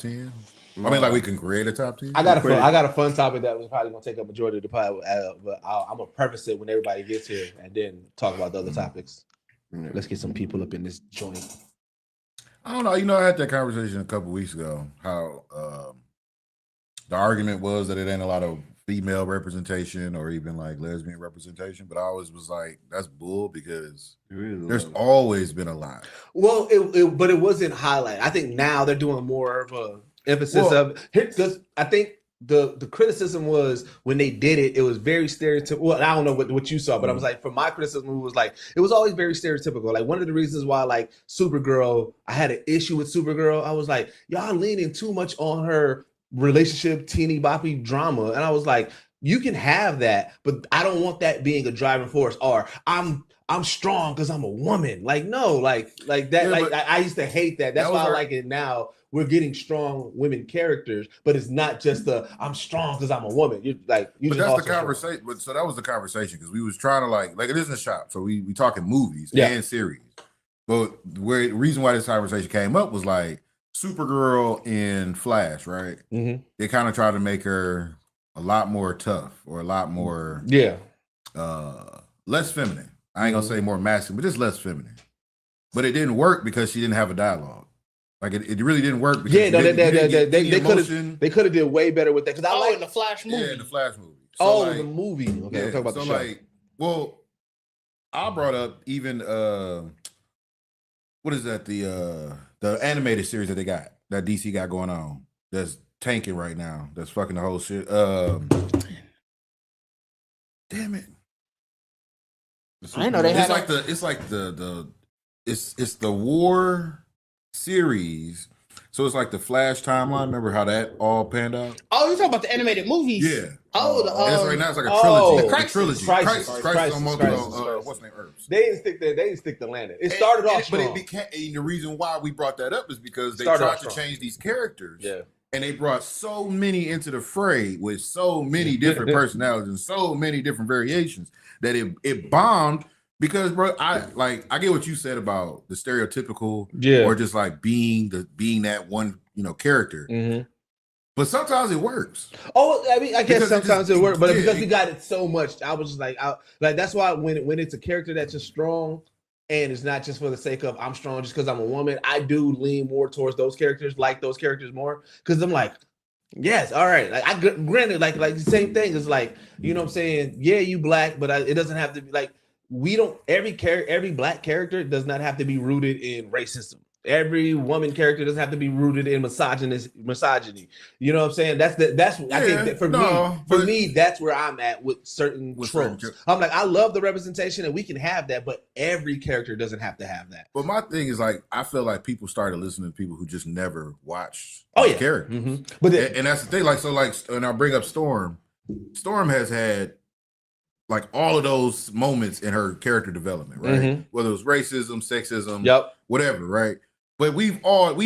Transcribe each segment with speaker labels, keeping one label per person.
Speaker 1: 10? I mean, like we can create a top 10.
Speaker 2: I got a fun topic that was probably gonna take up majority of the pod, but I'm gonna preface it when everybody gets here, and then talk about the other topics. Let's get some people up in this joint.
Speaker 1: I don't know. You know, I had that conversation a couple weeks ago. How the argument was that it ain't a lot of female representation or even like lesbian representation, but I always was like, that's bull because there's always been a lot.
Speaker 2: Well, but it wasn't highlighted. I think now they're doing more of a emphasis of because I think the criticism was when they did it, it was very stereotypical. Well, I don't know what you saw, but I was like, for my criticism, it was like it was always very stereotypical. Like one of the reasons why like Supergirl, I had an issue with Supergirl. I was like, y'all leaning too much on her relationship teeny boppy drama, and I was like, you can have that, but I don't want that being a driving force. Or I'm strong because I'm a woman. Like no, like that. Yeah, like I used to hate that. That's why I like it now. We're getting strong women characters, but it's not just I'm strong because I'm a woman. But that's
Speaker 1: the conversation. But so that was the conversation because we was trying to like it isn't a shop. So we talking movies and series. But the reason why this conversation came up was like Supergirl in Flash, right? Mm-hmm. They kind of tried to make her a lot more tough or a lot more less feminine. I ain't gonna say more masculine, but just less feminine. But it didn't work because she didn't have a dialogue. Like it really didn't work. Because
Speaker 2: they could have did way better with that. Because I like
Speaker 3: in the Flash movie.
Speaker 1: Yeah, in the Flash movie. So
Speaker 2: the movie. Okay, we'll talk about the show.
Speaker 1: I brought up even what is that? The animated series that they got that DC got going on that's tanking right now. That's fucking the whole shit. Damn it!
Speaker 3: I know they had.
Speaker 1: It's the war series, so it's like the Flash timeline. Remember how that all panned out?
Speaker 3: Oh, you're talking about the animated movies?
Speaker 1: Yeah. That's right now. It's like a trilogy. Crisis on multiple. What's the name? Herbs.
Speaker 2: They didn't stick the landing. It started off strong.
Speaker 1: But it became. And the reason why we brought that up is because they tried to change these characters. Yeah. And they brought so many into the fray with so many different personalities and so many different variations that it bombed. Because, bro, I get what you said about the stereotypical, or just like being that one, character. Mm-hmm. But sometimes it works.
Speaker 2: Oh, I mean, I guess sometimes it works, but because we got it so much, I was just like that's why when it's a character that's just strong and it's not just for the sake of I'm strong just because I'm a woman, I do lean more towards those characters, like those characters more, because I'm like, yes, all right. Like granted, like the same thing is like, you know what I'm saying? Yeah, you black, but it doesn't have to be like. We don't every black character does not have to be rooted in racism. Every woman character doesn't have to be rooted in misogyny. You know what I'm saying? I think that for me, that's where I'm at with certain tropes. I'm like, I love the representation and we can have that, but every character doesn't have to have that.
Speaker 1: But my thing is like, I feel like people started listening to people who just never watched characters. Mm-hmm. But and that's the thing. And I'll bring up Storm. Storm has had like all of those moments in her character development, right? Mm-hmm. Whether it was racism, sexism, whatever, right? But we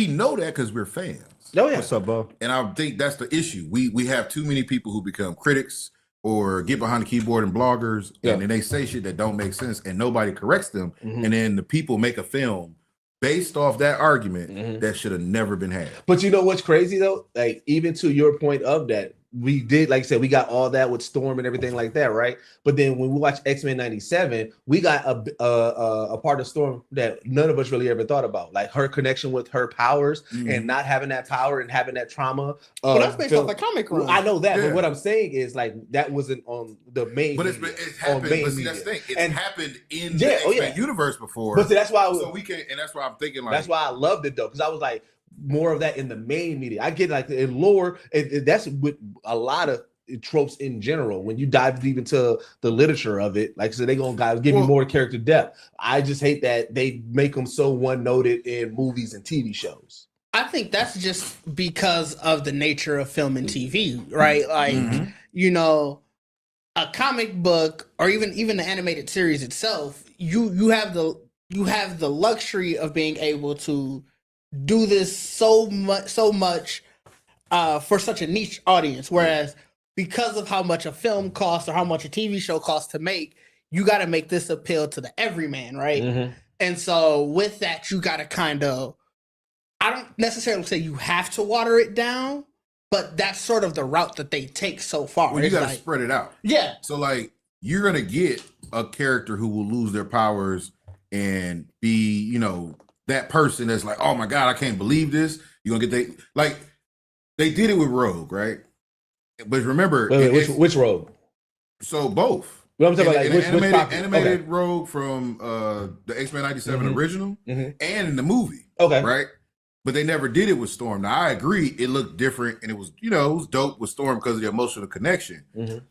Speaker 1: know that because we're fans.
Speaker 2: Oh yeah.
Speaker 4: What's up, Bo?
Speaker 1: And I think that's the issue. We have too many people who become critics or get behind the keyboard and bloggers, and then they say shit that don't make sense, and nobody corrects them. Mm-hmm. And then the people make a film based off that argument that should have never been had.
Speaker 2: But you know what's crazy though? Like even to your point of that. We did, like I said, we got all that with Storm and everything like that, right? But then when we watched X-Men 97, we got a part of Storm that none of us really ever thought about, like her connection with her powers and not having that power and having that trauma.
Speaker 3: But that's based off the comic run.
Speaker 2: I know that, but what I'm saying is like that wasn't on the main.
Speaker 1: But it happened. But see, that's the thing. It's happened in the X-Men universe before.
Speaker 2: But see, that's why.
Speaker 1: So we can, and that's why I'm thinking like.
Speaker 2: That's why I loved it though, because I was like. More of that in the main media. I get like in lore, that's with a lot of tropes in general. When you dive deep into the literature of it, like I said, they're gonna give you more character depth. I just hate that they make them so one-noted in movies and TV shows.
Speaker 3: I think that's just because of the nature of film and TV, right? Like, a comic book or even the animated series itself, you have the luxury of being able to do this so much for such a niche audience, whereas because of how much a film costs or how much a TV show costs to make, you got to make this appeal to the everyman, right? And so with that, you got to kind of I don't necessarily say you have to water it down, but that's sort of the route that they take so far.
Speaker 1: Well, you got to spread it out.
Speaker 3: Yeah.
Speaker 1: So like you're gonna get a character who will lose their powers and be, that person that's like, oh my god, I can't believe this. You're gonna get they did it with Rogue, right? But remember,
Speaker 2: which Rogue?
Speaker 1: So both.
Speaker 2: Well, I'm talking about
Speaker 1: like animated Rogue from the X-Men '97 original and in the movie.
Speaker 2: Okay,
Speaker 1: right. But they never did it with Storm. Now I agree, it looked different and it was, it was dope with Storm because of the emotional connection.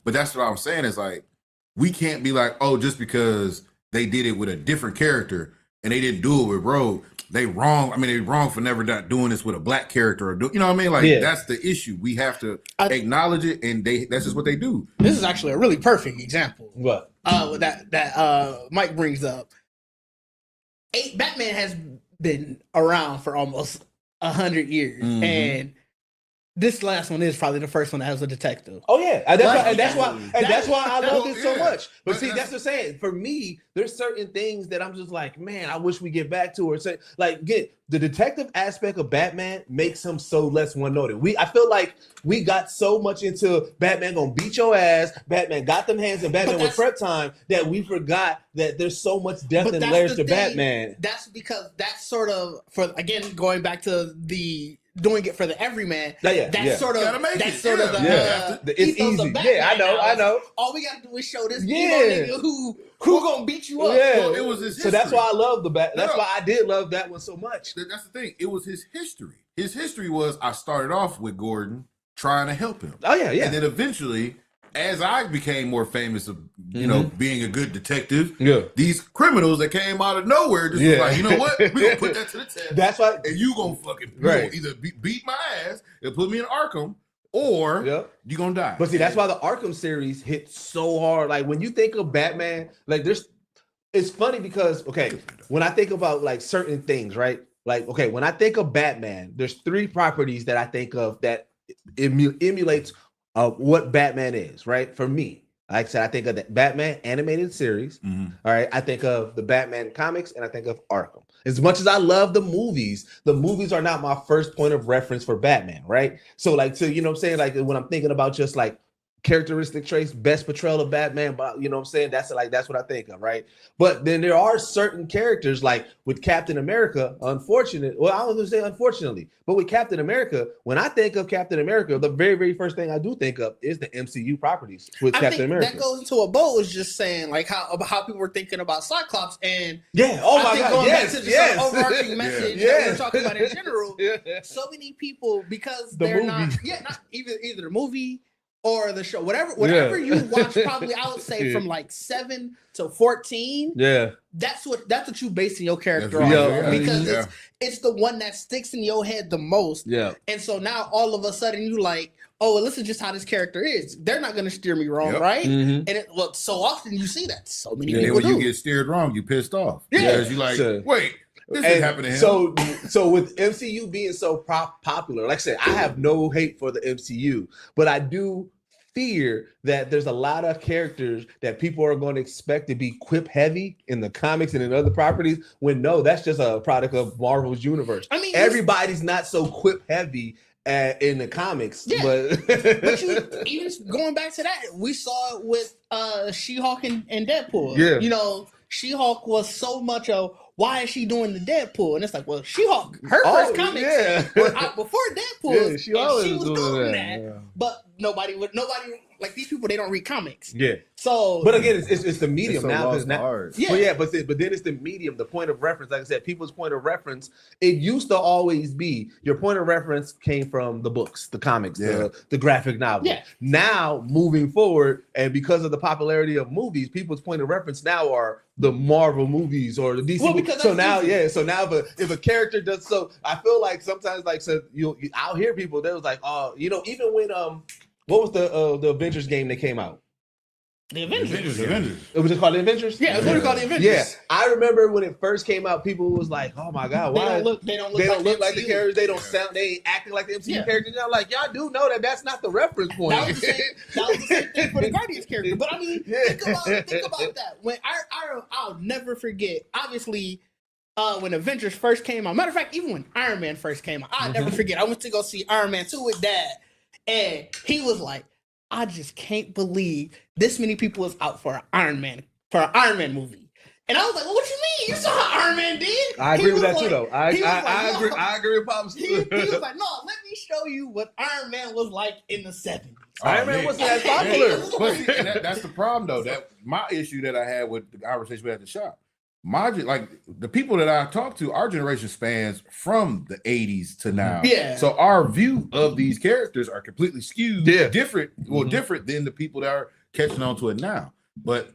Speaker 1: But that's what I'm saying is like, we can't be like, oh, just because they did it with a different character and they didn't do it with Rogue, they wrong. I mean, they wrong for never not doing this with a black character or you know what I mean? Like that's the issue. We have to acknowledge it, and that's just what they do.
Speaker 3: This is actually a really perfect example.
Speaker 2: What?
Speaker 3: That Mike brings up. Batman has been around for almost 100 years, and this last one is probably the first one that has a detective.
Speaker 2: Oh yeah, that's why I love this so much. But see, that's what I'm saying. For me, there's certain things that I'm just like, man, I wish we get back to, or say, like, get the detective aspect of Batman makes him so less one noted. I feel like we got so much into Batman gonna beat your ass, Batman got them hands, and Batman with prep time that we forgot that there's so much depth and layers to Batman.
Speaker 3: That's because that's sort of, for again going back to the doing it for the everyman. That's sort of the
Speaker 2: it's easy. I know.
Speaker 3: All we gotta do is show this nigga who gonna beat you up.
Speaker 2: Yeah.
Speaker 1: Well, it was his history.
Speaker 2: So that's why I love that's why I did love that one so much.
Speaker 1: That's the thing. It was his history. His history was, I started off with Gordon trying to help him.
Speaker 2: Oh yeah.
Speaker 1: And then eventually, as I became more famous of, being a good detective, these criminals that came out of nowhere just was like, you know what? We're going to put that to the test.
Speaker 2: That's why.
Speaker 1: And you going to fucking either beat my ass and put me in Arkham, or you're going to die.
Speaker 2: But see, that's why the Arkham series hit so hard. Like, when you think of Batman, like, it's funny because, when I think about, like, certain things, right? Like, when I think of Batman, there's 3 properties that I think of that emulates what Batman is, right? For me, like I said, I think of the Batman animated series. All right. I think of the Batman comics, and I think of Arkham. As much as I love the movies are not my first point of reference for Batman, right? So you know what I'm saying? Like, when I'm thinking about just like characteristic traits, best portrayal of Batman, but you know what I'm saying? That's what I think of, right? But then there are certain characters, like with Captain America, I don't want to say unfortunately, but with Captain America, when I think of Captain America, the very, very first thing I do think of is the MCU properties with Captain America.
Speaker 3: That goes into what Bo was just saying, like how people were thinking about Cyclops, and
Speaker 2: back
Speaker 3: to the overarching message that we were talking about in general, so many people, because they're not either the movie or the show, whatever you watch, probably I would say from like 7 to 14.
Speaker 2: Yeah,
Speaker 3: that's what you basing your character on, because it's the one that sticks in your head the most. Yeah, and so now all of a sudden you like, oh, well, this is just how this character is. They're not going to steer me wrong, right? And so often you see that so many people
Speaker 1: when
Speaker 3: do.
Speaker 1: you get steered wrong, you pissed off. Because you like, wait. This didn't happen to him.
Speaker 2: So with MCU being so popular, like I said, I have no hate for the MCU, but I do fear that there's a lot of characters that people are going to expect to be quip heavy in the comics and in other properties, when no, that's just a product of Marvel's universe. I mean, everybody's not so quip heavy in the comics. But
Speaker 3: even going back to that, we saw it with She-Hulk and Deadpool.
Speaker 2: Yeah.
Speaker 3: You know, She-Hulk was so much of, why is she doing the Deadpool? And it's like, well, She-Hulk, her first comics were out before Deadpool.
Speaker 2: Yeah, she was
Speaker 3: doing that. Yeah. But nobody, like these people, they don't read comics.
Speaker 2: Yeah.
Speaker 3: So,
Speaker 2: but again, it's the medium
Speaker 4: so
Speaker 2: now. But then it's the medium, the point of reference. Like I said, people's point of reference. It used to always be your point of reference came from the books, the comics, the graphic novel. Yeah. Now, moving forward, and because of the popularity of movies, people's point of reference now are the Marvel movies or the DC. Well, because so now if a character does so, I feel like sometimes I'll hear people that was like, even when what was the Avengers game that came out?
Speaker 3: The Avengers.
Speaker 2: It was just called the Avengers?
Speaker 3: Yeah, it was called the Avengers.
Speaker 2: Yeah. I remember when it first came out, people was like, oh my God, why? They don't look like the characters. They don't sound, they ain't acting like the MCU characters. Y'all like, y'all do know that's not the reference point.
Speaker 3: That was the same thing for the Guardians character. But I mean, think about that. When I'll never forget, obviously, when Avengers first came out. Matter of fact, even when Iron Man first came out, I'll never forget. I went to go see Iron Man 2 with Dad, and he was like, "I just can't believe this many people is out for an Iron Man movie." And I was like, "Well, what you mean? You saw how Iron Man did?"
Speaker 2: I agree with that too, though. I agree. I agree with Pops.
Speaker 3: He was like, "No, let me show you what Iron Man was like in the '70s."
Speaker 2: Iron Man wasn't as popular.
Speaker 1: But see, that's the problem, though. That my issue that I had with the conversation we had at the shop. Like the people that I talk to, our generation spans from the 80s to now.
Speaker 3: Yeah.
Speaker 1: So our view of these characters are completely skewed, different than the people that are catching on to it now. But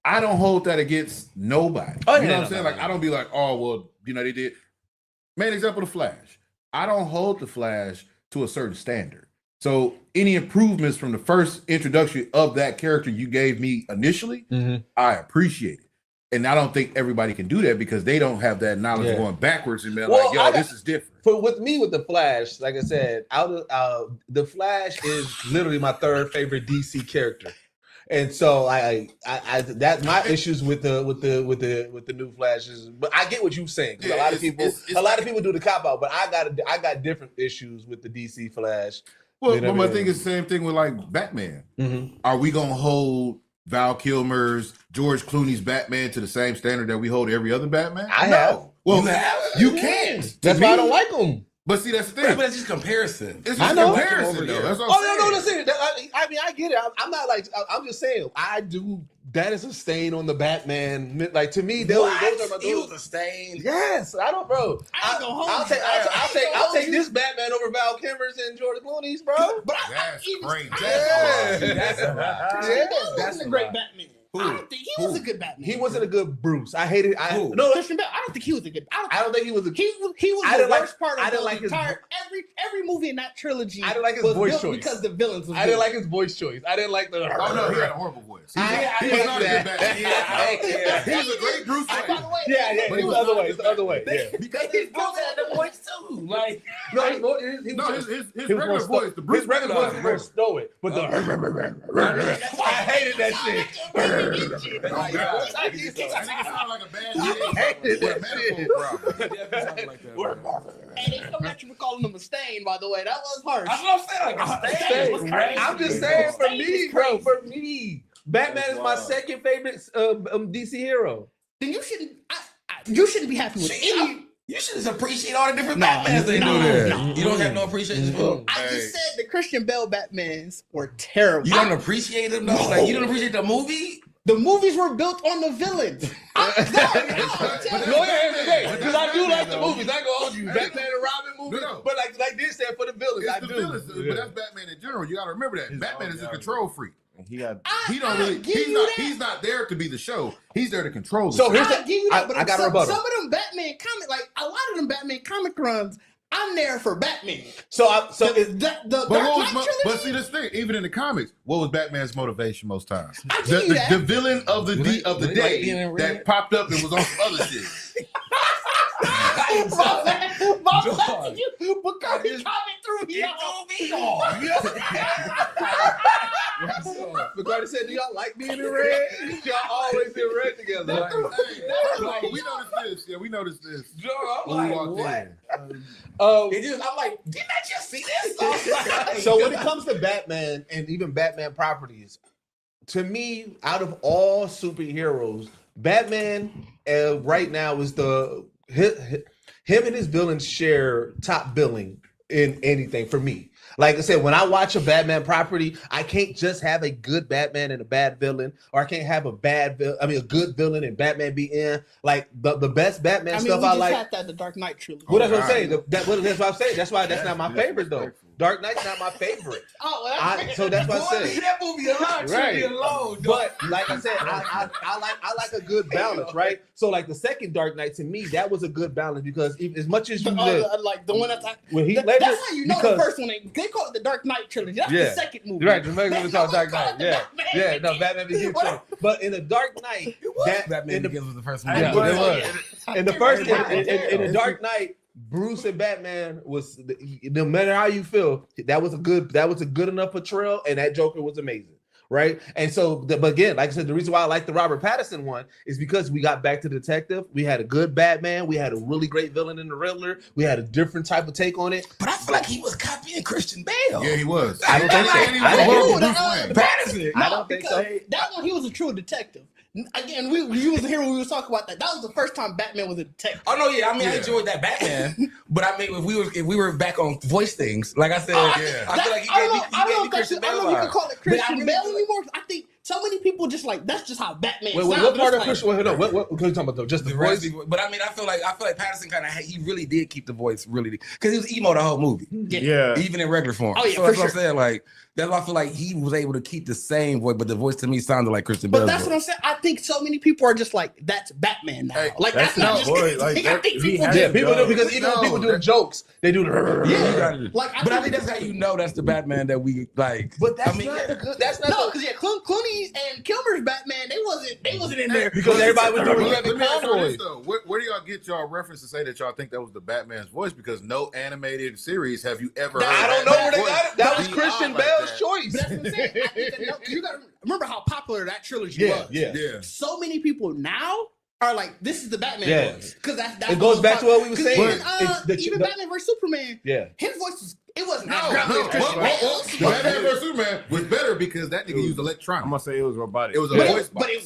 Speaker 1: I don't hold that against nobody. You know what I'm saying? Like, I don't be like, oh, well, they did. Main example, the Flash. I don't hold the Flash to a certain standard. So any improvements from the first introduction of that character you gave me initially, I appreciate it. And I don't think everybody can do that because they don't have that knowledge of going backwards and being like, yo, this is different.
Speaker 2: With the Flash, like I said, the Flash is literally my third favorite DC character. And so I that's my issues with the new Flashes. But I get what you're saying. Because a lot of people do the cop out, but I got different issues with the DC Flash.
Speaker 1: Well, but my thing is the same thing with like Batman. Are we gonna hold Val Kilmer's, George Clooney's Batman to the same standard that we hold every other Batman?
Speaker 2: I have.
Speaker 1: Well, you can't.
Speaker 2: That's why I don't like them.
Speaker 1: But see, that's the thing.
Speaker 4: But it's just comparison.
Speaker 1: It's just comparison, though. That's what I'm saying.
Speaker 2: No, listen. I mean, I get it. I'm not like. I'm just saying. I do. That is a stain on the Batman. Like, to me, those
Speaker 4: was a stain.
Speaker 2: Yes, I don't, bro. I'll take this Batman over Val Kilmer's and George Clooney's, bro.
Speaker 3: But
Speaker 1: that's great.
Speaker 2: That's
Speaker 3: a great Batman. I don't think he was a good Batman.
Speaker 2: He wasn't a good Bruce. I hated.
Speaker 3: Christian Bale. I don't think he was a good.
Speaker 2: I don't think he was a.
Speaker 3: He was the worst part of the entire every movie in that trilogy.
Speaker 2: I didn't like his voice choice
Speaker 3: because the villains.
Speaker 2: I didn't like his voice choice. I didn't like the.
Speaker 1: Oh no, he had a horrible voice. He was not a good Batman. He was a great Bruce Wayne.
Speaker 3: By the way,
Speaker 2: yeah, but it was the other way. Yeah,
Speaker 4: because his voice had the voice too. Like
Speaker 1: his regular voice, the Bruce
Speaker 2: regular voice was more stoic, but the. I hated that shit.
Speaker 1: That sound like a bad
Speaker 3: And they come at you for calling him a stain, by the way. That was harsh.
Speaker 4: That's what I'm saying. Like a stain.
Speaker 2: I'm just saying, for me, bro. For me, Batman is my second favorite DC hero.
Speaker 3: Then you shouldn't be happy with any.
Speaker 4: You should just appreciate all the different Batmans they do there. You don't have no appreciation for them.
Speaker 3: I just said the Christian Bale Batmans were terrible.
Speaker 4: You don't appreciate them though? Like, you don't appreciate the movie?
Speaker 3: The movies were built on the villains. Because
Speaker 2: I do like the movies. I go hold you. Batman and Robin movies.
Speaker 1: No.
Speaker 2: But like this said for the villains.
Speaker 1: It's
Speaker 2: I
Speaker 1: the
Speaker 2: do.
Speaker 1: villains, but that's Batman in general. You got to remember that Batman is a control freak.
Speaker 2: He don't
Speaker 1: really. He's not there to be the show. He's there to control.
Speaker 2: So here's
Speaker 3: I
Speaker 2: got a rebuttal.
Speaker 3: Some of them Batman comic, like a lot of them Batman comic runs, I'm there for Batman.
Speaker 1: But see this thing, even in the comics, what was Batman's motivation most times? The villain of the day that popped up and was on some other shit.
Speaker 2: McCarty said, do y'all like being in red? Y'all always in red together.
Speaker 1: We noticed this.
Speaker 4: I'm like, what? I'm like, didn't I just see this?
Speaker 2: So when it comes to Batman and even Batman properties, to me, out of all superheroes, Batman right now is him and his villains share top billing in anything for me. Like I said, when I watch a Batman property, I can't just have a good Batman and a bad villain, or I can't have a good villain and Batman be in. Like the best Batman stuff I like.
Speaker 3: Had that the Dark Knight trilogy.
Speaker 2: Well, that's what I'm saying. That's what I'm saying. That's why that's not my favorite though. Dark Knight's not my favorite. So that's what I said.
Speaker 4: Leave that movie alone.
Speaker 2: But like I said, I like a good balance, right? So like the second Dark Knight, to me, that was a good balance because as much as you
Speaker 3: like the one that's how you know the first one. They call it the Dark Knight trilogy. That's the second movie.
Speaker 2: Right, the second movie called Dark Knight. Yeah, no, Batman Begins. But in the Dark Knight,
Speaker 4: Batman Begins was the first one.
Speaker 2: Yeah, it was. In the Dark Knight, Bruce and Batman was, no matter how you feel, that was a good enough portrayal, and that Joker was amazing. right? And so, but again, like I said, the reason why I like the Robert Pattinson one is because we got back to detective. We had a good Batman. We had a really great villain in the Riddler. We had a different type of take on it.
Speaker 4: But I feel like he was copying Christian Bale.
Speaker 1: Yeah, he was.
Speaker 2: I don't think so.
Speaker 4: Pattinson.
Speaker 2: I don't think so.
Speaker 3: That one, he was a true detective. Again, you was here when we was talking about that. That was the first time Batman was a detective.
Speaker 4: Oh no, yeah. I mean, I enjoyed that Batman, but I mean, if we were back on voice things, like I said, I feel like
Speaker 3: I don't know if
Speaker 4: Christian Bale.
Speaker 3: I don't know if you can call it Christian Bale
Speaker 4: really
Speaker 3: anymore. I think so many people just like that's just how Batman.
Speaker 2: Wait, what part of Christian? Wait, no, what are you talking about though? Just the voice?
Speaker 4: But I mean, I feel like Pattinson kind of he really did keep the voice really because he was emo the whole movie.
Speaker 3: Yeah.
Speaker 4: Even in regular form.
Speaker 3: Oh yeah,
Speaker 4: so
Speaker 3: for
Speaker 4: that's
Speaker 3: sure.
Speaker 4: what I'm saying. Like that's why I feel like he was able to keep the same voice, but the voice to me sounded like Christian Bale.
Speaker 3: But that's what I'm saying. I think so many people are just like, that's Batman now.
Speaker 1: Hey,
Speaker 3: like that's not just. I think people
Speaker 2: People do because even when people do the jokes, they do the
Speaker 3: yeah. Like,
Speaker 4: but I think that's how you know that's the Batman that we like.
Speaker 2: But that's not good. That's not
Speaker 3: no, because Clooney and Kilmer's Batman, they wasn't in there
Speaker 2: because everybody was doing
Speaker 1: Let me ask y'all
Speaker 2: Conroy.
Speaker 1: this though. Where do y'all get y'all reference to say that y'all think that was the Batman's voice? Because no animated series have you ever heard.
Speaker 2: I don't know where they got it. That was
Speaker 1: be
Speaker 2: Christian
Speaker 1: odd like
Speaker 2: Bale's
Speaker 1: that.
Speaker 2: choice.
Speaker 3: But that's what I'm saying. I think that, you gotta remember how popular that trilogy was.
Speaker 2: Yeah.
Speaker 3: So many people now are like, this is the Batman
Speaker 2: Yeah.
Speaker 3: voice. Because that's
Speaker 2: It goes back to what we were saying.
Speaker 3: Even Batman vs Superman,
Speaker 2: his
Speaker 3: voice was it wasn't
Speaker 1: No,
Speaker 3: as gravelly as Christian Bale's.
Speaker 1: the Batman vs Superman was better because that nigga used electronics.
Speaker 5: I'm gonna say it was robotic.
Speaker 1: It was a voice box.
Speaker 3: But it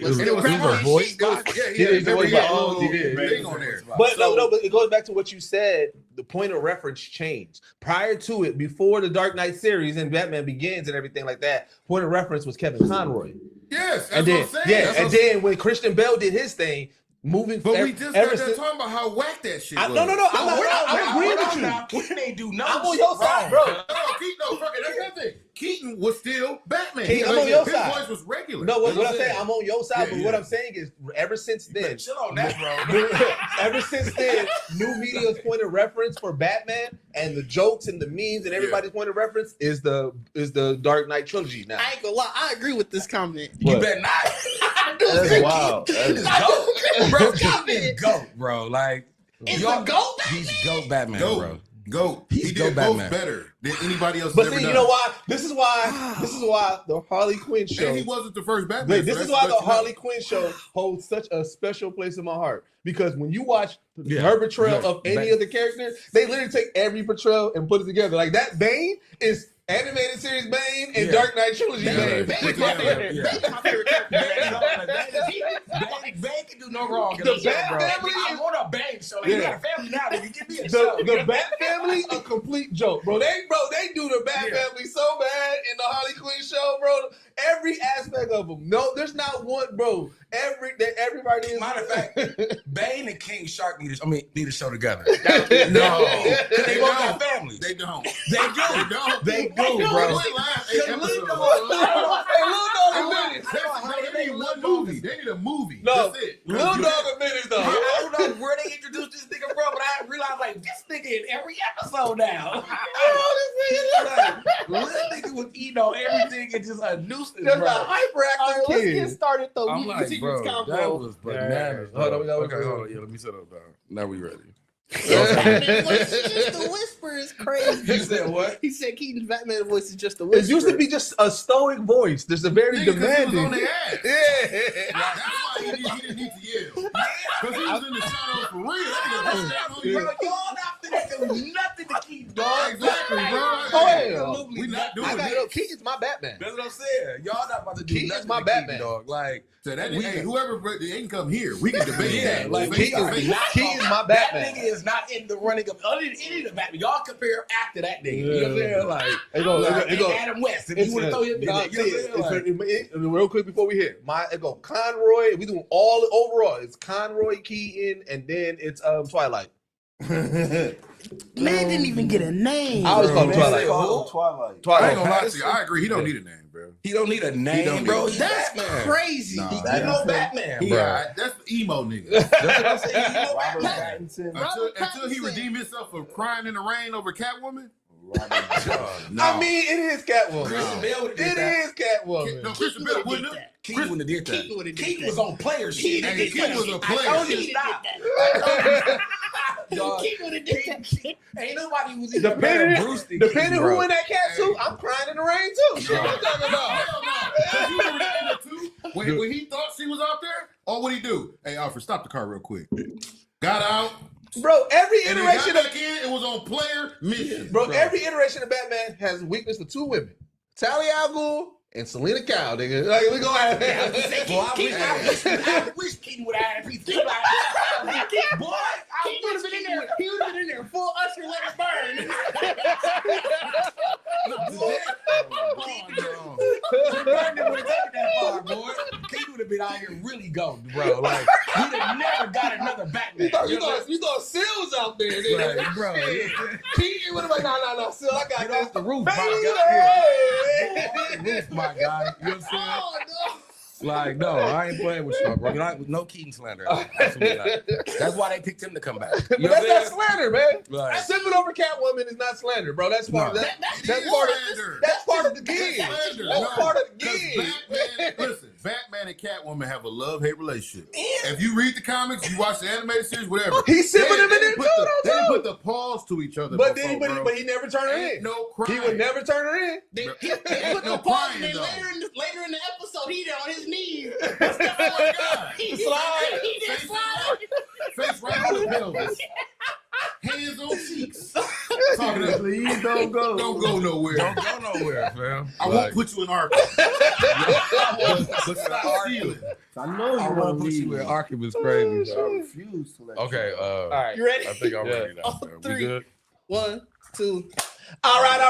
Speaker 3: was
Speaker 4: a voice box.
Speaker 1: Yeah,
Speaker 2: He did the voice box.
Speaker 1: he
Speaker 2: He did.
Speaker 1: had a thing on there.
Speaker 2: But no, but it goes back to what you said. The point of reference changed. Prior to it, before the Dark Knight series and Batman Begins and everything like that, point of reference was Kevin Conroy.
Speaker 1: Yes,
Speaker 2: And
Speaker 1: that's
Speaker 2: then,
Speaker 1: what I'm saying.
Speaker 2: and then when Christian Bale did his thing, moving.
Speaker 1: But we just got done talking about how whack that shit was.
Speaker 2: No. I'm agreeing with you.
Speaker 4: When they do no,
Speaker 2: I'm on your side, bro.
Speaker 1: No, Keaton, fuck it, that's nothing. Keaton was still Batman.
Speaker 2: Keaton, I'm on your
Speaker 1: His
Speaker 2: side.
Speaker 1: voice was regular.
Speaker 2: No, what I'm saying, I'm on your side,
Speaker 1: Yeah,
Speaker 2: but what I'm saying is, ever since then,
Speaker 4: chill on that, bro.
Speaker 2: ever since then, new media's point of reference for Batman and the jokes and the memes and everybody's point of reference is the Dark Knight trilogy now.
Speaker 3: I ain't gonna lie, I agree with this comment.
Speaker 4: You better not.
Speaker 3: I do
Speaker 2: That's
Speaker 3: agree.
Speaker 2: wild.
Speaker 4: Bro, Keaton is GOAT, bro. Like,
Speaker 3: Is the GOAT Batman?
Speaker 4: he's GOAT Batman, bro.
Speaker 1: Go.
Speaker 4: He's
Speaker 1: He
Speaker 4: go
Speaker 1: did
Speaker 4: Batman.
Speaker 1: both better than anybody else.
Speaker 2: But
Speaker 1: has
Speaker 2: see,
Speaker 1: ever
Speaker 2: you
Speaker 1: done.
Speaker 2: know why? This is why the Harley Quinn show.
Speaker 1: And he wasn't the first Batman.
Speaker 2: Wait,
Speaker 1: so
Speaker 2: this
Speaker 1: that's
Speaker 2: is why the
Speaker 1: what you know.
Speaker 2: Harley Quinn show holds such a special place in my heart. Because when you watch
Speaker 4: Yeah.
Speaker 2: her portrayal
Speaker 4: Yeah.
Speaker 2: of any of the characters, they literally take every portrayal and put it together. Like that Bane is animated series Bane and
Speaker 4: Yeah.
Speaker 2: Dark Knight trilogy
Speaker 1: Yeah.
Speaker 2: Bane.
Speaker 1: Yeah.
Speaker 2: Bane,
Speaker 4: Yeah.
Speaker 3: My favorite character.
Speaker 4: Bang can do no wrong.
Speaker 2: The Bat family
Speaker 4: I want a Bang show. Like,
Speaker 2: Yeah.
Speaker 4: You got a family now. Nigga. Give me a show.
Speaker 2: The Bat family, a complete joke, bro. They do the Bat
Speaker 4: Yeah.
Speaker 2: family so bad in the Harley Quinn show, bro. Every aspect of them. No, there's not one, bro. Everybody is.
Speaker 4: Matter of fact, Bane and King Shark need to show together.
Speaker 1: No,
Speaker 4: Because they both got families.
Speaker 1: They don't.
Speaker 4: They do. They do, bro.
Speaker 1: They need one movie. They need a movie.
Speaker 2: No,
Speaker 1: That's it.
Speaker 2: Little Dog a minute though.
Speaker 4: I don't know where they introduced this nigga from, but I realized like this nigga in every episode now. Little nigga was eating on everything and just a nuisance,
Speaker 2: There's
Speaker 4: bro.
Speaker 2: a hyperactive
Speaker 3: Alright, let's
Speaker 2: kid.
Speaker 3: get started though.
Speaker 4: I'm
Speaker 3: We
Speaker 4: like,
Speaker 3: continue
Speaker 4: bro,
Speaker 3: this
Speaker 4: that
Speaker 3: convo.
Speaker 4: was bananas.
Speaker 2: Hold on, we gotta
Speaker 4: Okay,
Speaker 2: wait for
Speaker 4: hold on. Yeah, let me set up, dog. Now we ready.
Speaker 3: Batman voice is just a whisper is crazy.
Speaker 4: You said what?
Speaker 3: He said Keaton's Batman voice is just a whisper.
Speaker 2: It used to be just a stoic voice. There's a very
Speaker 1: Nigga, 'cause he was on
Speaker 2: demanding.
Speaker 1: their ass.
Speaker 2: Yeah.
Speaker 1: That's why he didn't need to yell. Because he was in the shadows for real. That nigga was standing on you.
Speaker 4: Bro, y'all not finna do nothing to keep dog.
Speaker 1: Exactly, bro.
Speaker 2: Oh, hell.
Speaker 4: Absolutely
Speaker 1: We not doing
Speaker 2: I got
Speaker 1: that.
Speaker 2: Keaton's my Batman.
Speaker 4: That's what I'm saying. Y'all not about to do
Speaker 2: Keaton's
Speaker 4: nothing
Speaker 2: my
Speaker 4: to
Speaker 2: Batman.
Speaker 4: Keaton, dog. Like,
Speaker 1: So that
Speaker 4: We-
Speaker 1: hey, whoever they can come here, we can debate
Speaker 4: yeah,
Speaker 1: that.
Speaker 4: like
Speaker 1: Face to
Speaker 2: Keaton-
Speaker 1: face.
Speaker 2: Keaton's my
Speaker 4: that
Speaker 2: Batman.
Speaker 4: nigga is not in the running of any of the Batman. Y'all compare after that nigga. You know what I'm saying? Like,
Speaker 2: It go-
Speaker 4: like
Speaker 2: it go-
Speaker 4: Adam West. If you want to throw him in there, you know what I'm saying? Like,
Speaker 2: real quick before we hit it go Conroy. We doing all overall. It's Conroy, Keaton, and then it's Twilight.
Speaker 3: Man didn't even get a name.
Speaker 2: I was
Speaker 4: Bro,
Speaker 2: calling
Speaker 4: man,
Speaker 2: Twilight.
Speaker 5: Twilight.
Speaker 1: I ain't gonna lie to you. I agree. He don't need a name, bro.
Speaker 4: he don't need a name,
Speaker 1: don't
Speaker 4: bro.
Speaker 1: need
Speaker 4: He's
Speaker 3: That's
Speaker 4: Batman.
Speaker 3: crazy.
Speaker 1: Nah.
Speaker 4: He no Batman,
Speaker 1: He
Speaker 4: bro.
Speaker 1: alright. That's emo nigga.
Speaker 4: That's what I'm saying. He no
Speaker 5: Robert
Speaker 4: Batman.
Speaker 5: Pattinson.
Speaker 1: Until he redeemed himself for crying in the rain over Catwoman. No.
Speaker 2: I mean, it is Catwoman.
Speaker 4: Christian Bale would've did
Speaker 2: It
Speaker 4: that.
Speaker 2: is Catwoman.
Speaker 1: No, Christian Bale wouldn't have.
Speaker 4: Keaton wouldn't have did that.
Speaker 3: Keaton would've did
Speaker 4: Keaton
Speaker 3: that.
Speaker 4: was on player shit.
Speaker 1: Hey, Keaton was a
Speaker 4: I
Speaker 1: player.
Speaker 4: told you
Speaker 3: He
Speaker 4: stop.
Speaker 3: did that.
Speaker 4: dog. Ain't nobody was even
Speaker 2: Depending
Speaker 4: Brewster.
Speaker 2: depending who in that cat suit, I'm crying in the rain too. Shit, what you talking about?
Speaker 1: Hell no. 'Cause you remember that too? When he thought she was out there, or what he do? Hey, Alfred, stop the car real quick. Got out.
Speaker 2: Bro, every
Speaker 1: And
Speaker 2: iteration
Speaker 1: got
Speaker 2: of
Speaker 1: back in, it was on player mission.
Speaker 2: bro, every iteration of Batman has a weakness for two women. Talia al Ghul and Selena Kyle, nigga. Like, we gonna have
Speaker 4: I wish Keaton would have had a piece. Think about it. Boy,
Speaker 3: He would have been in there. He would have been in there full Usher, let it burn.
Speaker 4: Brandon would have taken that far, boy. Keaton would have been out here really going, bro. Like, he'd have never got another Batman.
Speaker 2: You thought Sills out there, nigga.
Speaker 4: Right, bro.
Speaker 2: Keaton would have been like, no, Sil, I got
Speaker 4: Get
Speaker 2: this.
Speaker 4: off the roof,
Speaker 2: Baby,
Speaker 4: my guy.
Speaker 2: hey.
Speaker 4: Off the roof, my guy. You know what I'm saying?
Speaker 3: Oh, no.
Speaker 4: Like, no, I ain't playing with y'all, bro. No Keaton slander. Absolutely not. That's why they picked him to come back.
Speaker 2: But that's not slander, man.
Speaker 4: Like,
Speaker 2: Sipping over Catwoman is not slander, bro. That's part of
Speaker 1: It
Speaker 2: that's
Speaker 1: is
Speaker 2: part of
Speaker 1: slander.
Speaker 2: that's part of the game.
Speaker 1: Slander.
Speaker 2: That's
Speaker 1: No,
Speaker 2: part of the
Speaker 1: 'cause
Speaker 2: game.
Speaker 1: Listen, Batman and Catwoman have a love-hate relationship. If you read the comics, you watch the animated series, whatever.
Speaker 2: He's sipping him in there
Speaker 1: put
Speaker 2: too,
Speaker 1: they didn't put the paws to each other.
Speaker 2: But
Speaker 1: before,
Speaker 2: then,
Speaker 1: bro.
Speaker 2: but he never turned her
Speaker 1: Ain't
Speaker 2: in.
Speaker 1: no crying.
Speaker 2: He would never turn her in.
Speaker 3: He
Speaker 1: Ain't
Speaker 3: put
Speaker 1: no
Speaker 3: the pause
Speaker 1: crying,
Speaker 3: and then
Speaker 1: though.
Speaker 3: later in the episode, he on his knees.
Speaker 1: Oh my God.
Speaker 3: He
Speaker 2: Slide.
Speaker 3: He did
Speaker 1: Face
Speaker 3: slide.
Speaker 1: Face right on the pelvis. Hands on cheeks. Talking to
Speaker 5: Please don't go.
Speaker 1: Don't go nowhere.
Speaker 4: don't go nowhere, fam.
Speaker 1: I won't put you in Arkham. But stop stealing.
Speaker 5: I know
Speaker 4: I
Speaker 5: you
Speaker 4: won't
Speaker 5: won't
Speaker 4: put you
Speaker 5: leave.
Speaker 4: in Arkham is crazy.
Speaker 5: I
Speaker 4: Bro.
Speaker 5: refuse to let
Speaker 4: Okay,
Speaker 2: All right.
Speaker 3: You ready?
Speaker 4: I think I'm ready now.
Speaker 3: Oh,
Speaker 4: fam. We
Speaker 3: three.
Speaker 4: good?
Speaker 3: 1, 2.
Speaker 2: All right.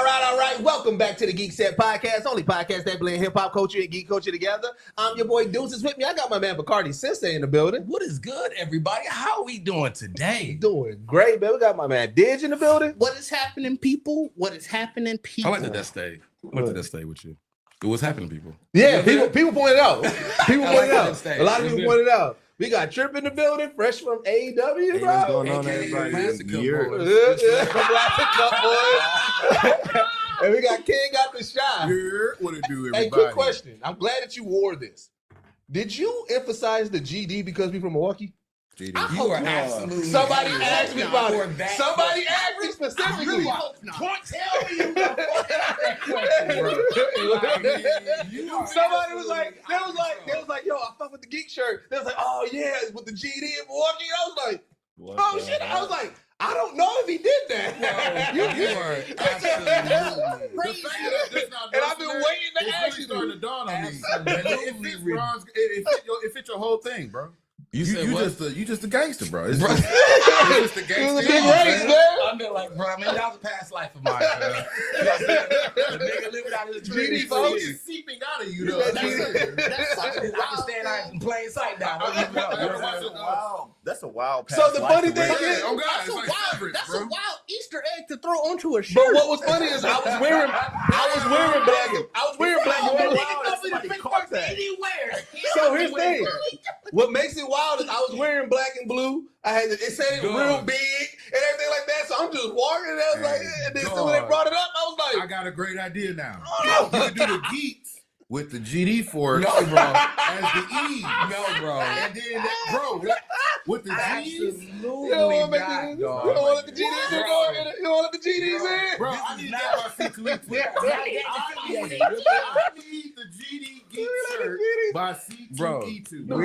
Speaker 2: Welcome back to the Geekset podcast, only podcast that blend hip hop culture and geek culture together. I'm your boy Deuces with me. I got my man Bacardi Sensei in the building.
Speaker 4: What is good, everybody? How are we doing today?
Speaker 2: Doing great, man. We got my man Didge in the building.
Speaker 3: What is happening, people? What is happening,
Speaker 4: I
Speaker 3: people?
Speaker 4: like that that stay. I like that that stay with you. What's happening, people?
Speaker 2: Yeah, people pointed out. People
Speaker 4: I
Speaker 2: pointed
Speaker 4: like
Speaker 2: out.
Speaker 4: that
Speaker 2: A lot of
Speaker 4: stage.
Speaker 2: people pointed out. We got Trip in the building, fresh from AEW,
Speaker 5: Hey,
Speaker 2: bro.
Speaker 5: what's going on,
Speaker 4: AKA
Speaker 5: everybody?
Speaker 4: Plastic Cup
Speaker 5: You're-
Speaker 4: Boys.
Speaker 2: Plastic Cup boys. And we got King got the shot.
Speaker 1: Here, what it do, everybody?
Speaker 2: Hey, quick question. I'm glad that you wore this. Did you emphasize the GD because we from Milwaukee?
Speaker 1: GD.
Speaker 4: You are absolutely
Speaker 2: Somebody
Speaker 4: right.
Speaker 2: asked me about
Speaker 4: For
Speaker 2: it.
Speaker 4: that
Speaker 2: Somebody
Speaker 4: question.
Speaker 2: asked me specifically.
Speaker 3: really hope not.
Speaker 4: Tell me you don't that question, bro.
Speaker 2: Somebody was like, they was like, yo, I fuck with the geek shirt. They was like, oh yeah, it's with the GD in Milwaukee. I was like, oh shit. I was like, I don't know if he did that.
Speaker 4: You are absolutely.
Speaker 1: The fact that that's not
Speaker 2: And I've been
Speaker 1: nothing,
Speaker 2: waiting to
Speaker 1: it's
Speaker 2: ask
Speaker 1: really
Speaker 2: you.
Speaker 1: starting to dawn on me.
Speaker 4: Absolutely.
Speaker 1: It fits your whole thing, bro.
Speaker 4: You said what?
Speaker 1: You just a gangster, bro. It's
Speaker 4: Bro.
Speaker 1: just, it's just a
Speaker 2: It
Speaker 1: gangster.
Speaker 2: was a big
Speaker 1: man.
Speaker 2: race, man.
Speaker 4: I'm been like, bro, I mean, that was a past life of mine, man. The nigga living out of the
Speaker 2: GD
Speaker 4: dream.
Speaker 2: folks.
Speaker 1: It's seeping out of you, though.
Speaker 2: That's
Speaker 3: That's
Speaker 4: I can stand out in plain sight now. Don't even know. You know what I'm saying?
Speaker 5: Wow, that's a wild.
Speaker 2: So the funny thing
Speaker 1: Yeah,
Speaker 2: is,
Speaker 1: oh God,
Speaker 3: That's,
Speaker 1: it's
Speaker 3: a,
Speaker 1: like
Speaker 3: wild,
Speaker 1: severance,
Speaker 3: that's
Speaker 1: bro.
Speaker 3: a wild Easter egg to throw onto a shirt.
Speaker 2: but what was funny is I was wearing black and white. So here's the thing. What makes it wild is I was wearing black and blue. I had it said it
Speaker 4: God.
Speaker 2: real big and everything like that. So I'm just walking and I was like, and then so when they
Speaker 1: God.
Speaker 2: brought it up, I was
Speaker 1: I
Speaker 2: like,
Speaker 1: got a great idea now. You can do the geeks with the GD for
Speaker 4: No, bro.
Speaker 1: as the E.
Speaker 4: No, bro.
Speaker 1: And then, bro, with the G's.
Speaker 2: you don't want to make
Speaker 4: not,
Speaker 2: it, you
Speaker 4: dog.
Speaker 2: don't want to let the GDs in. You don't want to let the GDs in.
Speaker 1: Bro, I need that by C2E2. I need the GD Geek shirt by C2E2.
Speaker 4: Bro,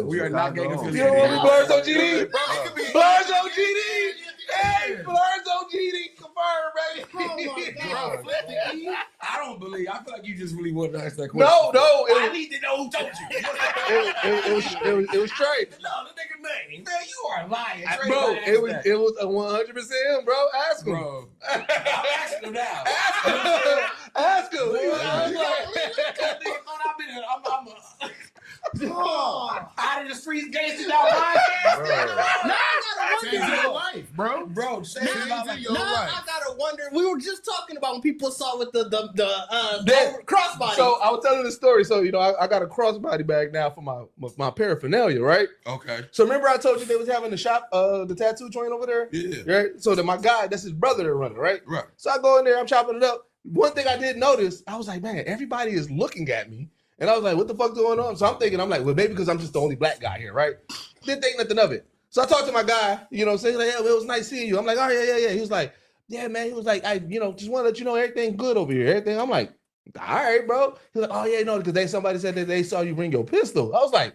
Speaker 4: we are not getting
Speaker 2: You
Speaker 4: affiliated.
Speaker 2: don't want me Blurs on GD?
Speaker 1: Bro, it could be
Speaker 2: Blurs on GD. Hey, Blurs on GD confirmed, baby.
Speaker 1: Bro, flip the E.
Speaker 4: I don't believe. I feel like you just really wanted to ask that question.
Speaker 2: No,
Speaker 4: I
Speaker 2: it
Speaker 4: need to know who told you.
Speaker 2: was straight.
Speaker 4: No, the nigga name. Man, you are lying. Trey
Speaker 2: Bro,
Speaker 4: might ask
Speaker 2: it was
Speaker 4: that.
Speaker 2: it was a 100% him, bro. Ask him.
Speaker 4: Bro. I'm asking him now.
Speaker 2: Ask him. Ask him. I was
Speaker 4: That nigga thought I've been. I'm out of the streets, gangster down
Speaker 1: Changing your life, bro.
Speaker 4: Bro,
Speaker 1: Changing your
Speaker 3: Now
Speaker 1: life.
Speaker 3: I gotta wonder. We were just talking about when people saw with the
Speaker 2: Then-
Speaker 3: crossbody.
Speaker 2: So I was telling the story. So I got a crossbody bag now for my paraphernalia, right?
Speaker 4: Okay.
Speaker 2: So remember I told you they was having the shop, the tattoo joint over there,
Speaker 4: Yeah.
Speaker 2: right? So that my guy, that's his brother that running, right?
Speaker 4: Right.
Speaker 2: So I go in there, I'm chopping it up. One thing I did notice, I was like, man, everybody is looking at me. And I was like, what the fuck's going on? So I'm thinking, well, maybe because I'm just the only black guy here, right? Didn't think nothing of it. So I talked to my guy, you know, saying like, yeah, it was nice seeing you. I'm like, oh yeah. He was like, yeah, man. He was like, I, just want to let you know everything good over here. Everything. I'm like, all right, bro. He's like, oh yeah, no, because somebody said that they saw you bring your pistol. I was like,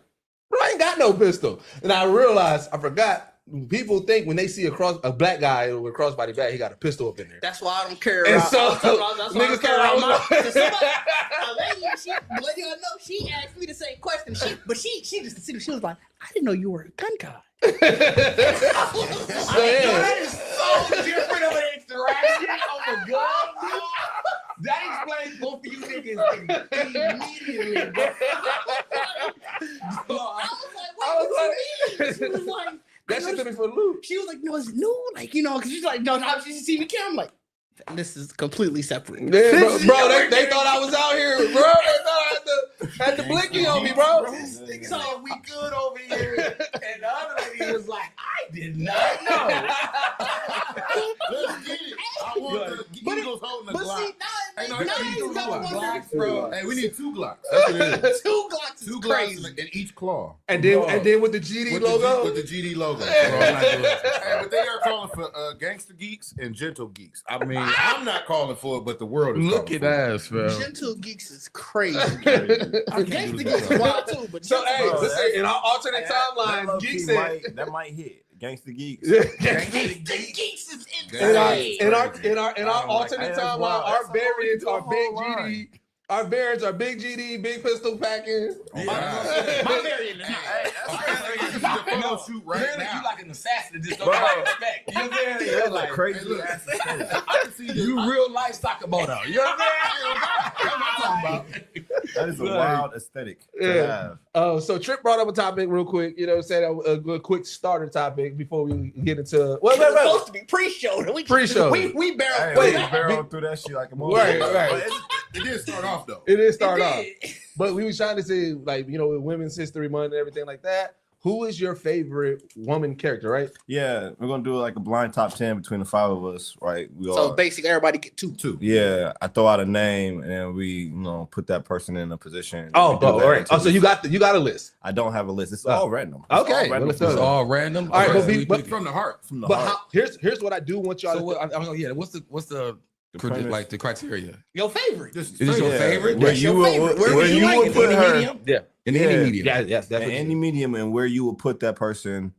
Speaker 2: bro, I ain't got no pistol. And I realized I forgot. People think when they see a black guy with a crossbody bag, he got a pistol up in there.
Speaker 3: That's why I don't care.
Speaker 2: And so
Speaker 3: niggas care about my. A lady I know, she asked me the same question. She was like, I didn't know you were a gun guy.
Speaker 4: That is so different of an interaction of a gun, bro. That explains both of you niggas immediately, bro.
Speaker 3: I was like, what you mean? She was like,
Speaker 2: that shit took me for the loop.
Speaker 3: She was like, no, is it new? Like, because she's like, no, how did you see me camera? I'm like, this is completely separate.
Speaker 2: Yeah, bro, they thought I was out here, bro. They thought I had the blinky on me, bro.
Speaker 4: This nigga said we good over here, and the other lady was like, I did not know.
Speaker 1: Let's get it. I want the Eagles holding a Glock.
Speaker 3: Hey,
Speaker 1: no,
Speaker 3: you got
Speaker 4: Glocks, bro.
Speaker 1: Hey, we need 2 Glocks. That's what it is.
Speaker 3: 2 Glocks is
Speaker 1: 2
Speaker 3: crazy.
Speaker 1: Glocks in each claw.
Speaker 2: And then with the GD logo.
Speaker 1: With the GD logo. Hey, but they are calling for gangster geeks and gentle geeks. I mean, I'm not calling for it, but the world is
Speaker 6: Look at that, bro.
Speaker 3: Gentle Geeks is crazy. Gangsta Geeks is wild too, but
Speaker 2: So hey, in our alternate timelines, Geekset
Speaker 5: that might hit. Gangsta Geeks.
Speaker 3: Gangsta Geeks is insane.
Speaker 2: in our alternate timeline, our variants are big
Speaker 5: line.
Speaker 2: GD. Our variants are big GD, big pistol packing.
Speaker 3: My variant is
Speaker 1: No shoot right
Speaker 4: Really,
Speaker 1: now.
Speaker 4: you like an assassin that just don't have respect. You know what I'm saying?
Speaker 5: That's
Speaker 4: Like,
Speaker 5: a crazy ass
Speaker 1: I can see this.
Speaker 4: you real life Sakamoto. You know what I'm saying?
Speaker 5: That is a wild aesthetic to
Speaker 2: Yeah.
Speaker 5: have.
Speaker 2: So Trip brought up a topic real quick. You know what I'm saying? A good quick starter topic before we get into
Speaker 3: Wait. Supposed to be pre-show.
Speaker 2: Pre-show.
Speaker 3: We barrel.
Speaker 5: Hey, we barreled through that shit like a
Speaker 2: Right.
Speaker 1: It did start off though.
Speaker 2: It did start off. But we was trying to say, like, with Women's History Month and everything like that. Who is your favorite woman character, right?
Speaker 5: Yeah, we're gonna do like a blind top 10 between the 5 of us, right? We
Speaker 3: So basically, everybody get two.
Speaker 5: Yeah, I throw out a name and then we, put that person in a position.
Speaker 2: Oh,
Speaker 5: We do that
Speaker 2: all right.
Speaker 5: until
Speaker 2: Oh, so you got a list.
Speaker 5: I don't have a list. It's all random. It's
Speaker 2: Okay,
Speaker 5: all random.
Speaker 2: well,
Speaker 6: It's all random.
Speaker 2: All right,
Speaker 6: Okay.
Speaker 2: but
Speaker 1: From the heart.
Speaker 5: From the
Speaker 2: But
Speaker 5: heart.
Speaker 2: here's what I do want y'all
Speaker 6: So
Speaker 2: to
Speaker 6: what? What's the
Speaker 5: premise.
Speaker 6: like the criteria?
Speaker 3: Your favorite.
Speaker 1: Just
Speaker 6: Is this your
Speaker 5: Yeah,
Speaker 6: favorite?
Speaker 5: Where
Speaker 3: That's
Speaker 5: you
Speaker 3: your
Speaker 5: would,
Speaker 3: favorite.
Speaker 5: where
Speaker 3: Where would
Speaker 5: you
Speaker 3: you like
Speaker 5: would
Speaker 3: it?
Speaker 5: put
Speaker 6: In any
Speaker 5: her
Speaker 6: medium?
Speaker 2: Yeah.
Speaker 6: In
Speaker 5: Yeah.
Speaker 6: any medium.
Speaker 2: yes,
Speaker 5: in
Speaker 2: definitely.
Speaker 5: any medium and where you would put that person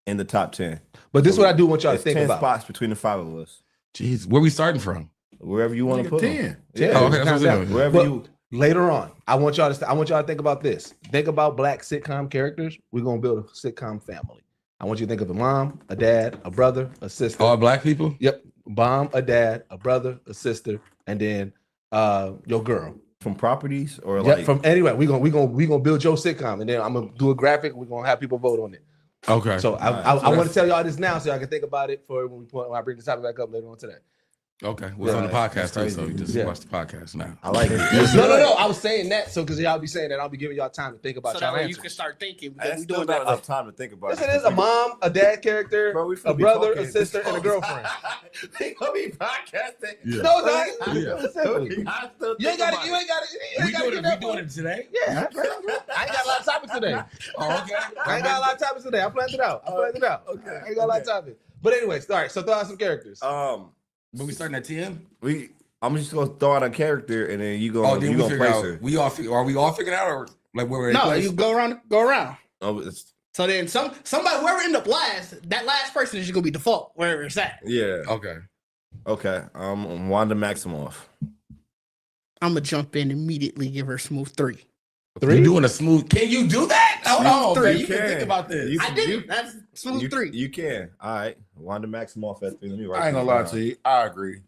Speaker 5: in the top 10.
Speaker 2: But this is what I do want y'all to
Speaker 5: It's
Speaker 2: think
Speaker 5: 10
Speaker 2: about.
Speaker 5: spots between the 5 of us.
Speaker 6: Jeez, where we starting from?
Speaker 5: Wherever you want to
Speaker 1: Nigga,
Speaker 5: put
Speaker 1: 10.
Speaker 5: them.
Speaker 2: Yeah,
Speaker 6: Oh, okay, that's
Speaker 2: calm
Speaker 6: what's
Speaker 2: down.
Speaker 6: doing.
Speaker 5: Wherever
Speaker 2: But
Speaker 5: you
Speaker 2: later on, I want y'all to think about this. Think about black sitcom characters. We're gonna build a sitcom family. I want you to think of a mom, a dad, a brother, a sister.
Speaker 6: All black people?
Speaker 2: Yep, mom, a dad, a brother, a sister, and then your girl.
Speaker 5: from properties or
Speaker 2: Yeah,
Speaker 5: like
Speaker 2: from anyway, we gonna build your sitcom, and then I'm gonna do a graphic. We're gonna have people vote on it.
Speaker 6: Okay.
Speaker 2: So I want to tell y'all this now, so I can think about it for when I bring the topic back up later on today.
Speaker 6: Okay. What's on the
Speaker 5: Yeah,
Speaker 6: podcast too,
Speaker 5: that's
Speaker 6: so you just
Speaker 2: Yeah.
Speaker 6: watch the podcast now.
Speaker 5: I like it.
Speaker 2: No. I was saying that so because y'all be saying that I'll be giving y'all time to think about
Speaker 3: So
Speaker 2: y'all
Speaker 3: that way you
Speaker 2: answers.
Speaker 3: can start thinking.
Speaker 5: I
Speaker 3: Because we
Speaker 5: still
Speaker 3: doing
Speaker 5: got
Speaker 3: that.
Speaker 5: enough time to think about
Speaker 2: Yes,
Speaker 5: it.
Speaker 2: it is a mom, a dad character,
Speaker 5: Bro, we
Speaker 2: a
Speaker 5: finna be
Speaker 2: brother,
Speaker 5: talking.
Speaker 2: a sister, and a girlfriend.
Speaker 5: We gonna be podcasting.
Speaker 6: Yeah.
Speaker 2: No, it's not.
Speaker 6: Yeah.
Speaker 2: It's simple.
Speaker 5: I still
Speaker 2: You ain't
Speaker 5: think
Speaker 2: got
Speaker 5: about
Speaker 2: it. You ain't got it. You ain't got to get that
Speaker 4: We doing it today?
Speaker 2: Yeah, I ain't got a lot of topics today.
Speaker 4: Oh, okay.
Speaker 2: I ain't got a lot of topics today. I planned it out. Okay. I ain't got a lot of topics. But anyways, all right. So throw out some characters.
Speaker 6: But we starting at 10?
Speaker 5: I'm just gonna throw out a character and then you gonna
Speaker 6: Then
Speaker 5: you
Speaker 6: we
Speaker 5: gonna
Speaker 6: figure
Speaker 5: place
Speaker 6: out.
Speaker 5: her.
Speaker 6: Are we all figuring out or like where we're in
Speaker 3: No,
Speaker 6: place?
Speaker 3: you go around.
Speaker 5: Oh, it's,
Speaker 3: So then somebody whoever end up last, that last person is gonna be default wherever it's at.
Speaker 5: yeah.
Speaker 6: Okay.
Speaker 5: Okay. Wanda Maximoff.
Speaker 3: I'm gonna jump in immediately, give her a smooth 3.
Speaker 6: You doing a smooth? Can you do that? Hold on,
Speaker 3: Three.
Speaker 6: man. You can think about this.
Speaker 3: I didn't. That's smooth 3.
Speaker 5: You can. All right. Wanda Maximoff at 3. Let me write
Speaker 1: I ain't gonna
Speaker 5: this
Speaker 1: lie
Speaker 5: down.
Speaker 1: to you. I agree.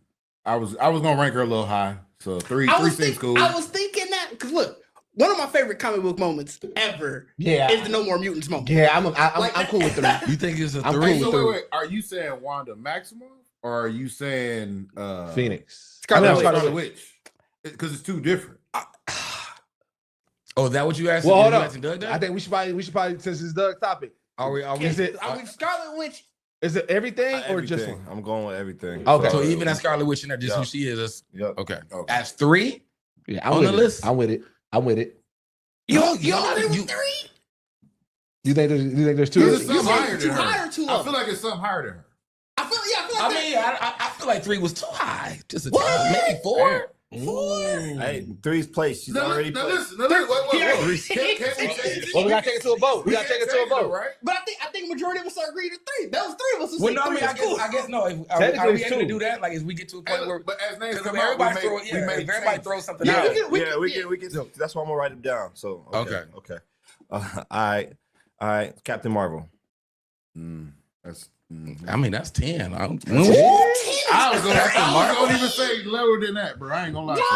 Speaker 1: I was gonna rank her a little high. So three seems cool.
Speaker 3: I was thinking that because look, one of my favorite comic book moments ever
Speaker 2: Yeah.
Speaker 3: is the No More Mutants moment.
Speaker 2: Yeah, I'm cool with 3.
Speaker 6: You think it's a
Speaker 2: I'm
Speaker 6: 3?
Speaker 2: cool.
Speaker 1: So wait. Are you saying Wanda Maximoff or are you saying
Speaker 2: Phoenix.
Speaker 1: Scarlet Witch? Because it's two different.
Speaker 6: Oh, is that what you asked?
Speaker 2: Well, hold
Speaker 6: You
Speaker 2: on.
Speaker 6: asking Doug that?
Speaker 2: I think we should probably since it's Doug's topic.
Speaker 6: Are we?
Speaker 2: Is it
Speaker 3: Scarlet Witch?
Speaker 2: is it everything or just
Speaker 5: Everything.
Speaker 2: one?
Speaker 5: I'm going with everything.
Speaker 2: Okay.
Speaker 6: So even as Scarlet Witch in there, just
Speaker 5: Yeah.
Speaker 6: who she is.
Speaker 5: Yep.
Speaker 6: Okay.
Speaker 1: Okay.
Speaker 6: As 3?
Speaker 2: Yeah, I'm
Speaker 6: On
Speaker 2: with
Speaker 6: the
Speaker 2: it.
Speaker 6: list?
Speaker 2: I'm with it.
Speaker 3: You don't agree with 3?
Speaker 2: You think there's two?
Speaker 1: There's something higher
Speaker 3: too
Speaker 1: than
Speaker 3: high
Speaker 1: her.
Speaker 3: or too
Speaker 1: I
Speaker 3: low?
Speaker 1: feel like it's something higher than her.
Speaker 3: I feel like
Speaker 6: I feel like 3 was too high. Just a time, maybe 4.
Speaker 5: Hey, 3's place. She's already
Speaker 1: Now
Speaker 5: placed.
Speaker 1: listen, wait. Can't we change it?
Speaker 2: Well, we gotta take it to a vote. We gotta take it to a vote,
Speaker 1: right?
Speaker 3: But I think majority of us are agreeing to 3. That was 3 of us who
Speaker 6: Well,
Speaker 3: said
Speaker 6: no, I
Speaker 3: 3
Speaker 6: mean,
Speaker 3: is cool.
Speaker 6: I guess no. Are
Speaker 2: Technically,
Speaker 6: we
Speaker 2: it's
Speaker 6: able to
Speaker 2: 2.
Speaker 6: do that? Like, as we get to a point where,
Speaker 1: But as names
Speaker 6: because
Speaker 1: come
Speaker 6: if
Speaker 1: out,
Speaker 6: everybody
Speaker 1: we
Speaker 6: throw,
Speaker 1: may
Speaker 6: if everybody
Speaker 1: change.
Speaker 6: throws something
Speaker 3: Yeah,
Speaker 6: out,
Speaker 5: We can. That's why I'm gonna write them down. So okay. All right. Captain Marvel.
Speaker 1: That's.
Speaker 6: I mean, that's 10.
Speaker 1: I was gonna even say lower than that, bro. I ain't gonna lie to you.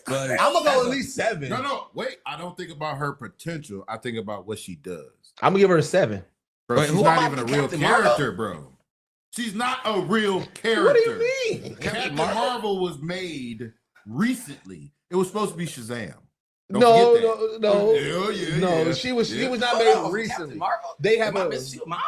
Speaker 6: But
Speaker 2: I'm gonna go at least 7.
Speaker 1: No, wait. I don't think about her potential. I think about what she does.
Speaker 2: I'm gonna give her a 7.
Speaker 1: Bro,
Speaker 6: Wait,
Speaker 1: she's
Speaker 6: who
Speaker 1: not
Speaker 6: about
Speaker 1: even a
Speaker 6: the
Speaker 1: real
Speaker 6: Captain
Speaker 1: character, bro. She's not a real character.
Speaker 2: What do you mean?
Speaker 1: Captain Marvel was made recently. It was supposed to be Shazam. Don't
Speaker 2: No.
Speaker 1: forget that. Yeah.
Speaker 2: She was not
Speaker 6: Hold
Speaker 2: made
Speaker 6: on,
Speaker 2: recently.
Speaker 6: Captain Marvel?
Speaker 2: They have
Speaker 6: Am I
Speaker 2: a.
Speaker 6: missing your mom?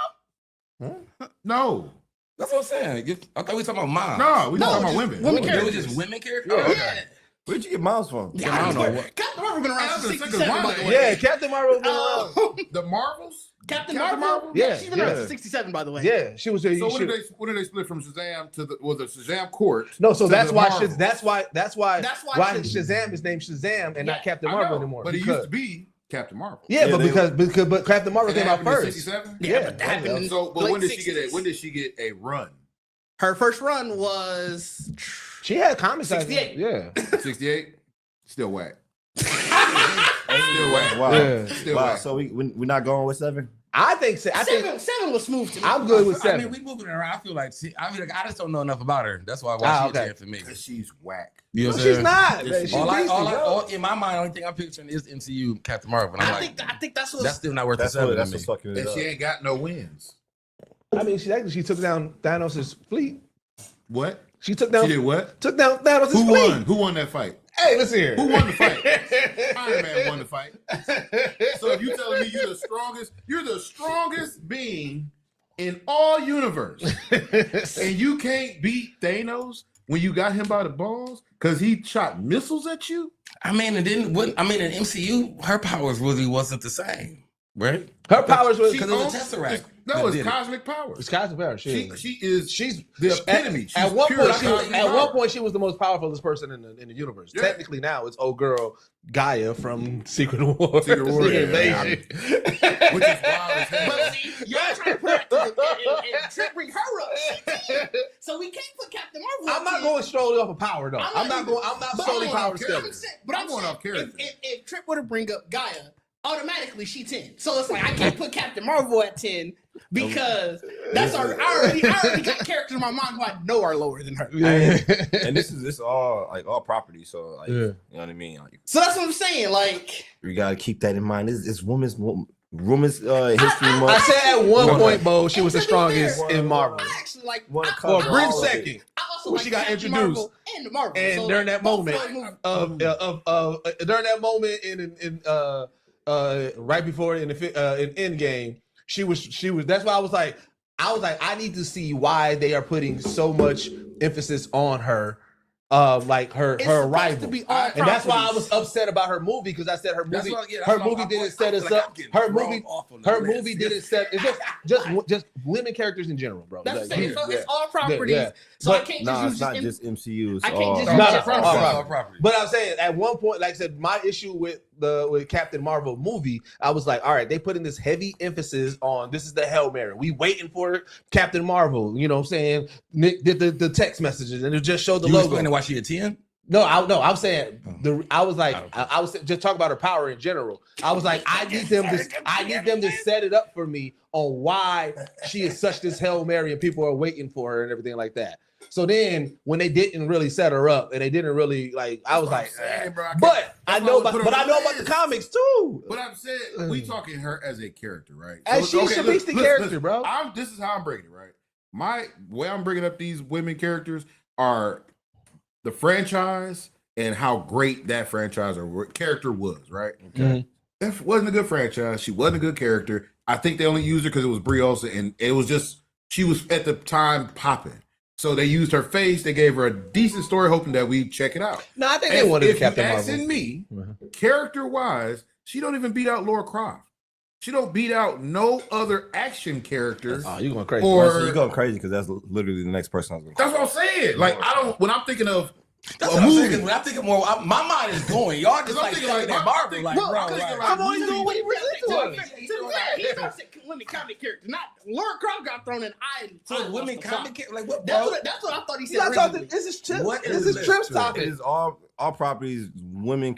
Speaker 1: No.
Speaker 6: That's what I'm saying. I thought we were talking about mom.
Speaker 1: No, we
Speaker 3: No,
Speaker 1: talking about
Speaker 3: just
Speaker 1: women.
Speaker 3: women
Speaker 6: It was
Speaker 3: characters.
Speaker 6: just women characters.
Speaker 2: Yeah.
Speaker 6: Oh, okay.
Speaker 5: Where'd you get Miles from?
Speaker 3: Yeah,
Speaker 6: I don't know what.
Speaker 3: Captain Marvel been around since
Speaker 1: Because
Speaker 3: 67, by the way.
Speaker 2: Yeah, Captain Marvel. Been around.
Speaker 1: The Marvels?
Speaker 3: Captain Marvel?
Speaker 2: Yeah,
Speaker 3: she's been around
Speaker 2: yeah.
Speaker 3: since 67, by the way.
Speaker 2: Yeah, she was there.
Speaker 1: So when did they split from Shazam to the Shazam Court?
Speaker 2: No, so
Speaker 1: to
Speaker 2: that's
Speaker 1: the
Speaker 2: why.
Speaker 1: Marvels?
Speaker 2: That's why Shazam is named Shazam and not Captain
Speaker 1: I
Speaker 2: Marvel
Speaker 1: know,
Speaker 2: anymore.
Speaker 1: but it used to be Captain Marvel.
Speaker 2: Yeah, but
Speaker 5: they-
Speaker 2: because Captain Marvel
Speaker 1: It
Speaker 2: came out
Speaker 1: happened in
Speaker 2: first.
Speaker 1: 67?
Speaker 3: Yeah,
Speaker 2: Yeah.
Speaker 3: but that happened in
Speaker 1: So, but
Speaker 3: late
Speaker 1: when did she get
Speaker 3: 60s.
Speaker 1: it? When did she get a run?
Speaker 3: Her first run was
Speaker 2: She had comics.
Speaker 3: 68.
Speaker 2: Yeah.
Speaker 1: 68? Still whack. Still whack.
Speaker 5: Wow.
Speaker 2: Yeah.
Speaker 1: Still
Speaker 5: Wow.
Speaker 1: whack.
Speaker 5: So we're not going with 7.
Speaker 2: I think. I think.
Speaker 3: seven was smooth to me.
Speaker 2: I'm good with
Speaker 6: I
Speaker 2: 7.
Speaker 6: mean, we moving around. I feel like I just don't know enough about her. That's why she's
Speaker 2: okay.
Speaker 6: 10 for me.
Speaker 1: Because she's whack.
Speaker 6: You know
Speaker 2: No,
Speaker 6: what I'm
Speaker 2: she's
Speaker 6: saying?
Speaker 2: not.
Speaker 1: Yes,
Speaker 2: She's
Speaker 1: she
Speaker 2: beastie,
Speaker 6: In my mind, the only thing I'm picturing is MCU Captain Marvel. And I'm
Speaker 3: I think that's what
Speaker 6: that's still not worth
Speaker 5: That's
Speaker 6: the 7
Speaker 5: what's
Speaker 6: to me.
Speaker 5: fucking it
Speaker 1: And
Speaker 5: up.
Speaker 1: she ain't got no wins.
Speaker 2: I mean, she took down Thanos' fleet.
Speaker 1: What?
Speaker 2: She took
Speaker 1: She
Speaker 2: down.
Speaker 1: did what?
Speaker 2: Took down Thanos'
Speaker 1: Who
Speaker 2: fleet.
Speaker 1: won? Who won that fight?
Speaker 2: Hey, listen here.
Speaker 1: Who won the fight? Iron Man won the fight. So if you telling me you're the strongest being in all universe, and you can't beat Thanos when you got him by the balls because he shot missiles at you?
Speaker 6: I mean, in MCU, her powers really wasn't the same, right?
Speaker 2: Her powers was
Speaker 6: Because it was a Tesseract.
Speaker 1: No, it's
Speaker 6: did it.
Speaker 1: cosmic powers.
Speaker 2: It's cosmic power.
Speaker 1: She's
Speaker 2: She's
Speaker 1: the epitome.
Speaker 2: At
Speaker 1: She's
Speaker 2: one
Speaker 1: pure
Speaker 2: point,
Speaker 1: cosmic
Speaker 2: at one
Speaker 1: power.
Speaker 2: point, she was the most powerful person in the universe.
Speaker 1: Yeah.
Speaker 2: Technically, now it's old girl Gaia from Secret War.
Speaker 1: Secret War, yeah.
Speaker 2: Invasion.
Speaker 1: Which is wild as hell.
Speaker 3: But see, y'all trying to put and Trip bring her up. So we can't put Captain Marvel.
Speaker 2: I'm not going solely off of power though. I'm not
Speaker 3: But
Speaker 2: solely
Speaker 3: I'm
Speaker 2: power
Speaker 1: going off
Speaker 2: skills.
Speaker 3: But
Speaker 1: I'm going off character.
Speaker 3: If Trip were to bring up Gaia, automatically she 10. So it's like I can't put Captain Marvel at 10 because I already got characters in my mind who I know are lower than her.
Speaker 5: And this is all property. So like, you know what I mean? Like,
Speaker 3: So that's what I'm saying. Like
Speaker 5: we gotta keep that in mind. It's women's history month.
Speaker 2: I said at one
Speaker 5: Okay.
Speaker 2: point, Bo, she was the
Speaker 3: To be
Speaker 2: strongest
Speaker 3: fair,
Speaker 2: in Marvel.
Speaker 3: I actually like.
Speaker 5: Wanna
Speaker 3: I-
Speaker 5: cover
Speaker 2: For a brief
Speaker 5: all of it.
Speaker 2: second.
Speaker 3: I also
Speaker 2: when
Speaker 3: like
Speaker 2: she got
Speaker 3: Captain
Speaker 2: introduced.
Speaker 3: Marvel and the Marvel.
Speaker 2: And
Speaker 3: So,
Speaker 2: during that
Speaker 3: both
Speaker 2: moment
Speaker 3: of those
Speaker 2: during that moment in right before in Endgame, she was that's why I was like I need to see why they are putting so much emphasis on her like her
Speaker 3: It's
Speaker 2: her
Speaker 3: supposed
Speaker 2: arrival.
Speaker 3: to be all
Speaker 2: And that's why I
Speaker 3: properties.
Speaker 2: was upset about her movie because I said her
Speaker 6: That's
Speaker 2: movie
Speaker 6: what- yeah, that's
Speaker 2: her
Speaker 6: what
Speaker 2: movie
Speaker 6: I'm-
Speaker 2: didn't
Speaker 6: I
Speaker 2: set
Speaker 6: feel
Speaker 2: us
Speaker 6: like
Speaker 2: up.
Speaker 6: I'm getting
Speaker 2: Her
Speaker 6: thrown
Speaker 2: movie
Speaker 6: off on the
Speaker 2: her
Speaker 6: list.
Speaker 2: movie didn't set it's just women characters in general, bro.
Speaker 3: That's
Speaker 2: Like,
Speaker 3: it. So
Speaker 2: yeah.
Speaker 3: it's all properties.
Speaker 2: Yeah.
Speaker 3: So I
Speaker 2: But-
Speaker 3: can't
Speaker 5: Nah,
Speaker 3: just
Speaker 5: it's not
Speaker 3: use
Speaker 5: just MCU. It's
Speaker 3: I can't
Speaker 5: all
Speaker 3: just
Speaker 2: No,
Speaker 3: use
Speaker 2: no,
Speaker 3: different
Speaker 2: all
Speaker 3: properties.
Speaker 2: right.
Speaker 6: property.
Speaker 2: But I'm saying at one point, like I said, my issue with Captain Marvel movie, I was like, all right, they putting this heavy emphasis on this is the Hail Mary. We waiting for Captain Marvel. You know what I'm saying? Nick did the text messages and it just showed the
Speaker 6: You
Speaker 2: logo.
Speaker 6: explaining why she a 10?
Speaker 2: No, I'm saying I was just talking about her power in general. I was like, I need them to set it up for me on why she is such this Hail Mary and people are waiting for her and everything like that. So then when they didn't really set her up and they didn't really like, I was like, but I know about the comics too.
Speaker 1: But I'm saying we talking her as a character, right?
Speaker 2: And she's a beastie character, bro.
Speaker 1: This is how I'm breaking it, right? My way I'm bringing up these women characters are the franchise and how great that franchise or character was, right?
Speaker 2: Okay.
Speaker 1: That wasn't a good franchise. She wasn't a good character. I think they only used her because it was Brie Olsen, and it was just she was at the time popping. So they used her face. They gave her a decent story, hoping that we check it out.
Speaker 2: No, I think they wanted
Speaker 1: if
Speaker 2: Captain
Speaker 1: you
Speaker 2: Marvel.
Speaker 1: asking me, character wise, she don't even beat out Laura Croft. She don't beat out no other action characters.
Speaker 2: Oh, you going crazy?
Speaker 1: Or
Speaker 5: So you going crazy because that's literally the next person I was going.
Speaker 1: That's what I'm saying. Like I don't. When I'm thinking of
Speaker 6: That's
Speaker 1: a
Speaker 6: what I'm
Speaker 1: movie,
Speaker 6: saying. When I think of more, my mind is going. Y'all just
Speaker 1: I'm
Speaker 6: like
Speaker 1: thinking
Speaker 6: thinking
Speaker 1: like,
Speaker 6: that Marvel. Like,
Speaker 1: well,
Speaker 6: bro,
Speaker 1: I'm thinking
Speaker 6: like,
Speaker 1: like
Speaker 2: I'm only doing what he
Speaker 3: To
Speaker 2: really
Speaker 3: be
Speaker 2: doing.
Speaker 3: fair, he's talking women comic characters. Not Laura Croft got thrown in.
Speaker 6: so women comic like what?
Speaker 3: That's
Speaker 6: Bro?
Speaker 3: what I thought he said.
Speaker 2: He's not talking.
Speaker 3: originally.
Speaker 2: This is Trips.
Speaker 6: What
Speaker 2: This
Speaker 6: is
Speaker 2: is
Speaker 6: this?
Speaker 2: Trips
Speaker 5: It
Speaker 2: topic.
Speaker 5: is all properties, women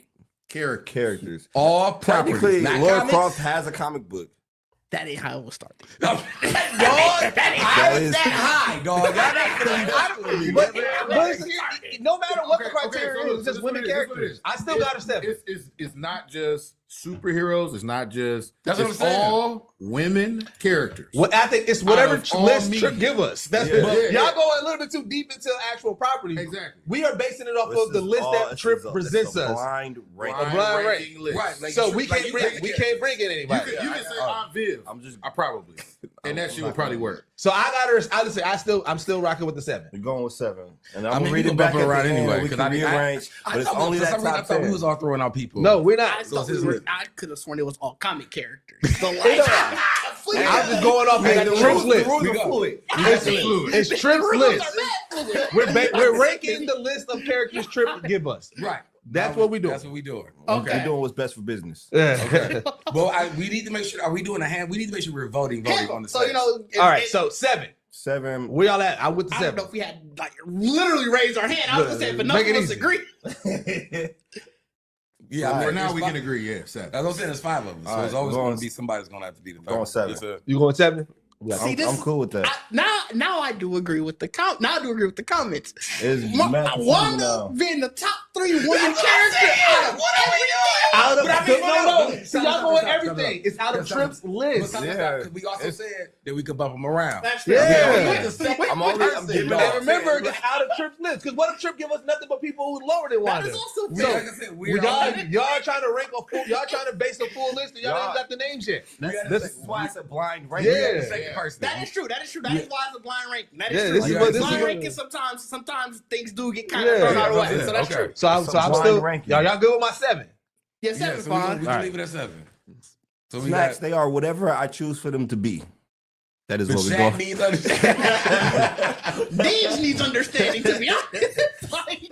Speaker 5: characters.
Speaker 6: All properties.
Speaker 5: Technically,
Speaker 6: Not
Speaker 5: Laura
Speaker 6: comics?
Speaker 5: Croft has a comic book.
Speaker 3: That ain't how it will start.
Speaker 6: Dog, how is that high, dog? Y'all not
Speaker 2: But no matter what the criteria
Speaker 1: so
Speaker 2: is, it's just
Speaker 1: this
Speaker 2: women
Speaker 1: what it is, this what it
Speaker 2: characters.
Speaker 1: is.
Speaker 2: I still got a 7.
Speaker 1: It's not just superheroes. It's not just.
Speaker 6: That's what
Speaker 1: it's
Speaker 6: I'm saying.
Speaker 1: all women characters.
Speaker 2: What I think it's whatever
Speaker 1: Out of all
Speaker 2: list
Speaker 1: media.
Speaker 2: Trip give us. That's
Speaker 1: Yeah,
Speaker 2: but
Speaker 1: yeah,
Speaker 2: y'all
Speaker 1: yeah.
Speaker 2: going a little bit too deep into actual property.
Speaker 1: Exactly.
Speaker 2: We are basing it off
Speaker 5: This
Speaker 2: of the
Speaker 5: is
Speaker 2: list
Speaker 5: all-
Speaker 2: that
Speaker 5: this
Speaker 2: Trip
Speaker 5: is a
Speaker 2: presents us.
Speaker 5: blind rank.
Speaker 2: A blind
Speaker 1: ranking list.
Speaker 6: Right, like,
Speaker 2: So we
Speaker 6: like,
Speaker 2: can't
Speaker 6: you
Speaker 2: bring
Speaker 6: take
Speaker 2: we
Speaker 6: it.
Speaker 2: can't bring in
Speaker 1: You
Speaker 2: anybody.
Speaker 1: can say Aunt Viv.
Speaker 5: I'm just
Speaker 1: I probably, and that shit would probably work.
Speaker 2: So I got her. I just say I'm still rocking with the 7.
Speaker 5: We're going with 7, and I'm
Speaker 6: I mean,
Speaker 5: gonna
Speaker 6: we
Speaker 5: read
Speaker 6: can
Speaker 5: it back
Speaker 6: bump it
Speaker 5: at
Speaker 6: around
Speaker 5: the end,
Speaker 6: anyway,
Speaker 5: We
Speaker 6: 'cause
Speaker 5: can
Speaker 6: I
Speaker 5: rearrange, but it's only that
Speaker 6: for some reason, I
Speaker 5: top
Speaker 6: thought we
Speaker 5: 10.
Speaker 6: was all throwing out people.
Speaker 2: No, we're
Speaker 3: I
Speaker 2: not.
Speaker 3: thought
Speaker 6: his
Speaker 3: we were,
Speaker 6: list.
Speaker 3: I could have sworn it was all comic characters. So like,
Speaker 2: I'm just going off
Speaker 5: Hey,
Speaker 2: of
Speaker 5: the
Speaker 2: Trip's
Speaker 5: rules
Speaker 2: list.
Speaker 5: are fluid.
Speaker 2: It's Trip's
Speaker 3: rules
Speaker 2: list.
Speaker 3: are mad fluid.
Speaker 2: We're ranking the list of characters Trip give us.
Speaker 6: Right.
Speaker 2: That's what we do.
Speaker 6: That's what we doing.
Speaker 3: Okay.
Speaker 5: We're doing what's best for business.
Speaker 2: Yeah.
Speaker 6: Well, we need to make sure. Are we doing a hand? We need to make sure we're voting on the.
Speaker 3: So you know,
Speaker 2: All right. So 7.
Speaker 5: 7.
Speaker 2: Where y'all at? I'm with the
Speaker 3: I don't
Speaker 2: 7.
Speaker 3: know if we had like literally raised our hand. I was gonna say, if enough
Speaker 2: Make
Speaker 3: of
Speaker 2: it
Speaker 3: us
Speaker 2: easy.
Speaker 3: agree.
Speaker 6: Yeah, I mean,
Speaker 1: For now,
Speaker 6: it's
Speaker 1: we
Speaker 6: five-
Speaker 1: can agree. Yeah, 7.
Speaker 6: As I'm saying, it's 5 of us, so
Speaker 5: All
Speaker 6: it's
Speaker 5: right,
Speaker 6: always
Speaker 5: going-
Speaker 6: going to be somebody's going to have to be the third.
Speaker 5: Going 7.
Speaker 6: Yes, sir.
Speaker 2: You going 7?
Speaker 3: See, this-
Speaker 5: I'm cool with that.
Speaker 3: Now I do agree with the now I do agree with the comments.
Speaker 5: It's math
Speaker 3: Wanda
Speaker 5: now.
Speaker 3: being the top 3 women character out of
Speaker 2: Out of no. See, y'all going
Speaker 6: Stop.
Speaker 2: everything. It's out of
Speaker 6: Stop.
Speaker 2: Trip's list.
Speaker 5: Yeah.
Speaker 6: Because we also said that we could bump them around.
Speaker 3: That's
Speaker 2: Yeah.
Speaker 5: I'm giving
Speaker 2: And
Speaker 5: it
Speaker 2: remember, it's out of Trip's list. Because what if Trip give us nothing but people who lower than
Speaker 3: That
Speaker 2: Wanda?
Speaker 3: is also
Speaker 6: We,
Speaker 3: fair.
Speaker 6: like I said,
Speaker 2: Well, y'all trying to rank a full. Y'all trying to base a full list, and y'all ain't got the names yet.
Speaker 5: This is why it's a blind ranking.
Speaker 2: Yeah.
Speaker 6: the second person.
Speaker 3: That is true. That is why it's a blind ranking. That
Speaker 2: Yeah,
Speaker 3: is
Speaker 2: this
Speaker 3: true.
Speaker 2: is what- this
Speaker 3: blind
Speaker 2: is what-
Speaker 3: ranking sometimes things do get kind of
Speaker 2: Yeah.
Speaker 3: thrown out of
Speaker 6: Yeah,
Speaker 3: whack. So that's
Speaker 6: okay.
Speaker 3: true.
Speaker 2: So I'm
Speaker 5: It's a
Speaker 2: still
Speaker 5: blind ranking.
Speaker 2: y'all good with my 7.
Speaker 3: Yeah,
Speaker 6: Yeah,
Speaker 3: 7
Speaker 6: so we
Speaker 3: fine.
Speaker 6: can
Speaker 2: Alright.
Speaker 6: leave it at 7. So we
Speaker 5: Snacks,
Speaker 6: got
Speaker 5: they are whatever I choose for them to be. That is
Speaker 6: the
Speaker 5: what we're
Speaker 6: chat
Speaker 5: going.
Speaker 6: needs understanding.
Speaker 3: Deej needs understanding, to be honest. Like,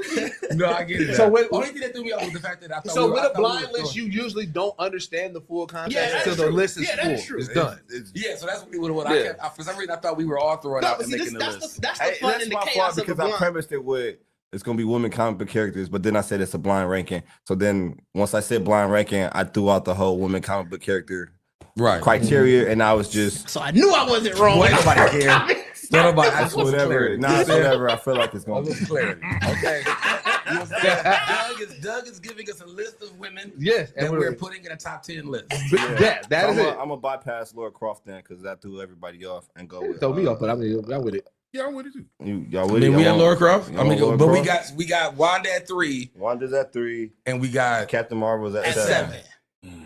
Speaker 6: No, I get it.
Speaker 2: So wait-
Speaker 6: only thing that threw me off was the fact that I thought
Speaker 2: So
Speaker 6: we were-
Speaker 2: with
Speaker 6: I
Speaker 2: a
Speaker 6: thought we
Speaker 2: blind
Speaker 6: were
Speaker 2: list,
Speaker 6: throwing-
Speaker 2: you usually don't understand the full
Speaker 3: Yeah,
Speaker 2: context
Speaker 3: that
Speaker 2: until
Speaker 3: is
Speaker 2: the
Speaker 3: true.
Speaker 2: list is
Speaker 3: Yeah, that
Speaker 2: full.
Speaker 3: is true.
Speaker 2: It's done.
Speaker 6: Yeah, so that's what
Speaker 2: Yeah.
Speaker 6: I kept. For some reason, I thought we were all throwing
Speaker 3: no,
Speaker 6: out
Speaker 3: but
Speaker 6: and
Speaker 3: see,
Speaker 6: making the
Speaker 3: that's
Speaker 6: list.
Speaker 3: the
Speaker 5: Hey,
Speaker 3: fun
Speaker 5: that's
Speaker 3: and the
Speaker 5: my fault
Speaker 3: chaos of a
Speaker 5: because I
Speaker 3: blind.
Speaker 5: premised it with it's gonna be women comic book characters, but then I said it's a blind ranking. So then once I said blind ranking, I threw out the whole women comic book character
Speaker 6: Right.
Speaker 5: criteria, and I was just
Speaker 3: So I knew I wasn't wrong.
Speaker 6: Boy, nobody cares. No, nobody. I just want some
Speaker 5: whatever.
Speaker 6: clarity.
Speaker 5: Nah, it's whatever. I feel like it's
Speaker 6: I
Speaker 5: gonna
Speaker 6: want
Speaker 5: be.
Speaker 6: some clarity. Okay. You know what I'm saying? Doug is giving us a list of women
Speaker 2: Yes,
Speaker 6: that
Speaker 2: and
Speaker 6: we're putting in a top 10 list.
Speaker 2: that
Speaker 5: So
Speaker 2: is it.
Speaker 5: I'm gonna bypass Laura Croft then because that threw everybody off and go with.
Speaker 2: Throw me off, but I'm with it.
Speaker 1: Yeah, I'm with it too.
Speaker 5: Y'all
Speaker 6: I
Speaker 5: with
Speaker 6: mean,
Speaker 5: it?
Speaker 6: we
Speaker 5: Y'all
Speaker 6: had
Speaker 5: want-
Speaker 6: Laura Croft.
Speaker 5: y'all
Speaker 6: I mean,
Speaker 5: want
Speaker 6: but
Speaker 5: Laura
Speaker 6: we
Speaker 5: Croft?
Speaker 6: got Wanda at 3,
Speaker 5: Wanda's at 3.
Speaker 6: and we got
Speaker 5: Captain Marvel's at
Speaker 3: At
Speaker 5: 7.
Speaker 3: 7.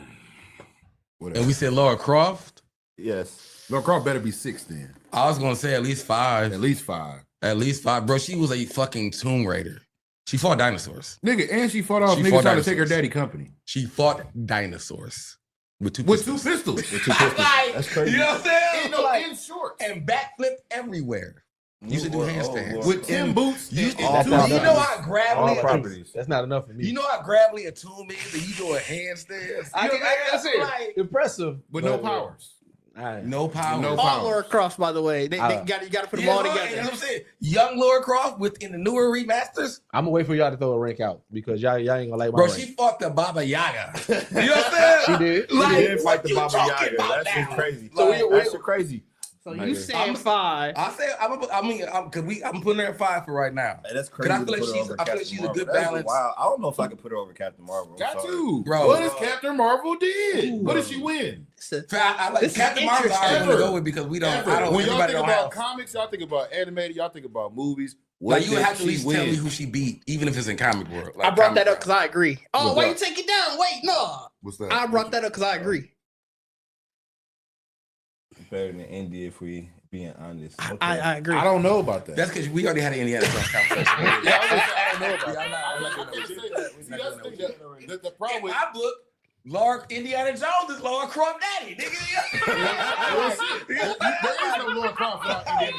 Speaker 6: and we said Laura Croft.
Speaker 5: Yes.
Speaker 1: Laura Croft better be 6 then.
Speaker 6: I was gonna say at least 5.
Speaker 1: At least 5.
Speaker 6: At least 5, bro. She was a fucking Tomb Raider. She fought dinosaurs.
Speaker 1: Nigga, and she fought off
Speaker 6: She
Speaker 1: niggas
Speaker 6: fought
Speaker 1: trying to take her
Speaker 6: dinosaurs.
Speaker 1: daddy company.
Speaker 6: She fought dinosaurs with 2
Speaker 1: With 2
Speaker 6: pistols.
Speaker 1: pistols.
Speaker 5: With 2 pistols.
Speaker 3: Like,
Speaker 5: That's crazy.
Speaker 6: You know what I'm saying?
Speaker 1: Ain't no
Speaker 6: Like,
Speaker 1: in shorts.
Speaker 6: and backflip everywhere. Used to do handstands.
Speaker 1: With 10 boots.
Speaker 6: You,
Speaker 1: and-
Speaker 6: you
Speaker 5: all
Speaker 6: know
Speaker 5: properties.
Speaker 6: how
Speaker 5: All
Speaker 6: gravelly
Speaker 5: properties.
Speaker 2: That's not enough for me.
Speaker 6: you know how gravelly a tomb is, and you doing handstands.
Speaker 2: I
Speaker 6: You know
Speaker 2: can
Speaker 6: what I'm saying?
Speaker 2: say impressive,
Speaker 1: with no powers.
Speaker 6: No power.
Speaker 1: No
Speaker 3: all
Speaker 1: power.
Speaker 3: Laura Crofts, by the way. You got to put them all
Speaker 6: Yeah,
Speaker 3: together.
Speaker 6: that's what I'm saying. Young Laura Croft within the newer remasters,
Speaker 2: I'm gonna wait for y'all to throw a rank out because y'all ain't gonna like my
Speaker 6: bro.
Speaker 2: rank.
Speaker 6: She fought the Baba Yaga. You know what I'm saying?
Speaker 2: She did.
Speaker 6: Like,
Speaker 5: She did
Speaker 6: what
Speaker 5: fight the
Speaker 6: you
Speaker 5: Baba
Speaker 6: talking
Speaker 5: Yaga.
Speaker 6: about
Speaker 5: That's just
Speaker 6: now?
Speaker 5: crazy.
Speaker 2: So
Speaker 6: Like,
Speaker 5: That's so crazy.
Speaker 3: So
Speaker 1: Like
Speaker 3: you
Speaker 1: this.
Speaker 3: saying 5.
Speaker 6: I say I'm putting her at 5 for right now.
Speaker 5: Hey, that's
Speaker 6: 'Cause
Speaker 5: crazy.
Speaker 6: I feel
Speaker 5: to
Speaker 6: like
Speaker 5: put her
Speaker 6: she's-
Speaker 5: over
Speaker 6: I feel like
Speaker 5: Captain
Speaker 6: she's a
Speaker 5: Marvel.
Speaker 6: good
Speaker 5: That's
Speaker 6: balance.
Speaker 5: Wild. I don't know if I could put her over Captain Marvel. I'm
Speaker 1: Got
Speaker 5: sorry.
Speaker 1: to.
Speaker 6: Bro.
Speaker 1: What does Captain Marvel did? What did she win?
Speaker 6: I like
Speaker 3: This is
Speaker 6: Captain Marvel. I don't want to
Speaker 1: Ever.
Speaker 6: go with because we don't.
Speaker 1: Ever.
Speaker 6: I don't.
Speaker 1: When y'all
Speaker 6: Everybody
Speaker 1: think
Speaker 6: don't
Speaker 1: about
Speaker 6: have.
Speaker 1: comics, y'all think about animated, y'all think about movies. What
Speaker 6: Like you
Speaker 1: did
Speaker 6: have to at
Speaker 1: she
Speaker 6: least tell me
Speaker 1: win?
Speaker 6: who she beat, even if it's in comic world. Like
Speaker 3: I brought
Speaker 6: comic
Speaker 3: that up
Speaker 6: world.
Speaker 3: because I agree. Oh,
Speaker 1: What's
Speaker 3: why you
Speaker 1: up?
Speaker 3: take it down? Wait, no.
Speaker 1: What's that?
Speaker 3: I brought that up because I agree.
Speaker 5: Better than Indy if we being honest. Okay.
Speaker 3: I agree.
Speaker 1: I don't know about that.
Speaker 6: That's because we already had an Indiana Jones conversation.
Speaker 1: I don't know about
Speaker 6: Yeah,
Speaker 1: that.
Speaker 6: I'm not
Speaker 1: See,
Speaker 6: doing
Speaker 1: that's the
Speaker 6: that.
Speaker 1: thing. The
Speaker 6: In
Speaker 1: problem with
Speaker 6: my book, Indiana Jones is Laura Croft daddy, nigga.
Speaker 1: There is no Laura Croft without Indiana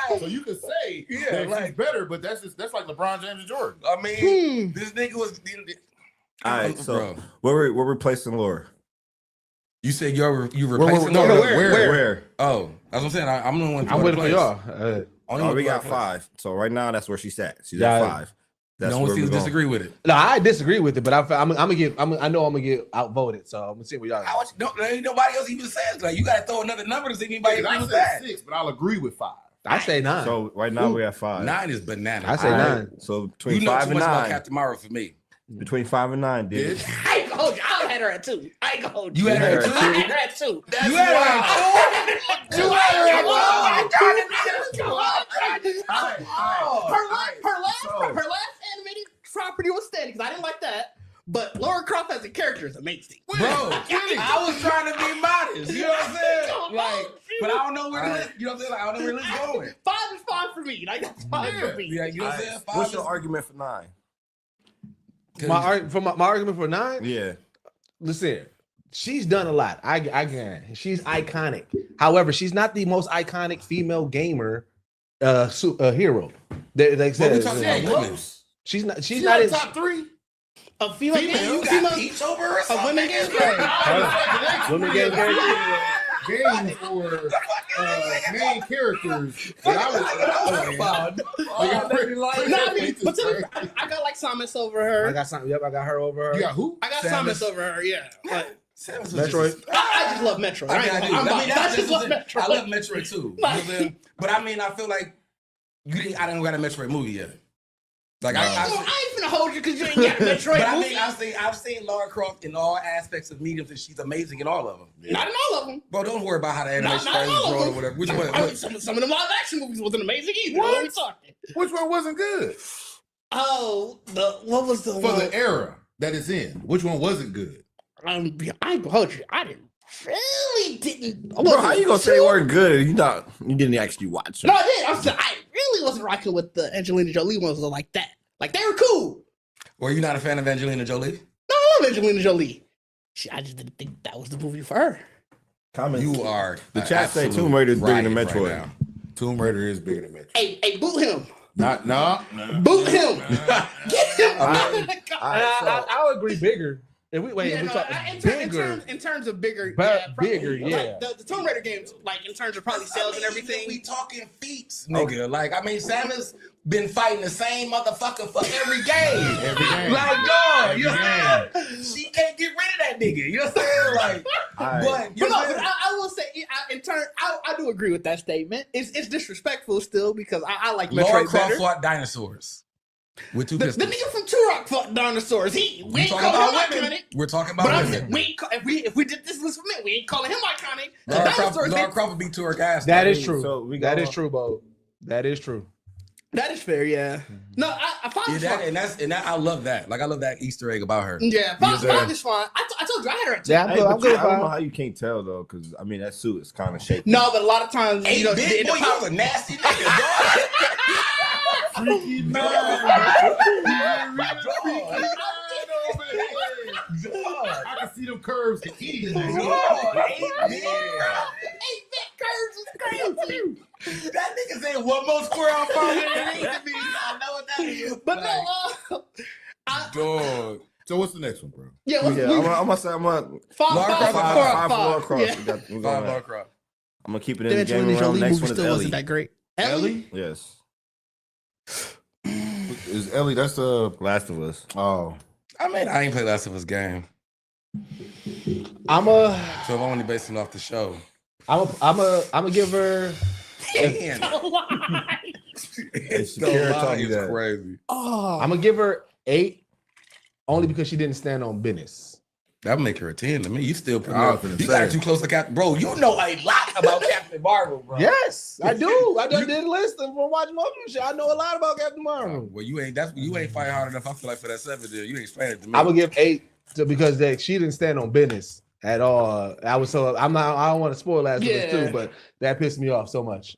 Speaker 1: Jones. So you could say that she's better, but that's like LeBron James and Jordan.
Speaker 6: I mean, this nigga was.
Speaker 5: All right, so we're replacing Laura.
Speaker 6: You said you replacing
Speaker 1: Where?
Speaker 5: Where?
Speaker 6: Oh, that's what I'm saying. I'm the one.
Speaker 2: I'm waiting for y'all.
Speaker 5: We got 5. So right now, that's where she's at. She's at 5. That's
Speaker 6: no one seems to disagree with it.
Speaker 2: No, I disagree with it, but I know I'm gonna get outvoted. So I'm gonna see what y'all.
Speaker 6: There ain't nobody else even says like you got to throw another number to see anybody agree with that.
Speaker 1: 6, but I'll agree with 5.
Speaker 2: I say 9.
Speaker 5: So right now we're at 5.
Speaker 6: 9 is banana.
Speaker 2: I say 9.
Speaker 5: So between
Speaker 6: you know
Speaker 5: 5
Speaker 6: too
Speaker 5: and
Speaker 6: much about
Speaker 5: 9.
Speaker 6: Captain Marvel for me.
Speaker 5: Between 5 and 9, dude.
Speaker 3: I ain't gonna hold you. I had her at 2. I ain't gonna hold you.
Speaker 6: You had her at 2?
Speaker 3: I had her at 2.
Speaker 6: You had her at 2?
Speaker 3: You had her last animated property was steady because I didn't like that. But Laura Croft as a character is amazing.
Speaker 6: Bro, I was trying to be modest. You know what I'm saying? Like, but I don't know where the list. You know what I'm saying? Like, I don't know where the list going.
Speaker 3: 5 is fine for me. Like that's fine for me.
Speaker 6: Yeah, you know what I'm saying?
Speaker 5: What's your argument for 9?
Speaker 2: My argument for 9.
Speaker 5: Yeah.
Speaker 2: Listen, she's done a lot. I can. She's iconic. However, she's not the most iconic female gamer hero. They said she's not. She's not in
Speaker 1: top 3.
Speaker 3: A female
Speaker 6: You got Peach over her?
Speaker 3: A women game
Speaker 2: women game character.
Speaker 1: Games for main characters that
Speaker 3: I got like Samus over her.
Speaker 2: I got something. Yep, I got her over her.
Speaker 1: You got who?
Speaker 3: I got Samus over her. Yeah.
Speaker 2: Metroid.
Speaker 3: I just love Metroid. I just love Metroid.
Speaker 6: I love Metroid too. You know what I'm saying? But I mean, I feel like I don't got a Metroid movie yet. Like
Speaker 3: I ain't finna hold you because you ain't got a Metroid
Speaker 6: but
Speaker 3: movie.
Speaker 6: I mean, I've seen Lara Croft in all aspects of mediums, and she's amazing in all of them.
Speaker 3: Yeah. Not in all of them.
Speaker 6: Bro, don't worry about how the animation is drawn or whatever. Which one?
Speaker 3: I mean, some of the live action movies wasn't amazing either. What are we talking?
Speaker 1: Which one wasn't good?
Speaker 3: Oh, what was the
Speaker 1: For
Speaker 3: one?
Speaker 1: the era that it's in? Which one wasn't good?
Speaker 3: I ain't gonna hold you. I didn't.
Speaker 5: Bro, how you gonna say we're good? You didn't actually watch it.
Speaker 3: No, I did. I really wasn't rocking with the Angelina Jolie ones like that. Like they were cool.
Speaker 6: Were you not a fan of Angelina Jolie?
Speaker 3: No, I love Angelina Jolie. I just didn't think that was the movie for her.
Speaker 5: Comments.
Speaker 6: You are.
Speaker 5: The chat say Tomb Raider is bigger than Metroid.
Speaker 6: Right
Speaker 1: Tomb Raider is bigger than Metroid.
Speaker 3: Hey, boot him.
Speaker 1: No.
Speaker 3: Boot him. Get him.
Speaker 2: I'll agree bigger. If we wait,
Speaker 3: Yeah,
Speaker 2: we talk bigger.
Speaker 3: in terms of bigger,
Speaker 2: Bigger,
Speaker 3: yeah. Like the Tomb Raider games, like in terms of probably sales and everything.
Speaker 6: We talking feats, nigga. Like, I mean, Samus been fighting the same motherfucker for every game.
Speaker 1: Every game.
Speaker 6: Like, dog,
Speaker 1: Every
Speaker 6: you know what I'm saying? She can't get rid of that nigga. You know what I'm saying? Like, but
Speaker 3: I will say, in turn, I do agree with that statement. It's disrespectful still because I like
Speaker 6: Laura
Speaker 3: Metroid
Speaker 6: Croft
Speaker 3: better.
Speaker 6: fought dinosaurs with two
Speaker 3: The
Speaker 6: pistols.
Speaker 3: nigga from Turok fought dinosaurs. We ain't
Speaker 6: talking
Speaker 3: calling him
Speaker 6: about women.
Speaker 3: iconic.
Speaker 6: We're talking about
Speaker 3: But I'm
Speaker 6: women.
Speaker 3: saying, if we did this list for men, we ain't calling him iconic.
Speaker 6: Laura Croft would beat Turok ass.
Speaker 2: That is true.
Speaker 5: So
Speaker 2: that is true, Bo. That is true.
Speaker 3: That is fair, yeah. No, I find
Speaker 6: that I love that. Like, I love that Easter egg about her.
Speaker 3: yeah, five is fine. I told you I had her at 2.
Speaker 2: Yeah,
Speaker 5: Hey,
Speaker 2: I'm good.
Speaker 5: I don't know how you can't tell though, because I mean that suit is kind of shaky.
Speaker 3: No, but a lot of times,
Speaker 6: Hey,
Speaker 3: you know,
Speaker 6: big boy, you was a nasty nigga, dog.
Speaker 1: Freaky man. I can see them curves to eat.
Speaker 3: curves is crazy.
Speaker 6: That nigga said one more square on phone than it needs to be. I know what that is.
Speaker 3: But no,
Speaker 6: Dog.
Speaker 1: So what's the next one, bro?
Speaker 3: yeah,
Speaker 5: I'm gonna say
Speaker 3: five
Speaker 5: Laura Croft.
Speaker 3: Yeah.
Speaker 5: I'm
Speaker 6: Laura Croft.
Speaker 5: gonna keep it
Speaker 3: The
Speaker 5: in the game
Speaker 3: Angelina
Speaker 5: realm.
Speaker 3: Jolie
Speaker 5: Next
Speaker 3: movie
Speaker 5: one is
Speaker 3: still wasn't
Speaker 5: Ellie.
Speaker 3: that great.
Speaker 1: Ellie?
Speaker 5: Yes,
Speaker 1: Is Ellie? That's the
Speaker 5: Last of Us.
Speaker 1: oh.
Speaker 6: I mean, I ain't played Last of Us game,
Speaker 2: I'm
Speaker 6: so I'm only basing it off the show.
Speaker 2: a give her.
Speaker 6: Damn.
Speaker 5: It's Shakira told me
Speaker 6: It's
Speaker 5: that.
Speaker 6: crazy.
Speaker 3: Oh,
Speaker 2: I'm gonna give her 8, only because she didn't stand on business.
Speaker 6: That would make her a 10 to me. You still put
Speaker 1: I was
Speaker 6: her.
Speaker 1: finna
Speaker 6: You
Speaker 1: say.
Speaker 6: got her too close to Captain. Bro, you know a lot about Captain Marvel, bro.
Speaker 2: Yes, I do. I just did a list from watching most of the shit. I know a lot about Captain Marvel.
Speaker 6: Well, you ain't fighting hard enough. I feel like for that 7 there, you ain't explaining it to me.
Speaker 2: I'm gonna give 8 because she didn't stand on business at all. I don't want to spoil Last of Us too, but that pissed me off so much.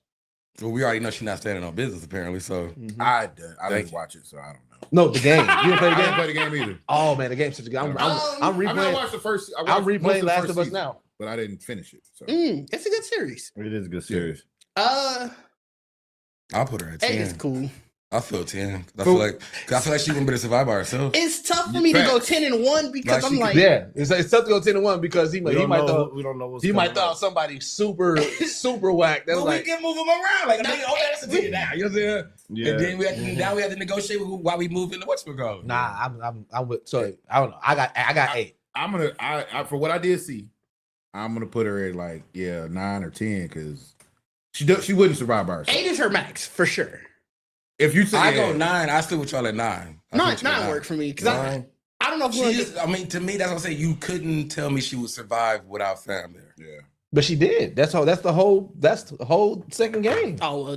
Speaker 6: Well, we already know she's not standing on business apparently. So
Speaker 1: I didn't watch it, so I don't know.
Speaker 2: No, the game. You didn't play the
Speaker 1: I didn't
Speaker 2: game.
Speaker 1: play the game either.
Speaker 2: Oh man, the game's such a good. I'm
Speaker 1: I mean, I
Speaker 2: replaying.
Speaker 1: watched the first.
Speaker 2: I'm replaying Last of Us now.
Speaker 1: but I didn't finish it. So.
Speaker 3: It's a good series.
Speaker 5: It is a good series.
Speaker 6: I'll put her at 10.
Speaker 3: 8 is cool.
Speaker 6: I feel 10. I feel like she wouldn't be able to survive by herself.
Speaker 3: It's tough for me to go 10-1 because I'm like,
Speaker 2: yeah, it's tough to go 10-1. because he might throw.
Speaker 5: We don't know what's
Speaker 2: He might throw
Speaker 5: coming
Speaker 2: out somebody super whack. That's
Speaker 6: But
Speaker 2: like,
Speaker 6: we can move them around. Like, that's a 10 now. You know what I'm saying?
Speaker 5: Yeah.
Speaker 6: And then we have to negotiate while we move into what's go.
Speaker 2: nah, I'm with. Sorry, I don't know. I got 8.
Speaker 1: I'm gonna. I for what I did see, I'm gonna put her at like 9 or 10 because she wouldn't survive by herself.
Speaker 3: 8 is her max for sure.
Speaker 1: If you say
Speaker 6: I go 9, I still with y'all at 9.
Speaker 3: 9 work for me because I don't know if
Speaker 6: I mean, to me, that's what I'm saying. You couldn't tell me she would survive without fam there.
Speaker 1: Yeah.
Speaker 2: But she did. That's the whole second game.
Speaker 3: Oh,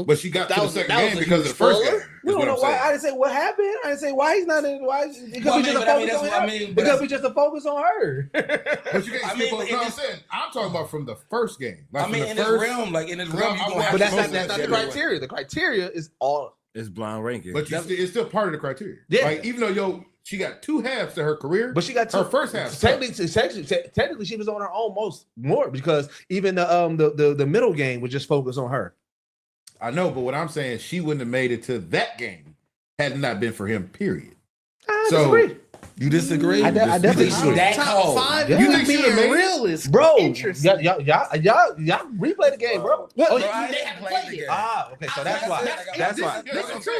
Speaker 1: But she got to the second game because of the first game.
Speaker 2: We don't know why. I didn't say what happened. I didn't say why he's not in. Why it could be just a focus on her. It could be just a focus on her.
Speaker 1: But you can't skip over. No, I'm talking about from the first game. Like
Speaker 6: I mean, in this realm, you gonna have.
Speaker 2: But that's not the criteria. The criteria is all.
Speaker 5: It's blind ranking.
Speaker 1: But it's still part of the criteria.
Speaker 2: Yeah.
Speaker 1: Like even though she got 2 halves to her career,
Speaker 2: but she got
Speaker 1: her first half.
Speaker 2: Technically, she was on her own more because even the middle game was just focused on her.
Speaker 1: I know, but what I'm saying, she wouldn't have made it to that game had it not been for him. Period.
Speaker 2: I disagree.
Speaker 6: You disagree?
Speaker 2: I definitely disagree.
Speaker 6: That
Speaker 3: top
Speaker 6: cold.
Speaker 3: 5.
Speaker 2: Yeah.
Speaker 3: You
Speaker 1: You think she
Speaker 3: being
Speaker 1: would've made it?
Speaker 3: real is
Speaker 2: Bro,
Speaker 3: interesting.
Speaker 2: y'all replay the game, bro.
Speaker 3: Well,
Speaker 6: I
Speaker 3: they
Speaker 6: didn't
Speaker 3: haven't
Speaker 6: play
Speaker 3: played
Speaker 6: the
Speaker 3: it.
Speaker 6: game.
Speaker 2: Okay, so that's why. That's why.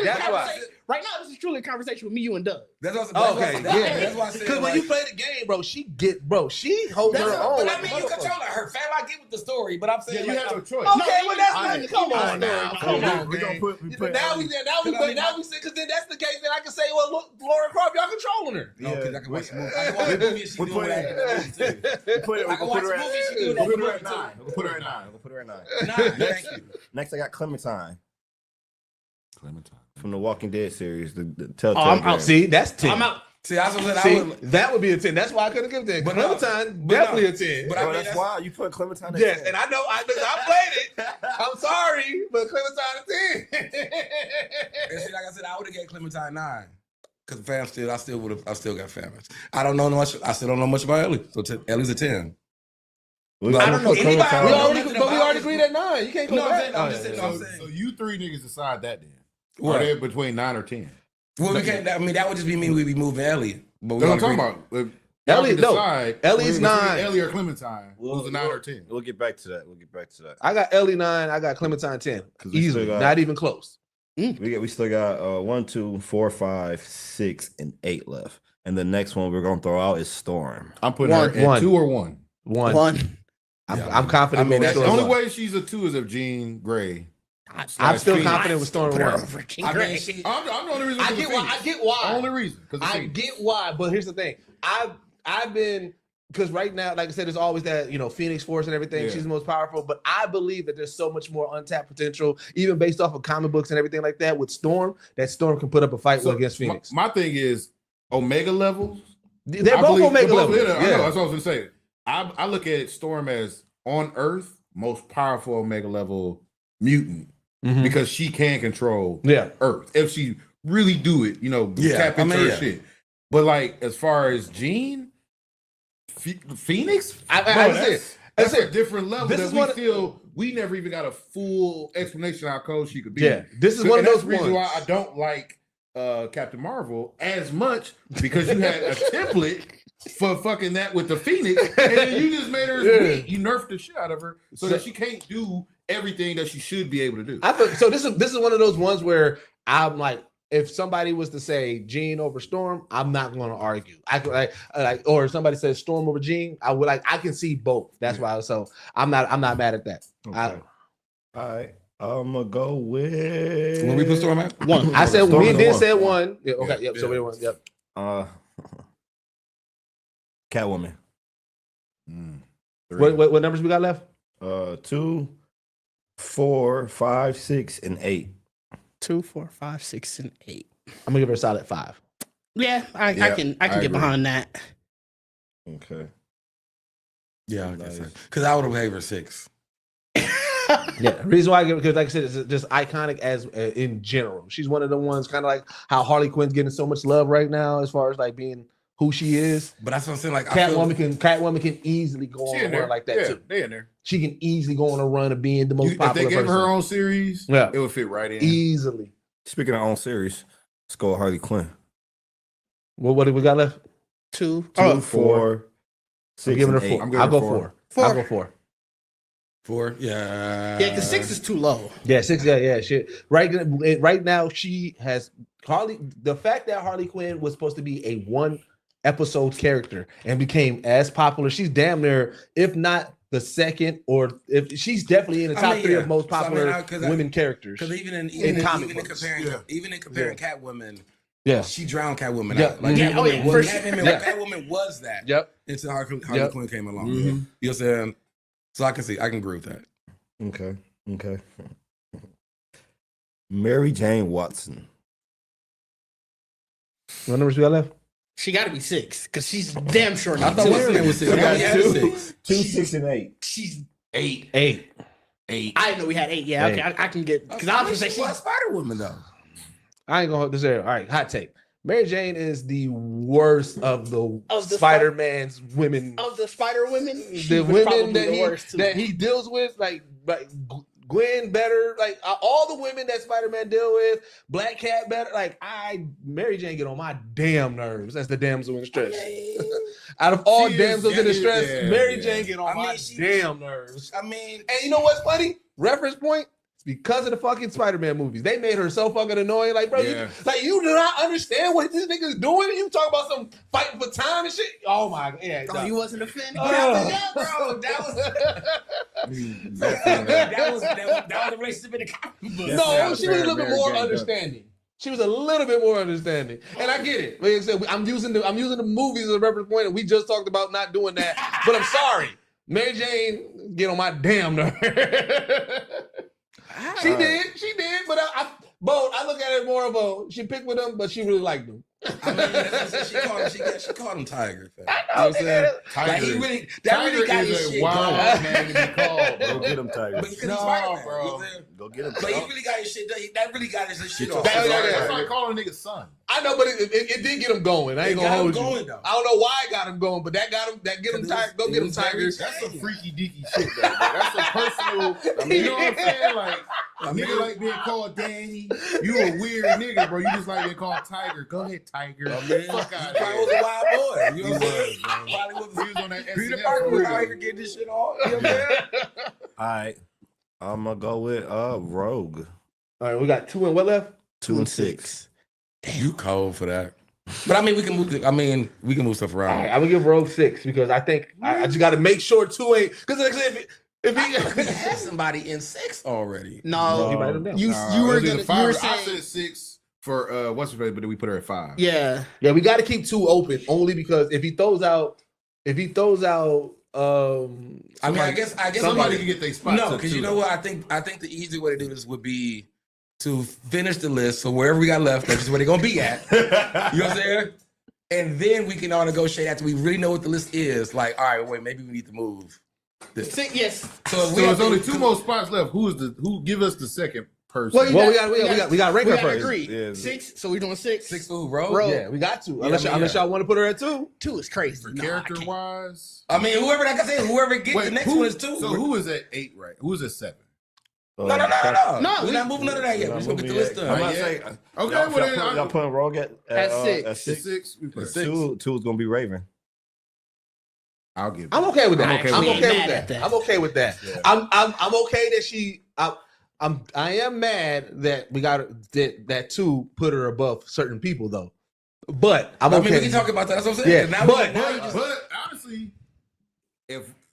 Speaker 2: That's why.
Speaker 3: Right now, this is truly a conversation with me, you, and Doug.
Speaker 6: That's what
Speaker 2: Okay, yeah.
Speaker 6: That's why I said.
Speaker 2: Because when you play the game, bro, she holds her own.
Speaker 6: But I mean, you control her. Fam, I get with the story, but I'm
Speaker 1: Yeah,
Speaker 6: saying
Speaker 1: you have no choice.
Speaker 2: Okay, well that's
Speaker 1: I-
Speaker 2: not. Come on now. Come on.
Speaker 5: We're gonna put
Speaker 2: Now we say because then that's the case that I can say, well, look, Lauren Croft, y'all controlling her.
Speaker 6: No, because I can watch the movie. I can watch the movie and she doing what I
Speaker 5: We'll
Speaker 6: I can watch the movie and she doing that.
Speaker 5: put her at 9. We'll put her at 9. We'll put her at 9.
Speaker 6: Thank you.
Speaker 5: Next, I got Clementine
Speaker 1: Clementine.
Speaker 5: from the Walking Dead series. The
Speaker 2: Oh,
Speaker 5: Telltale.
Speaker 2: I'm out.
Speaker 5: game.
Speaker 2: See, that's 10.
Speaker 3: I'm out.
Speaker 6: See, I was saying
Speaker 2: See,
Speaker 6: I would.
Speaker 2: that would be a 10. That's why I couldn't give it 10.
Speaker 6: But no,
Speaker 2: Clementine,
Speaker 6: but
Speaker 2: definitely
Speaker 6: no.
Speaker 2: a 10.
Speaker 6: But I
Speaker 5: Bro,
Speaker 6: mean,
Speaker 5: that's why you put Clementine at
Speaker 2: Yes,
Speaker 5: 10.
Speaker 2: and I know I played it. I'm sorry, but Clementine a 10.
Speaker 6: And see, like I said, I would have gave Clementine 9. Because fam I still got fam. I don't know much. I still don't know much about Ellie. So Ellie's a 10.
Speaker 5: We
Speaker 6: I
Speaker 5: gonna
Speaker 6: don't know
Speaker 5: put
Speaker 6: anybody-
Speaker 5: Clementine-
Speaker 6: we
Speaker 2: we already agreed at 9. You can't go
Speaker 6: No, I'm
Speaker 2: back.
Speaker 6: saying- I'm just saying- I'm
Speaker 1: So you 3 niggas decide that then.
Speaker 6: What?
Speaker 1: Are they between 9 or 10?
Speaker 6: Well, we can't. I mean, that would just be me. We'd be moving Ellie. But we
Speaker 1: That's what I'm
Speaker 6: already
Speaker 1: talking about. If
Speaker 2: Ellie-
Speaker 1: y'all can
Speaker 2: no.
Speaker 1: decide
Speaker 2: Ellie's
Speaker 1: between
Speaker 2: 9.
Speaker 1: Ellie or Clementine. Who's a 9 or 10?
Speaker 5: We'll get back to that.
Speaker 2: I got Ellie 9. I got Clementine 10.
Speaker 5: 'Cause we
Speaker 2: Easily,
Speaker 5: still got-
Speaker 2: not even close.
Speaker 5: We still got 1, 2, 4, 5, 6, and 8 left. And the next one we're gonna throw out is Storm.
Speaker 1: I'm putting
Speaker 3: One.
Speaker 1: her at 2 or 1.
Speaker 3: One.
Speaker 2: I'm confident.
Speaker 6: I mean,
Speaker 2: with
Speaker 6: that's
Speaker 1: The
Speaker 2: Storm.
Speaker 1: only way she's a 2 is if Jean Grey.
Speaker 2: I'm still
Speaker 1: Phoenix.
Speaker 2: confident with Storm
Speaker 3: Put her
Speaker 2: 1.
Speaker 3: over King
Speaker 6: I mean,
Speaker 3: Gray.
Speaker 6: she,
Speaker 1: I'm the only reason.
Speaker 2: I
Speaker 1: because
Speaker 2: get
Speaker 1: of
Speaker 2: why.
Speaker 1: Phoenix.
Speaker 2: I get why.
Speaker 1: Only reason. Because
Speaker 2: I get why, but here's the thing. I've been because right now, like I said, there's always that Phoenix Force and everything.
Speaker 1: Yeah.
Speaker 2: She's the most powerful, but I believe that there's so much more untapped potential, even based off of comic books and everything like that. With Storm, that Storm can put up a fight against Phoenix.
Speaker 1: My thing is Omega levels.
Speaker 2: They're
Speaker 1: I
Speaker 2: both
Speaker 1: believe-
Speaker 2: Omega
Speaker 1: they're both
Speaker 2: level.
Speaker 1: in it. I know.
Speaker 2: Yeah.
Speaker 1: That's what I was gonna say. I look at Storm as on Earth most powerful Omega level mutant
Speaker 2: Mhm.
Speaker 1: because she can control
Speaker 2: Yeah.
Speaker 1: Earth if she really do it.
Speaker 6: Yeah,
Speaker 1: tap
Speaker 6: I
Speaker 1: into
Speaker 6: mean,
Speaker 1: her
Speaker 6: yeah.
Speaker 1: shit. But like as far as Jean, Phoenix, that's a different level.
Speaker 2: This
Speaker 1: That
Speaker 2: is
Speaker 1: we
Speaker 2: one-
Speaker 1: still we never even got a full explanation how cold she could be.
Speaker 2: Yeah. This is
Speaker 1: So-
Speaker 2: one of
Speaker 1: and that's
Speaker 2: those
Speaker 1: the reason
Speaker 2: ones.
Speaker 1: why I don't like Captain Marvel as much because you had a template for fucking that with the Phoenix, and then you just made her weak. You nerfed the shit out of her so that she can't do everything that she should be able to do.
Speaker 2: I thought so. This is one of those ones where I'm like, if somebody was to say Jean over Storm, I'm not going to argue. I could like, or if somebody says Storm over Jean, I would I can see both. That's why. So I'm not mad at that.
Speaker 1: Okay.
Speaker 5: All right. I'm gonna go with.
Speaker 6: when we put Storm at?
Speaker 3: One.
Speaker 2: I said
Speaker 5: Storm
Speaker 2: we
Speaker 5: is
Speaker 2: did
Speaker 5: one.
Speaker 2: say one. Yeah, okay.
Speaker 1: Yeah,
Speaker 2: Yep. So
Speaker 1: yeah.
Speaker 2: we went. Yep.
Speaker 5: Catwoman.
Speaker 1: Three.
Speaker 2: What numbers we got left?
Speaker 5: 2, 4, 5, 6, and 8.
Speaker 3: 2, 4, 5, 6, and 8.
Speaker 2: I'm gonna give her a solid 5.
Speaker 3: Yeah, I
Speaker 1: Yeah,
Speaker 3: can
Speaker 1: I
Speaker 3: get
Speaker 1: agree.
Speaker 3: behind that.
Speaker 5: Okay.
Speaker 6: Yeah, I
Speaker 5: Nice.
Speaker 6: guess because I would have gave her 6.
Speaker 2: Yeah, reason why, because like I said, it's just iconic as in general. She's one of the ones, kind of like how Harley Quinn's getting so much love right now, as far as like being who she is.
Speaker 6: But that's what I'm saying. Like
Speaker 2: Catwoman can easily go on a run like that too.
Speaker 1: They in there.
Speaker 2: She can easily go on a run of being the most popular.
Speaker 1: If they gave
Speaker 2: person.
Speaker 1: her own series,
Speaker 2: yeah,
Speaker 1: it would fit right in
Speaker 2: easily.
Speaker 5: Speaking of own series, let's go with Harley Quinn.
Speaker 2: Well, what do we got left?
Speaker 3: 2,
Speaker 5: 4, 6,
Speaker 2: I'm giving her
Speaker 5: 8.
Speaker 2: 4. I'll go 4. I'll go 4.
Speaker 6: 4, yeah.
Speaker 3: Yeah, because 6 is too low.
Speaker 2: Yeah, 6. Yeah, shit. Right now, she has Harley. The fact that Harley Quinn was supposed to be a 1 episode character and became as popular, she's damn near, if not the second, or if she's definitely in the top 3 of most popular women characters.
Speaker 6: Because even in comparing Catwoman.
Speaker 2: Yeah,
Speaker 6: she drowned Catwoman.
Speaker 2: Yeah,
Speaker 6: out. Like Catwoman was that.
Speaker 2: Yep.
Speaker 6: Until Harley Quinn came along. You know what I'm saying? So I can agree with that.
Speaker 5: Okay. Mary Jane Watson.
Speaker 2: What numbers we got left?
Speaker 3: She got to be 6 because she's damn sure
Speaker 6: I
Speaker 3: not
Speaker 6: thought
Speaker 3: 2.
Speaker 6: Watson was 6.
Speaker 5: We got
Speaker 6: We had 6.
Speaker 5: 2, 6, and 8.
Speaker 3: She's
Speaker 1: 8.
Speaker 2: 8.
Speaker 3: I didn't know we had 8. Yeah, okay, I can get because I was gonna say she's
Speaker 6: Spider Woman though.
Speaker 2: I ain't gonna hold this there. All right, hot take. Mary Jane is the worst of the Spider-Man's women.
Speaker 3: Of the Spider Women,
Speaker 2: The women that he deals with, like Gwen better, like all the women that Spider-Man deal with, Black Cat better. Like Mary Jane get on my damn nerves. That's the damsel in distress. Out of all damsels in distress, Mary Jane get on my damn nerves.
Speaker 6: I mean,
Speaker 2: and you know what's funny? Reference point. Because of the fucking Spider-Man movies, they made her so fucking annoying. Like, bro, you do not understand what this nigga's doing. And you talk about some fighting for time and shit. Oh my god, yeah.
Speaker 3: Oh, you wasn't a fan.
Speaker 6: Bro, that was a relationship in the comic book.
Speaker 2: No, she was a little bit more understanding. She was a little bit more understanding, and I get it. Like I said, I'm using the movies as a reference point, and we just talked about not doing that. But I'm sorry, Mary Jane get on my damn nerve. She did, but I look at it more of a she picked with him, but she really liked him.
Speaker 6: I mean, she called him Tiger.
Speaker 2: I know,
Speaker 1: Tiger.
Speaker 6: Like that really got his shit
Speaker 1: wild
Speaker 6: going.
Speaker 1: man to be called.
Speaker 5: Go get him, Tiger.
Speaker 6: But because he's Spider-Man,
Speaker 1: bro.
Speaker 5: Go get him.
Speaker 6: But he really got his shit done. That really got his shit off.
Speaker 1: That's like calling a nigga son.
Speaker 2: I know, but it did get him going. I ain't gonna hold you.
Speaker 6: Though.
Speaker 2: I don't know why it got him going, but that got him. That get him Tiger. Go get him Tiger.
Speaker 1: That's some freaky deaky shit. Though, man. That's a personal. You know what I'm saying? Like a nigga like being called Danny. You a weird nigga, bro. You just like being called Tiger. Go ahead, Tiger. Fuck out of here.
Speaker 6: He was a wild boy. You know what I'm saying?
Speaker 1: He was on that
Speaker 6: Peter
Speaker 1: SNL
Speaker 6: Parker
Speaker 1: for
Speaker 6: was
Speaker 1: real.
Speaker 6: out here getting this shit off. You know what I'm saying?
Speaker 5: All right. I'm gonna go with Rogue.
Speaker 2: All right, we got 2 and what left?
Speaker 5: 2 and 6.
Speaker 6: You cold for that. But I mean, we can move stuff around.
Speaker 2: All right, I'm gonna give Rogue 6 because I think I just got to make sure 2 ain't because if
Speaker 6: he had somebody in 6 already.
Speaker 3: No,
Speaker 2: you write them down.
Speaker 3: You were gonna. You were saying,
Speaker 1: I said 6 for what's her face, but then we put her at 5.
Speaker 3: Yeah,
Speaker 2: we got to keep 2 open only because if he throws out,
Speaker 6: I mean, I guess
Speaker 1: somebody can get their spot.
Speaker 6: No, because you know what? I think the easy way to do this would be to finish the list. So wherever we got left, that's just where they're gonna be at. You know what I'm saying? And then we can all negotiate after we really know what the list is. Like, all right, wait, maybe we need to move this.
Speaker 3: Yes.
Speaker 1: So there's only 2 more spots left. Who give us the second person?
Speaker 2: Well, we got rank her first.
Speaker 3: Agree.
Speaker 5: Yeah.
Speaker 3: 6. So we're doing 6.
Speaker 6: 6 for Rogue.
Speaker 2: Yeah, we got to. Unless y'all want to put her at 2.
Speaker 3: 2 is crazy.
Speaker 1: For character wise,
Speaker 6: I mean, whoever gets the next one is 2.
Speaker 1: So who is at 8? Right? Who's at 7?
Speaker 6: No. We're not moving none of that yet. We're just gonna get the list done.
Speaker 5: I'm about to say,
Speaker 1: Okay, well then
Speaker 5: y'all putting Rogue at
Speaker 3: 6.
Speaker 5: At 6.
Speaker 1: 6. We put
Speaker 5: 2 is gonna be Raven.
Speaker 1: I'll give.
Speaker 2: I'm okay with that.
Speaker 3: I'm
Speaker 2: okay with that.
Speaker 1: Yeah.
Speaker 2: I'm okay that she. I am mad that we got that 2 put her above certain people though. But I'm okay.
Speaker 6: I mean, we can talk about that. That's what I'm saying.
Speaker 2: Yeah,
Speaker 1: but honestly,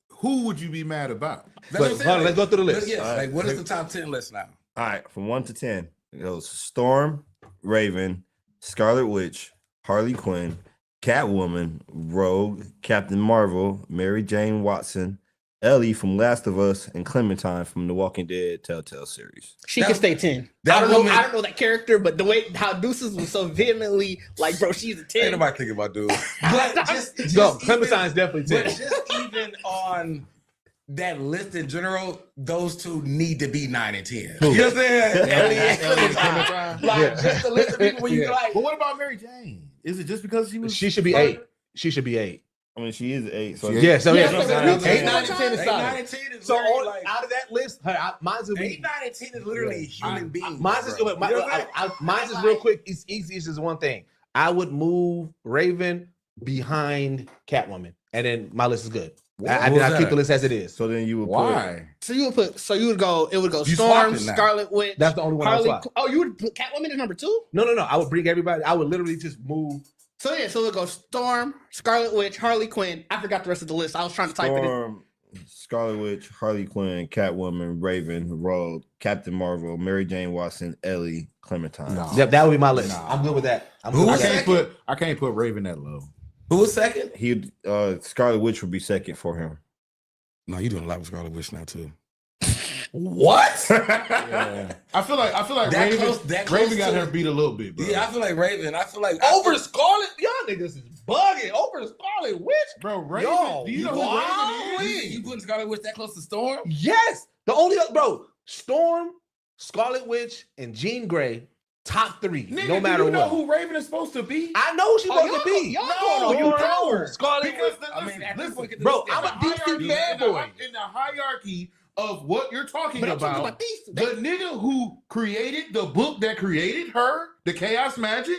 Speaker 1: who would you be mad about?
Speaker 2: Let's go through the list.
Speaker 6: Yes, like what is the top 10 list now?
Speaker 5: All right, from 1 to 10, it goes Storm, Raven, Scarlet Witch, Harley Quinn, Catwoman, Rogue, Captain Marvel, Mary Jane Watson, Ellie from Last of Us, and Clementine from the Walking Dead Telltale series.
Speaker 3: She can stay 10. I don't know that character, but the way how Deuces was so vehemently like, bro, she's a 10.
Speaker 6: Ain't nobody thinking about dude. But just
Speaker 2: Clementine's definitely 10.
Speaker 6: But just even on that list in general, those two need to be 9 and 10. You know what I'm saying? Ellie and Clementine. Like, just the list of people where you like.
Speaker 1: But what about Mary Jane? Is it just because she was?
Speaker 2: She should be 8. She should be 8.
Speaker 5: I mean, she is 8. So
Speaker 2: Yeah, so
Speaker 3: Yeah,
Speaker 2: yeah,
Speaker 3: so
Speaker 2: 8, 9, and 10 is
Speaker 6: 8, 9,
Speaker 2: solid.
Speaker 6: and 10 is
Speaker 2: So
Speaker 6: literally like,
Speaker 2: out of that list, mine's would
Speaker 6: 8,
Speaker 2: be
Speaker 6: 9, and 10 is literally human beings.
Speaker 2: mine's is
Speaker 6: bro.
Speaker 2: mine's is real quick. It's easy. It's just one thing. I would move Raven behind Catwoman, and then my list is good. I keep the list as it is.
Speaker 5: So then you would
Speaker 1: Why?
Speaker 3: So you would go. It would go
Speaker 6: You
Speaker 3: Storm,
Speaker 6: swapped it now.
Speaker 3: Scarlet Witch.
Speaker 2: That's the only one I would swap.
Speaker 3: Oh, you would put Catwoman as number 2?
Speaker 2: No. I would bring everybody. I would literally just move.
Speaker 3: So yeah, so it would go Storm, Scarlet Witch, Harley Quinn. I forgot the rest of the list. I was trying to type it in.
Speaker 5: Storm, Scarlet Witch, Harley Quinn, Catwoman, Raven, Rogue, Captain Marvel, Mary Jane Watson, Ellie, Clementine.
Speaker 1: No.
Speaker 2: Yep, that would be my list.
Speaker 1: Nah.
Speaker 2: I'm good with that. I'm
Speaker 6: Who
Speaker 2: good
Speaker 1: I
Speaker 2: with
Speaker 6: was
Speaker 2: that.
Speaker 1: can't put Raven that low.
Speaker 6: Who was second?
Speaker 5: He Scarlet Witch would be second for him.
Speaker 6: No, you're doing a lot with Scarlet Witch now too. What?
Speaker 1: Yeah. I feel like
Speaker 6: That
Speaker 1: Raven,
Speaker 6: close- that close
Speaker 1: Raven got
Speaker 6: to-
Speaker 1: her beat a little bit, bro.
Speaker 6: Yeah, I feel like Raven. I feel like
Speaker 2: Over Scarlet, y'all niggas is bugging. Over Scarlet Witch.
Speaker 1: Bro, Raven.
Speaker 2: Yo,
Speaker 1: do you know
Speaker 2: wow.
Speaker 1: who Raven is?
Speaker 6: You putting Scarlet Witch that close to Storm?
Speaker 2: Yes, the only bro, Storm, Scarlet Witch, and Jean Grey, top 3,
Speaker 1: Nigga,
Speaker 2: no matter
Speaker 1: do you know
Speaker 2: what.
Speaker 1: who Raven is supposed to be?
Speaker 2: I know who she's supposed to be.
Speaker 3: y'all
Speaker 1: No,
Speaker 3: going on
Speaker 1: you
Speaker 3: your
Speaker 1: don't.
Speaker 3: power.
Speaker 2: Scarlet
Speaker 1: Because
Speaker 2: Witch.
Speaker 6: I mean, at this point,
Speaker 2: Bro, I'm a
Speaker 1: in the
Speaker 2: DC
Speaker 1: hierarchy-
Speaker 2: fanboy.
Speaker 1: in the hierarchy of what you're talking
Speaker 3: But I'm talking
Speaker 1: about,
Speaker 3: about these.
Speaker 1: the nigga who created the book that created her, the Chaos Magic,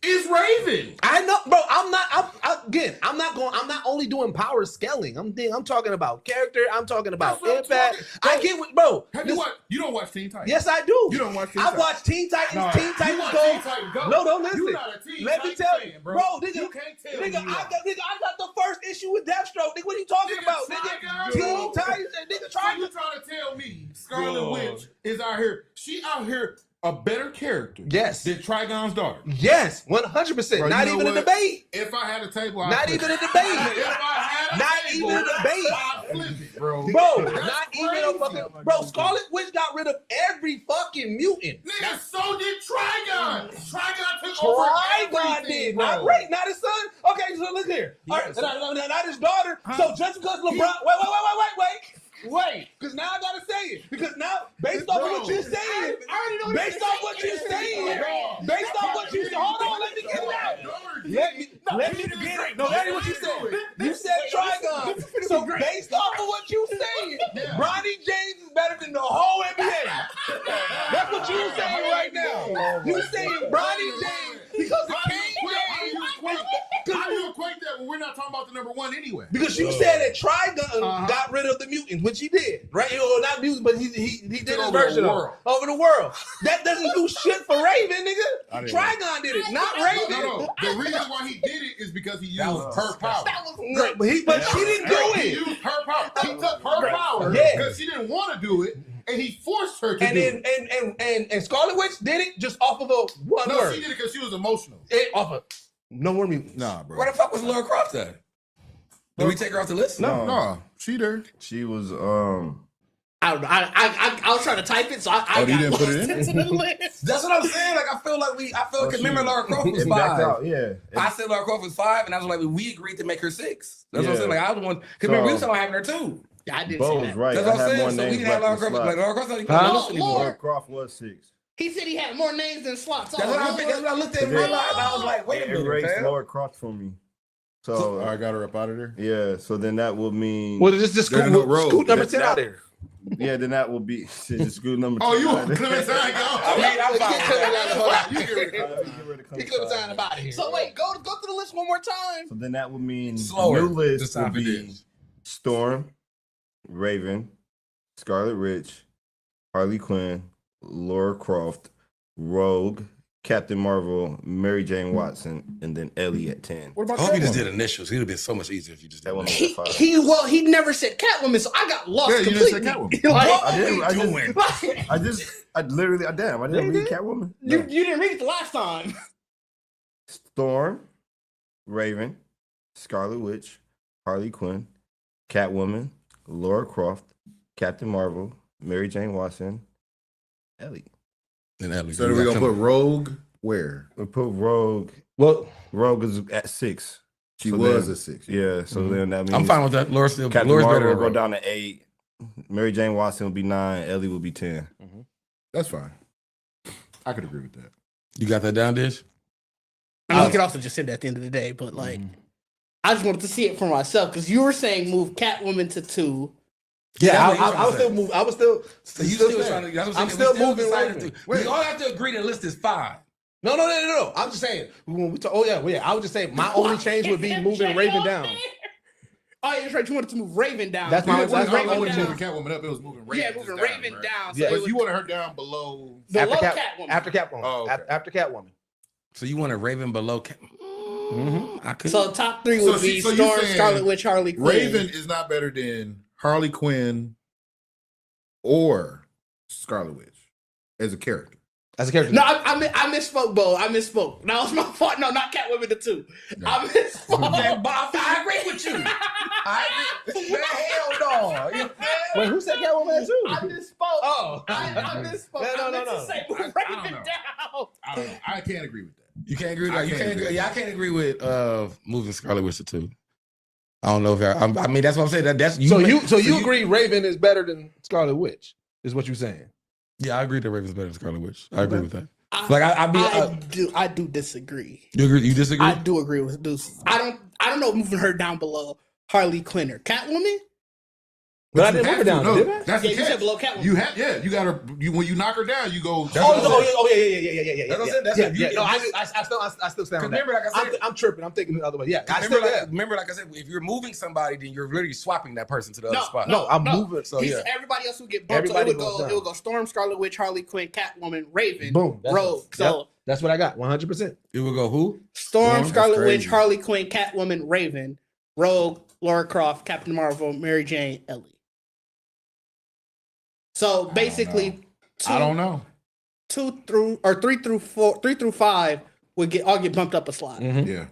Speaker 1: is Raven.
Speaker 2: I know, bro. I'm not only doing power scaling. I'm talking about character. I'm talking about
Speaker 1: That's what I'm
Speaker 2: impact.
Speaker 1: talking-
Speaker 2: I get what, bro.
Speaker 1: Have you watched? You don't watch Teen Titans.
Speaker 2: Yes, I do.
Speaker 1: You don't watch Teen
Speaker 2: I
Speaker 1: Titans.
Speaker 2: watch Teen Titans.
Speaker 1: No,
Speaker 2: Teen
Speaker 1: you
Speaker 2: Titans
Speaker 1: watch
Speaker 2: Go.
Speaker 1: Teen Titans Go.
Speaker 2: No, don't listen.
Speaker 1: You're not a Teen
Speaker 2: Let me
Speaker 1: Titans
Speaker 2: tell
Speaker 1: fan,
Speaker 2: you,
Speaker 1: bro.
Speaker 2: bro. Nigga,
Speaker 1: You can't tell
Speaker 2: nigga,
Speaker 1: me
Speaker 2: I got the first issue with Deathstroke. Nigga, what are you talking
Speaker 1: Nigga,
Speaker 2: about?
Speaker 1: Try
Speaker 2: Nigga,
Speaker 1: Guys,
Speaker 2: Teen
Speaker 1: bro.
Speaker 2: Titans. Nigga,
Speaker 1: So
Speaker 2: try.
Speaker 1: you trying to tell me Scarlet Witch is out here? She out here a better character.
Speaker 2: Yes.
Speaker 1: Than Trigon's daughter.
Speaker 2: Yes, 100%.
Speaker 1: Bro,
Speaker 2: Not
Speaker 1: you know
Speaker 2: even a
Speaker 1: what?
Speaker 2: debate.
Speaker 1: If I had a table, I'd
Speaker 2: Not
Speaker 1: flip
Speaker 2: even a
Speaker 1: it.
Speaker 2: debate.
Speaker 1: If I had a
Speaker 2: Not
Speaker 1: table,
Speaker 2: even a debate.
Speaker 1: I'd flip it, bro.
Speaker 2: Bro,
Speaker 1: That's
Speaker 2: not even
Speaker 1: crazy.
Speaker 2: a fucking bro. Scarlet Witch got rid of every fucking mutant.
Speaker 1: Nigga, so did Trigon. Trigon took over
Speaker 2: Trigon
Speaker 1: everything,
Speaker 2: did,
Speaker 1: bro.
Speaker 2: not Ray, not his son. Okay, so look here. All right, not his daughter. So just because LeBron, wait, because now I gotta say it. Because now, based off of what you're saying, based off what you're saying, based off what you said, hold on, let me get it out. Let me get it. No, that ain't what you said. You said Trigon. So based off of what you saying, Bronny James is better than the whole NBA. That's what you saying right now. You saying Bronny James because of King James.
Speaker 1: How do you equate that when we're not talking about the number one anyway?
Speaker 2: Because you said that Trigon got rid of the mutants, which he did, right? Or not mutants, but he did his
Speaker 1: over
Speaker 2: version
Speaker 1: the
Speaker 2: of
Speaker 1: world.
Speaker 2: it. Over the world. That doesn't do shit for Raven, nigga. Trigon did it, not Raven.
Speaker 1: No. The reason why he did it is because he used her power.
Speaker 3: That was
Speaker 2: Right, but she didn't do
Speaker 1: He
Speaker 2: it.
Speaker 1: used her power. He took her power
Speaker 2: Yeah.
Speaker 1: because she didn't want to do it, and he forced her to
Speaker 2: And
Speaker 1: do
Speaker 2: then
Speaker 1: it.
Speaker 2: and Scarlet Witch did it just off of a one
Speaker 1: No,
Speaker 2: word.
Speaker 1: she did it because she was emotional.
Speaker 2: Off of no more mutants.
Speaker 1: Nah, bro.
Speaker 6: Where the fuck was Laura Croft at? Did we take her off the list?
Speaker 1: No, she there.
Speaker 5: She was
Speaker 3: I was trying to type it, so I
Speaker 1: Oh, you
Speaker 3: got
Speaker 1: didn't put it
Speaker 3: lost
Speaker 1: in?
Speaker 3: into the list.
Speaker 6: That's what I'm saying. Like I feel like remember Laura Croft was
Speaker 5: it backed
Speaker 6: 5.
Speaker 5: out, yeah.
Speaker 6: I said Laura Croft was 5, and I was like, we agreed to make her 6. That's what I'm
Speaker 5: Yeah.
Speaker 6: saying. Like I was one because remember we was talking about having her too.
Speaker 3: Yeah, I did
Speaker 5: Bo
Speaker 3: say
Speaker 5: was
Speaker 3: that.
Speaker 5: right.
Speaker 6: That's
Speaker 5: I
Speaker 6: what I'm
Speaker 5: had
Speaker 6: saying.
Speaker 5: more
Speaker 6: So we
Speaker 5: names
Speaker 6: didn't have Laura
Speaker 5: left than
Speaker 6: Croft. Like
Speaker 5: slots.
Speaker 6: Laura Croft's not even on the list anymore.
Speaker 5: Laura Croft was 6.
Speaker 3: He said he had more names than slots.
Speaker 6: That's what I looked at and realized. I was like, wait a
Speaker 5: It
Speaker 6: minute,
Speaker 5: erased
Speaker 6: fam.
Speaker 5: Laura Croft for me. So
Speaker 1: I got her up out of there.
Speaker 5: yeah, so then that will mean
Speaker 2: Well, just
Speaker 1: There's no road.
Speaker 2: scoot number
Speaker 5: That-
Speaker 2: 10 out there.
Speaker 5: yeah, then that will be shit, school number.
Speaker 1: Oh,
Speaker 5: 10
Speaker 1: you
Speaker 5: out
Speaker 1: want
Speaker 5: there.
Speaker 1: Clementine?
Speaker 6: I mean, I'm fine with that.
Speaker 1: You get rid of
Speaker 5: Let me get rid of
Speaker 2: He
Speaker 5: Clementine.
Speaker 2: could have signed about here.
Speaker 3: So wait, go through the list one more time.
Speaker 5: So then that would mean
Speaker 6: Slower
Speaker 5: new
Speaker 6: this
Speaker 5: list
Speaker 6: time
Speaker 5: would
Speaker 6: it
Speaker 5: be
Speaker 6: is.
Speaker 5: Storm, Raven, Scarlet Witch, Harley Quinn, Laura Croft, Rogue, Captain Marvel, Mary Jane Watson, and then Ellie at 10.
Speaker 1: What about
Speaker 6: I hope you just
Speaker 1: Catwoman?
Speaker 6: did initials. It would have been so much easier if you just did
Speaker 5: That one
Speaker 6: initials.
Speaker 5: was at 5.
Speaker 3: He never said Catwoman, so I got lost
Speaker 1: Yeah, you
Speaker 3: completely.
Speaker 1: didn't say Catwoman.
Speaker 3: Like,
Speaker 5: I didn't. I
Speaker 6: doing?
Speaker 5: I didn't read Catwoman.
Speaker 3: you didn't read it the last time.
Speaker 5: Storm, Raven, Scarlet Witch, Harley Quinn, Catwoman, Laura Croft, Captain Marvel, Mary Jane Watson, Ellie.
Speaker 6: And Ellie,
Speaker 1: So
Speaker 6: you
Speaker 1: we're
Speaker 6: got
Speaker 1: gonna put Rogue where?
Speaker 5: We put Rogue.
Speaker 2: Well,
Speaker 5: Rogue is at 6.
Speaker 1: She
Speaker 5: So
Speaker 1: was
Speaker 5: then-
Speaker 1: a 6.
Speaker 5: Yeah, so then that means
Speaker 6: I'm fine with that. Laura's still
Speaker 5: Captain
Speaker 6: Laura's
Speaker 5: Marvel
Speaker 6: better
Speaker 5: will
Speaker 6: than
Speaker 5: go
Speaker 6: Rogue.
Speaker 5: down to 8. Mary Jane Watson will be 9. Ellie will be 10.
Speaker 1: That's fine. I could agree with that.
Speaker 6: You got that down, Dish?
Speaker 3: I mean, you could also just say that at the end of the day, but like, I just wanted to see it for myself because you were saying move Catwoman to 2.
Speaker 2: Yeah,
Speaker 6: That's what
Speaker 2: I was
Speaker 6: you're
Speaker 2: still moving. I was still.
Speaker 6: So you
Speaker 2: still
Speaker 6: still
Speaker 2: saying.
Speaker 6: trying to? That's what
Speaker 2: I'm
Speaker 6: saying.
Speaker 2: still
Speaker 6: We
Speaker 2: moving
Speaker 6: decided
Speaker 2: Raven.
Speaker 6: to- We all have to agree the list is 5.
Speaker 2: No. I'm just saying. When we talk, I was just saying my only change would be moving Raven down.
Speaker 3: Oh, yeah, that's right. You wanted to move Raven down.
Speaker 2: That's
Speaker 1: It
Speaker 2: my-
Speaker 1: wasn't
Speaker 2: that's my
Speaker 1: only
Speaker 2: only
Speaker 1: moving Catwoman up. It was moving Raven.
Speaker 3: Yeah, moving
Speaker 1: down,
Speaker 3: Raven
Speaker 1: right?
Speaker 3: down. So
Speaker 2: Yeah.
Speaker 3: it
Speaker 1: But
Speaker 3: would,
Speaker 1: you wanted her down below.
Speaker 3: below
Speaker 2: After
Speaker 3: Catwoman.
Speaker 2: After Catwoman.
Speaker 1: Oh, okay.
Speaker 2: After Catwoman.
Speaker 6: So you want a Raven below? I could.
Speaker 3: So top 3
Speaker 1: So
Speaker 3: would be
Speaker 1: you
Speaker 3: Storm,
Speaker 1: saying
Speaker 3: Scarlet Witch, Harley Quinn.
Speaker 1: Raven is not better than Harley Quinn or Scarlet Witch as a character.
Speaker 2: As a character.
Speaker 3: No, I misspoke, Bo. I misspoke. That was my fault. No, not Catwoman to 2.
Speaker 1: No.
Speaker 3: I misspoke.
Speaker 6: Okay, Bob, I agree with you. I agree. Man, hell no. You-
Speaker 2: Wait, who said Catwoman too?
Speaker 3: I misspoke.
Speaker 2: Oh.
Speaker 3: I misspoke.
Speaker 2: No.
Speaker 3: I meant to say move
Speaker 1: I don't
Speaker 3: Raven
Speaker 1: know.
Speaker 3: down.
Speaker 1: I don't know. I can't agree with that.
Speaker 6: You can't agree with
Speaker 1: I
Speaker 6: that. You
Speaker 1: can't
Speaker 6: can't
Speaker 1: agree.
Speaker 6: agree. Yeah, I can't agree with moving Scarlet Witch to 2. I don't know if I mean that's what I'm saying. That's you.
Speaker 2: So you agree Raven is better than Scarlet Witch? Is what you're saying?
Speaker 6: Yeah, I agree that Raven's better than Scarlet Witch. I agree with that.
Speaker 3: I,
Speaker 6: Like
Speaker 3: I do disagree.
Speaker 6: You agree? You disagree?
Speaker 3: I do agree with this. I don't know moving her down below Harley Quinn or Catwoman.
Speaker 2: But I
Speaker 1: you
Speaker 2: didn't move
Speaker 1: have
Speaker 2: her
Speaker 1: to.
Speaker 2: down,
Speaker 1: No,
Speaker 2: did I?
Speaker 1: that's
Speaker 3: Yeah,
Speaker 1: the
Speaker 3: you said
Speaker 1: catch.
Speaker 3: below Catwoman.
Speaker 1: You have, yeah. You gotta. When you knock her down, you go.
Speaker 6: That's what I'm saying.
Speaker 2: Yeah.
Speaker 6: That's what I'm saying. That's
Speaker 2: Yeah,
Speaker 6: what you-
Speaker 2: yeah. No, I still stand on that.
Speaker 6: Remember, like I said,
Speaker 2: I'm tripping. I'm thinking the other way. Yeah, I
Speaker 6: remember,
Speaker 2: still
Speaker 6: remember, like I said, if you're moving somebody, then you're literally swapping that person to the other spot.
Speaker 2: No, I'm moving.
Speaker 6: So
Speaker 3: He's-
Speaker 6: yeah,
Speaker 3: everybody else would get bumped. So
Speaker 2: Everybody
Speaker 3: it
Speaker 2: goes down.
Speaker 3: would go Storm, Scarlet Witch, Harley Quinn, Catwoman, Raven,
Speaker 2: Boom. That's
Speaker 3: Rogue.
Speaker 2: it.
Speaker 3: So
Speaker 2: Yep. That's what I got. 100%.
Speaker 6: it will go who?
Speaker 3: Storm,
Speaker 6: Storm?
Speaker 3: Scarlet
Speaker 1: That's
Speaker 3: Witch,
Speaker 1: crazy.
Speaker 3: Harley Quinn, Catwoman, Raven, Rogue, Laura Croft, Captain Marvel, Mary Jane, Ellie. So basically,
Speaker 1: I don't know.
Speaker 3: 3 through 5 would all get bumped up a slot.
Speaker 1: Yeah.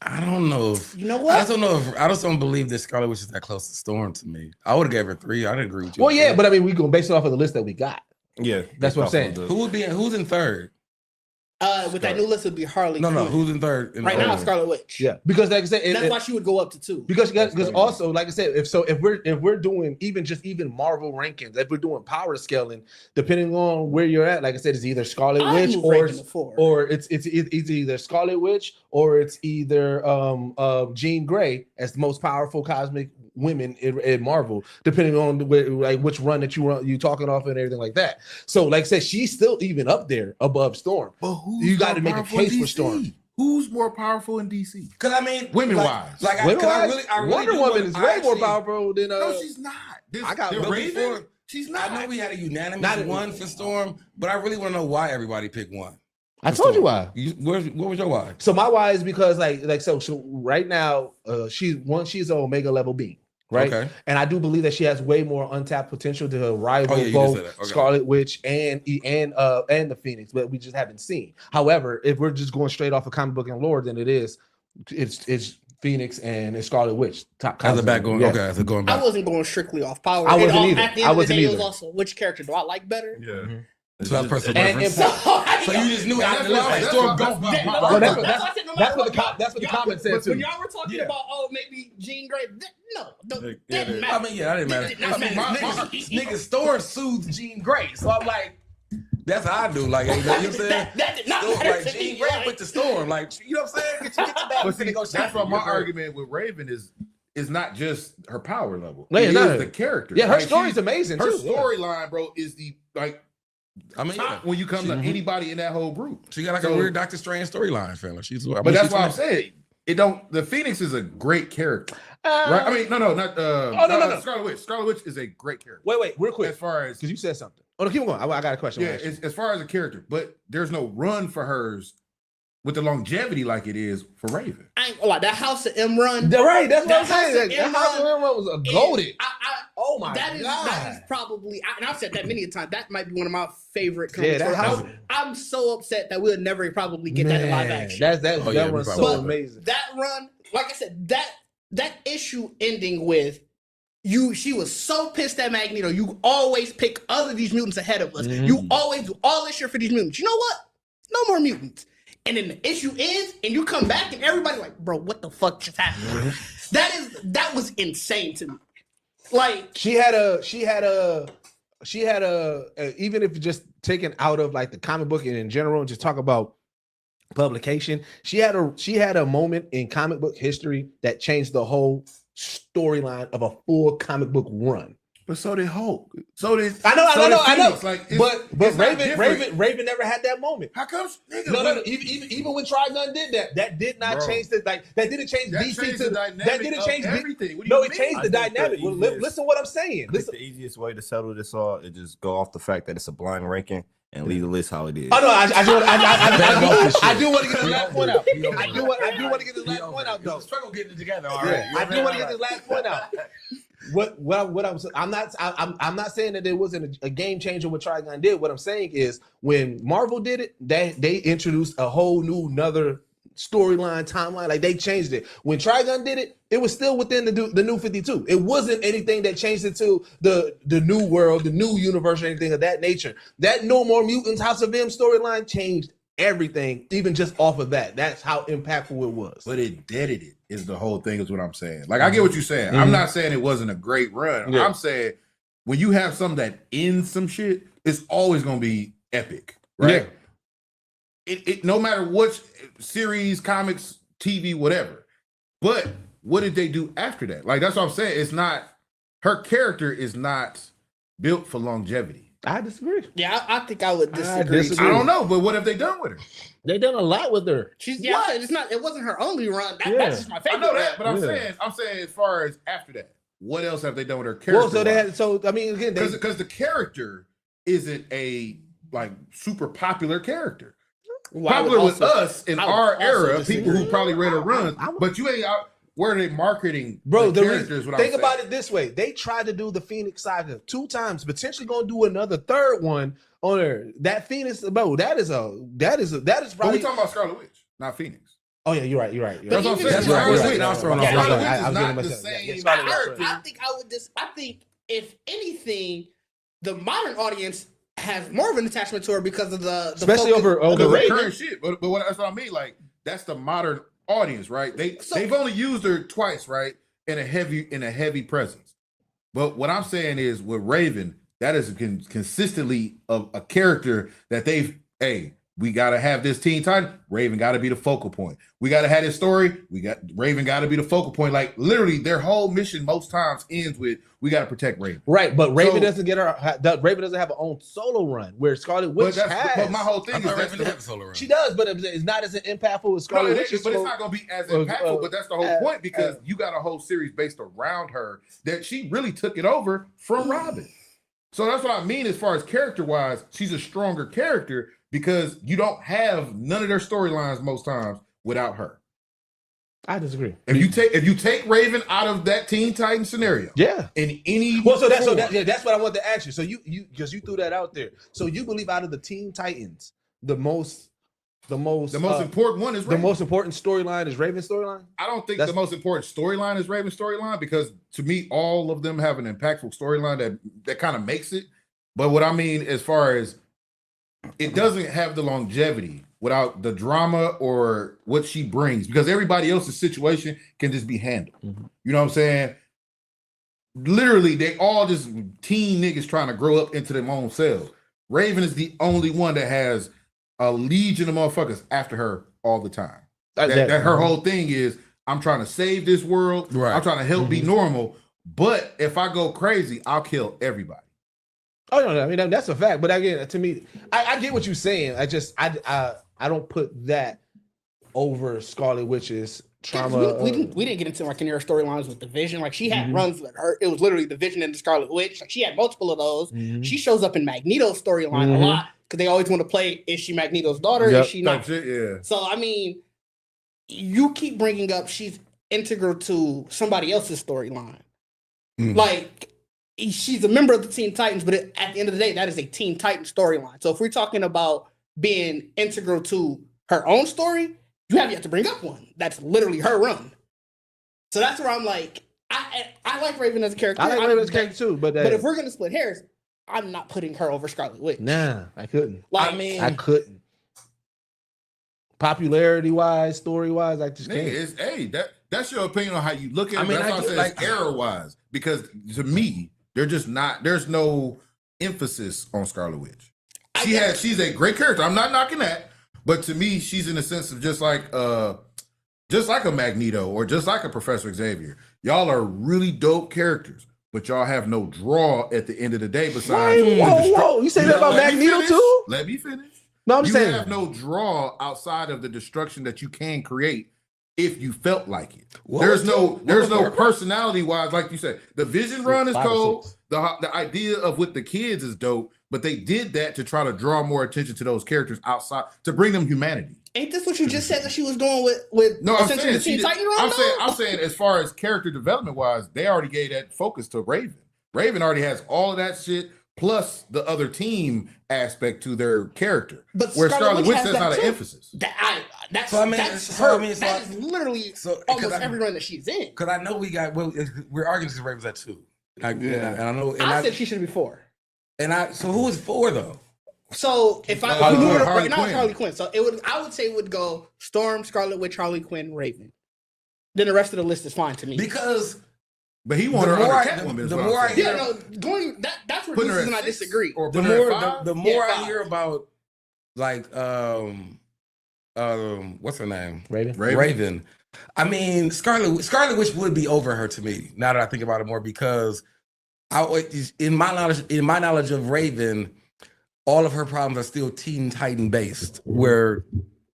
Speaker 6: I don't know. If,
Speaker 3: You know
Speaker 6: I
Speaker 3: what?
Speaker 6: just don't know. I just don't believe that Scarlet Witch is that close to Storm to me. I would have gave her 3. I'd agree with you.
Speaker 2: Well, yeah, but I mean, we going based it off of the list that we got.
Speaker 5: Yeah,
Speaker 2: That's what I'm saying.
Speaker 6: Who's in 3rd?
Speaker 3: With that new list, would be Harley
Speaker 6: No,
Speaker 3: Quinn.
Speaker 6: who's in 3rd?
Speaker 3: Right now, it's Scarlet Witch.
Speaker 2: Yeah, because like I said,
Speaker 3: That's why she would go up to 2.
Speaker 2: because
Speaker 1: crazy.
Speaker 2: also like I said, if we're doing even Marvel rankings, if we're doing power scaling, depending on where you're at, like I said, it's either Scarlet
Speaker 3: I'd
Speaker 2: Witch
Speaker 3: move
Speaker 2: or
Speaker 3: Raven to 4.
Speaker 2: it's either Scarlet Witch or it's either Jean Grey as the most powerful cosmic women in Marvel, depending on which run that you talking off and everything like that. So like I said, she's still even up there above Storm.
Speaker 1: But who's
Speaker 2: You gotta
Speaker 1: more
Speaker 2: make a
Speaker 1: powerful
Speaker 2: case
Speaker 1: in
Speaker 2: for
Speaker 1: DC?
Speaker 2: Storm.
Speaker 1: Who's more powerful in DC?
Speaker 6: Because I mean,
Speaker 1: Women-wise.
Speaker 6: like I
Speaker 2: Women-wise,
Speaker 6: really
Speaker 2: Wonder
Speaker 6: do
Speaker 2: Woman
Speaker 6: wanna-
Speaker 2: is
Speaker 6: I
Speaker 2: way more
Speaker 6: actually-
Speaker 2: powerful than
Speaker 1: No, she's not.
Speaker 2: I got
Speaker 1: the
Speaker 2: no
Speaker 1: Raven.
Speaker 6: before-
Speaker 1: She's
Speaker 6: I
Speaker 1: not.
Speaker 6: know we had a unanimous
Speaker 2: Not-
Speaker 6: one for Storm, but I really want to know why everybody picked one.
Speaker 2: I told you why.
Speaker 6: What was your why?
Speaker 2: So my why is because so right now she's an Omega level being, right?
Speaker 6: Okay.
Speaker 2: And I do believe that she has way more untapped potential to rival
Speaker 6: Oh, yeah, you
Speaker 2: both
Speaker 6: just said that. Okay.
Speaker 2: Scarlet Witch and the Phoenix, but we just haven't seen. However, if we're just going straight off of comic book and lore, then it's Phoenix and it's Scarlet Witch top.
Speaker 6: As a back going,
Speaker 2: Yeah.
Speaker 6: okay, as a going
Speaker 3: I
Speaker 6: back.
Speaker 3: wasn't going strictly off power.
Speaker 2: I wasn't
Speaker 3: At
Speaker 2: either.
Speaker 3: At the
Speaker 2: I
Speaker 3: end of the
Speaker 2: wasn't
Speaker 3: day, it was
Speaker 2: either.
Speaker 3: also which character do I like better?
Speaker 1: Yeah.
Speaker 6: So that's personal
Speaker 2: And
Speaker 6: preference.
Speaker 2: in
Speaker 6: So you just knew
Speaker 1: Yeah,
Speaker 6: out the
Speaker 1: that's
Speaker 6: list, like
Speaker 1: why-
Speaker 6: Storm
Speaker 1: that's
Speaker 6: go.
Speaker 1: why-
Speaker 3: That-
Speaker 1: Well,
Speaker 2: Well,
Speaker 3: that's why I said no matter what
Speaker 2: that's what the comment said
Speaker 3: But
Speaker 2: too.
Speaker 3: when y'all were talking
Speaker 6: Yeah.
Speaker 3: about, maybe Jean Grey, that
Speaker 1: Yeah,
Speaker 3: didn't
Speaker 1: yeah.
Speaker 6: I
Speaker 3: matter.
Speaker 6: mean, yeah, that didn't matter.
Speaker 3: That did not
Speaker 6: I mean,
Speaker 3: matter.
Speaker 6: niggas Storm soothes Jean Grey, so I'm like, that's how I do. Like, you know what I'm saying?
Speaker 3: That did not
Speaker 6: Storm,
Speaker 3: matter
Speaker 6: like
Speaker 3: to
Speaker 6: Jean
Speaker 3: me.
Speaker 6: Grey
Speaker 3: Like,
Speaker 6: with the Storm, like you know what I'm saying? Get the bag.
Speaker 1: But see,
Speaker 6: go
Speaker 1: that's why my argument with Raven is not just her power level.
Speaker 2: Yeah,
Speaker 1: It
Speaker 2: no.
Speaker 1: is the character.
Speaker 2: Yeah, her
Speaker 1: Like,
Speaker 2: story's
Speaker 1: she's-
Speaker 2: amazing
Speaker 1: Her
Speaker 2: too. Yeah.
Speaker 1: storyline, bro, is the
Speaker 6: I mean, yeah.
Speaker 1: top when you come to anybody in that whole group.
Speaker 6: She got like
Speaker 1: So-
Speaker 6: a weird Doctor Strange storyline, fella. She's, I mean,
Speaker 1: But that's
Speaker 6: she's
Speaker 1: why I'm
Speaker 6: fine.
Speaker 1: saying it don't. The Phoenix is a great character,
Speaker 2: Uh,
Speaker 1: right? I mean, no, not.
Speaker 2: no.
Speaker 1: Scarlet Witch. Scarlet Witch is a great character.
Speaker 2: Wait, real quick,
Speaker 1: As far as
Speaker 2: because you said something. Oh, no, keep going. I got a question.
Speaker 1: yeah, as far as a character, but there's no run for hers with the longevity like it is for Raven.
Speaker 3: I ain't gonna lie, that House of M run.
Speaker 2: Right, that's what I'm
Speaker 3: That
Speaker 2: saying.
Speaker 3: House of
Speaker 2: That
Speaker 3: M
Speaker 2: House of
Speaker 3: run
Speaker 2: M was a goaded. Oh my
Speaker 3: That is
Speaker 2: god!
Speaker 3: probably, and I've said that many a time. That might be one of my favorite.
Speaker 2: Yeah, that
Speaker 3: comics.
Speaker 2: house-
Speaker 3: I'm so upset that we'll never probably get that in live
Speaker 2: Man,
Speaker 3: action.
Speaker 2: That
Speaker 6: Oh, yeah, we
Speaker 2: runs so
Speaker 6: probably will.
Speaker 2: amazing.
Speaker 3: That run, like I said, that issue ending with she was so pissed at Magneto. You always pick other these mutants ahead of us.
Speaker 2: Mhm.
Speaker 3: You always do all this shit for these mutants. You know what? No more mutants. and then the issue ends, and you come back, and everybody like, bro, what the fuck just happened? That was insane to me. Like
Speaker 2: she had a even if just taken out of like the comic book and in general, and just talk about publication, she had a moment in comic book history that changed the whole storyline of a full comic book run.
Speaker 1: But so did Hulk. So did
Speaker 2: I know.
Speaker 1: Like,
Speaker 2: but Raven never had that moment.
Speaker 1: How come? Nigga,
Speaker 2: No. Even when Trigun did that did not change the that didn't change DC to that didn't change
Speaker 1: everything.
Speaker 2: No, it changed the dynamic. Listen what I'm saying. Listen.
Speaker 5: The easiest way to settle this all is just go off the fact that it's a blind ranking and leave the list how it is.
Speaker 2: Oh no, I do want to get the last point out. I do want to get the last point out though.
Speaker 6: Struggle getting it together. All right.
Speaker 2: I do want to get this last point out. I'm not saying that there wasn't a game changer what Trigun did. What I'm saying is when Marvel did it, they introduced a whole another storyline timeline. Like they changed it. When Trigun did it, it was still within the new 52. It wasn't anything that changed it to the new world, the new universe, or anything of that nature. That No More Mutants House of M storyline changed everything, even just off of that. That's how impactful it was.
Speaker 1: But it deaded it is the whole thing, is what I'm saying. Like, I get what you're saying. I'm not saying it wasn't a great run. I'm saying when you have something that ends some shit, it's always going to be epic, right? It no matter what series, comics, TV, whatever. But what did they do after that? Like, that's what I'm saying. It's not, her character is not built for longevity.
Speaker 2: I disagree.
Speaker 3: Yeah, I think I would disagree.
Speaker 1: I don't know, but what have they done with her?
Speaker 2: They done a lot with her.
Speaker 3: It wasn't her only run. That's just my favorite.
Speaker 1: I know that, but I'm saying as far as after that, what else have they done with her character?
Speaker 2: Well, I mean, again,
Speaker 1: because the character isn't a like super popular character. Popular with us in our era, people who probably read her runs, but you ain't out. Where are they marketing the characters?
Speaker 2: Think about it this way: they tried to do the Phoenix Saga 2 times, potentially going to do another third one on her. That Phoenix, bro, that is probably.
Speaker 1: But we talking about Scarlet Witch, not Phoenix.
Speaker 2: Oh yeah, you're right.
Speaker 1: That's what I'm saying.
Speaker 6: Scarlet Witch is not
Speaker 1: the same.
Speaker 3: I think if anything, the modern audience has more of an attachment to her because of the
Speaker 2: especially over
Speaker 1: the
Speaker 2: Raven.
Speaker 1: current shit. But that's what I mean. Like, that's the modern audience, right? They've only used her twice, right? In a heavy presence. But what I'm saying is with Raven, that is consistently a character that we got to have this Teen Titan. Raven got to be the focal point. We got to have this story. Raven got to be the focal point. Like, literally, their whole mission most times ends with, we got to protect Raven.
Speaker 2: Right, but Raven doesn't have her own solo run where Scarlet Witch has.
Speaker 1: But my whole thing is
Speaker 6: Raven has a solo run.
Speaker 2: She does, but it's not as impactful as Scarlet Witch.
Speaker 1: But it's not going to be as impactful. But that's the whole point, because you got a whole series based around her that she really took it over from Robin. So that's what I mean as far as character-wise. She's a stronger character because you don't have none of their storylines most times without her.
Speaker 2: I disagree.
Speaker 1: If you take Raven out of that Teen Titan scenario, in any
Speaker 2: that's what I wanted to ask you. So you because you threw that out there. So you believe out of the Teen Titans, the most important one is Raven. The most important storyline is Raven's storyline?
Speaker 1: I don't think the most important storyline is Raven's storyline, because to me, all of them have an impactful storyline that kind of makes it. But what I mean, as far as it doesn't have the longevity without the drama or what she brings, because everybody else's situation can just be handled. Mm-hmm. You know what I'm saying? Literally, they all just teen niggas trying to grow up into their own selves. Raven is the only one that has a legion of motherfuckers after her all the time. That her whole thing is, I'm trying to save this world. Right. I'm trying to help be normal. But if I go crazy, I'll kill everybody.
Speaker 2: Oh no, I mean that's a fact. But again, to me, I get what you're saying. I don't put that over Scarlet Witch's trauma.
Speaker 3: We didn't get into like her storylines with the Vision. Like, she had runs with her. It was literally the Vision and the Scarlet Witch. Like, she had multiple of those. Mm-hmm. She shows up in Magneto's storyline a lot because they always want to play, is she Magneto's daughter? Yep. Is she not? So I mean, you keep bringing up she's integral to somebody else's storyline. Like, she's a member of the Teen Titans, but at the end of the day, that is a Teen Titan storyline. So if we're talking about being integral to her own story, you have yet to bring up one. That's literally her run. So that's where I'm like, I like Raven as a character.
Speaker 2: I like Raven as a character too, but
Speaker 3: if we're gonna split hairs, I'm not putting her over Scarlet Witch.
Speaker 2: Nah, I couldn't.
Speaker 3: Like,
Speaker 2: I couldn't. popularity wise, story wise, I just can't.
Speaker 1: That's your opinion on how you look at it. That's why I said
Speaker 6: like
Speaker 1: error wise, because to me, there's no emphasis on Scarlet Witch. She's a great character. I'm not knocking that, but to me, she's in the sense of just like a Magneto or just like a Professor Xavier. Y'all are really dope characters, but y'all have no draw at the end of the day. Besides,
Speaker 2: whoa! You say that about Magneto too?
Speaker 1: Let me finish.
Speaker 2: No, I'm saying
Speaker 1: you have no draw outside of the destruction that you can create if you felt like it. There's no personality wise, like you said. The Vision run is cool. The idea of with the kids is dope, but they did that to try to draw more attention to those characters outside to bring them humanity.
Speaker 3: Ain't this what you just said that she was going with?
Speaker 1: No,
Speaker 3: essentially the Teen Titan run?
Speaker 1: I'm saying as far as character development wise, they already gave that focus to Raven. Raven already has all of that shit plus the other team aspect to their character. But where Scarlet Witch has not an emphasis.
Speaker 3: That's literally almost every run that she's in.
Speaker 6: Because I know we're arguing this Raven's at 2. And I know. And
Speaker 3: I said she should be 4.
Speaker 6: So who is 4 though?
Speaker 3: So if Harley Quinn. So I would say it would go Storm, Scarlet Witch, Harley Quinn, Raven. Then the rest of the list is fine to me.
Speaker 1: But he wanted her under Catwoman.
Speaker 6: The more I hear,
Speaker 3: that's where this and I disagree.
Speaker 6: The more I hear about like what's her name? Raven. I mean, Scarlet Witch would be over her to me. Now that I think about it more, because in my knowledge of Raven, all of her problems are still Teen Titan based, where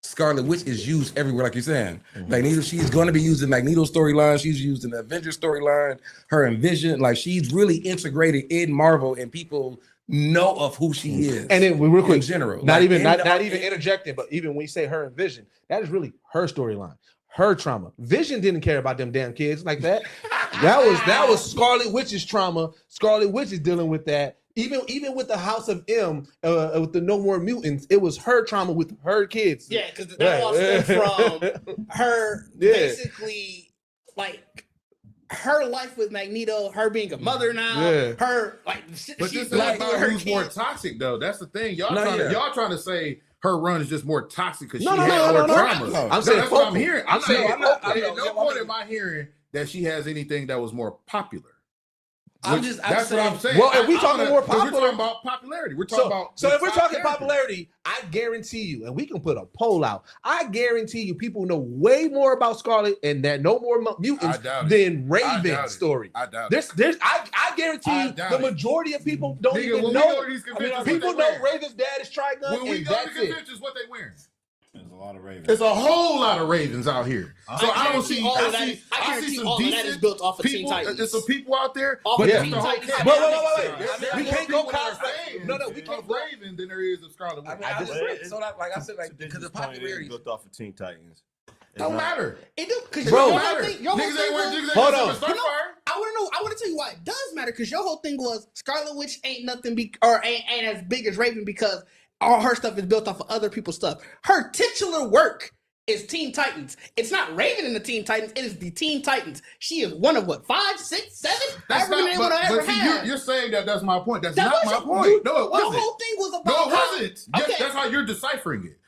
Speaker 6: Scarlet Witch is used everywhere, like you're saying. Magneto, she's going to be used in Magneto storyline. She's used in the Avengers storyline. Her and Vision, like she's really integrated in Marvel, and people know of who she is.
Speaker 2: And then real quick,
Speaker 6: in general,
Speaker 2: not even interjecting, but even when you say her and Vision, that is really her storyline, her trauma. Vision didn't care about them damn kids like that. that was Scarlet Witch's trauma. Scarlet Witch is dealing with that. Even with the House of M, with the No More Mutants, it was her trauma with her kids.
Speaker 3: Yeah, because that all stemmed from her basically like her life with Magneto, her being a mother now, her like.
Speaker 1: But this is about who's more toxic though. That's the thing. Y'all trying to say her run is just more toxic because she had more trauma.
Speaker 2: I'm saying
Speaker 1: that's what I'm hearing. I'm saying at no point am I hearing that she has anything that was more popular. That's what I'm saying.
Speaker 2: Well, if we talking more popular,
Speaker 1: we're talking about popularity. We're talking about
Speaker 2: if we're talking popularity, I guarantee you, and we can put a poll out. I guarantee you, people know way more about Scarlet and that No More Mutants than Raven's story.
Speaker 1: I doubt it.
Speaker 2: I guarantee you, the majority of people don't even know. People know Raven's dad is Trigun,
Speaker 1: when we
Speaker 2: and
Speaker 1: go
Speaker 2: that's
Speaker 1: to conventions, what they wearing?
Speaker 5: There's a lot of Ravens.
Speaker 1: There's a whole lot of Ravens out here. So I don't see.
Speaker 3: I see some decent that is built off of Teen Titans.
Speaker 1: There's some people out there.
Speaker 3: But
Speaker 2: wait.
Speaker 1: We
Speaker 2: can't go cosplay.
Speaker 1: No, we can't Raven than there is of Scarlet Witch.
Speaker 6: I disagree. So like I said, like because the popularity
Speaker 5: built off of Teen Titans.
Speaker 1: Don't matter.
Speaker 3: It do because
Speaker 1: bro.
Speaker 3: Hold on. I want to tell you why it does matter, because your whole thing was Scarlet Witch ain't nothing ain't as big as Raven because all her stuff is built off of other people's stuff. Her titular work is Teen Titans. It's not Raven in the Teen Titans. It is the Teen Titans. She is one of 5, 6, 7?
Speaker 1: That's not. You're saying that's my point. That's not my point. No, it wasn't.
Speaker 3: The whole thing was about.
Speaker 1: No, it wasn't. Okay. That's how you're deciphering it.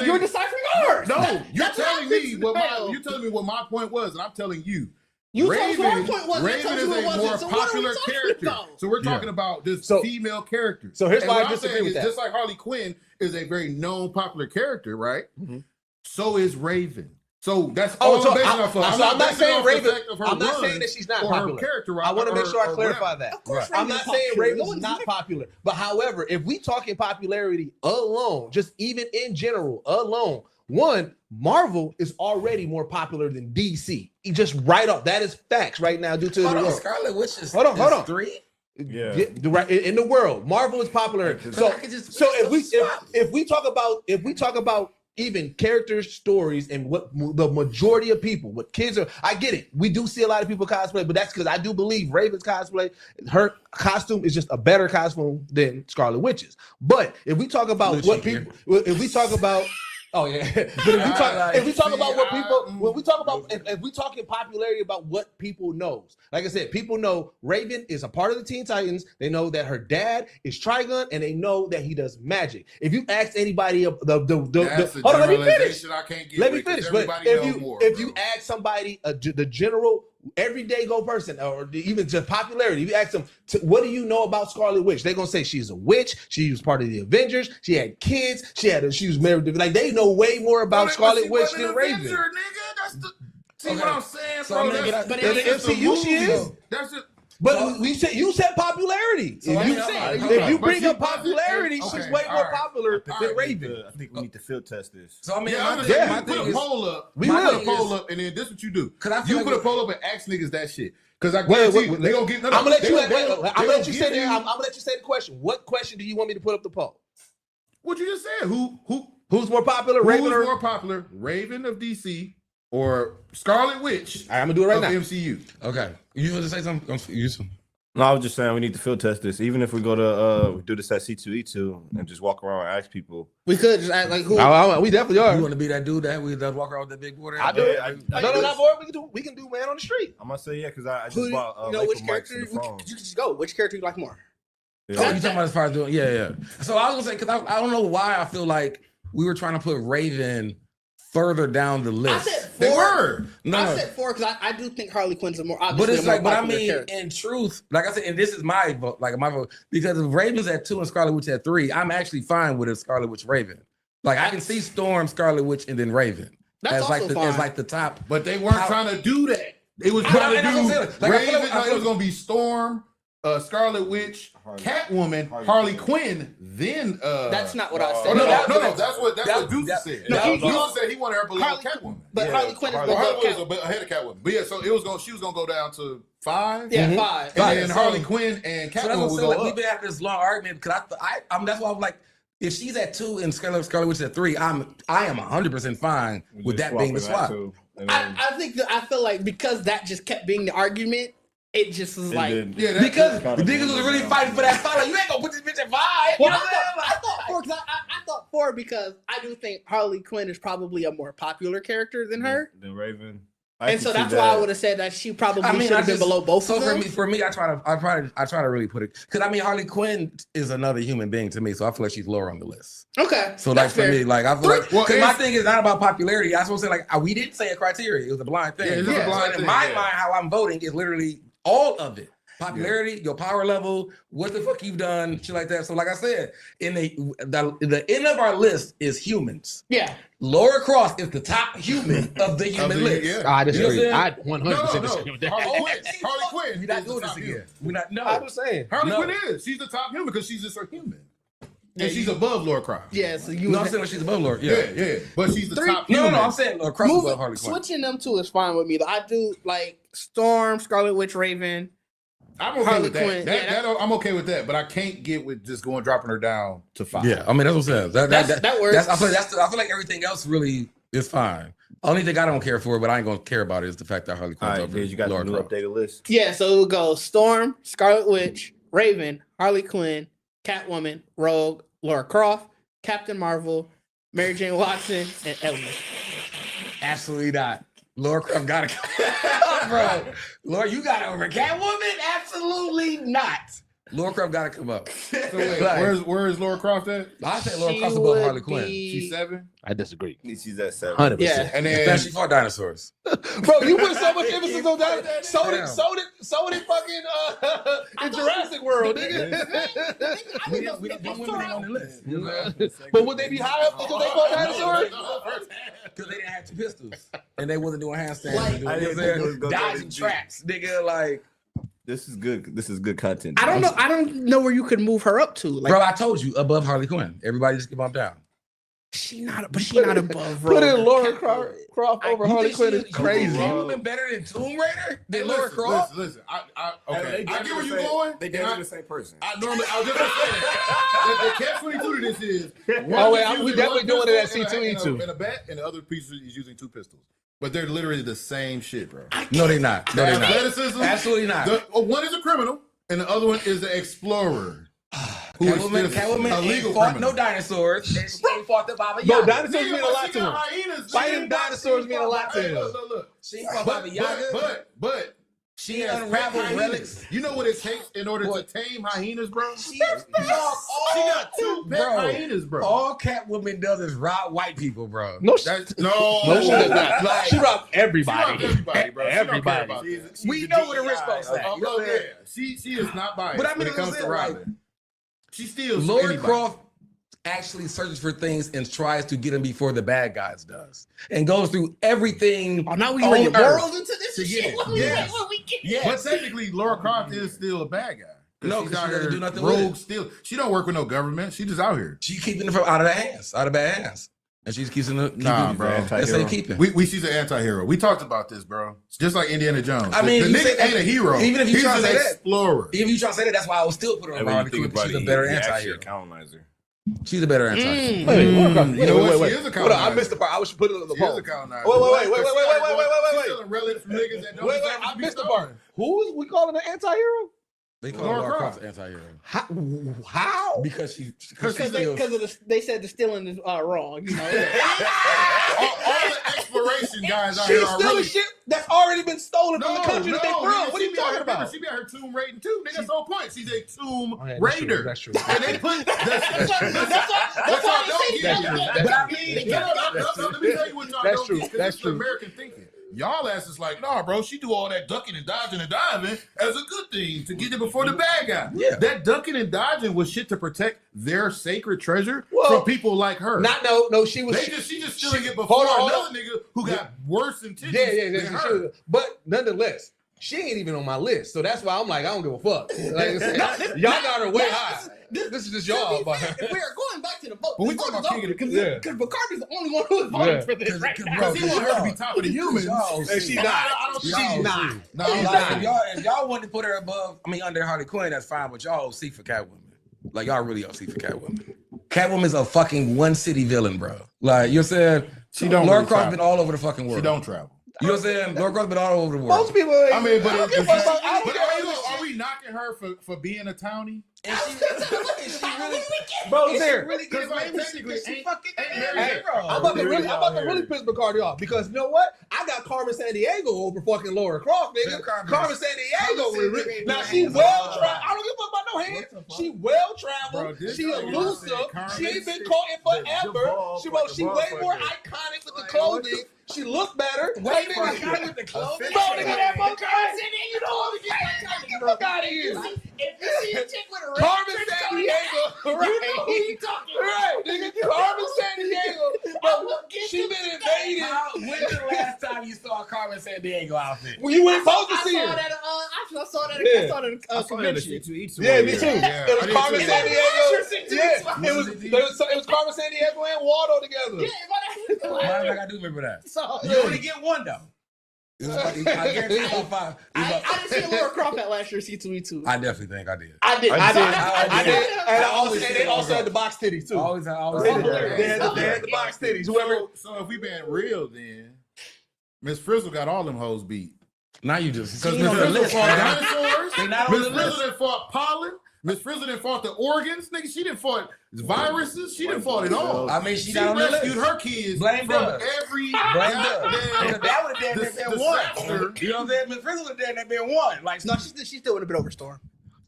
Speaker 3: You're deciphering ours.
Speaker 1: No, you're telling me what my point was, and I'm telling you. Raven is a more popular character. So we're talking about this female character.
Speaker 2: So here's why I disagree with that.
Speaker 1: Just like Harley Quinn is a very known popular character, right? Mm-hmm. So is Raven. So that's all I'm basing off of.
Speaker 2: I'm not saying Raven. I'm not saying that she's not popular. I want to make sure I clarify that. I'm not saying Raven's not popular. But however, if we talking popularity alone, just even in general alone, one, Marvel is already more popular than DC. Just right off. That is facts right now due to the world.
Speaker 6: Scarlet Witch is
Speaker 2: hold on.
Speaker 6: 3?
Speaker 2: Yeah. In the world, Marvel is popular. So if we talk about even character stories and what the majority of people, what kids are, I get it. We do see a lot of people cosplay, but that's because I do believe Raven's cosplay, her costume is just a better costume than Scarlet Witch's. But if we talk about Oh yeah, but if we talk about what people, when we talk about, if we talking popularity about what people knows, like I said, people know Raven is a part of the Teen Titans. They know that her dad is Trigun, and they know that he does magic. If you ask anybody, hold on, let me finish. Let me finish. But if you ask somebody, the general everyday go person, or even just popularity, if you ask them, what do you know about Scarlet Witch? They're gonna say she's a witch. She was part of the Avengers. She had kids. She was married to, like, they know way more about Scarlet Witch than Raven.
Speaker 1: See what I'm saying,
Speaker 6: So
Speaker 1: bro?
Speaker 3: but
Speaker 2: in the MCU she is.
Speaker 1: That's it.
Speaker 2: But you said popularity. If you bring up popularity, she's way more popular than Raven.
Speaker 5: I think we need to field test this.
Speaker 6: So I mean,
Speaker 1: my thing is, poll up.
Speaker 2: We will
Speaker 1: put a poll up, and then this is what you do.
Speaker 6: You
Speaker 1: put a poll up and ask niggas that shit. Because I guarantee you, they gonna get.
Speaker 2: I'm gonna let you say that. I'm gonna let you say the question. What question do you want me to put up the poll?
Speaker 1: What you just said?
Speaker 2: Who's more popular? Raven or
Speaker 1: more popular? Raven of DC or Scarlet Witch?
Speaker 2: I'm gonna do it right now.
Speaker 1: MCU.
Speaker 6: Okay, you want to say something?
Speaker 5: No, I was just saying we need to field test this. Even if we go to do this at C2E2 and just walk around and ask people.
Speaker 3: We could just act like who?
Speaker 2: We definitely are.
Speaker 6: You want to be that dude that walk around with that big board?
Speaker 2: I do it. No, boy. We can do man on the street.
Speaker 5: I'm gonna say because I just bought.
Speaker 3: Which character? You can just go. Which character you like more?
Speaker 5: Yeah.
Speaker 6: Oh, you talking about as far as doing? Yeah. So I was gonna say because I don't know why I feel like we were trying to put Raven further down the list.
Speaker 3: I said 4.
Speaker 1: They were.
Speaker 3: I said 4 because I do think Harley Quinn's a more obvious.
Speaker 6: But it's like, but I mean, in truth, like I said, and this is my vote, because if Raven's at 2 and Scarlet Witch at 3, I'm actually fine with a Scarlet Witch Raven. Like I can see Storm, Scarlet Witch, and then Raven.
Speaker 3: That's
Speaker 6: as like the top.
Speaker 1: But they weren't trying to do that. They was trying to do Raven. It was gonna be Storm, Scarlet Witch, Catwoman, Harley Quinn, then
Speaker 3: that's not what I said.
Speaker 1: No, that's what Deuce said. Deuce said he wanted her below Catwoman.
Speaker 3: But Harley Quinn is
Speaker 1: ahead of Catwoman. But yeah, so she was gonna go down to 5.
Speaker 3: Yeah, 5.
Speaker 1: And then Harley Quinn and Catwoman would go up.
Speaker 6: We've been having this long argument because that's why I'm like, if she's at 2 and Scarlet Witch at 3, I am 100% fine with that being the swap.
Speaker 3: I feel like because that just kept being the argument. It just was like
Speaker 6: because the niggas was really fighting for that spot. Like, you ain't gonna put this bitch at 5.
Speaker 3: Well, I thought 4 because I do think Harley Quinn is probably a more popular character than her.
Speaker 5: Than Raven.
Speaker 3: And so that's why I would have said that she probably should have been below both of them.
Speaker 6: For me, I try to really put it because I mean Harley Quinn is another human being to me, so I feel like she's lower on the list.
Speaker 3: Okay.
Speaker 6: So like for me, like I feel like because my thing is not about popularity. I was supposed to say like we didn't say a criteria; it was a blind thing.
Speaker 1: Yeah, it's a blind thing.
Speaker 6: In my mind, how I'm voting is literally all of it. Popularity, your power level, what the fuck you've done, shit like that. So, like I said, in the end of our list is humans.
Speaker 3: Yeah.
Speaker 6: Laura Croft is the top human of the human list.
Speaker 2: Yeah. I disagree. I 100% disagree with that.
Speaker 1: Harley Quinn.
Speaker 6: We're not doing this again. We're not. No,
Speaker 2: I'm saying
Speaker 1: Harley Quinn is. She's the top human because she's just a human. And she's above Laura Croft.
Speaker 3: Yeah, so you.
Speaker 6: No, I'm saying she's above Laura. Yeah.
Speaker 1: But she's the top human.
Speaker 6: No, I'm saying Laura Croft is above Harley Quinn.
Speaker 3: Switching them two is fine with me. Though. I do like Storm, Scarlet Witch, Raven.
Speaker 1: I'm okay with that. I'm okay with that, but I can't get with just dropping her down to 5.
Speaker 6: Yeah, I mean that's what I'm saying.
Speaker 3: That works.
Speaker 6: I feel like everything else really is fine. Only thing I don't care for, but I ain't gonna care about it is the fact that Harley Quinn's over.
Speaker 5: You got the new updated list.
Speaker 3: Yeah, so it will go Storm, Scarlet Witch, Raven, Harley Quinn, Catwoman, Rogue, Laura Croft, Captain Marvel, Mary Jane Watson, and Ellen.
Speaker 6: Absolutely not. Laura Croft got to bro. Laura, you got it over Catwoman? Absolutely not. Laura Croft got to come up.
Speaker 1: So wait, where is Laura Croft at?
Speaker 6: I say Laura Croft's above Harley Quinn.
Speaker 1: She's 7?
Speaker 2: I disagree.
Speaker 5: She's at 7.
Speaker 2: 100%.
Speaker 3: Yeah.
Speaker 1: And then
Speaker 6: she fought dinosaurs.
Speaker 2: Bro, you put so much emphasis on that. So did fucking in Jurassic World, nigga.
Speaker 6: We didn't put women on the list.
Speaker 2: But would they be high up because they fought dinosaurs?
Speaker 6: Because they didn't have 2 pistols. And they wasn't doing handstands. Dodging traps, nigga, like.
Speaker 5: This is good. This is good content.
Speaker 3: I don't know where you could move her up to. Like,
Speaker 6: bro, I told you above Harley Quinn. Everybody just get bumped down.
Speaker 3: She's not above.
Speaker 2: Put in Laura Croft over Harley Quinn is crazy.
Speaker 6: Been better than Tomb Raider than Laura Croft.
Speaker 1: Listen. I get where you're going.
Speaker 5: They did the same person.
Speaker 1: I was just gonna say that. The catch-22 to this is.
Speaker 2: We definitely doing it at C2E2.
Speaker 1: And a bat, and the other piece is using 2 pistols. But they're literally the same shit, bro.
Speaker 6: No, they're not. No, they're not.
Speaker 1: Athleticism.
Speaker 6: Absolutely not.
Speaker 1: One is a criminal, and the other one is an explorer. who is
Speaker 6: Catwoman
Speaker 1: a legal
Speaker 6: ain't fought
Speaker 1: criminal.
Speaker 6: no dinosaurs. And she ain't fought the Baba
Speaker 2: No,
Speaker 6: Yaga.
Speaker 2: dinosaurs mean a lot to him. Fighting dinosaurs mean a lot to him.
Speaker 1: Look.
Speaker 6: She ain't fought Baba Yaga.
Speaker 1: But
Speaker 6: She
Speaker 1: has
Speaker 6: unraveled
Speaker 1: pet
Speaker 6: relics.
Speaker 1: hyenas. You know what it takes in order to tame hyenas, bro?
Speaker 6: She
Speaker 1: got 2 pet hyenas, bro.
Speaker 6: All Catwoman does is rob white people, bro.
Speaker 2: No,
Speaker 1: No,
Speaker 2: she does not.
Speaker 6: Like,
Speaker 2: She robbed everybody.
Speaker 1: She robbed everybody, bro. She don't care
Speaker 2: Everybody.
Speaker 1: about that.
Speaker 6: We know what a rich folks at. You know what I'm saying?
Speaker 1: She is not biased
Speaker 6: But I mean,
Speaker 1: when it comes to
Speaker 6: like,
Speaker 1: robbing. She steals.
Speaker 6: Laura
Speaker 1: anybody.
Speaker 6: Croft actually searches for things and tries to get them before the bad guys does, and goes through everything.
Speaker 3: Oh, now we
Speaker 6: on
Speaker 3: bringing
Speaker 6: Earth.
Speaker 3: morals into this
Speaker 1: To
Speaker 3: and
Speaker 1: get
Speaker 3: shit.
Speaker 1: it.
Speaker 3: What we
Speaker 1: Yes.
Speaker 3: get?
Speaker 6: Yes.
Speaker 1: But technically, Laura Croft is still a bad guy.
Speaker 6: No,
Speaker 1: she's
Speaker 6: 'cause
Speaker 1: out
Speaker 6: she doesn't
Speaker 1: here
Speaker 6: do nothing with
Speaker 1: rogue
Speaker 6: it.
Speaker 1: still. She don't work with no government. She just out here.
Speaker 6: She keeping it from out of their hands, out of bad hands, and she's keeping it.
Speaker 1: Nah, bro.
Speaker 6: Let's say keeping.
Speaker 1: She's an anti-hero. We talked about this, bro. It's just like Indiana Jones.
Speaker 6: I mean,
Speaker 1: the
Speaker 6: you
Speaker 1: nigga
Speaker 6: say that-
Speaker 1: ain't a hero.
Speaker 6: even if you
Speaker 1: he's
Speaker 6: try
Speaker 1: an
Speaker 6: to say that-
Speaker 1: explorer.
Speaker 6: Even if you try to say that, that's why I would still put her on
Speaker 5: And when you
Speaker 6: Harley
Speaker 5: think
Speaker 6: Quinn.
Speaker 5: about
Speaker 6: She's
Speaker 5: it,
Speaker 6: a better
Speaker 5: he's actually a
Speaker 6: anti-hero.
Speaker 5: colonizer.
Speaker 6: She's a better anti-hero.
Speaker 2: Wait, Laura Croft.
Speaker 1: You know what? She is a
Speaker 2: Hold on, I
Speaker 1: colonizer.
Speaker 2: missed the part. I should put it on the
Speaker 1: She is a
Speaker 2: poll.
Speaker 1: colonizer.
Speaker 2: Wait.
Speaker 1: She's stealing relics from niggas that don't
Speaker 2: Wait,
Speaker 1: deserve to
Speaker 2: I
Speaker 1: be
Speaker 2: missed the
Speaker 1: stolen.
Speaker 2: part. Who is we calling an anti-hero?
Speaker 6: They call
Speaker 1: Laura
Speaker 6: Laura
Speaker 1: Croft.
Speaker 6: Croft an anti-hero
Speaker 2: How?
Speaker 6: because she
Speaker 3: Because they said the stealing is wrong. You know.
Speaker 1: all the exploration guys out
Speaker 2: She's
Speaker 1: here are
Speaker 2: stealing
Speaker 1: really
Speaker 2: shit that's already been stolen from the country that they from.
Speaker 1: nigga,
Speaker 2: What are you talking about?
Speaker 1: She be out here tomb raiding too. Nigga, that's the whole point. She's a tomb
Speaker 2: Oh, yeah, that's true,
Speaker 1: raider.
Speaker 2: that's true.
Speaker 1: And they put
Speaker 3: That's why they say
Speaker 2: That's true.
Speaker 6: But I mean,
Speaker 1: let me tell you what y'all
Speaker 2: That's
Speaker 1: don't
Speaker 2: true.
Speaker 1: get, 'cause
Speaker 2: That's
Speaker 1: it's
Speaker 2: true.
Speaker 1: American thinking. Y'all ass is like, nah, bro, she do all that ducking and dodging and diving as a good thing to get it before the bad guy.
Speaker 6: Yeah.
Speaker 1: That ducking and dodging was shit to protect their sacred treasure
Speaker 2: Well,
Speaker 1: from people like her.
Speaker 2: No, she was.
Speaker 1: She just stealing it before
Speaker 2: hold on.
Speaker 1: another nigga who got worse intentions
Speaker 2: Yeah,
Speaker 1: than her.
Speaker 2: but nonetheless, she ain't even on my list, so that's why I'm like, I don't give a fuck. Like I said, y'all got her way high. This is just y'all.
Speaker 3: We're going back to the vote.
Speaker 1: But we
Speaker 3: The
Speaker 1: talking
Speaker 3: vote
Speaker 1: about
Speaker 3: is
Speaker 1: King of the
Speaker 3: over
Speaker 2: Yeah.
Speaker 3: because Bacardi's the only one who is voting
Speaker 2: Yeah.
Speaker 3: for this right now.
Speaker 6: Bro,
Speaker 1: He want her to be top of the humans.
Speaker 2: And she's not.
Speaker 1: I don't
Speaker 2: She's
Speaker 1: think so.
Speaker 2: not.
Speaker 1: No, I'm
Speaker 6: Like,
Speaker 1: not.
Speaker 6: if y'all want to put her above, under Harley Quinn, that's fine. But y'all OC for Catwoman. Like y'all really OC for Catwoman. Catwoman's a fucking one city villain, bro. Like you're saying,
Speaker 1: She don't
Speaker 6: Laura
Speaker 1: really
Speaker 6: Croft's
Speaker 1: travel.
Speaker 6: been all over the fucking world.
Speaker 1: She don't travel.
Speaker 6: You know what I'm saying? Laura Croft's been all over the world.
Speaker 2: Most people.
Speaker 1: I mean, but
Speaker 2: I don't give a fuck about- I don't
Speaker 1: but
Speaker 2: care about this
Speaker 1: are
Speaker 2: shit.
Speaker 1: we knocking her for being a townie?
Speaker 6: And she really,
Speaker 2: Bro,
Speaker 6: and she
Speaker 2: there.
Speaker 6: really
Speaker 1: Because
Speaker 6: gets
Speaker 1: like
Speaker 6: made
Speaker 1: technically,
Speaker 6: she fucking
Speaker 2: Hey,
Speaker 6: hero.
Speaker 2: I'm about to really piss Bacardi off because you know what? I got Carmen Sandiego over fucking Laura Croft, nigga.
Speaker 6: Yeah,
Speaker 2: Carmen Sandiego.
Speaker 6: Sandiego.
Speaker 2: Now she well traveled. I don't give a fuck about no hands. She well
Speaker 1: Bro,
Speaker 2: traveled.
Speaker 1: this
Speaker 2: She
Speaker 1: nigga
Speaker 2: elusive.
Speaker 1: said Carmen
Speaker 2: She ain't been
Speaker 1: said
Speaker 2: caught in forever.
Speaker 5: Jamal,
Speaker 2: She
Speaker 5: fucking
Speaker 2: way more
Speaker 5: motherfucker.
Speaker 2: iconic with the clothing. She looked better.
Speaker 6: Wait
Speaker 2: Hey,
Speaker 6: for
Speaker 2: nigga.
Speaker 6: her with the clothing.
Speaker 2: Bro, nigga, that motherfucker. You know, get the fuck out of here.
Speaker 3: If you see a chick with a red
Speaker 2: Carmen
Speaker 3: trench coat,
Speaker 2: Sandiego.
Speaker 3: you know who you talking about.
Speaker 2: Right, nigga. Carmen Sandiego. Bro, she been invading.
Speaker 6: When's the last time you saw a Carmen Sandiego outfit?
Speaker 2: Well, you weren't supposed to
Speaker 3: I
Speaker 2: see
Speaker 3: saw
Speaker 2: her.
Speaker 3: that. I saw that.
Speaker 2: Yeah.
Speaker 3: I saw that at a convention.
Speaker 2: Yeah, me too.
Speaker 1: Yeah,
Speaker 2: It
Speaker 1: I
Speaker 2: was
Speaker 1: did
Speaker 2: Carmen
Speaker 1: too.
Speaker 2: Sandiego. Yeah, it was Carmen Sandiego and Waldo together.
Speaker 3: Yeah, but
Speaker 6: I do remember that.
Speaker 3: so,
Speaker 6: You only get one though. I guarantee you about five.
Speaker 3: I didn't see Laura Croft at last year's C2E2.
Speaker 6: I definitely think I did.
Speaker 3: I did.
Speaker 2: I did. And
Speaker 6: always
Speaker 2: they also had the box titties too.
Speaker 6: Always.
Speaker 2: They had the box titties. Whoever.
Speaker 1: So if we being real, then Miss Frizzle got all them hoes beat.
Speaker 6: Now you just
Speaker 1: Because
Speaker 6: see
Speaker 1: Miss
Speaker 6: on the
Speaker 1: Frizzle
Speaker 6: list,
Speaker 1: fought
Speaker 6: man.
Speaker 1: dinosaurs.
Speaker 6: They not on
Speaker 1: Miss
Speaker 6: the
Speaker 1: Frizzle
Speaker 6: list.
Speaker 1: done fought pollen. Miss Frizzle done fought the organs. Nigga, she done fought viruses. She done fought it all.
Speaker 6: I mean, she
Speaker 1: She
Speaker 6: not on the
Speaker 1: rescued
Speaker 6: list.
Speaker 1: her kids
Speaker 6: Blame
Speaker 1: from
Speaker 6: Doug.
Speaker 1: every
Speaker 6: Blame Doug.
Speaker 1: goddamn
Speaker 6: That would have been one.
Speaker 1: disaster.
Speaker 6: You know what I'm saying? Miss Frizzle would have been one. Like,
Speaker 3: No, she still would have been over Storm.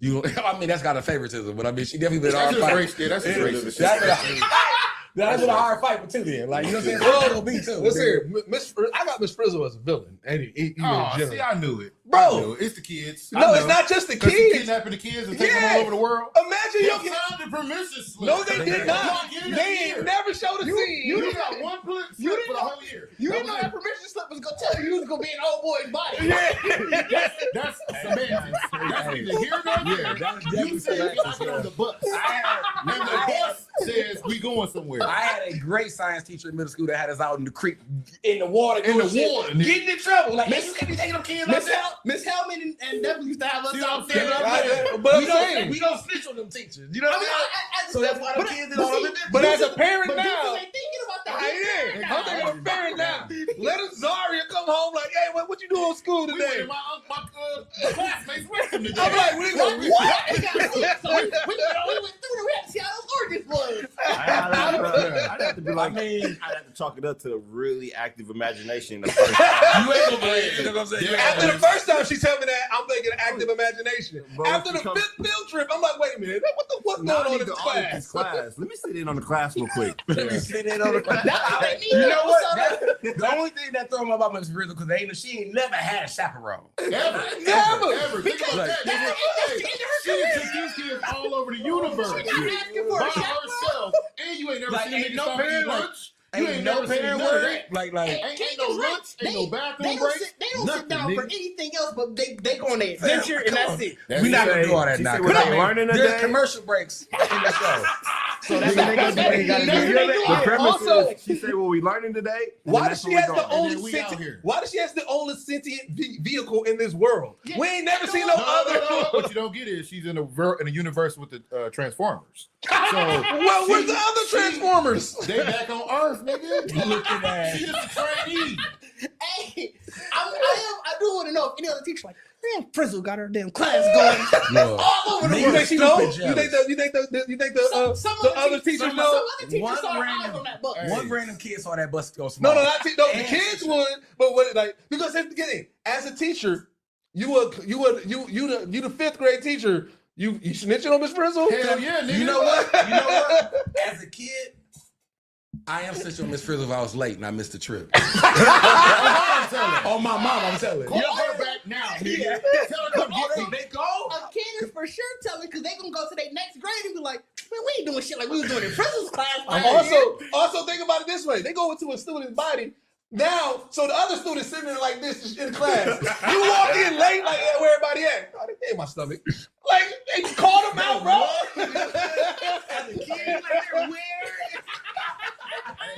Speaker 6: I mean, that's got a favoritism, but I mean, she definitely been a
Speaker 1: That's
Speaker 6: hard
Speaker 1: just
Speaker 6: fight.
Speaker 1: race. That's just racist.
Speaker 6: That's been a hard fight for two then. Like, you know what I'm saying?
Speaker 2: Well,
Speaker 6: It's gonna be two.
Speaker 2: Let's hear it. I got Miss Frizzle as a villain.
Speaker 1: Oh, see, I knew it.
Speaker 2: Bro.
Speaker 1: I knew it. It's the kids. I
Speaker 2: No,
Speaker 1: know.
Speaker 2: it's not just the
Speaker 1: 'Cause she
Speaker 2: kids.
Speaker 1: kidnapping the kids and taking
Speaker 2: Yeah.
Speaker 1: them all over the world.
Speaker 2: Imagine
Speaker 1: They
Speaker 2: your
Speaker 1: signed the permission slip.
Speaker 2: No, they did not.
Speaker 1: Y'all get it
Speaker 2: They
Speaker 1: here.
Speaker 2: ain't never showed a scene.
Speaker 1: You got one slip
Speaker 3: You
Speaker 1: for
Speaker 3: didn't
Speaker 1: the
Speaker 3: know-
Speaker 1: whole year.
Speaker 3: You
Speaker 1: That
Speaker 3: didn't know
Speaker 1: was
Speaker 3: that permission slip was gonna tell you was gonna be an old boy's body.
Speaker 1: That's semantics. That's neither here nor there. You said you gotta get on the bus. And the bus says we going somewhere.
Speaker 6: I had a great science teacher in middle school that had us out in the creek, in the water,
Speaker 1: In the
Speaker 6: doing
Speaker 1: water,
Speaker 6: shit,
Speaker 1: nigga.
Speaker 6: getting in trouble. Like, hey, you can't be taking them kids like that.
Speaker 3: Miss Hellman and Devil used to have us
Speaker 1: See what
Speaker 3: out
Speaker 1: I'm
Speaker 3: there.
Speaker 1: saying?
Speaker 2: But I'm
Speaker 6: we
Speaker 2: saying,
Speaker 6: don't snitch on them teachers. You know what I mean? So that's why the kids did all of it.
Speaker 2: but as a parent
Speaker 3: But
Speaker 2: now,
Speaker 3: ain't thinking about that.
Speaker 2: I'm thinking of a parent now. Let a Zaria come home like, hey, what you doing in school
Speaker 1: We went
Speaker 2: today?
Speaker 1: in my classmates with them today.
Speaker 2: I'm like, we go, what?
Speaker 3: So we went through the was.
Speaker 5: I'd have to be like, I'd have to chalk it up to a really active imagination.
Speaker 6: You ain't gonna believe it. You know what I'm saying?
Speaker 2: After the first time she told me that, I'm thinking active imagination. After the fifth field trip, I'm like, wait a minute, what's going on in this class?
Speaker 5: Let me sit in on the class real quick.
Speaker 6: Let me sit in on the class.
Speaker 3: You
Speaker 6: know what? The only thing that throw my mama is real because she ain't never had a chaperone.
Speaker 1: Never.
Speaker 3: Because
Speaker 1: She took these kids all over the universe
Speaker 3: asking for
Speaker 1: by
Speaker 3: a chaperone.
Speaker 1: herself, and you ain't never
Speaker 6: Like,
Speaker 1: seen
Speaker 6: ain't
Speaker 1: niggas
Speaker 6: no
Speaker 1: stop to eat
Speaker 6: parent,
Speaker 1: lunch. You
Speaker 6: Ain't
Speaker 1: ain't
Speaker 6: no
Speaker 1: never seen
Speaker 6: parent
Speaker 1: none of
Speaker 6: word.
Speaker 1: that.
Speaker 6: Like
Speaker 1: Ain't no lunch, ain't no bathroom breaks.
Speaker 3: They don't sit down
Speaker 1: nothing,
Speaker 3: for
Speaker 1: nigga.
Speaker 3: anything else, but they go on their adventure and that's it.
Speaker 6: We not gonna do all that
Speaker 5: She
Speaker 6: now.
Speaker 5: said what they learning
Speaker 6: There's
Speaker 5: today?
Speaker 6: commercial breaks in the show. So that's
Speaker 5: Nigga, they gonna do what they gotta do.
Speaker 3: That's what they
Speaker 5: The
Speaker 3: doing.
Speaker 5: premise
Speaker 2: Also-
Speaker 5: is, she said, "What we learning today?" And
Speaker 2: Why
Speaker 5: then
Speaker 2: does
Speaker 5: that's
Speaker 2: she
Speaker 5: where
Speaker 2: have
Speaker 5: we
Speaker 2: the
Speaker 5: going.
Speaker 2: only
Speaker 1: then we out
Speaker 2: sentient?
Speaker 1: here.
Speaker 2: Why does she have the only sentient vehicle in this world?
Speaker 3: Yeah.
Speaker 2: We ain't never seen no
Speaker 1: No,
Speaker 2: other.
Speaker 1: what you don't get is she's in a universe with the Transformers. So
Speaker 2: Well, where's the other Transformers?
Speaker 1: they back on Earth, nigga.
Speaker 6: Look at that.
Speaker 1: She just a trainee.
Speaker 3: Hey, I do want to know if any other teacher like, man, Frizzle got her damn class going
Speaker 6: No.
Speaker 3: all over the
Speaker 2: You
Speaker 3: world.
Speaker 2: think she knows?
Speaker 6: Stupid
Speaker 2: You think the other teachers know?
Speaker 3: Some other teachers
Speaker 6: One
Speaker 3: saw her
Speaker 6: random-
Speaker 3: eyes on that bus.
Speaker 1: Hey.
Speaker 6: One random kid saw that bus go
Speaker 2: No,
Speaker 6: small.
Speaker 2: no, the kids would, but what like because at the beginning, as a teacher, you the fifth grade teacher, you snitching on Miss Frizzle?
Speaker 1: Hell yeah, nigga.
Speaker 6: You know what? As a kid, I am such on Miss Frizzle if I was late and I missed the trip.
Speaker 1: I'm telling.
Speaker 6: On my mom, I'm telling.
Speaker 1: Call her back now, nigga. Tell her to come get me.
Speaker 6: They go.
Speaker 3: A kid is for sure telling because they gonna go to their next grade and be like, man, we ain't doing shit like we was doing in Frizzle's class.
Speaker 2: Also think about it this way: they go into a student's body. Now, so the other students sitting there like this in class. You walk in late, like, yeah, where everybody at? Oh, they in my stomach. Like, they called them out, bro.
Speaker 3: As a kid, like they're weird.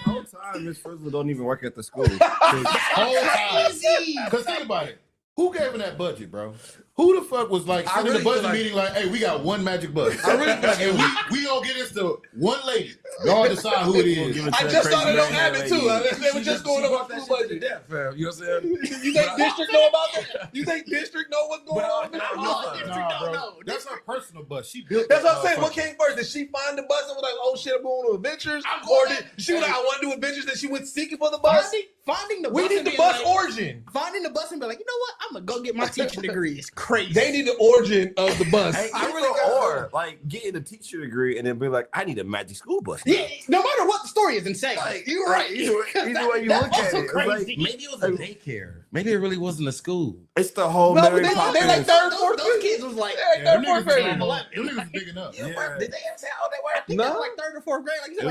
Speaker 5: The whole time, Miss Frizzle don't even work at the school.
Speaker 1: Whole time.
Speaker 3: Crazy.
Speaker 1: Because think about it. Who gave him that budget, bro? Who the fuck was like sitting in
Speaker 6: really
Speaker 1: the budget
Speaker 6: feel like-
Speaker 1: meeting like, hey, we got one magic bus.
Speaker 6: I really feel like
Speaker 1: and we gonna get this to one lady. Y'all decide who it is.
Speaker 5: Give it to
Speaker 2: I
Speaker 5: that
Speaker 2: just
Speaker 5: crazy
Speaker 2: started on
Speaker 5: man
Speaker 2: habit too. They were just going over
Speaker 6: that
Speaker 2: school
Speaker 6: shit to
Speaker 2: budget.
Speaker 6: death, fam. You know what I'm saying?
Speaker 2: You think district know about that? You think district know what's going on?
Speaker 1: Nah, bro. That's her personal bus. She built
Speaker 2: That's
Speaker 1: that
Speaker 2: what I'm saying. What
Speaker 1: motherfucker.
Speaker 2: came first? Did she find the bus and was like, "Oh shit, I'm going to adventures"?
Speaker 3: I'm
Speaker 2: Or
Speaker 3: going
Speaker 2: did she was like, "I want to do adventures"? That she went seeking for the bus.
Speaker 3: Finding the
Speaker 2: We
Speaker 3: bus
Speaker 2: need
Speaker 3: and
Speaker 2: the
Speaker 3: being
Speaker 2: bus
Speaker 3: like,
Speaker 2: origin.
Speaker 3: Finding the bus and be like, you know what? I'm gonna go get my teaching degree. It's crazy.
Speaker 2: They need the origin of the bus.
Speaker 5: Hey,
Speaker 6: I
Speaker 5: I
Speaker 6: really
Speaker 5: really
Speaker 6: got-
Speaker 5: or like getting a teacher degree and then be like, I need a magic school bus.
Speaker 3: Yeah, no matter what, the story is insane.
Speaker 5: Like,
Speaker 3: You're right.
Speaker 5: either way you look at it, it's like-
Speaker 3: crazy.
Speaker 6: Maybe it was a daycare. Maybe it really wasn't a school.
Speaker 5: It's the whole
Speaker 2: No, but
Speaker 5: Mary
Speaker 2: they
Speaker 5: Poppins.
Speaker 2: like third,
Speaker 3: those,
Speaker 2: fourth
Speaker 3: those
Speaker 2: grade.
Speaker 3: kids was like,
Speaker 2: Yeah,
Speaker 1: Them
Speaker 2: third, fourth
Speaker 1: niggas
Speaker 2: grade.
Speaker 1: them niggas was big enough.
Speaker 5: Yeah.
Speaker 6: Did they ever say how they were?
Speaker 3: I think they were like third or fourth grade. Like you said,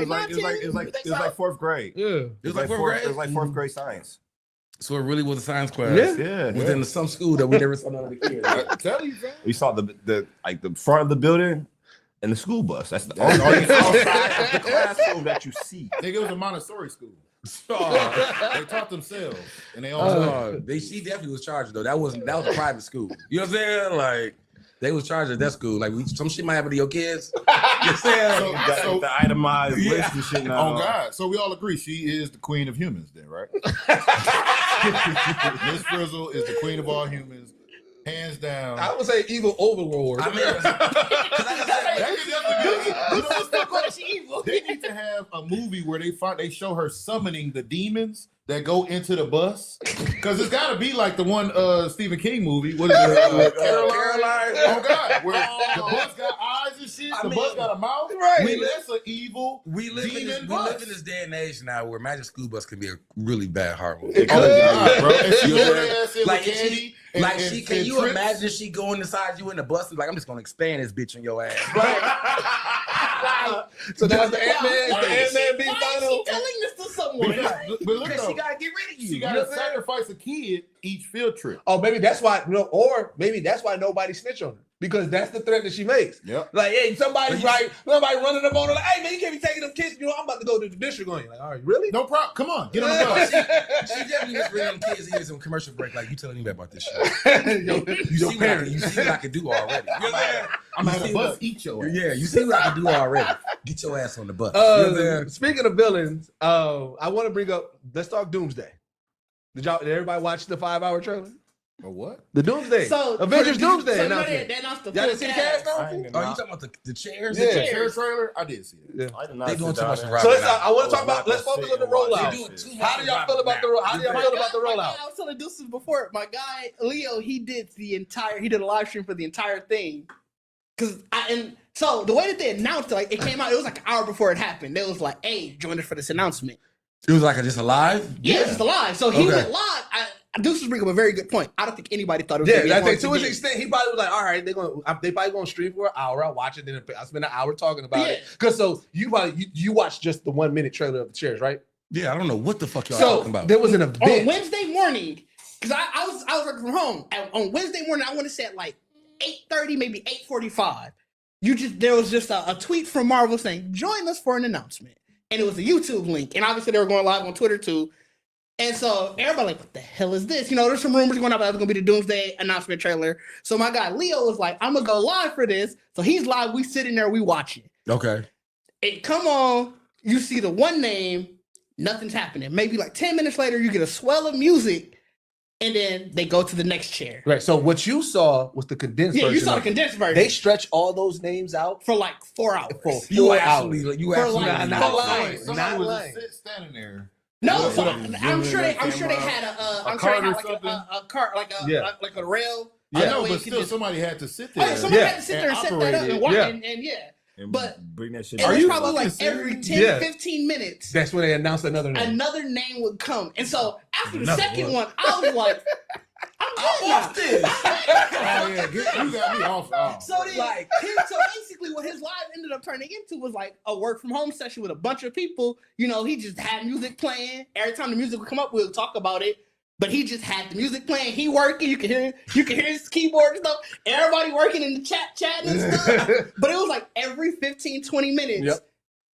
Speaker 5: It was like fourth grade.
Speaker 2: Yeah.
Speaker 5: It was like
Speaker 6: fourth grade?
Speaker 5: It was like fourth grade science.
Speaker 6: So it really was a science class.
Speaker 2: Yeah.
Speaker 5: Yeah.
Speaker 6: Within some school that we never saw none of the kids.
Speaker 1: I tell you, bro.
Speaker 5: We saw the like the front of the building and the school bus. That's the only outside of the classroom that you see.
Speaker 1: Nigga, it was a Montessori school.
Speaker 6: Oh,
Speaker 1: They taught themselves, and they all.
Speaker 6: she definitely was charged though. That was a private school. You know what I'm saying? Like they was charged at that school. Like some shit might happen to your kids. You know what I'm saying?
Speaker 5: You got like, the itemized list and shit now.
Speaker 1: Oh God! So we all agree she is the queen of humans, then, right? Miss Frizzle is the queen of all humans, hands down.
Speaker 2: I would say evil overlord.
Speaker 6: I mean, 'cause like I said,
Speaker 1: You know what's so cool? They need to have a movie where they show her summoning the demons that go into the bus, because it's got to be like the one Stephen King movie. What is it? Caroline. Oh God, where the bus got eyes and shit. The bus got a mouth.
Speaker 2: Right.
Speaker 1: That's an evil.
Speaker 6: we live in
Speaker 1: demon
Speaker 6: this day and age now where Magic School Bus can be a really bad horror movie.
Speaker 2: It
Speaker 1: Oh
Speaker 2: could.
Speaker 1: God, bro! And she
Speaker 6: You know
Speaker 1: over
Speaker 6: what I'm
Speaker 1: there saying
Speaker 6: Like,
Speaker 1: with candy. and-
Speaker 6: Like
Speaker 1: and-
Speaker 6: she, can
Speaker 1: and
Speaker 6: you
Speaker 1: trips.
Speaker 6: imagine she going inside you in the bus and like, I'm just gonna expand this bitch on your ass.
Speaker 2: So that's the Ant-Man.
Speaker 1: Why
Speaker 2: The
Speaker 1: is
Speaker 2: Ant-Man being
Speaker 3: Why is
Speaker 2: final.
Speaker 3: she telling this to someone?
Speaker 1: But look
Speaker 6: Because
Speaker 1: though,
Speaker 6: she gotta get rid of you.
Speaker 1: she
Speaker 6: You
Speaker 1: got
Speaker 6: know
Speaker 1: to
Speaker 6: what I'm saying?
Speaker 1: sacrifice a kid each field trip.
Speaker 2: Oh, maybe that's why. Or maybe that's why nobody snitch on her, because that's the threat that she makes.
Speaker 1: Yep.
Speaker 2: Like, hey, somebody running up on her. Like, hey, man, you can't be taking them kids. You know, I'm about to go to the district on you. Like, all right, really?
Speaker 1: No problem. Come on, get on the bus.
Speaker 6: She definitely was bringing them kids ears on commercial break. Like, you telling me about this shit. You see what I can do already. You know what I'm saying?
Speaker 1: I'm
Speaker 6: You
Speaker 1: gonna have
Speaker 6: see
Speaker 1: a bus
Speaker 6: what-
Speaker 1: eat your ass.
Speaker 6: Yeah, you see what I can do already. Get your ass on the bus. You know what I'm saying?
Speaker 2: Speaking of villains, I want to bring up. Let's talk Doomsday. Did everybody watch the 5-hour trailer?
Speaker 1: Or what?
Speaker 2: The Doomsday.
Speaker 3: So
Speaker 2: Avengers Doomsday
Speaker 3: so
Speaker 2: announcement.
Speaker 3: they announced the
Speaker 2: Y'all
Speaker 3: full
Speaker 2: didn't see the cast
Speaker 3: cast.
Speaker 2: now?
Speaker 5: I ain't
Speaker 6: Oh,
Speaker 5: gonna
Speaker 6: you talking about the chairs?
Speaker 2: Yeah.
Speaker 6: The
Speaker 1: The
Speaker 6: chairs.
Speaker 1: trailer? I did see it.
Speaker 5: I did
Speaker 6: They
Speaker 5: not
Speaker 6: doing
Speaker 5: sit
Speaker 6: too
Speaker 5: down
Speaker 6: much
Speaker 5: there.
Speaker 6: for
Speaker 2: So
Speaker 6: Robert
Speaker 2: I want to talk
Speaker 5: I was
Speaker 2: about. Let's
Speaker 5: not gonna
Speaker 2: focus
Speaker 5: sit
Speaker 2: on the
Speaker 5: and watch
Speaker 2: rollout.
Speaker 6: They doing too much
Speaker 2: How do y'all feel about the How do y'all feel about the rollout?
Speaker 3: I was telling Deuces before. My guy Leo, he did a live stream for the entire thing. So the way that they announced it, like it came out, it was like an hour before it happened. They was like, "Hey, join us for this announcement."
Speaker 6: It was like just a live?
Speaker 3: Yeah, it's just a live. So he
Speaker 6: Okay.
Speaker 3: went live. Deuces bring up a very good point. I don't think anybody thought it was.
Speaker 2: Yeah,
Speaker 3: gonna be
Speaker 2: I
Speaker 3: as
Speaker 2: think to
Speaker 3: long as
Speaker 2: his
Speaker 3: it did.
Speaker 2: extent, he probably was like, "All right, they probably gonna stream for an hour. I watch it, then I spend an hour talking about it." Because so you probably you watched just the 1 minute trailer of the chairs, right?
Speaker 6: Yeah, I don't know what the fuck y'all
Speaker 2: So
Speaker 6: talking about.
Speaker 2: there was an
Speaker 3: On
Speaker 2: event.
Speaker 3: Wednesday morning, because I was working from home. On Wednesday morning, I want to say at like 8:30, maybe 8:45. There was just a tweet from Marvel saying, "Join us for an announcement," and it was a YouTube link, and obviously they were going live on Twitter too. And so everybody like, what the hell is this? You know, there's some rumors going out that it's gonna be the Doomsday announcement trailer. So my guy Leo was like, I'm gonna go live for this. So he's live, we sitting there, we watching.
Speaker 6: Okay.
Speaker 3: It come on, you see the one name, nothing's happening. Maybe like 10 minutes later, you get a swell of music, and then they go to the next chair.
Speaker 2: Right. So what you saw was the condensed
Speaker 3: Yeah,
Speaker 2: version.
Speaker 3: you saw the
Speaker 2: of it.
Speaker 3: condensed version.
Speaker 2: They stretch all those names out
Speaker 3: for like 4 hours.
Speaker 2: for
Speaker 6: You
Speaker 2: 4
Speaker 6: actually,
Speaker 2: hours.
Speaker 6: you
Speaker 3: For
Speaker 6: actually.
Speaker 3: like-
Speaker 2: not
Speaker 3: for
Speaker 2: lying.
Speaker 3: like-
Speaker 1: Somebody
Speaker 2: Not
Speaker 1: was
Speaker 2: lying.
Speaker 1: standing there.
Speaker 3: No,
Speaker 1: With
Speaker 3: so
Speaker 1: a-
Speaker 3: I'm sure they
Speaker 1: camera,
Speaker 3: had a
Speaker 1: cart or
Speaker 3: like
Speaker 1: something.
Speaker 3: a cart, like a
Speaker 2: Yeah.
Speaker 3: like a rail.
Speaker 1: I
Speaker 2: Yeah.
Speaker 1: know,
Speaker 3: Way
Speaker 1: but
Speaker 3: you could
Speaker 1: still,
Speaker 3: just-
Speaker 1: somebody had to sit
Speaker 3: Oh,
Speaker 1: there.
Speaker 3: yeah, somebody
Speaker 2: Yeah.
Speaker 3: had to sit there and set
Speaker 1: operate
Speaker 3: that up
Speaker 1: it.
Speaker 3: and watch
Speaker 2: Yeah.
Speaker 3: and yeah.
Speaker 5: And
Speaker 3: But-
Speaker 5: bring that shit.
Speaker 3: It
Speaker 2: Are
Speaker 3: was
Speaker 2: you
Speaker 3: probably like
Speaker 1: fucking
Speaker 3: every 10,
Speaker 2: serious?
Speaker 3: 15 minutes,
Speaker 2: That's when they announced another name.
Speaker 3: another name would come. And so after the
Speaker 1: Another
Speaker 3: second
Speaker 1: one.
Speaker 3: one, I was like, I'm good now.
Speaker 1: Oh yeah, you got me off.
Speaker 3: So then, so basically, what his live ended up turning into was like a work from home session with a bunch of people. You know, he just had music playing. Every time the music would come up, we'll talk about it. But he just had the music playing. He working. You can hear his keyboard and stuff. Everybody working in the chatting and stuff. But it was like every 15, 20 minutes.
Speaker 2: Yep.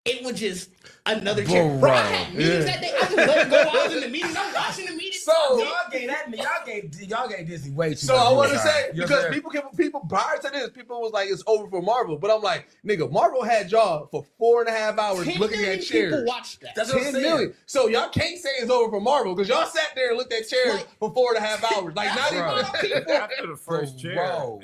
Speaker 3: It was just another chair. Bro, I had meetings that day. I just let it go. I was in the meetings. I'm watching the meetings.
Speaker 6: So y'all gave Disney way too
Speaker 2: So
Speaker 6: much.
Speaker 2: I want to
Speaker 6: time.
Speaker 2: say,
Speaker 6: You know
Speaker 2: because
Speaker 6: what I'm saying?
Speaker 2: people prior to this, people was like, it's over for Marvel. But I'm like, nigga, Marvel had y'all for 4.5 hours
Speaker 3: 10
Speaker 2: looking
Speaker 3: million
Speaker 2: at chairs.
Speaker 3: people watched that.
Speaker 6: That's what I'm
Speaker 2: 10
Speaker 6: saying.
Speaker 2: million. So y'all can't say it's over for Marvel because y'all sat there and looked at chairs
Speaker 3: Like-
Speaker 2: for 4.5 hours. Like, not even.
Speaker 5: After the first chair,
Speaker 6: Bro,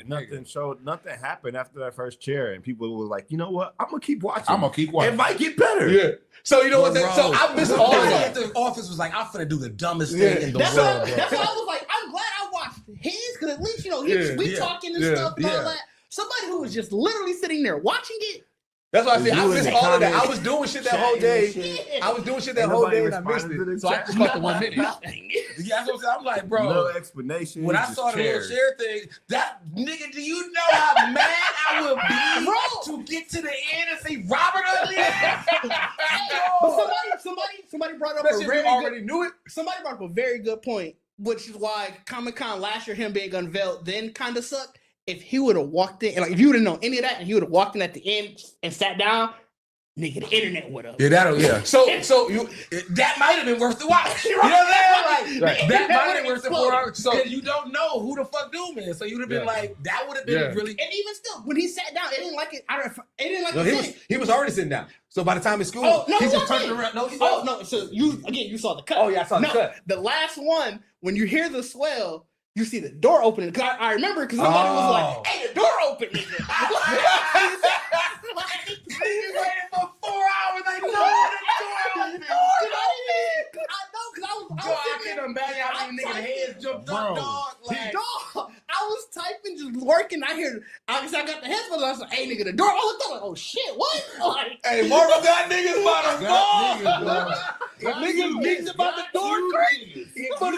Speaker 5: nothing happened after that first chair, and people were like, you know what? I'm gonna keep watching.
Speaker 1: I'm gonna keep watching.
Speaker 5: It might get better.
Speaker 2: Yeah. So you know what?
Speaker 6: Bro,
Speaker 2: So I missed all
Speaker 6: everybody
Speaker 2: that.
Speaker 6: at the office was like, I'm finna do the dumbest
Speaker 2: Yeah.
Speaker 6: thing in the
Speaker 3: That's
Speaker 6: world,
Speaker 3: why
Speaker 6: bro.
Speaker 3: that's why I was like, I'm glad I watched his, because at least, you know, we
Speaker 6: Yeah.
Speaker 3: talking and
Speaker 2: Yeah.
Speaker 3: stuff and all
Speaker 6: Yeah.
Speaker 3: that. Somebody who was just literally sitting there watching it.
Speaker 2: That's why I said I
Speaker 5: You in
Speaker 2: missed
Speaker 5: the
Speaker 2: all of that. I
Speaker 5: comments,
Speaker 2: was doing shit that whole
Speaker 5: chatting
Speaker 2: day.
Speaker 5: and shit.
Speaker 3: Yeah.
Speaker 2: I was doing shit that
Speaker 5: Ain't
Speaker 2: whole
Speaker 5: nobody
Speaker 2: day and I missed
Speaker 5: responded to
Speaker 2: it.
Speaker 5: the
Speaker 2: So I
Speaker 5: chat.
Speaker 2: just caught the 1 minute.
Speaker 3: Nothing.
Speaker 6: Yeah, that's what I'm saying. I'm like, bro.
Speaker 5: No explanation.
Speaker 6: When I
Speaker 5: just
Speaker 6: saw the little
Speaker 5: chairs.
Speaker 6: share thing, that nigga, do you know how mad I would be
Speaker 3: Bro.
Speaker 6: to get to the end and see Robert Ugly?
Speaker 3: But somebody brought up a
Speaker 2: Especially
Speaker 3: very
Speaker 2: if you
Speaker 3: good,
Speaker 2: already knew it.
Speaker 3: somebody brought up a very good point, which is why Comic-Con last year, him being unveiled, then kind of sucked. If he would have walked in, like if you would have known any of that, and he would have walked in at the end and sat down, nigga, the internet would have.
Speaker 6: Yeah, yeah.
Speaker 2: So
Speaker 6: That might have been worth the watch. You know what I'm saying? Like,
Speaker 2: Right.
Speaker 6: that might have
Speaker 3: would've
Speaker 6: been worth the
Speaker 3: exploded.
Speaker 6: 4 hours.
Speaker 2: So-
Speaker 6: Because you don't know who the fuck Doom is. So you'd have been
Speaker 2: Yeah.
Speaker 6: like, that would have been
Speaker 2: Yeah.
Speaker 6: really.
Speaker 3: And even still, when he sat down, it didn't like it. It didn't like
Speaker 2: No,
Speaker 3: it.
Speaker 2: he was already sitting down. So by the time it's school,
Speaker 3: Oh no,
Speaker 2: he
Speaker 3: he
Speaker 2: just
Speaker 3: wasn't.
Speaker 2: turned around. No, he
Speaker 3: Oh
Speaker 2: wasn't.
Speaker 3: no! So you saw the cut.
Speaker 2: Oh, yeah, I saw the cut.
Speaker 3: The last one, when you hear the swell, you see the door opening. Cause I remember because somebody was
Speaker 2: Oh.
Speaker 3: like, "Hey, the door open, nigga."
Speaker 6: You waited for 4 hours. They know the door open. I can imagine how these niggas' heads jumped up,
Speaker 1: Bro.
Speaker 6: dog. Like,
Speaker 3: Dog, I was typing, just working. I got the headphones. I was like, "Hey, nigga, the door." I looked up like, "Oh shit, what?" Like,
Speaker 2: Hey, Marvel got niggas about to fall.
Speaker 1: Got
Speaker 2: Niggas geeked about the door crazy.
Speaker 6: for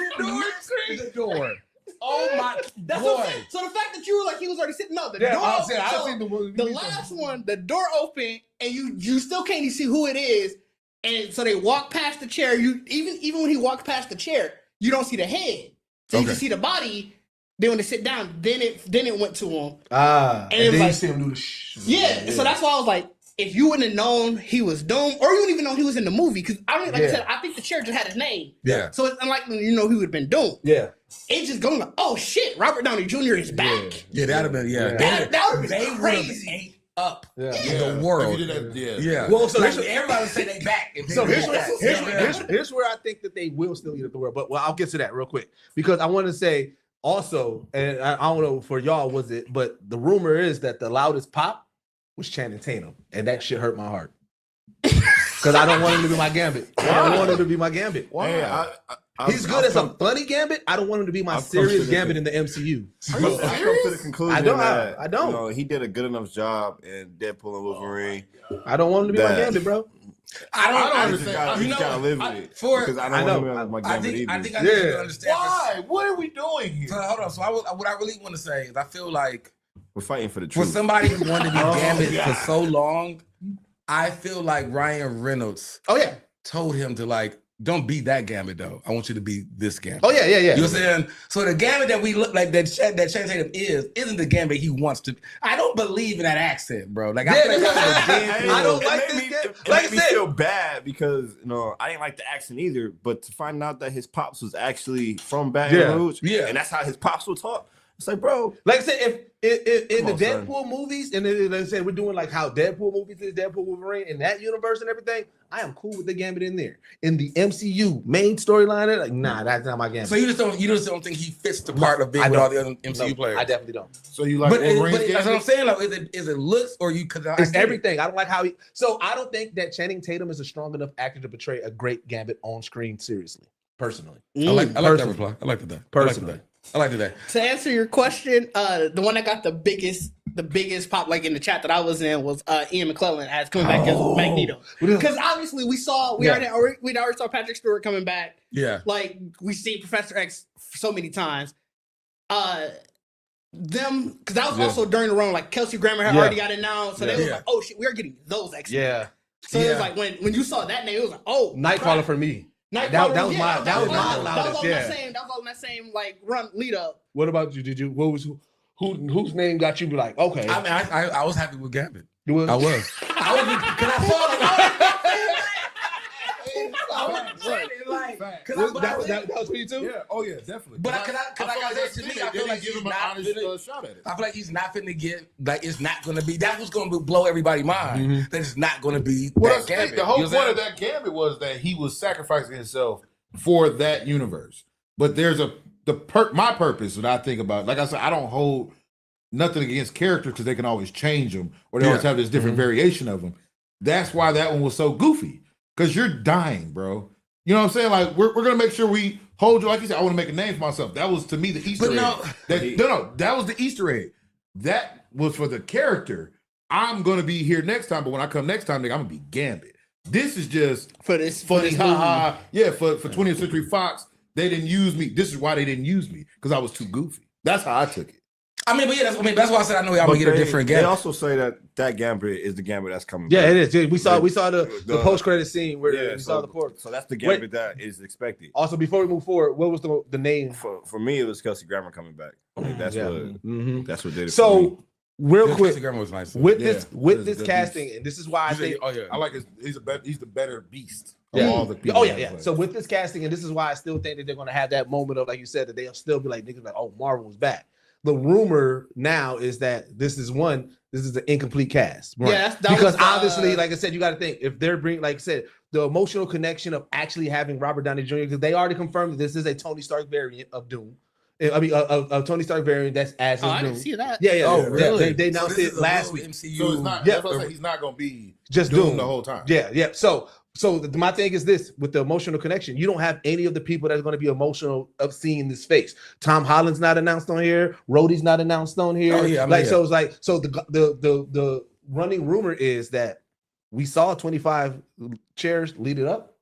Speaker 6: the door. Oh my
Speaker 3: that's what I'm
Speaker 6: boy.
Speaker 3: saying. So the fact that you were like, he was already sitting. No, the
Speaker 2: Yeah,
Speaker 3: door.
Speaker 2: I said I
Speaker 3: so
Speaker 2: seen the movie.
Speaker 3: the last one, the door open, and you still can't even see who it is. And so they walk past the chair. You even when he walked past the chair, you don't see the head. So you
Speaker 6: Okay.
Speaker 3: can see the body. Then when they sit down, then it went to him.
Speaker 2: And
Speaker 3: it was
Speaker 2: then
Speaker 3: like-
Speaker 2: you see him do the shh.
Speaker 3: Yeah. So that's why I was like, if you wouldn't have known he was Doom, or you wouldn't even know he was in the movie, because I don't like I said, I think the chair just had his name.
Speaker 6: Yeah.
Speaker 3: So it's unlikely you know he would have been Doom.
Speaker 2: Yeah.
Speaker 3: It's just going like, oh shit, Robert Downey Jr. is back.
Speaker 6: Yeah, that'd have been, yeah.
Speaker 2: Yeah.
Speaker 3: That would have
Speaker 6: They
Speaker 3: been
Speaker 6: would have
Speaker 3: crazy.
Speaker 6: ate up
Speaker 2: Yeah.
Speaker 6: the world.
Speaker 1: If you did that, yeah.
Speaker 6: Yeah.
Speaker 2: Well, so
Speaker 6: like,
Speaker 2: here's-
Speaker 6: everybody would say they back. If they
Speaker 2: So
Speaker 6: did that.
Speaker 2: here's where I think that they will still eat up the world. But I'll get to that real quick because I want to say Also, and I don't know for y'all was it, but the rumor is that the loudest pop was Channing Tatum, and that shit hurt my heart. Because I don't want him to be my Gambit. I don't want him to be my Gambit.
Speaker 1: Why?
Speaker 5: Hey,
Speaker 2: He's good as a funny Gambit. I don't want him to be my serious Gambit in the MCU.
Speaker 1: Are you
Speaker 5: I've come to the
Speaker 1: serious?
Speaker 5: conclusion
Speaker 2: I don't.
Speaker 5: that
Speaker 2: I don't.
Speaker 5: You know, he did a good enough job in Deadpool and Wolverine.
Speaker 2: I don't want him to be my
Speaker 5: That-
Speaker 2: Gambit, bro.
Speaker 6: I don't
Speaker 1: I
Speaker 6: understand.
Speaker 5: You gotta live with it. Because I don't want him as my
Speaker 6: I
Speaker 5: Gambit
Speaker 6: think I
Speaker 5: either.
Speaker 6: need to understand.
Speaker 1: Why? What are we doing here?
Speaker 6: So, hold on. So what I really want to say is I feel like
Speaker 5: We're fighting for the
Speaker 6: for
Speaker 5: truth.
Speaker 6: somebody who wanted to be Gambit for so long, I feel like Ryan Reynolds
Speaker 2: Oh yeah.
Speaker 6: told him to like, don't be that Gambit though. I want you to be this Gambit.
Speaker 2: Oh yeah.
Speaker 6: You know what I'm saying? So the Gambit that we look like that Channing Tatum isn't the Gambit he wants to. I don't believe in that accent, bro. Like I feel like that was
Speaker 2: I don't like
Speaker 5: It
Speaker 2: this
Speaker 5: made me-
Speaker 2: game.
Speaker 5: It
Speaker 2: Like
Speaker 5: made
Speaker 2: I
Speaker 5: me
Speaker 2: said,
Speaker 5: feel bad because I didn't like the accent either. But to find out that his pops was actually from Baton
Speaker 2: Yeah.
Speaker 5: Rouge,
Speaker 6: Yeah.
Speaker 5: and that's how his pops would talk. It's like, bro,
Speaker 2: like I said, if in the
Speaker 5: Come on, son.
Speaker 2: Deadpool movies, and then like I said, we're doing like how Deadpool movies is, Deadpool Wolverine in that universe and everything, I am cool with the Gambit in there. In the MCU main storyline, like nah, that's not my Gambit.
Speaker 6: So you just don't think he fits the part of being
Speaker 2: I
Speaker 6: with
Speaker 2: don't.
Speaker 6: all the other MCU
Speaker 2: No,
Speaker 6: players.
Speaker 2: I definitely don't.
Speaker 1: So you like
Speaker 6: But
Speaker 1: Wolverine's
Speaker 6: that's what I'm
Speaker 1: Gambit?
Speaker 6: saying. Like, is it looks or you? Because
Speaker 2: It's everything. I don't like how he. So I don't think that Channing Tatum is a strong enough actor to portray a great Gambit on screen. Seriously, personally.
Speaker 6: I like that
Speaker 2: Personally.
Speaker 6: reply. I like that.
Speaker 2: Personally.
Speaker 6: I like that.
Speaker 3: To answer your question, the one that got the biggest pop, like in the chat that I was in, was Ian McClellan as coming back as Magneto. Because obviously we already saw Patrick Stewart coming back.
Speaker 6: Yeah.
Speaker 3: Like we see Professor X so many times. Them because that was also during the run, like Kelsey Grammer had already got announced, so they was like, oh shit, we are getting those X.
Speaker 2: Yeah.
Speaker 3: So it was like when you saw that name, it was like, oh,
Speaker 2: Nightcrawler for me.
Speaker 3: Nightcrawler,
Speaker 2: That was my loudest.
Speaker 3: That was all
Speaker 2: Yeah.
Speaker 3: that was all in that same like run lead up.
Speaker 2: What about you? Did you? What was whose name got you? Be like, okay.
Speaker 6: I mean, I was happy with Gambit.
Speaker 2: You was-
Speaker 6: I was. Because I saw
Speaker 2: that was for you too.
Speaker 1: Yeah. Oh yeah, definitely.
Speaker 6: But because I said to me, I feel like
Speaker 1: give
Speaker 6: he's
Speaker 1: him an
Speaker 6: not
Speaker 1: honest
Speaker 6: finna-
Speaker 1: shot at it.
Speaker 6: I feel like he's not finna get like it's not gonna be. That was gonna blow everybody's mind. That it's not gonna be
Speaker 1: Well,
Speaker 6: that Gambit.
Speaker 1: the whole
Speaker 6: You know
Speaker 1: point
Speaker 6: what
Speaker 1: of that Gambit was that he was sacrificing himself for that universe. But there's my purpose that I think about. Like I said, I don't hold nothing against characters because they can always change them or they always have this different variation of them. That's why that one was so goofy because you're dying, bro. You know what I'm saying? Like we're gonna make sure we hold you. Like you said, I want to make a name for myself. That was to me the Easter egg. That was the Easter egg. That was for the character. I'm gonna be here next time, but when I come next time, nigga, I'm gonna be Gambit. This is just
Speaker 3: For this
Speaker 1: funny,
Speaker 3: movie.
Speaker 1: haha. Yeah, for 20th Century Fox, they didn't use me. This is why they didn't use me because I was too goofy. That's how I took it.
Speaker 6: I mean, but yeah, that's why I said I know y'all gonna get a different
Speaker 5: They
Speaker 6: Gambit.
Speaker 5: also say that Gambit is the Gambit that's coming.
Speaker 2: Yeah,
Speaker 5: back.
Speaker 2: it is. Yeah, we saw the post credit scene where
Speaker 5: Yeah,
Speaker 2: we saw the court.
Speaker 5: So that's the Gambit that is expected.
Speaker 2: Also, before we move forward, what was the name?
Speaker 5: For me, it was Kelsey Grammer coming back. Like, that's that's what did it. for me.
Speaker 2: So real quick,
Speaker 6: Kelsey Grammer was nice.
Speaker 2: with
Speaker 1: Yeah,
Speaker 2: this casting, and this is why I think.
Speaker 6: Oh yeah.
Speaker 1: I like he's the better beast of
Speaker 2: Yeah.
Speaker 1: all the people.
Speaker 2: Oh yeah. So with this casting, and this is why I still think that they're gonna have that moment of, like you said, that they'll still be like niggas like, oh, Marvel's back. The rumor now is that this is an incomplete cast. Right?
Speaker 3: Yeah, that
Speaker 2: because
Speaker 3: was,
Speaker 2: obviously, like I said, you got to think if they're bringing, like I said, the emotional connection of actually having Robert Downey Jr. because they already confirmed that this is a Tony Stark variant of Doom. I mean, a Tony Stark variant that's as
Speaker 3: Oh, I
Speaker 2: Doom.
Speaker 3: didn't see that.
Speaker 2: Yeah.
Speaker 6: Oh, really?
Speaker 2: They announced
Speaker 6: this
Speaker 2: it
Speaker 6: is a
Speaker 2: last
Speaker 6: little
Speaker 2: week.
Speaker 6: MCU.
Speaker 1: So it's not.
Speaker 2: Yeah.
Speaker 1: That's what I'm saying. He's not gonna be
Speaker 2: Just
Speaker 1: Doom
Speaker 2: Doom
Speaker 1: the whole time.
Speaker 2: Yeah. So my thing is this: with the emotional connection, you don't have any of the people that's going to be emotional of seeing this face. Tom Holland's not announced on here. Rhodey's not announced on here.
Speaker 6: Oh, yeah, I mean,
Speaker 2: So it's like the running rumor is that we saw 25 chairs lead it up.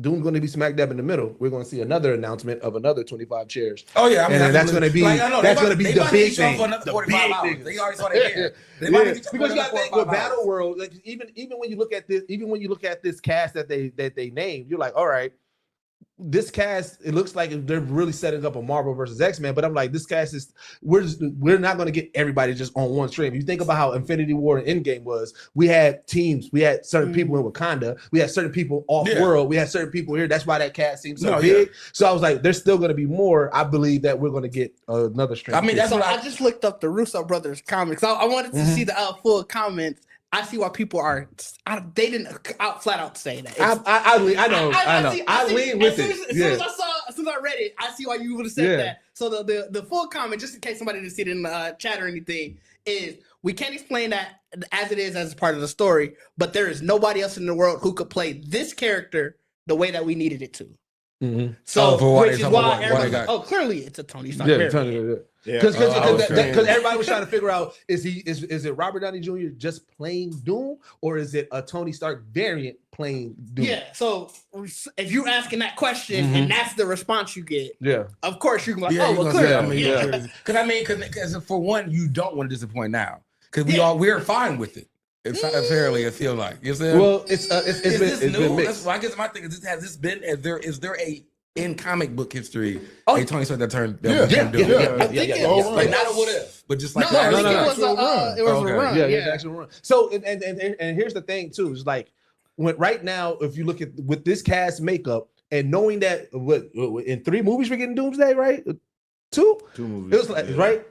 Speaker 2: Doom's going to be smack dab in the middle. We're going to see another announcement of another 25 chairs.
Speaker 6: Oh yeah, I mean
Speaker 2: And that's gonna be-
Speaker 6: I know,
Speaker 2: that's
Speaker 6: they
Speaker 2: gonna be
Speaker 6: they
Speaker 2: the
Speaker 6: might
Speaker 2: big
Speaker 6: need y'all
Speaker 2: thing.
Speaker 6: for another
Speaker 2: The
Speaker 6: 45
Speaker 2: big
Speaker 6: hours.
Speaker 2: things.
Speaker 6: They already saw that here. They might need you for
Speaker 2: Because you got to
Speaker 6: another
Speaker 2: think with
Speaker 6: 45 hours.
Speaker 2: Battle World, like even when you look at this cast that they named, you're like, all right, this cast, it looks like they're really setting up a Marvel versus X-Men, but I'm like, this cast is we're not going to get everybody just on one stream. You think about how Infinity War and Endgame was, we had teams, we had certain people in Wakanda, we had certain people off-world, we had certain people here. That's why that cast seems so big. So I was like, there's still going to be more. I believe that we're going to get another stream.
Speaker 6: I mean, that's
Speaker 3: So
Speaker 6: what
Speaker 3: I just looked up the Russo brothers comics. I wanted to see the full comments. I see why people they didn't flat out say that.
Speaker 2: I know. I lean with it.
Speaker 3: As soon as I read it, I see why you would have said that. So the full comment, just in case somebody didn't see it in the chat or anything, is we can't explain that as it is as part of the story, but there is nobody else in the world who could play this character the way that we needed it to.
Speaker 2: Mm-hmm.
Speaker 3: So, which is why
Speaker 6: they
Speaker 3: everybody's
Speaker 6: got-
Speaker 3: like, oh, clearly it's a Tony Stark.
Speaker 2: Yeah,
Speaker 3: variant.
Speaker 2: because
Speaker 5: okay.
Speaker 2: everybody was trying to figure out is it Robert Downey Jr. just playing Doom, or is it a Tony Stark variant playing Doom?
Speaker 3: Yeah. So if you're asking that question and that's the response you get, of course you're going to be like,
Speaker 6: Yeah,
Speaker 3: oh, well, clearly.
Speaker 6: Because for one, you don't want to disappoint now because we're fine with it. It's apparently I feel like you know what I'm saying?
Speaker 2: Well, it's been mixed.
Speaker 6: I guess my thing is, has this been? Is there a in comic book history a Tony Stark that turned?
Speaker 3: I think it
Speaker 6: like not a what if, but just like
Speaker 3: it was a run.
Speaker 2: Yeah, it's an actual run. So and here's the thing too, is like right now, if you look at with this cast makeup and knowing that in 3 movies we're getting Doomsday, right? 2
Speaker 5: movies.
Speaker 2: It was like right.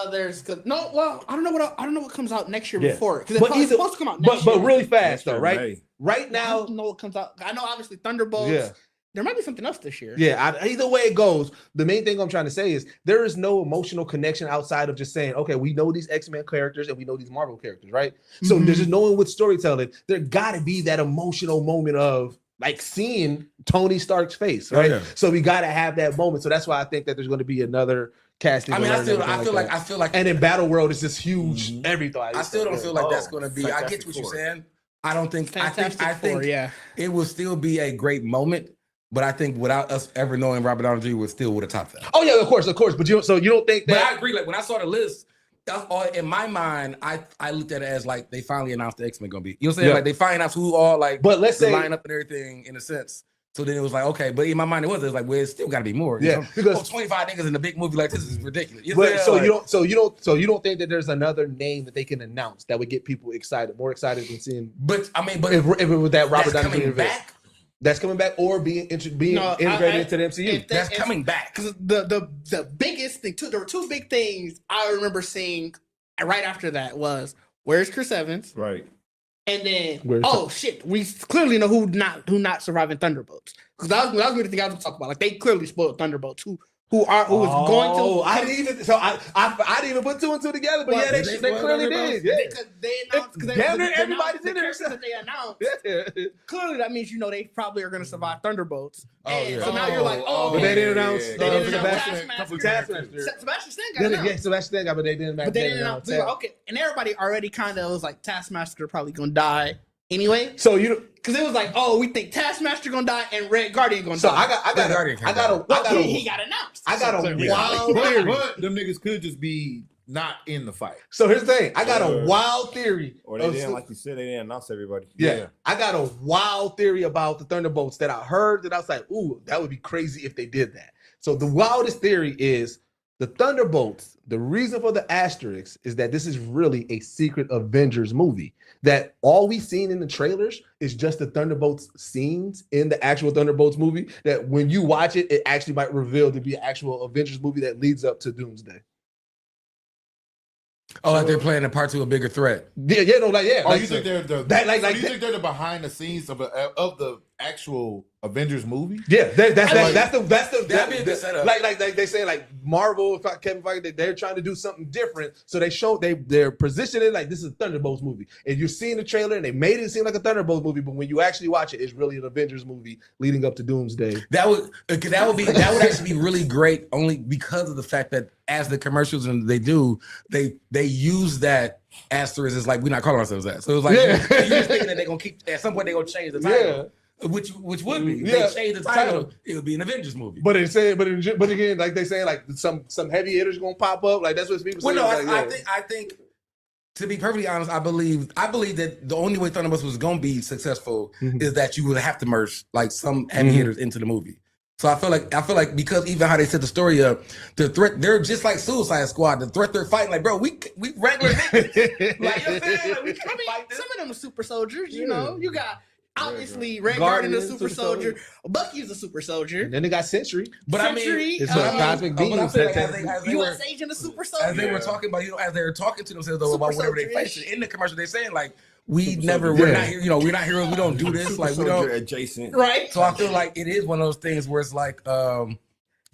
Speaker 3: There's no. Well, I don't know what comes out next year
Speaker 2: Yeah.
Speaker 3: before because it's supposed to come out next year.
Speaker 2: But really fast though, right?
Speaker 5: May.
Speaker 2: Right
Speaker 3: I
Speaker 2: now,
Speaker 3: don't know what comes out. I know obviously Thunderbolts.
Speaker 2: Yeah.
Speaker 3: There might be something else this year.
Speaker 2: yeah. Either way it goes, the main thing I'm trying to say is there is no emotional connection outside of just saying, okay, we know these X-Men characters and we know these Marvel characters, right? So there's just knowing with storytelling, there got to be that emotional moment of like seeing Tony Stark's face, right?
Speaker 6: Yeah.
Speaker 2: So we got to have that moment. So that's why I think that there's going to be another casting.
Speaker 6: I mean, I feel
Speaker 2: that.
Speaker 6: like,
Speaker 2: and in Battle World, it's this huge everything.
Speaker 6: I still don't feel like that's going to be. I get what you're saying. I don't think. I think it will still be a great moment. But I think without us ever knowing Robert Downey Jr. would have topped that.
Speaker 2: Oh yeah, of course. But you don't think that?
Speaker 6: But I agree. Like when I saw the list, that's all in my mind. I looked at it as like they finally announced the X-Men gonna be. You know what I'm saying?
Speaker 2: Yeah.
Speaker 6: Like they finally announced who all like.
Speaker 2: But let's say
Speaker 6: line up and everything in a sense. So then it was like okay, but in my mind it was like well, it's still got to be more.
Speaker 2: Yeah, because
Speaker 6: 25 niggas in a big movie like this is ridiculous. You know
Speaker 2: but,
Speaker 6: what I'm saying?
Speaker 2: so you don't think that there's another name that they can announce that would get people excited, more excited than seeing.
Speaker 6: But I mean,
Speaker 2: if it was that Robert
Speaker 6: that's
Speaker 2: Downey Jr.
Speaker 6: coming back.
Speaker 2: That's coming back or being integrated into the MCU.
Speaker 6: That's coming back.
Speaker 3: Because the biggest thing, there were 2 big things I remember seeing right after that was where's Chris Evans?
Speaker 5: Right.
Speaker 3: And then shit, we clearly know who not surviving Thunderbolts. Because that was the thing I was talking about. Like they clearly spoiled Thunderbolts who was going to.
Speaker 2: I didn't even put 2 and 2 together, but yeah, they clearly did. Yeah.
Speaker 3: Because they announced
Speaker 2: everybody's in there.
Speaker 3: that they announced.
Speaker 2: Yeah.
Speaker 3: Clearly, that means they probably are going to survive Thunderbolts.
Speaker 6: Yeah.
Speaker 3: So now you're like,
Speaker 2: but they didn't announce.
Speaker 3: They didn't announce
Speaker 2: Taskmaster.
Speaker 3: Sebastian Stan got announced.
Speaker 2: Yeah, Sebastian Stan got, but they didn't.
Speaker 3: But they didn't announce. Okay, and everybody already kind of was like, Taskmaster probably going to die anyway.
Speaker 2: So
Speaker 3: because it was like, oh, we think Taskmaster gonna die and Red Guardian gonna die.
Speaker 2: So I got
Speaker 3: he got announced.
Speaker 2: I got a wild theory.
Speaker 1: But them niggas could just be not in the fight.
Speaker 2: So here's the thing. I got a wild theory.
Speaker 5: Or they didn't, like you said, they didn't announce everybody.
Speaker 2: Yeah. I got a wild theory about the Thunderbolts that I heard that I was like, ooh, that would be crazy if they did that. So the wildest theory is the Thunderbolts. The reason for the asterisk is that this is really a secret Avengers movie. That all we've seen in the trailers is just the Thunderbolts scenes in the actual Thunderbolts movie. That when you watch it, it actually might reveal to be an actual Avengers movie that leads up to Doomsday.
Speaker 6: Oh, like they're playing a part 2 a bigger threat.
Speaker 2: Yeah.
Speaker 1: Oh,
Speaker 2: like,
Speaker 1: you think they're the you think they're the behind the scenes of the actual Avengers movie?
Speaker 2: Yeah, that's the
Speaker 6: that'd be a good setup.
Speaker 2: Like they say, like Marvel, Kevin Feige, they're trying to do something different. So they're positioning like this is a Thunderbolts movie, and you're seeing the trailer, and they made it seem like a Thunderbolts movie, but when you actually watch it, it's really an Avengers movie leading up to Doomsday.
Speaker 6: That would actually be really great, only because of the fact that as the commercials and they use that asterisk as like we're not calling ourselves that. So it was like you're just thinking that they're gonna keep at some point they're gonna change the title. Yeah. Which would be they change the title, it would be an Avengers movie.
Speaker 2: But again, like they say, like some heavy hitters gonna pop up. Like that's what people say.
Speaker 6: Well, no, I think to be perfectly honest, I believe that the only way Thunderbolts was gonna be successful is that you would have to merge like some heavy hitters into the movie. So I feel like because even how they set the story up, the threat they're just like Suicide Squad. The threat they're fighting, like bro, we regular niggas. Like you know what I'm saying? Like, we can fight this.
Speaker 3: Some of them are super soldiers. You know, you got. Obviously, Red Guardian is a super soldier. Bucky's a super soldier.
Speaker 2: And then they got Sentry.
Speaker 3: But Sentry,
Speaker 2: it's a cosmic being.
Speaker 3: U.S. agent, a super soldier.
Speaker 6: As they were talking about, as they were talking to themselves about whatever they faced in the commercial, they're saying like, we're not here. You know, we're not heroes. We don't do this. Like we don't
Speaker 5: adjacent.
Speaker 3: Right.
Speaker 6: So I feel like it is one of those things where it's like,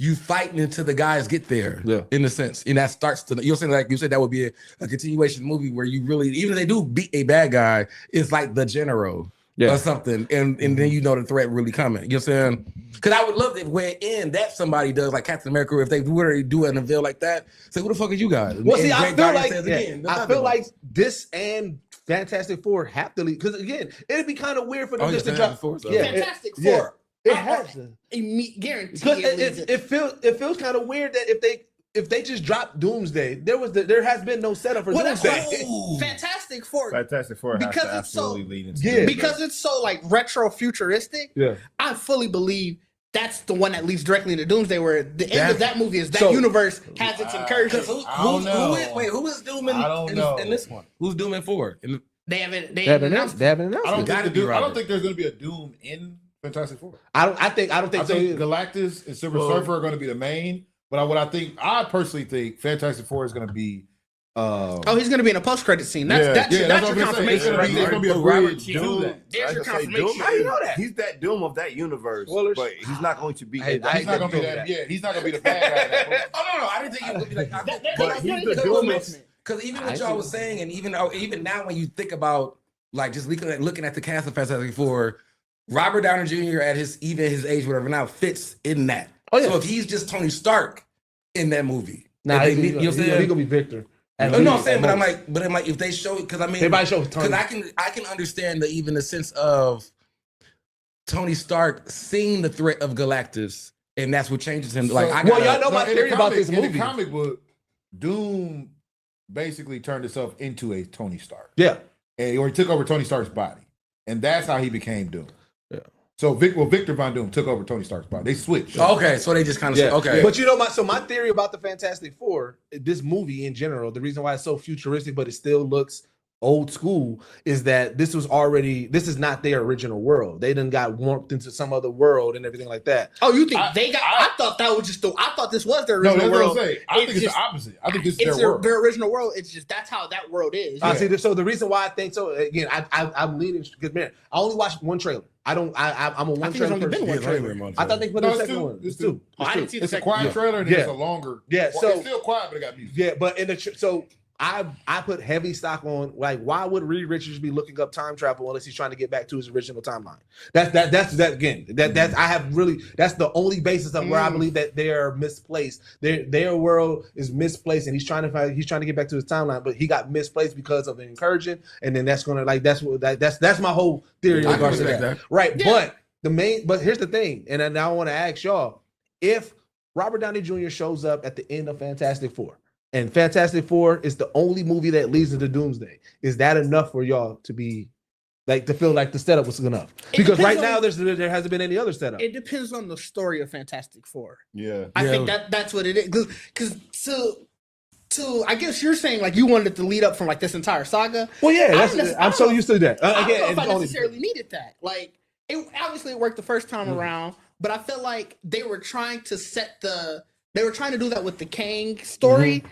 Speaker 6: you fighting until the guys get there.
Speaker 2: Yeah.
Speaker 6: In a sense, and that starts to you're saying like you said that would be a continuation movie where you really even if they do beat a bad guy, it's like the general or something, and then you know the threat really coming. You know what I'm saying? Because I would love if we're in that somebody does like Captain America, if they were to do an unveil like that, say who the fuck are you guys?
Speaker 2: Well, see,
Speaker 6: And
Speaker 2: I
Speaker 6: Greg
Speaker 2: feel
Speaker 6: Gardner
Speaker 2: like
Speaker 6: says again,
Speaker 2: I feel like this and Fantastic Four have to leave because again, it'd be kind of weird for them just to drop.
Speaker 3: Fantastic
Speaker 2: Yeah.
Speaker 3: Four.
Speaker 2: It has to.
Speaker 3: Guarantee
Speaker 2: Because it feels kind of weird that if they just dropped Doomsday, there has been no setup for Doomsday.
Speaker 3: Fantastic Four.
Speaker 5: Fantastic Four has
Speaker 3: Because
Speaker 5: to
Speaker 3: it's so-
Speaker 5: absolutely lead into
Speaker 3: Because it's so like retro futuristic.
Speaker 2: Yeah.
Speaker 3: I fully believe that's the one that leads directly into Doomsday, where the end of that movie is that
Speaker 2: So-
Speaker 3: universe has its incursion.
Speaker 6: Who is Doom in this one? Who's Doom in 4?
Speaker 3: They haven't
Speaker 2: announced. They haven't announced.
Speaker 1: I don't,
Speaker 6: gotta
Speaker 1: think
Speaker 6: be
Speaker 1: I don't
Speaker 6: Robert.
Speaker 1: think there's going to be a Doom in Fantastic Four.
Speaker 2: I don't think
Speaker 1: I
Speaker 2: so.
Speaker 1: think Galactus and Silver Surfer are going to be the main. But I personally think Fantastic Four is going to be.
Speaker 3: he's going to be in a post-credit scene. That's your confirmation.
Speaker 1: There's going to be a
Speaker 5: Robert
Speaker 1: bridge.
Speaker 5: Doom.
Speaker 3: There's your
Speaker 5: I say
Speaker 3: confirmation.
Speaker 5: Doom.
Speaker 2: How you know that?
Speaker 5: He's that Doom of that universe,
Speaker 2: Spoilers.
Speaker 5: but he's not going to be.
Speaker 2: Hey,
Speaker 5: in that.
Speaker 1: He's not going to be that. Yeah, he's not going to be the bad guy. In that movie.
Speaker 6: Oh no, I didn't think it would be like.
Speaker 5: But he's the Doom.
Speaker 6: Because even what y'all was saying, and even now when you think about like just looking at the cast of Fantastic Four, Robert Downey Jr. at his age, whatever now fits in that.
Speaker 2: Oh, yeah.
Speaker 6: So if he's just Tony Stark in that movie,
Speaker 2: Nah,
Speaker 6: if they-
Speaker 2: he's
Speaker 6: you know what I'm saying?
Speaker 2: gonna be Victor.
Speaker 6: No, I'm saying, but I'm like, if they show, because I mean,
Speaker 2: They might show Tony.
Speaker 6: because I can understand even the sense of Tony Stark seeing the threat of Galactus, and that's what changes him. Like, I
Speaker 2: Well,
Speaker 6: gotta,
Speaker 2: y'all know my
Speaker 1: in the
Speaker 2: theory about
Speaker 1: comic-
Speaker 2: this
Speaker 1: In
Speaker 2: movie.
Speaker 1: the comic book, Doom basically turned himself into a Tony Stark.
Speaker 2: Yeah.
Speaker 1: Or he took over Tony Stark's body. And that's how he became Doom.
Speaker 2: Yeah.
Speaker 1: So Victor Von Doom took over Tony Stark's body. They switched.
Speaker 6: okay, so they just kind of
Speaker 2: Yeah.
Speaker 6: okay.
Speaker 2: But you know my theory about the Fantastic Four, this movie in general, the reason why it's so futuristic but it still looks old school is that this is not their original world. They done got warped into some other world and everything like that.
Speaker 3: Oh, you think I thought that was just I thought this was their
Speaker 1: No,
Speaker 3: original
Speaker 1: that's
Speaker 3: world.
Speaker 1: what I'm saying. I think it's the opposite. I think this is
Speaker 3: It's
Speaker 1: their world.
Speaker 3: their original world. It's just that's how that world is.
Speaker 2: I see this. So the reason why I think so again, I'm leading because man, I only watched one trailer. I'm a one
Speaker 3: think there's
Speaker 2: trailer
Speaker 3: only been
Speaker 2: person.
Speaker 3: one
Speaker 2: I thought they put
Speaker 1: No,
Speaker 2: in the
Speaker 1: it's
Speaker 2: second
Speaker 1: two.
Speaker 2: one.
Speaker 1: It's
Speaker 2: It's two.
Speaker 1: two.
Speaker 3: I didn't see the
Speaker 1: It's a
Speaker 3: second
Speaker 1: quiet
Speaker 3: one.
Speaker 1: trailer and
Speaker 2: Yeah.
Speaker 1: it's a longer.
Speaker 2: Yeah,
Speaker 1: It's
Speaker 2: so-
Speaker 1: still quiet, but it got music.
Speaker 2: Yeah, but so I put heavy stock on like why would Reed Richards be looking up time travel unless he's trying to get back to his original timeline? That's again. That's I have really that's the only basis of where I believe that they are misplaced. Their world is misplaced, and he's trying to get back to his timeline, but he got misplaced because of the incursion, and then that's gonna like that's my whole theory in
Speaker 6: I
Speaker 2: regards to
Speaker 6: can
Speaker 2: that.
Speaker 6: respect
Speaker 2: Right,
Speaker 3: Yeah.
Speaker 2: but here's the thing, and now I want to ask y'all if Robert Downey Jr. shows up at the end of Fantastic Four. And Fantastic Four is the only movie that leads into Doomsday. Is that enough for y'all to be like to feel like the setup was enough? Because right now there hasn't been any other setup.
Speaker 3: It depends on the story of Fantastic Four.
Speaker 5: Yeah.
Speaker 3: I think that's what it is. Because to I guess you're saying like you wanted it to lead up from like this entire saga.
Speaker 2: Well, yeah,
Speaker 3: I don't
Speaker 2: I'm so used to that.
Speaker 3: I don't
Speaker 2: Again,
Speaker 3: know if
Speaker 2: it's
Speaker 3: I
Speaker 2: only-
Speaker 3: necessarily needed that. Like it obviously it worked the first time around, but I felt like they were trying to do that with the Kang story.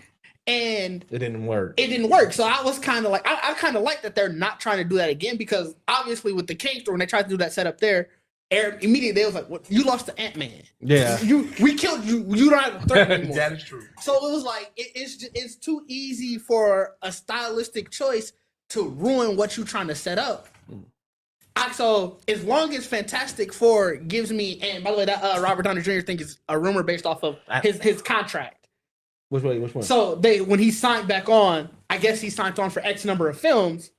Speaker 3: And
Speaker 2: it didn't work.
Speaker 3: it didn't work. So I was kind of like, I kind of like that they're not trying to do that again because obviously with the Kang story, when they tried to do that setup there, immediately they was like, "What? You lost to Ant-Man.
Speaker 2: Yeah.
Speaker 3: We killed you. You don't have a threat anymore."
Speaker 2: That is true.
Speaker 3: So it was like it's too easy for a stylistic choice to ruin what you're trying to set up. So as long as Fantastic Four gives me, and by the way, that Robert Downey Jr. thing is a rumor based off of his contract.
Speaker 2: Which one?
Speaker 3: So when he signed back on, I guess he signed on for X number of films,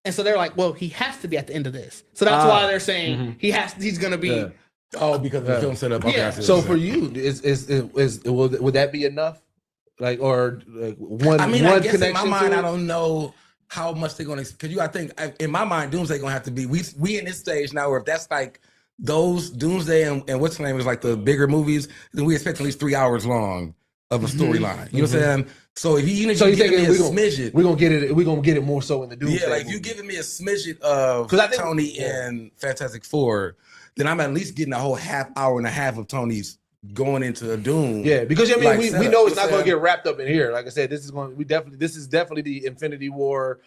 Speaker 3: and so they're like, well, he has to be at the end of this. So that's why they're saying he's gonna be.
Speaker 2: Yeah.
Speaker 6: Oh, because of the film setup. Okay,
Speaker 3: Yeah.
Speaker 6: I see what
Speaker 2: So
Speaker 6: you're
Speaker 2: for
Speaker 6: saying.
Speaker 2: you, would that be enough? Like or like one?
Speaker 6: I mean,
Speaker 2: one
Speaker 6: I guess in my
Speaker 2: connection
Speaker 6: mind,
Speaker 2: to
Speaker 6: I
Speaker 2: it?
Speaker 6: don't know how much they're going to. Because I think in my mind, Doomsday going to have to be. We in this stage now, where if that's like those Doomsday and what's the name is like the bigger movies, then we expect at least 3 hours long of a storyline. You know what I'm saying? So if you
Speaker 2: So you
Speaker 6: giving
Speaker 2: think
Speaker 6: me a smidget,
Speaker 2: we're gonna get it more so in the Doomsday?
Speaker 6: yeah, like if
Speaker 2: movie.
Speaker 6: you giving me a smidget of
Speaker 2: 'Cause I think-
Speaker 6: Tony and Fantastic Four, then I'm at least getting a whole hour and a half of Tony's going into a Doom.
Speaker 2: Yeah, because I mean
Speaker 6: like,
Speaker 2: we
Speaker 6: setup.
Speaker 2: know it's
Speaker 6: You
Speaker 2: not
Speaker 6: know
Speaker 2: going
Speaker 6: what
Speaker 2: to get wrapped up in here. Like I said, this is definitely the Infinity War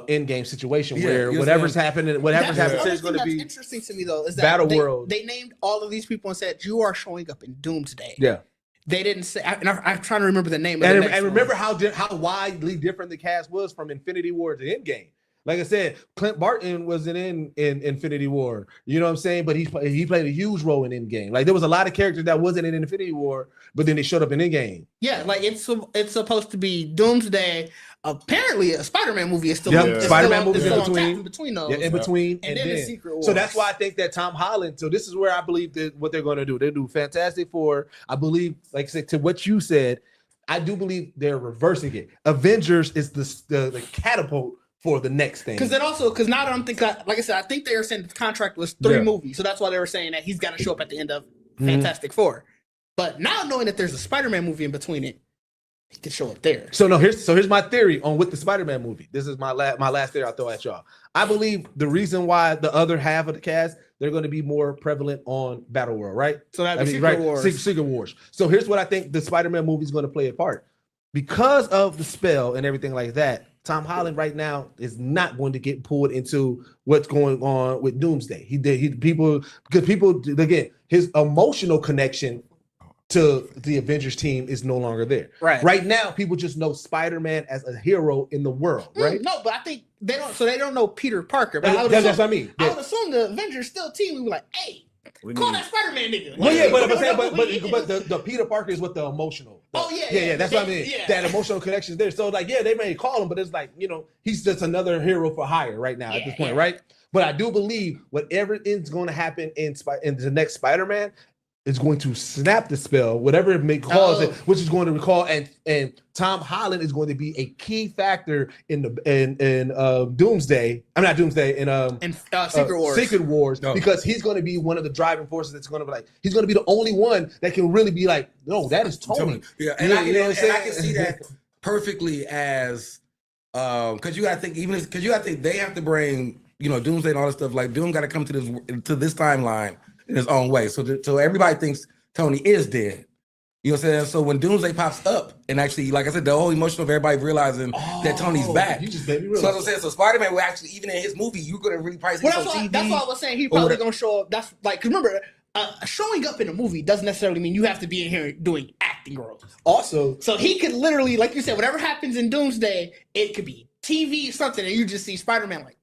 Speaker 2: in-game situation
Speaker 6: Yeah,
Speaker 2: where
Speaker 6: you're
Speaker 2: whatever's
Speaker 6: saying-
Speaker 2: happening
Speaker 3: That's
Speaker 2: is going to be
Speaker 3: interesting to me though. Is that
Speaker 2: Battle World.
Speaker 3: They named all of these people and said you are showing up in Doomsday.
Speaker 2: yeah.
Speaker 3: They didn't say. I'm trying to remember the name.
Speaker 2: And,
Speaker 3: of the next
Speaker 2: remember
Speaker 3: one.
Speaker 2: how widely different the cast was from Infinity War to Endgame. Like I said, Clint Barton wasn't in Infinity War. You know what I'm saying? But he played a huge role in Endgame. Like there was a lot of characters that wasn't in Infinity War, but then they showed up in Endgame.
Speaker 3: Yeah, like it's supposed to be Doomsday. Apparently, a Spider-Man movie is still.
Speaker 2: Yep.
Speaker 3: Is
Speaker 2: Spider-Man
Speaker 3: still on-
Speaker 2: movie
Speaker 3: is
Speaker 2: in
Speaker 3: still on
Speaker 2: between.
Speaker 3: tap in between those.
Speaker 2: Yeah, in between,
Speaker 3: and then the Secret Wars.
Speaker 2: So that's why I think that Tom Holland. So this is where I believe that what they're going to do. They do Fantastic Four. I believe, like I said, to what you said, I do believe they're reversing it. Avengers is the catapult for the next thing.
Speaker 3: Because now that I'm thinking, like I said, I think they were saying the contract was 3 movies, so that's why they were saying that he's got to show up at the end of Fantastic Four. But now knowing that there's a Spider-Man movie in between it, he could show up there.
Speaker 2: So here's my theory on with the Spider-Man movie. This is my last theory I'll throw at y'all. I believe the reason why the other half of the cast they're going to be more prevalent on Battle World, right?
Speaker 3: So that'd be Secret Wars.
Speaker 2: Secret Wars. So here's what I think the Spider-Man movie is going to play a part. Because of the spell and everything like that, Tom Holland right now is not going to get pulled into what's going on with Doomsday. People again, his emotional connection to the Avengers team is no longer there. Right now, people just know Spider-Man as a hero in the world, right?
Speaker 3: No, but I think they don't. So they don't know Peter Parker. But
Speaker 2: that's what I mean.
Speaker 3: I would assume the Avengers still team would be like, hey, call that Spider-Man nigga.
Speaker 2: Well, yeah, but the Peter Parker is what the emotional. Yeah. That's what I mean.
Speaker 3: Yeah.
Speaker 2: That emotional connection is there. So like, yeah, they may call him, but it's like, he's just another hero for hire right now at this point, right? But I do believe whatever is going to happen in the next Spider-Man is going to snap the spell, whatever it may cause it, which is going to recall, and Tom Holland is going to be a key factor in Doomsday. I'm not Doomsday in Secret Wars, because he's going to be one of the driving forces. That's going to be like he's going to be the only one that can really be like, no, that is Tony.
Speaker 6: Yeah, and I can see that perfectly as because you got to think they have to bring Doomsday and all this stuff. Like Doom got to come to this timeline in his own way. So everybody thinks Tony is dead. You know what I'm saying? So when Doomsday pops up, and actually, like I said, the whole emotion of everybody realizing that Tony's back.
Speaker 2: You just made me realize.
Speaker 6: So that's what I'm saying. So Spider-Man will actually, even in his movie, you're gonna really probably see TV.
Speaker 3: That's why I was saying he probably gonna show up. That's like, cause remember, showing up in a movie doesn't necessarily mean you have to be in here doing acting roles.
Speaker 2: Also,
Speaker 3: so he could literally, like you said, whatever happens in Doomsday, it could be TV something, and you just see Spider-Man like.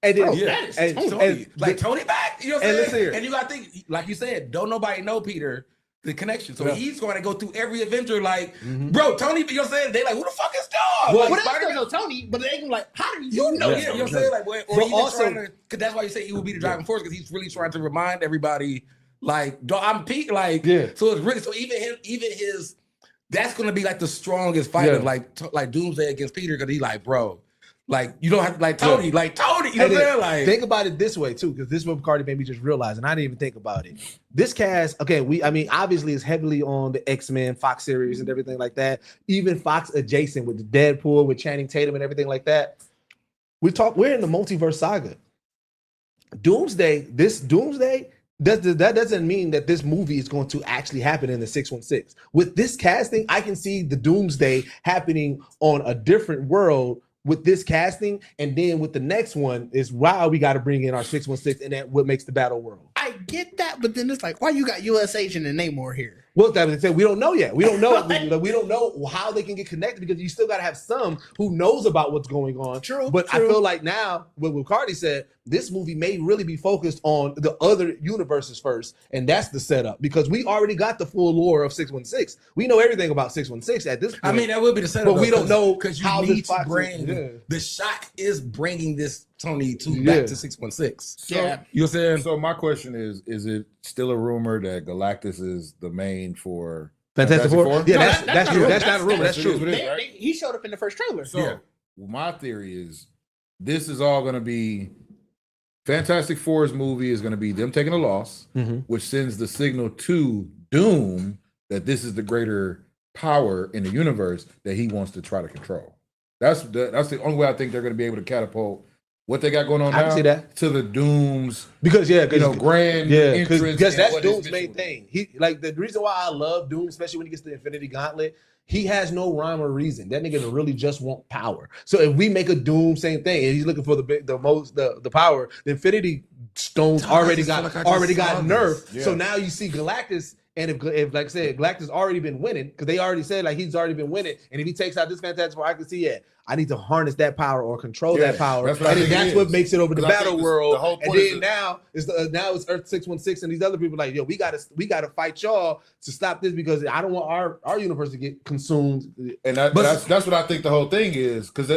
Speaker 2: And then,
Speaker 6: Tony back, you know what I'm saying? And you gotta think, like you said, don't nobody know Peter, the connection. So he's going to go through every Avenger, like, bro, Tony, you know what I'm saying? They like, who the fuck is dog?
Speaker 3: Well, like, Spider-Man know Tony, but they can like, how do you know?
Speaker 6: Yeah, you know what I'm saying? Like, or he's also trying to, because that's why you say he will be the driving force, because he's really trying to remind everybody, like, I'm Pete, like, so it's really, so even his, that's going to be like the strongest fight of like Doomsday against Peter, because he's like, bro. Like, you don't have to, like Tony, you know what I'm saying? Like,
Speaker 2: think about it this way too, because this is what Cardi made me just realize, and I didn't even think about it. This cast, obviously is heavily on the X-Men Fox series and everything like that. Even Fox adjacent with the Deadpool, with Channing Tatum and everything like that. We're in the multiverse saga. Doomsday, that doesn't mean that this movie is going to actually happen in the 616. With this casting, I can see the Doomsday happening on a different world with this casting, and then with the next one is wow, we got to bring in our 616, and that what makes the Battle World.
Speaker 3: I get that, but then it's like, why you got US Agent and Namor here?
Speaker 2: Well, that was we don't know yet. We don't know. We don't know how they can get connected, because you still got to have some who knows about what's going on.
Speaker 3: True.
Speaker 2: I feel like now, what Cardi said, this movie may really be focused on the other universes first, and that's the setup, because we already got the full lore of 616. We know everything about 616 at this point.
Speaker 6: I mean, that would be the setup,
Speaker 2: but we don't know
Speaker 6: because you
Speaker 2: how
Speaker 6: need
Speaker 2: this
Speaker 6: to bring the shock is bringing this Tony back to 616. You know what I'm saying?
Speaker 1: So my question is it still a rumor that Galactus is the main for
Speaker 2: Fantastic Four? Yeah,
Speaker 3: No,
Speaker 2: that's true. That's not a rumor. That's true.
Speaker 3: He showed up in the first trailer.
Speaker 1: So my theory is this is all going to be Fantastic Four's movie is going to be them taking a loss, which sends the signal to Doom that this is the greater power in the universe that he wants to try to control. That's the only way I think they're going to be able to catapult what they got going on
Speaker 2: I
Speaker 1: now
Speaker 2: can see that.
Speaker 1: to the Dooms,
Speaker 2: Because
Speaker 1: grand entrance.
Speaker 2: because that's
Speaker 1: what his
Speaker 2: Doom's main
Speaker 1: mission
Speaker 2: thing. He like the reason why I love Doom, especially when he gets the Infinity Gauntlet. He has no rhyme or reason. That nigga really just want power. So if we make a Doom, same thing, and he's looking for the power, the Infinity Stones already got nerfed.
Speaker 1: Yeah.
Speaker 2: So now you see Galactus. And if like I said, Galactus already been winning, because they already said like he's already been winning. And if he takes out this Fantastic Four, I can see I need to harness that power or control that power.
Speaker 1: That's what I
Speaker 2: and
Speaker 1: think
Speaker 2: that's
Speaker 1: it
Speaker 2: what
Speaker 1: is.
Speaker 2: makes it over the
Speaker 1: 'Cause I
Speaker 2: battle
Speaker 1: think
Speaker 2: world.
Speaker 1: the whole
Speaker 2: And
Speaker 1: point
Speaker 2: then now it's Earth 616 and these other people like, yo, we gotta fight y'all to stop this, because I don't want our universe to get consumed.
Speaker 1: And that's what I think the whole thing is, because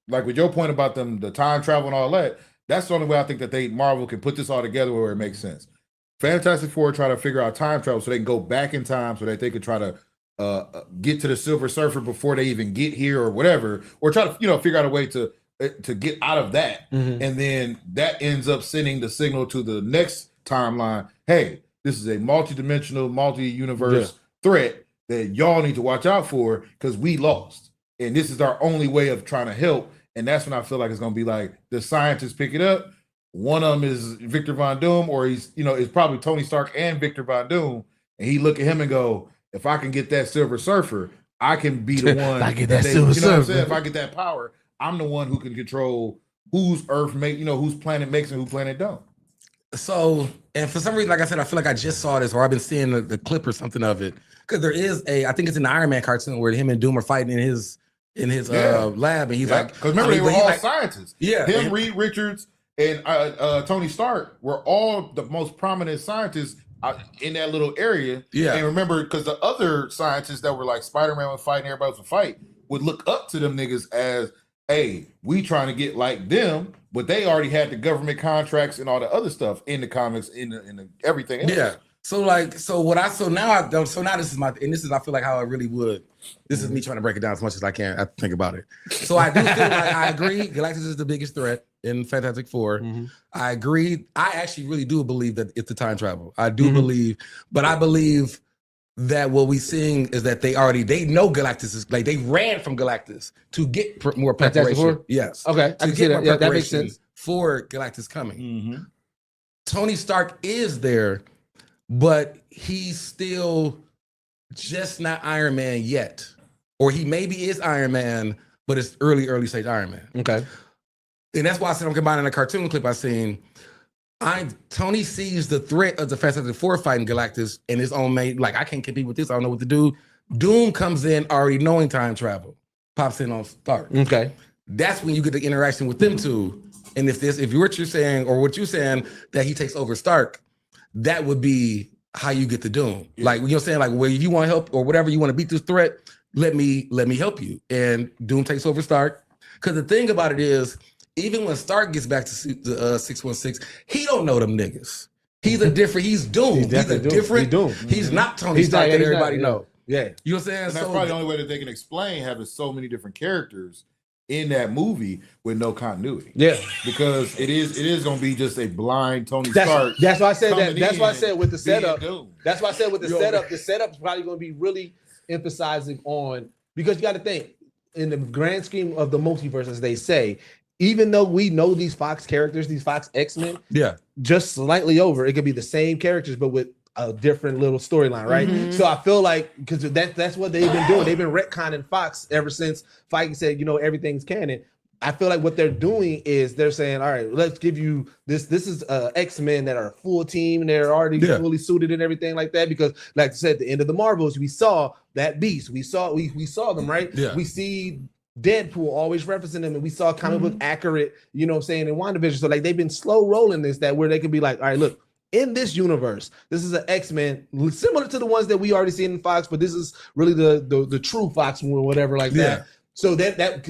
Speaker 1: like with your point about the time travel and all that, that's the only way I think that Marvel can put this all together where it makes sense. Fantastic Four try to figure out time travel so they can go back in time so that they could try to get to the Silver Surfer before they even get here or whatever, or try to figure out a way to get out of that.
Speaker 2: Mm-hmm.
Speaker 1: And then that ends up sending the signal to the next timeline. Hey, this is a multi-dimensional, multi-universe threat that y'all need to watch out for because we lost. And this is our only way of trying to help. And that's when I feel like it's going to be like the scientists pick it up. One of them is Victor Von Doom, or it's probably Tony Stark and Victor Von Doom. And he look at him and go, if I can get that Silver Surfer, I can be the one.
Speaker 2: I get that Silver Surfer.
Speaker 1: If I get that power, I'm the one who can control whose Earth whose planet makes and who planet don't.
Speaker 6: So, and for some reason, like I said, I feel like I just saw this, or I've been seeing the clip or something of it. Because there is I think it's in the Iron Man cartoon where him and Doom are fighting in his lab, and he's like,
Speaker 1: because remember they were all scientists.
Speaker 6: Yeah,
Speaker 1: him, Reed Richards, and Tony Stark were all the most prominent scientists in that little area.
Speaker 6: Yeah,
Speaker 1: and remember, because the other scientists that were like Spider-Man was fighting, everybody else would fight, would look up to them niggas as, hey, we trying to get like them, but they already had the government contracts and all the other stuff in the comics, in the everything else.
Speaker 6: Yeah. So now this is I feel like how I really would. This is me trying to break it down as much as I can. I think about it. So I do feel like I agree. Galactus is the biggest threat in Fantastic Four. Mm-hmm. I agree. I actually really do believe that it's the time travel. I do believe, but I believe that what we're seeing is that they know Galactus is like they ran from Galactus to get more preparation. Yes.
Speaker 2: Okay. I can see that. Yeah, that makes sense.
Speaker 6: For Galactus coming.
Speaker 1: Mm-hmm.
Speaker 6: Tony Stark is there, but he's still just not Iron Man yet. Or he maybe is Iron Man, but it's early stage Iron Man.
Speaker 2: Okay.
Speaker 6: And that's why I said I'm combining a cartoon clip I seen. Tony sees the threat of the Fantastic Four fighting Galactus and his own mate, like, I can't compete with this. I don't know what to do. Doom comes in already knowing time travel, pops in on Stark.
Speaker 2: Okay.
Speaker 6: That's when you get the interaction with them two. And if what you're saying that he takes over Stark, that would be how you get the Doom. Yeah. Like, you know what I'm saying? Like, well, if you want help or whatever, you want to beat this threat, let me help you. And Doom takes over Stark. Because the thing about it is, even when Stark gets back to 616, he don't know them niggas. He's Doom. He's Doom. He's not Tony Stark that everybody know.
Speaker 2: Yeah.
Speaker 6: You know what I'm saying?
Speaker 1: And that's probably the only way that they can explain having so many different characters in that movie with no continuity.
Speaker 2: Yeah.
Speaker 1: Because it is going to be just a blind Tony Stark.
Speaker 2: That's why I said that. That's why I said with the setup. That's why I said with the setup, the setup is probably going to be really emphasizing on, because you got to think, in the grand scheme of the multiverse, as they say, even though we know these Fox characters, these Fox X-Men, just slightly over, it could be the same characters, but with a different little storyline, right? Mm-hmm. So I feel like, because that's what they've been doing. They've been retconning Fox ever since Feige said, everything's canon. I feel like what they're doing is they're saying, all right, let's give you this. This is X-Men that are a full team and they're already fully suited and everything like that. Because, like I said, at the end of the Marvels, we saw that Beast. We saw them, right? Yeah. We see Deadpool always referencing them, and we saw comic book accurate, in WandaVision. So like they've been slow rolling this, that where they could be like, all right, look, in this universe, this is an X-Men similar to the ones that we already seen in Fox, but this is really the true Fox one, or whatever like that. So that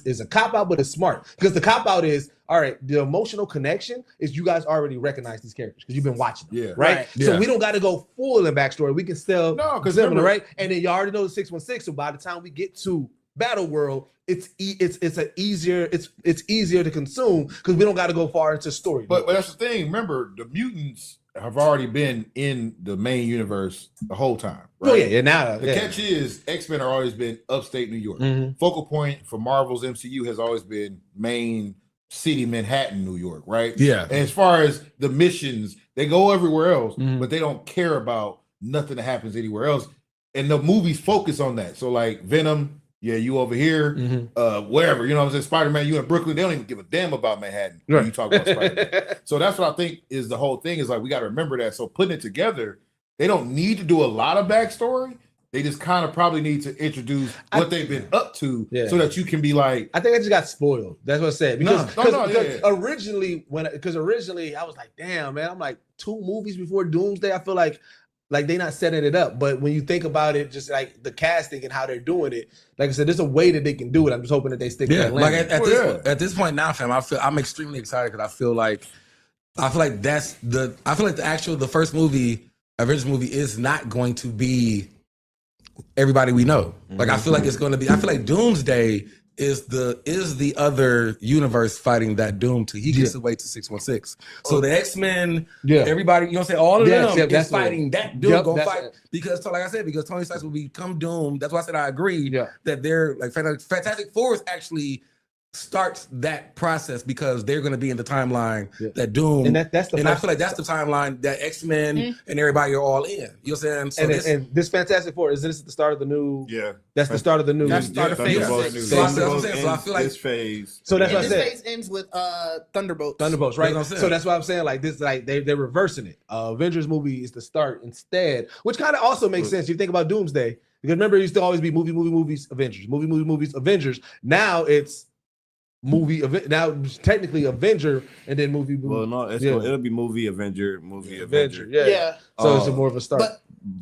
Speaker 2: is a cop out, but it's smart, because the cop out is, all right, the emotional connection is you guys already recognize these characters because you've been watching them, right? So we don't got to go full in backstory. We can still similar, right? And then you already know the 616. So by the time we get to Battle World, it's easier to consume because we don't got to go far into story.
Speaker 1: But that's the thing. Remember, the mutants have already been in the main universe the whole time. Right?
Speaker 2: Oh yeah. Now
Speaker 1: the catch is X-Men are always been upstate New York. Mm-hmm. Focal point for Marvel's MCU has always been Maine, city, Manhattan, New York, right?
Speaker 6: Yeah.
Speaker 1: And as far as the missions, they go everywhere else, but they don't care about nothing that happens anywhere else. And the movies focus on that. So like Venom, yeah, you over here, wherever, you know what I'm saying? Spider-Man, you in Brooklyn, they don't even give a damn about Manhattan when you talk about Spider-Man. So that's what I think is the whole thing, is like, we got to remember that. So putting it together, they don't need to do a lot of backstory. They just kind of probably need to introduce what they've been up to so that you can be like.
Speaker 2: I think I just got spoiled. That's what I said. Because originally I was like, damn, man, I'm like 2 movies before Doomsday. I feel like they're not setting it up. But when you think about it, just like the casting and how they're doing it, like I said, there's a way that they can do it. I'm just hoping that they stick to that
Speaker 6: like
Speaker 2: landing.
Speaker 6: at this point now, fam, I'm extremely excited because I feel like the first movie, Avengers movie, is not going to be everybody we know. Like I feel like it's going to be. I feel like Doomsday is the other universe fighting that Doom. He gets away to 616. So the X-Men, everybody, you know what I'm saying? All of them is fighting that Doom. Gonna fight because, like I said, because Tony Stark will become Doom. That's why I said I agree that they're like Fantastic Four is actually starts that process because they're going to be in the timeline that Doom, and I feel like that's the timeline that X-Men and everybody are all in. You know what I'm saying? So
Speaker 2: this Fantastic Four, is this the start of the new?
Speaker 5: Yeah,
Speaker 2: that's the start of the new.
Speaker 3: That's the start of phase 6.
Speaker 6: So I feel like
Speaker 5: this phase.
Speaker 2: So that's what I said.
Speaker 3: This phase ends with Thunderbolts.
Speaker 2: Thunderbolts, right? So that's why I'm saying like this, like they're reversing it. Avengers movie is the start instead, which kind of also makes sense. You think about Doomsday, because remember it used to always be movies, Avengers, movies, Avengers. Now it's movie now technically Avenger and then movie.
Speaker 5: Well, no, it'll be movie Avenger.
Speaker 2: Yeah. So it's more of a start.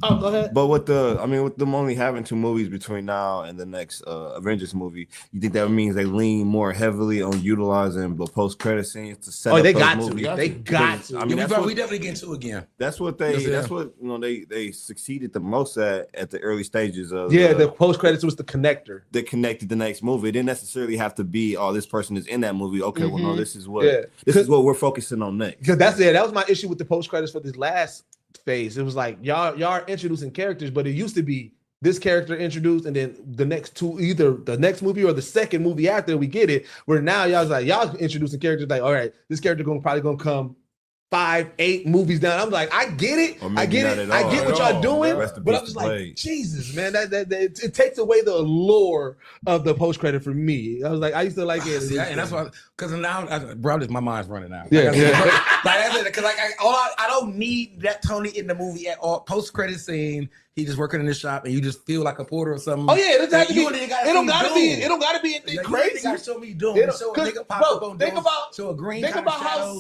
Speaker 3: Go ahead.
Speaker 5: But with them only having 2 movies between now and the next Avengers movie, you think that means they lean more heavily on utilizing the post-credit scenes to set up
Speaker 2: they
Speaker 5: those
Speaker 2: got
Speaker 5: movies?
Speaker 2: to. They got to.
Speaker 5: I mean,
Speaker 6: we definitely get 2 again.
Speaker 5: That's what they succeeded the most at the early stages of.
Speaker 2: The post-credits was the connector
Speaker 5: that connected the next movie. It didn't necessarily have to be, this person is in that movie. Okay, well, no, this is what we're focusing on next.
Speaker 2: Because that was my issue with the post-credits for this last phase. It was like y'all are introducing characters, but it used to be this character introduced and then the next 2, either the next movie or the second movie after we get it, where now y'all introducing characters like, all right, this character probably gonna come 5, 8 movies down. I'm like, I get it. I get what y'all doing, but I'm just like, Jesus, man, that it takes away the allure of the post credit for me. I was like, I used to like it.
Speaker 6: And that's why, because now, my mind's running out.
Speaker 2: Yeah.
Speaker 6: Because I don't need that Tony in the movie at all. Post credit scene, he just working in the shop, and you just feel like a porter or something.
Speaker 2: Oh yeah, it don't gotta be anything crazy.
Speaker 6: You gotta show me Doom. Show a nigga pop up on Doom. Show a green.
Speaker 2: Think about how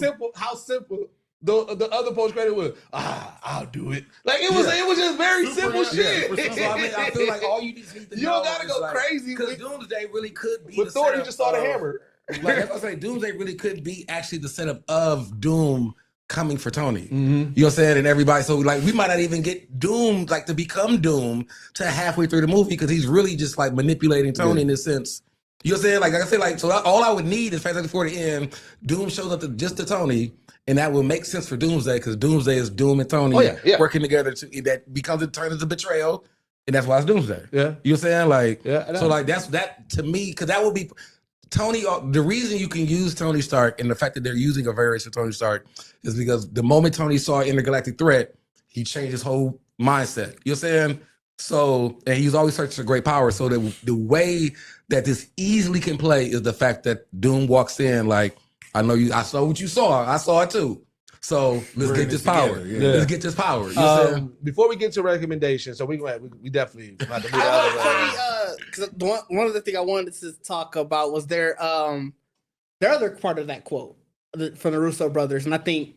Speaker 2: simple. The other post credit was, I'll do it. Like it was just very simple shit.
Speaker 6: So I feel like all you need to
Speaker 2: you don't gotta go crazy
Speaker 6: because Doomsday really could be.
Speaker 2: With Thor, he just saw the hammer.
Speaker 6: Like that's what I say. Doomsday really could be actually the setup of Doom coming for Tony. You know what I'm saying? And everybody, so like we might not even get Doom like to become Doom to halfway through the movie because he's really just like manipulating Tony in this sense. You know what I'm saying? Like I say, like so all I would need is Fantastic Four to end. Doom shows up just to Tony. And that will make sense for Doomsday because Doomsday is Doom and Tony working together that becomes it turns into betrayal, and that's why it's Doomsday. Yeah, you know what I'm saying? Like, so like that's that to me because that would be Tony. The reason you can use Tony Stark and the fact that they're using a variation of Tony Stark is because the moment Tony saw intergalactic threat, he changed his whole mindset. You know what I'm saying? So and he's always such a great power. So the way that this easily can play is the fact that Doom walks in like. I saw what you saw. I saw it too. So let's get this power. Let's get this power.
Speaker 2: Before we get to recommendations, so we definitely have to
Speaker 3: because one of the things I wanted to talk about was their other part of that quote from the Russo brothers, and I think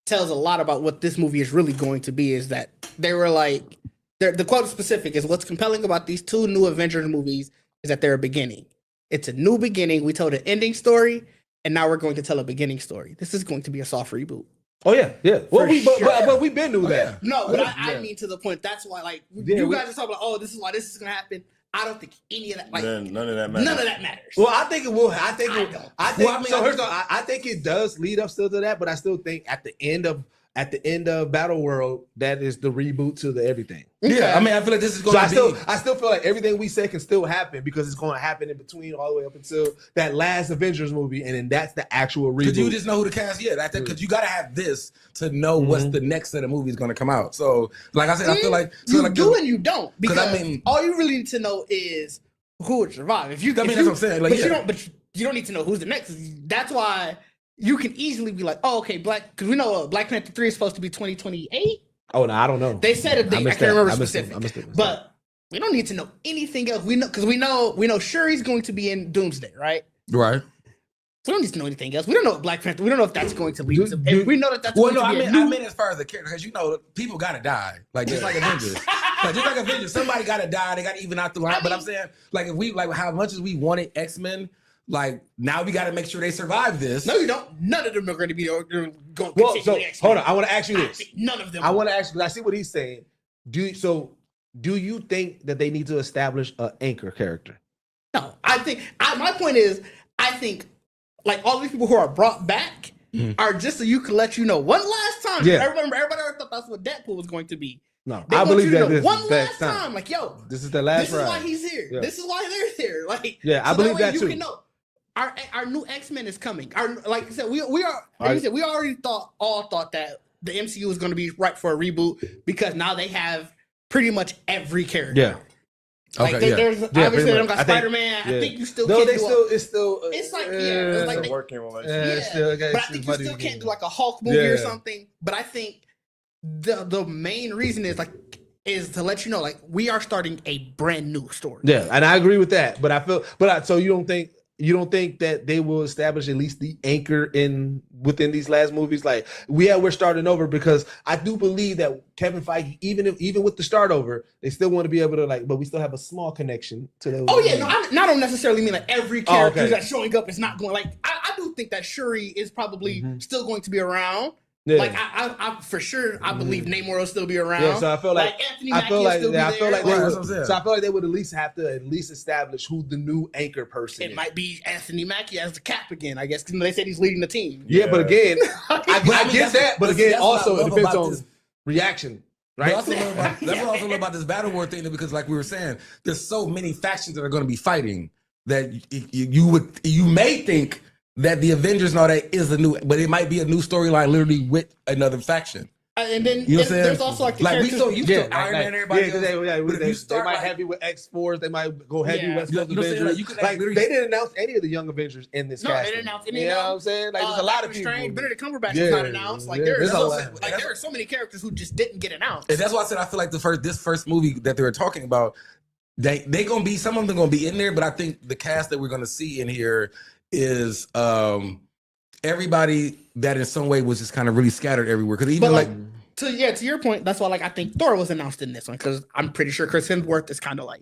Speaker 3: tells a lot about what this movie is really going to be. Is that they were like the quote specific is what's compelling about these 2 new Avengers movies is that they're a beginning. It's a new beginning. We told an ending story. And now we're going to tell a beginning story. This is going to be a soft reboot.
Speaker 2: Oh yeah. Well, but we've been through that.
Speaker 3: No, but I mean to the point. That's why, like, you guys are talking about, oh, this is why this is gonna happen. I don't think any of that. Like,
Speaker 5: none of that matters.
Speaker 3: None of that matters.
Speaker 2: Well, I think it will. I think it does lead up still to that. But I still think at the end of at the end of Battle World, that is the reboot to the everything.
Speaker 6: Yeah, I mean, I feel like this is going to be.
Speaker 2: I still feel like everything we say can still happen because it's going to happen in between all the way up until that last Avengers movie, and then that's the actual reboot.
Speaker 6: Because you just know who the cast, because you got to have this to know what's the next set of movies going to come out. So, like I said, I feel like
Speaker 3: you do and you don't, because
Speaker 6: I mean,
Speaker 3: all you really need to know is who would survive. If you,
Speaker 6: I mean, that's what I'm saying. Like,
Speaker 3: but you don't need to know who's the next. That's why you can easily be like, oh, okay, because we know Black Panther 3 is supposed to be 2028.
Speaker 2: Oh no, I don't know.
Speaker 3: They said it. I can't remember
Speaker 2: specific.
Speaker 3: But we don't need to know anything else. We know because we know Shuri's going to be in Doomsday, right?
Speaker 6: Right.
Speaker 3: We don't need to know anything else. We don't know what Black Panther. We don't know if that's going to lead to. We know that that's.
Speaker 6: Well,
Speaker 3: going to be
Speaker 6: I mean, as far as the character, because people gotta die, like just like Avengers. Somebody gotta die. They gotta even out the line. But I'm saying, like, if we how much as we wanted X-Men. Like, now we got to make sure they survive this.
Speaker 3: No, you don't. None of them are going to be going.
Speaker 2: Well, so hold on. I want to ask you this.
Speaker 3: None of them.
Speaker 2: I want to ask you. I see what he's saying. Do you think that they need to establish an anchor character?
Speaker 3: No, I think my point is, I think like all these people who are brought back are just so you can let you know one last time.
Speaker 2: Yeah.
Speaker 3: Everybody thought that's what Deadpool was going to be.
Speaker 2: No,
Speaker 3: They
Speaker 2: I
Speaker 3: want
Speaker 2: believe
Speaker 3: you to
Speaker 2: that
Speaker 3: know
Speaker 2: this
Speaker 3: one
Speaker 2: is
Speaker 3: last
Speaker 2: that
Speaker 3: time. Like, yo,
Speaker 2: this is the last
Speaker 3: this
Speaker 2: ride.
Speaker 3: is why he's here.
Speaker 2: Yeah.
Speaker 3: This is why they're here. Like,
Speaker 2: yeah, I believe that
Speaker 3: you
Speaker 2: too.
Speaker 3: Can know. Our new X-Men is coming. Like I said, we already thought that the MCU was going to be right for a reboot because now they have pretty much every character.
Speaker 2: Yeah.
Speaker 3: Like there's obviously they don't got Spider-Man. I think you still can't it's like it's like
Speaker 5: working relationship.
Speaker 3: But I think you still can't do like a Hulk movie or something. But I think the main reason is to let you know, like, we are starting a brand new story.
Speaker 2: Yeah, and I agree with that. But so you don't think that they will establish at least the anchor within these last movies? Like, we're starting over, because I do believe that Kevin Feige, even with the start over, they still want to be able to, like, but we still have a small connection to those.
Speaker 3: Oh yeah, no, I don't necessarily mean like every character that's showing up is not going. Like, I do think that Shuri is probably still going to be around. Yeah. Like I for sure, I believe Namor will still be around.
Speaker 2: Yeah, so I feel like
Speaker 3: Anthony Mackie will still be there.
Speaker 2: I feel like they would at least have to establish who the new anchor person is.
Speaker 3: It might be Anthony Mackie as the Cap again, I guess, because they said he's leading the team.
Speaker 2: Yeah, but again, I get that. But again, also it depends on reaction. Right.
Speaker 6: That's what I also love about this Battle War thing, because, like we were saying, there's so many factions that are going to be fighting that you may think that the Avengers and all that is a new, but it might be a new storyline literally with another faction.
Speaker 3: And then there's also like the characters.
Speaker 6: We so used to Iron Man, everybody.
Speaker 2: They might heavy with X-Force. They might go heavy with Avengers. They didn't announce any of the young Avengers in this casting.
Speaker 3: No, they didn't announce any.
Speaker 2: You know what I'm saying? Like, there's a lot of people.
Speaker 3: Benedict Cumberbatch is not announced. Like, there are so many characters who just didn't get announced.
Speaker 6: And that's why I said I feel like this first movie that they were talking about, they gonna be, some of them gonna be in there, but I think the cast that we're gonna see in here is everybody that in some way was just kind of really scattered everywhere. Because even
Speaker 3: to your point, that's why, like, I think Thor was announced in this one, because I'm pretty sure Chris Hemsworth is kind of like,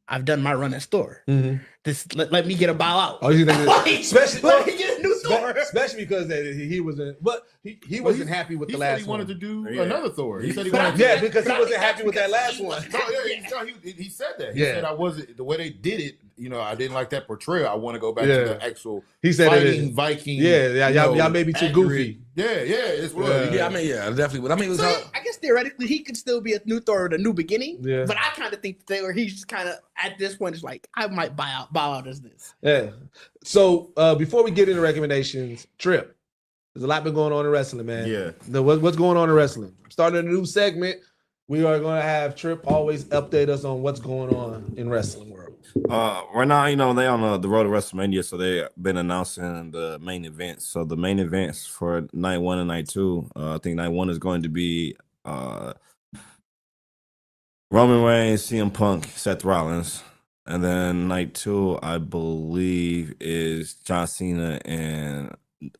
Speaker 3: I've done my run as Thor. Let me get a bow out.
Speaker 2: Oh, you think especially
Speaker 3: let me get a new Thor.
Speaker 2: Especially because he wasn't, but he wasn't happy with the last one.
Speaker 1: He wanted to do another Thor. He said he
Speaker 2: wanted to, because he wasn't happy with that last one.
Speaker 1: He said that. He said, I wasn't, the way they did it, I didn't like that portrayal. I want to go back to the actual fighting Viking.
Speaker 2: Y'all may be too goofy.
Speaker 1: It's
Speaker 6: definitely. But I mean,
Speaker 3: I guess theoretically he could still be a new Thor, a new beginning. Yeah. But I kind of think he's just kind of at this point is like, I might bow out as this.
Speaker 2: Yeah. So before we get into recommendations, Trip, there's a lot been going on in wrestling, man.
Speaker 5: Yeah.
Speaker 2: What's going on in wrestling? Starting a new segment. We are going to have Trip always update us on what's going on in wrestling world.
Speaker 5: Right now, they on the road to WrestleMania, so they've been announcing the main events. So the main events for night 1 and night 2, I think night 1 is going to be Roman Reigns, CM Punk, Seth Rollins, and then night 2, I believe, is John Cena and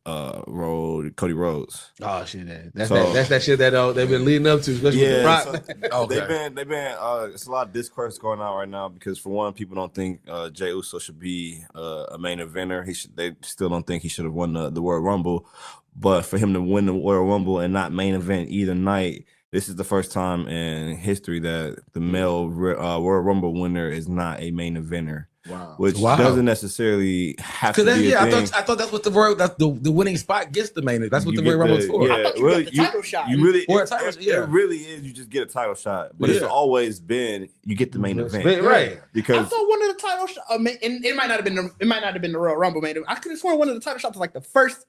Speaker 5: Cody Rhodes.
Speaker 2: Oh shit, that's that shit that they've been leading up to, especially with The Rock.
Speaker 5: They've been it's a lot of discourse going on right now, because for one, people don't think Jey Uso should be a main eventer. They still don't think he should have won the Royal Rumble, but for him to win the Royal Rumble and not main event either night, this is the first time in history that the male Royal Rumble winner is not a main eventer.
Speaker 1: Wow.
Speaker 5: Which
Speaker 6: Wow.
Speaker 5: doesn't necessarily have to
Speaker 6: Because
Speaker 5: be a thing.
Speaker 6: I thought that's what that's the winning spot gets the main. That's what
Speaker 5: You
Speaker 6: the Royal
Speaker 5: get
Speaker 6: Rumble is for.
Speaker 5: Yeah,
Speaker 3: I thought you
Speaker 5: really,
Speaker 3: got the title shot.
Speaker 5: You really,
Speaker 6: Or a
Speaker 5: it,
Speaker 6: title-
Speaker 5: it-
Speaker 6: yeah.
Speaker 5: it really is. You just get a title shot, but it's
Speaker 6: Yeah.
Speaker 5: always been you get the main event,
Speaker 2: Right.
Speaker 3: I
Speaker 5: because
Speaker 3: thought one of the title shots, and it might not have been the Royal Rumble main event. I could have sworn one of the title shots was like the first.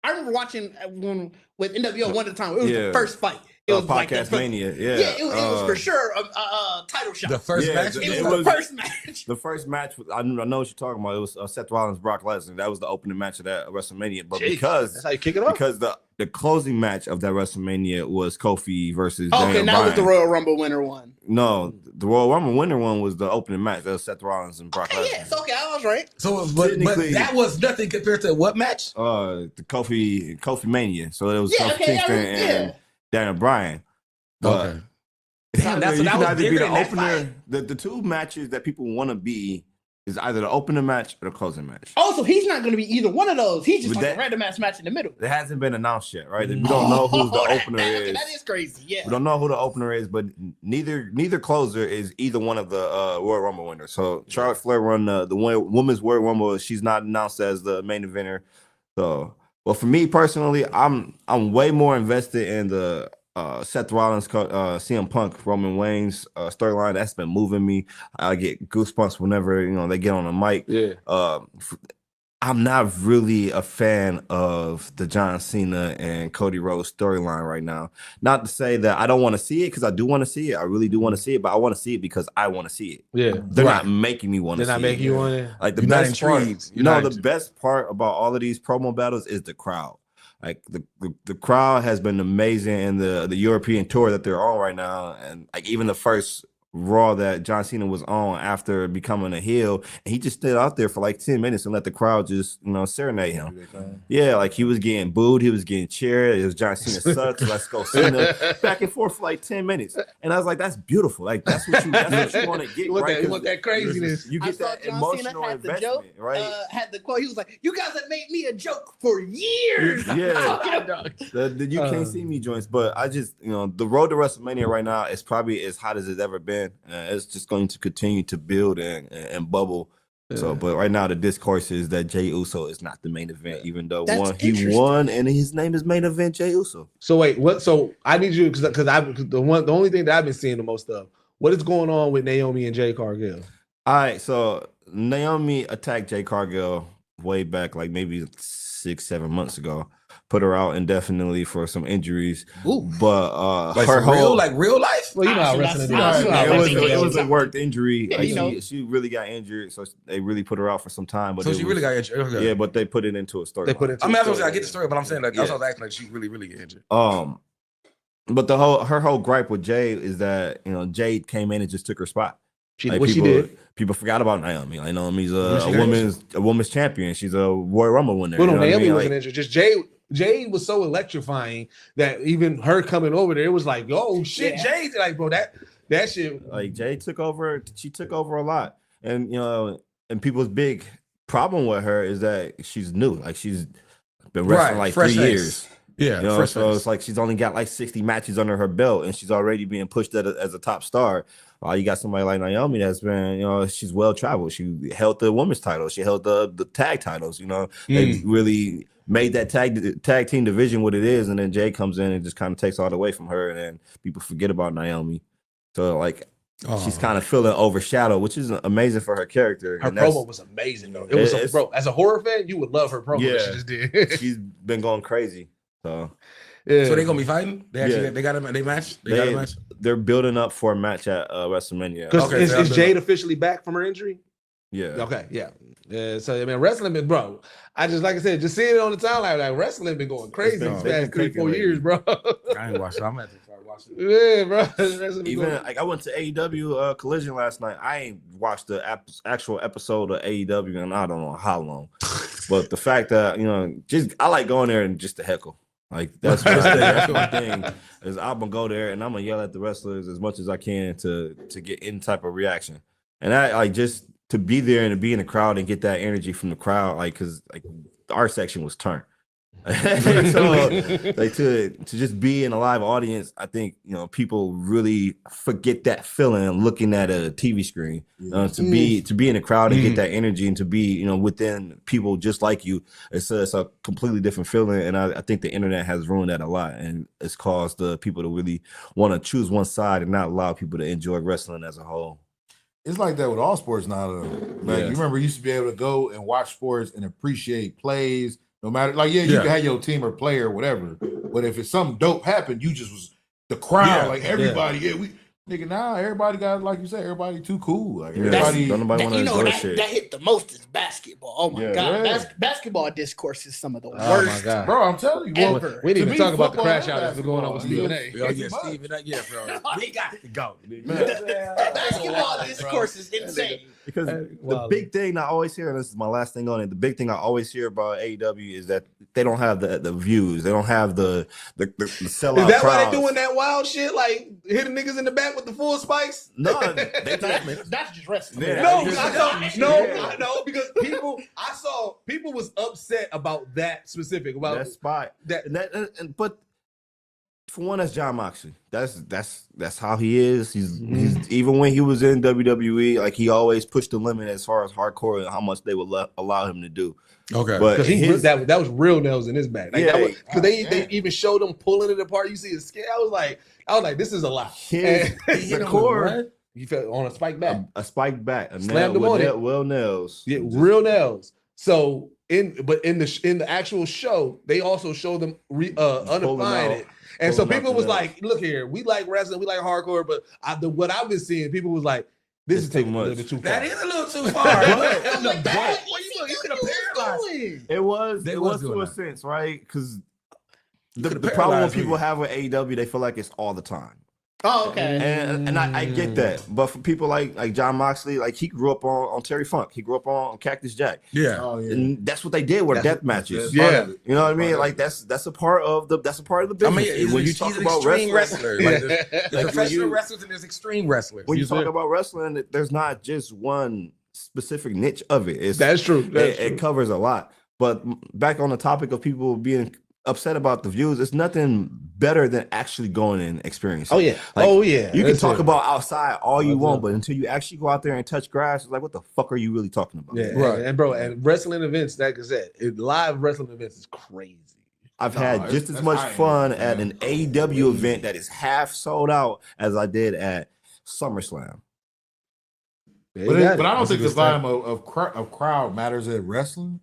Speaker 3: I remember watching when with NWO one at a time. It was the first fight. It was like
Speaker 5: Podcast Mania. Yeah,
Speaker 3: it was for sure a title shot.
Speaker 6: The first match.
Speaker 3: It was the first match.
Speaker 5: The first match, I know what you're talking about. It was Seth Rollins, Brock Lesnar. That was the opening match of that WrestleMania. But
Speaker 2: That's how you kick it off.
Speaker 5: because the closing match of that WrestleMania was Kofi versus
Speaker 3: Okay,
Speaker 5: Daniel
Speaker 3: now was the
Speaker 5: Bryan.
Speaker 3: Royal Rumble winner one.
Speaker 5: No, the Royal Rumble winner one was the opening match. That was Seth Rollins and Brock Lesnar.
Speaker 3: Yes, okay, I was right.
Speaker 6: So, but
Speaker 5: Technically-
Speaker 6: that was nothing compared to what match?
Speaker 5: The Kofi Mania. So it was
Speaker 3: Yeah,
Speaker 5: Kofi
Speaker 3: okay,
Speaker 5: Kingston
Speaker 3: yeah.
Speaker 5: and Daniel Bryan. But
Speaker 6: Okay.
Speaker 5: it's
Speaker 6: Damn,
Speaker 5: either-
Speaker 6: so
Speaker 5: you
Speaker 6: that
Speaker 5: can
Speaker 6: was
Speaker 5: either be
Speaker 6: bigger
Speaker 5: the
Speaker 6: than that
Speaker 5: opener.
Speaker 6: fight?
Speaker 5: The two matches that people want to be is either the opening match or the closing match.
Speaker 3: Oh, so he's not going to be either one of those. He's just
Speaker 5: With
Speaker 3: like
Speaker 5: that-
Speaker 3: a random ass match in the middle.
Speaker 5: It hasn't been announced yet, right? We don't know who the opener is.
Speaker 3: That is crazy. Yeah.
Speaker 5: We don't know who the opener is, but neither closer is either one of the Royal Rumble winners. So Charlotte Flair won the women's Royal Rumble. She's not announced as the main eventer. So, well, for me personally, I'm way more invested in the Seth Rollins, CM Punk, Roman Reigns storyline. That's been moving me. I get goosebumps whenever they get on the mic.
Speaker 2: Yeah.
Speaker 5: I'm not really a fan of the John Cena and Cody Rhodes storyline right now. Not to say that I don't want to see it, because I do want to see it. I really do want to see it, but I want to see it because I want to see it.
Speaker 2: Yeah.
Speaker 5: They're not making me want to
Speaker 2: They're
Speaker 5: see
Speaker 2: not making
Speaker 5: it.
Speaker 2: you want it.
Speaker 5: Like the
Speaker 6: You're not
Speaker 5: best part,
Speaker 6: intrigued. You're not
Speaker 5: the
Speaker 6: intrigued.
Speaker 5: best part about all of these promo battles is the crowd. Like the crowd has been amazing in the European tour that they're on right now, and like even the first Raw that John Cena was on after becoming a heel, and he just stood out there for like 10 minutes and let the crowd just serenade him. Yeah, like he was getting booed, he was getting cheered. It was John Cena sucks, let's go Cena, back and forth for like 10 minutes, and I was like, that's beautiful. Like that's what you want to get.
Speaker 2: You want
Speaker 5: right?
Speaker 2: that, you want that craziness.
Speaker 5: You
Speaker 3: I
Speaker 5: get
Speaker 3: saw
Speaker 5: that
Speaker 3: John
Speaker 5: emotional
Speaker 3: Cena had the
Speaker 5: investment,
Speaker 3: joke,
Speaker 5: right?
Speaker 3: had the quote. He was like, "You guys have made me a joke for years."
Speaker 5: Yeah. The you can't see me joints, but I just the road to WrestleMania right now is probably as hot as it's ever been. It's just going to continue to build and bubble. So, but right now the discourse is that Jey Uso is not the main event, even though
Speaker 3: That's
Speaker 5: he
Speaker 3: interesting.
Speaker 5: won and his name is main event Jey Uso.
Speaker 2: So wait, what? So I need you because the only thing that I've been seeing the most of. What is going on with Naomi and Jay Cargill?
Speaker 5: All right, so Naomi attacked Jay Cargill way back, like maybe 6-7 months ago. Put her out indefinitely for some injuries.
Speaker 3: Ooh.
Speaker 5: But
Speaker 6: Like
Speaker 5: her
Speaker 6: for real,
Speaker 5: whole
Speaker 6: like real life.
Speaker 2: Well, you know how
Speaker 3: Obviously,
Speaker 2: wrestling
Speaker 3: that's
Speaker 2: is.
Speaker 3: not-
Speaker 2: You know how
Speaker 3: that's not-
Speaker 2: wrestling
Speaker 5: it
Speaker 2: is.
Speaker 5: was a worked injury.
Speaker 3: Yeah,
Speaker 5: Like she really got injured, so they really put her out for some time. But
Speaker 6: So
Speaker 5: it
Speaker 6: she
Speaker 5: was-
Speaker 6: really got injured. Okay.
Speaker 5: yeah, but they put it into a story.
Speaker 2: They put it.
Speaker 6: I mean, I get the story, but I'm saying like I was acting like she really get injured.
Speaker 5: But her whole gripe with Jade is that Jade came in and just took her spot. Like,
Speaker 2: What she did.
Speaker 5: People forgot about Naomi. Like Naomi's
Speaker 6: When she
Speaker 5: a
Speaker 6: got
Speaker 5: women's champion. She's a Royal Rumble winner.
Speaker 2: Well, no,
Speaker 5: you know what I
Speaker 2: Naomi
Speaker 5: mean?
Speaker 2: wasn't
Speaker 5: Like,
Speaker 2: injured. Just Jay was so electrifying that even her coming over there, it was like, oh shit,
Speaker 3: Yeah.
Speaker 2: Jay, like bro, that shit.
Speaker 5: like Jade took over. She took over a lot, and and people's big problem with her is that she's new. Like she's been wrestling like
Speaker 6: fresh
Speaker 5: 3
Speaker 6: face.
Speaker 5: years.
Speaker 6: Yeah, fresh
Speaker 5: so
Speaker 6: face.
Speaker 5: it's like she's only got like 60 matches under her belt, and she's already being pushed as a top star. While you got somebody like Naomi that's been, she's well traveled. She held the women's title. She held the tag titles. They really made that tag team division what it is, and then Jay comes in and just kind of takes all the way from her, and then people forget about Naomi. So like she's kind of feeling overshadowed, which is amazing for her character.
Speaker 2: Her
Speaker 5: and that's-
Speaker 2: promo was amazing though. It was bro. As a horror fan, you would love her promo.
Speaker 5: Yeah.
Speaker 2: That she just did.
Speaker 5: she's been going crazy. So
Speaker 2: Yeah.
Speaker 6: So they gonna be fighting? They actually
Speaker 5: Yeah.
Speaker 6: they got a match? They got a match?
Speaker 5: they're building up for a match at WrestleMania.
Speaker 2: Because
Speaker 6: Okay, so
Speaker 2: is
Speaker 6: I'm
Speaker 2: Jade officially back from her injury?
Speaker 5: Yeah.
Speaker 2: Okay, yeah. So I mean, wrestling been, bro. I just like I said, just seeing it on the timeline, like wrestling been going crazy
Speaker 5: been-
Speaker 2: these
Speaker 5: it's
Speaker 2: past
Speaker 5: been
Speaker 2: 3-4
Speaker 5: crazy
Speaker 2: years, bro.
Speaker 6: I ain't watched it. I'm gonna have to start watching it.
Speaker 2: Yeah, bro. Wrestling been
Speaker 5: Even
Speaker 2: going-
Speaker 5: like I went to AEW Collision last night. I ain't watched the actual episode of AEW and I don't know how long. But the fact that just I like going there and just to heckle. Like that's my thing. Is I'm gonna go there and I'm gonna yell at the wrestlers as much as I can to get any type of reaction. And I like just to be there and to be in the crowd and get that energy from the crowd, like because like our section was turned. So like to just be in a live audience, I think people really forget that feeling of looking at a TV screen. To be in a crowd and get that energy, and to be within people just like you, it's a completely different feeling. And I think the internet has ruined that a lot, and it's caused the people to really want to choose one side and not allow people to enjoy wrestling as a whole.
Speaker 1: It's like that with all sports now, though. Like you remember, you used to be able to go and watch sports and appreciate plays. No matter, you can have your team or player or whatever, but if it's something dope happened, you just was the crowd, like everybody. Nigga, now everybody got, like you said, everybody too cool. Like everybody,
Speaker 5: nobody want to enjoy shit.
Speaker 3: That hit the most is basketball. Oh my god, basketball discourse is some of the worst.
Speaker 2: Oh my god,
Speaker 1: bro! I'm telling you,
Speaker 3: ever.
Speaker 2: We didn't even talk about the crash out that's going on with Stephen A.
Speaker 6: Oh yeah, Stephen A. Yeah, bro.
Speaker 3: He got
Speaker 6: to go.
Speaker 3: The basketball discourse is insane.
Speaker 5: Because the big thing I always hear, and this is my last thing on it, the big thing I always hear about AEW is that they don't have the views. They don't have the sellout.
Speaker 2: Is that
Speaker 5: crowds.
Speaker 2: why they doing that wild shit, like hitting niggas in the back with the full spikes?
Speaker 5: No,
Speaker 3: that's just wrestling.
Speaker 5: Yeah,
Speaker 2: No, because I saw people was upset about that specific, about
Speaker 5: that spot. But for one, that's John Moxley. That's how he is. He's even when he was in WWE, like he always pushed the limit as far as hardcore and how much they would allow him to do.
Speaker 6: Okay,
Speaker 5: but
Speaker 2: because that was real nails in his back. Like because they even showed him pulling it apart. You see his skin. I was like, this is a lot.
Speaker 5: The core.
Speaker 2: He fell on a spike back.
Speaker 5: A spike back.
Speaker 2: Slammed him on it.
Speaker 5: Well, nails.
Speaker 2: Yeah, real nails. So in the actual show, they also show them unapplying it. And so people was like, look here, we like wrestling, we like hardcore, but what I've been seeing, people was like, this is taking a little bit too far.
Speaker 6: That is a little too far.
Speaker 3: You could have paralyzed.
Speaker 5: It was to a sense, right? Because the problem when people have with AEW, they feel like it's all the time.
Speaker 3: Oh, okay.
Speaker 5: And I get that. But for people like John Moxley, like he grew up on Terry Funk. He grew up on Cactus Jack.
Speaker 6: Yeah.
Speaker 1: Oh, yeah.
Speaker 5: And that's what they did with death matches.
Speaker 2: Yeah.
Speaker 5: You know what I mean? Like that's a part of the business.
Speaker 6: I mean,
Speaker 5: when you talk about wrestling,
Speaker 6: wrestler. Like there's professional wrestlers and there's extreme wrestlers.
Speaker 5: When you talk about wrestling, there's not just one specific niche of it.
Speaker 2: That's true.
Speaker 5: It covers a lot. But back on the topic of people being upset about the views, it's nothing better than actually going and experiencing.
Speaker 2: Oh yeah.
Speaker 5: You can talk about outside all you want, but until you actually go out there and touch grass, it's like, what the fuck are you really talking about?
Speaker 2: Yeah, right. And wrestling events, like I said, live wrestling events is crazy.
Speaker 5: I've had just as much fun at an AEW event that is half sold out as I did at SummerSlam.
Speaker 1: But I don't think the volume of crowd matters at wrestling.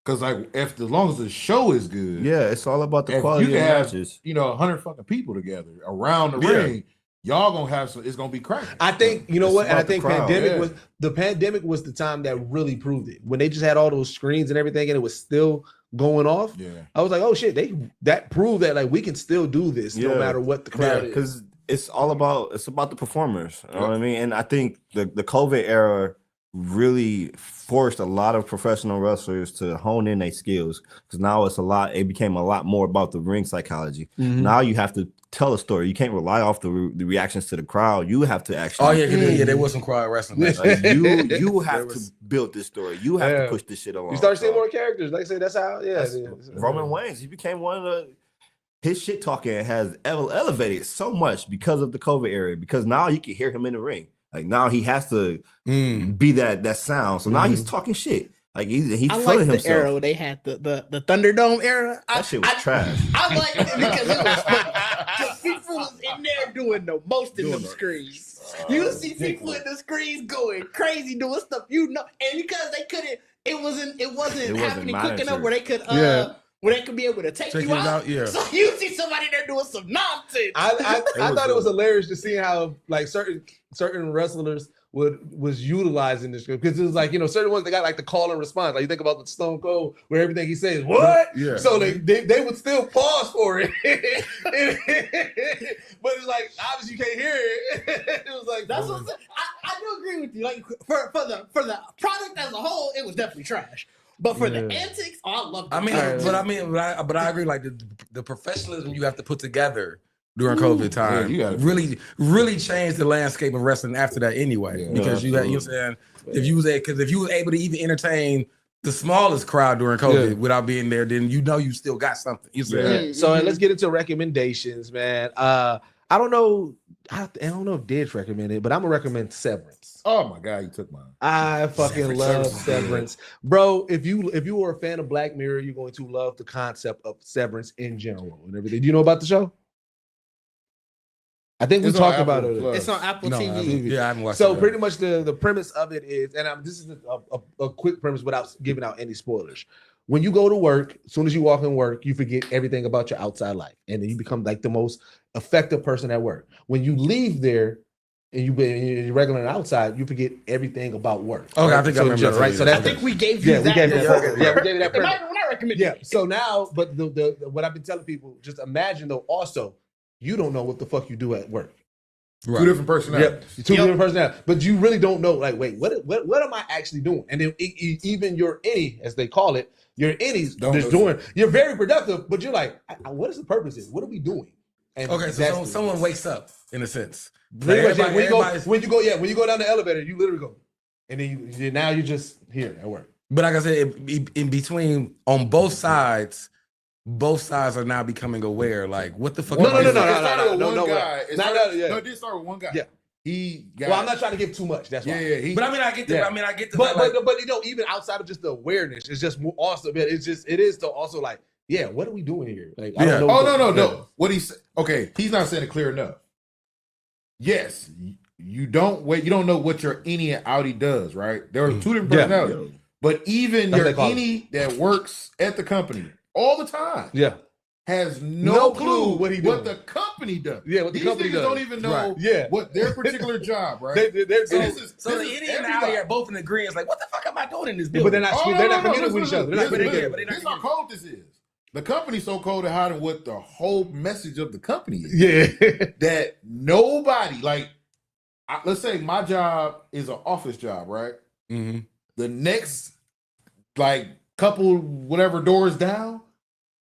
Speaker 1: Because as long as the show is good,
Speaker 5: it's all about the quality of matches.
Speaker 1: 100 fucking people together around the ring, y'all gonna have some. It's gonna be cracking.
Speaker 2: I think what, and I think pandemic was the time that really proved it. When they just had all those screens and everything, and it was still going off. Yeah, I was like, oh shit, that proved that like we can still do this no matter what the crowd is.
Speaker 5: Because it's about the performers. You know what I mean? And I think the COVID era really forced a lot of professional wrestlers to hone in their skills, because now it became a lot more about the ring psychology. Now you have to tell a story. You can't rely off the reactions to the crowd. You have to actually
Speaker 6: there was some crowd wrestling.
Speaker 5: You have to build this story. You have to push this shit along.
Speaker 2: You start seeing more characters. Like I say, that's how
Speaker 5: Roman Reigns, he became one of the his shit talking has elevated so much because of the COVID era, because now you can hear him in the ring. Like now he has to be that sound. So now he's talking shit. Like he's feeling himself.
Speaker 3: The era where they had the Thunderdome era.
Speaker 5: That shit was trash.
Speaker 3: I liked it because it was funny. Because people was in there doing the most in them screens. You see people in the screens going crazy doing stuff, and because they couldn't, it wasn't happening quick enough where they could where they could be able to take you out. So you see somebody there doing some nonsense.
Speaker 2: I thought it was hilarious to see how like certain wrestlers was utilizing this, because it was like, certain ones they got like the call and response. Like you think about the Stone Cold, where everything he says, what? Yeah. So they would still pause for it. But it's like obviously you can't hear it. It was like
Speaker 3: that's what I do agree with you. Like for the product as a whole, it was definitely trash. But for the antics, I love it.
Speaker 6: But I agree. Like the professionalism you have to put together during COVID time really changed the landscape of wrestling after that anyway. Because you know what I'm saying, if you was able to even entertain the smallest crowd during COVID without being there, then you know you still got something. You see?
Speaker 2: So let's get into recommendations, man. I don't know. I don't know if Didge recommended it, but I'm gonna recommend Severance.
Speaker 1: Oh my god, you took mine.
Speaker 2: I fucking love Severance, bro. If you were a fan of Black Mirror, you're going to love the concept of Severance in general and everything. Do you know about the show? I think we talked about it.
Speaker 3: It's on Apple TV.
Speaker 6: Yeah, I haven't watched it.
Speaker 2: So pretty much the premise of it is, and this is a quick premise without giving out any spoilers. When you go to work, as soon as you walk in work, you forget everything about your outside life, and then you become like the most effective person at work. When you leave there and you're regular and outside, you forget everything about work.
Speaker 6: Okay,
Speaker 2: right?
Speaker 6: I think I remember that.
Speaker 2: Right. So
Speaker 3: I think we gave you that.
Speaker 2: We gave you that
Speaker 3: When
Speaker 2: premise.
Speaker 3: I recommend
Speaker 2: Yeah. So now, but the what I've been telling people, just imagine though. Also, you don't know what the fuck you do at work.
Speaker 6: Right.
Speaker 1: Two different personalities.
Speaker 2: Yep, two different personalities. But you really don't know. Like, wait, what am I actually doing? And then even your innie, as they call it, your innies just doing. You're very productive, but you're like, what is the purpose? What are we doing? And
Speaker 6: Okay, so someone wakes up in a sense.
Speaker 2: Pretty much, when you go down the elevator, you literally go, and then now you're just here at work.
Speaker 6: But like I said, in between, on both sides are now becoming aware. Like, what the fuck?
Speaker 2: No.
Speaker 1: It did start with one guy.
Speaker 2: Yeah.
Speaker 1: He got.
Speaker 2: Well, I'm not trying to give too much. That's why.
Speaker 1: Yeah.
Speaker 6: But I mean, I get the.
Speaker 2: Yeah.
Speaker 6: I get the.
Speaker 2: But you know, even outside of just the awareness, it's just more awesome. It is to also like, yeah, what are we doing here? Like, I don't know.
Speaker 1: No. What he said? Okay, he's not saying it clear enough. Yes, you don't wait. You don't know what your innie and outie does, right? There are two different personalities. But even your innie that works at the company all the time, has no clue what the company does.
Speaker 2: Yeah, what the company does.
Speaker 1: Don't even know what their particular job, right?
Speaker 6: So the innie and the outie are both in agreement. Like, what the fuck am I doing in this building?
Speaker 2: But they're not communicating with each other.
Speaker 1: This is how cold this is. The company's so cold at hiding what the whole message of the company is.
Speaker 2: Yeah.
Speaker 1: That nobody, like, let's say my job is an office job, right?
Speaker 6: Mm-hmm.
Speaker 1: The next, like, couple, whatever doors down,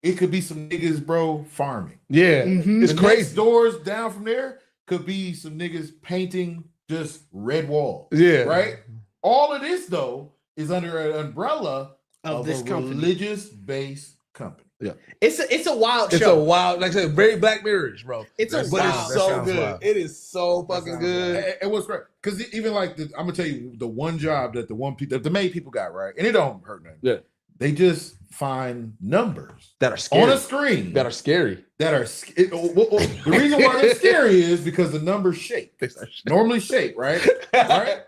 Speaker 1: it could be some niggas, bro, farming.
Speaker 2: Yeah.
Speaker 3: Mm-hmm.
Speaker 2: It's
Speaker 1: the
Speaker 2: crazy.
Speaker 1: next doors down from there could be some niggas painting just red walls.
Speaker 2: Yeah.
Speaker 1: Right? All of this, though, is under an umbrella of
Speaker 3: this
Speaker 1: a
Speaker 3: company.
Speaker 1: Religious-based company.
Speaker 2: Yeah.
Speaker 3: It's a wild show.
Speaker 2: It's a wild, like I said, very Black Mirror-ish, bro.
Speaker 3: It's
Speaker 2: but it's so good.
Speaker 6: Wild.
Speaker 2: It is so fucking good.
Speaker 1: It was great. Because even like, I'm going to tell you, the one job that the main people got, right? And it don't hurt nothing.
Speaker 2: Yeah.
Speaker 1: They just find numbers
Speaker 2: That are scary.
Speaker 1: on a screen.
Speaker 2: That are scary.
Speaker 1: The reason why they're scary is because the numbers shake. Normally shake, right? Right?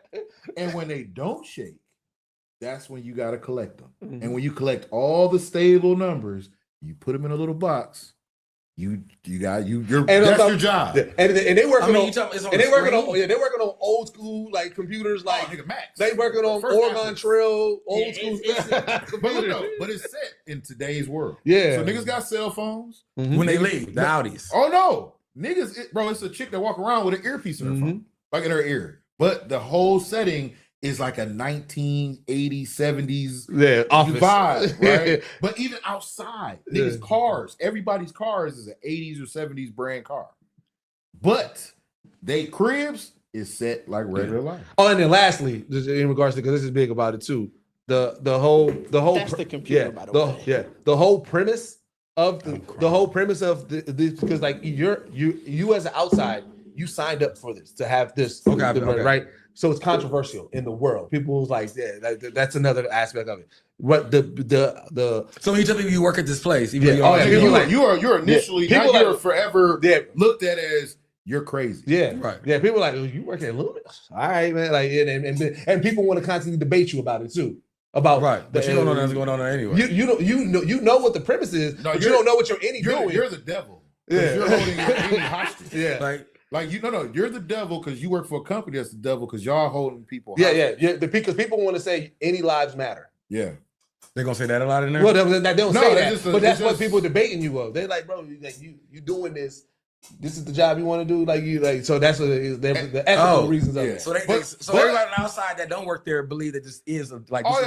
Speaker 1: And when they don't shake, that's when you got to collect them.
Speaker 2: Mm-hmm.
Speaker 1: And when you collect all the stable numbers, you put them in a little box. That's your job.
Speaker 2: And they working on
Speaker 6: they're
Speaker 2: working on old school like computers, like
Speaker 1: nigga, Max.
Speaker 2: they working on
Speaker 1: First
Speaker 2: Oregon
Speaker 1: Apple.
Speaker 2: Trail old school
Speaker 1: But it's set in today's world.
Speaker 2: Yeah.
Speaker 1: So niggas got cell phones.
Speaker 6: when they leave, the outies.
Speaker 1: Oh no, niggas, it's a chick that walk around with an earpiece in her phone, like in her ear. But the whole setting is like a 1980s, 70s
Speaker 2: office
Speaker 1: vibe, right? But even outside, niggas' cars, everybody's cars is an 80s or 70s brand car. But they cribs is set like regular life.
Speaker 2: Oh, and then lastly, just in regards to, because this is big about it too, the whole
Speaker 3: That's the computer, by the way.
Speaker 2: The whole premise of the whole premise of this, because like you as an outside, you signed up for this to have this,
Speaker 6: okay.
Speaker 2: Right? So it's controversial in the world. People was like, that's another aspect of it. What the
Speaker 6: So you tell me you work at this place,
Speaker 2: Yeah.
Speaker 1: You're initially
Speaker 2: people
Speaker 1: now you're
Speaker 2: like-
Speaker 1: forever looked at as you're crazy.
Speaker 2: Yeah,
Speaker 6: Right.
Speaker 2: Yeah, people are like, oh, you work at Loomis? All right, man. Like, and people want to constantly debate you about it too. About
Speaker 6: but you don't know what's going on there anyway.
Speaker 2: You know what the premise is, but you don't know what you're doing.
Speaker 1: You're the devil.
Speaker 2: Yeah.
Speaker 1: You're holding your innie hostage.
Speaker 2: Yeah.
Speaker 1: Like you're the devil because you work for a company that's the devil because y'all holding people.
Speaker 2: Yeah. Because people want to say any lives matter.
Speaker 1: Yeah.
Speaker 6: They're gonna say that a lot in there.
Speaker 2: Well, they don't say that, but that's what
Speaker 1: just-
Speaker 2: people debating you of. They're like, bro, you doing this this is the job you want to do, so that's the ethical reasons of it.
Speaker 6: So everybody on the outside that don't work there believe that this is the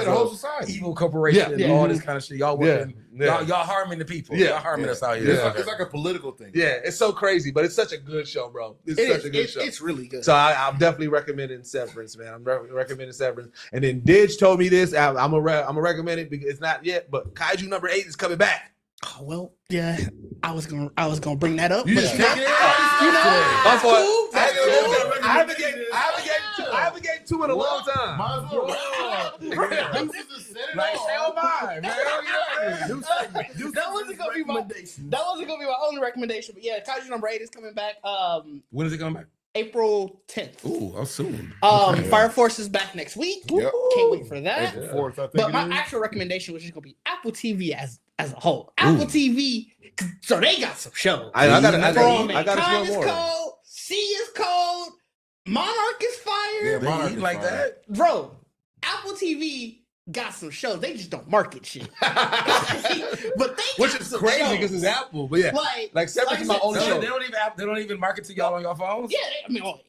Speaker 6: whole society, evil corporation, and all this kind of shit. Y'all working, y'all harming the people. Y'all harming us out here.
Speaker 1: It's like a political thing.
Speaker 2: Yeah, it's so crazy, but it's such a good show, bro. It's such a good show.
Speaker 3: It's really good.
Speaker 2: So I'm definitely recommending Severance, man. I'm recommending Severance. And then Didge told me this. I'm gonna recommend it because it's not yet, but Kaiju number 8 is coming back.
Speaker 3: Oh well, yeah. I was gonna bring that up.
Speaker 1: You
Speaker 3: but
Speaker 1: just
Speaker 3: you know,
Speaker 1: taking it
Speaker 3: that's cool.
Speaker 2: I haven't gave 2 in a long time.
Speaker 1: Might as well.
Speaker 3: That wasn't gonna be my only recommendation, but yeah, Kaiju number 8 is coming back.
Speaker 6: When is it coming back?
Speaker 3: April 10th.
Speaker 6: Ooh, how soon?
Speaker 3: Fire Force is back next week.
Speaker 1: Yep.
Speaker 3: Can't wait for that.
Speaker 1: April 4th, I think.
Speaker 3: But my actual recommendation was just gonna be Apple TV as a whole. Apple TV, so they got some shows.
Speaker 2: I gotta
Speaker 3: Time
Speaker 2: smell
Speaker 3: is
Speaker 2: more.
Speaker 3: cold. Sea is cold. Monarch is fire.
Speaker 1: Yeah,
Speaker 6: They
Speaker 1: Monarch
Speaker 6: eat
Speaker 1: is
Speaker 6: like
Speaker 1: fire.
Speaker 6: that?
Speaker 3: Bro, Apple TV got some shows. They just don't market shit. But they
Speaker 2: Which
Speaker 3: got
Speaker 2: is
Speaker 3: some
Speaker 2: crazy
Speaker 3: shows.
Speaker 2: because it's Apple. But yeah,
Speaker 3: Like
Speaker 2: Severance is my only show.
Speaker 6: They don't even market to y'all on your phones.
Speaker 3: Yeah, anytime.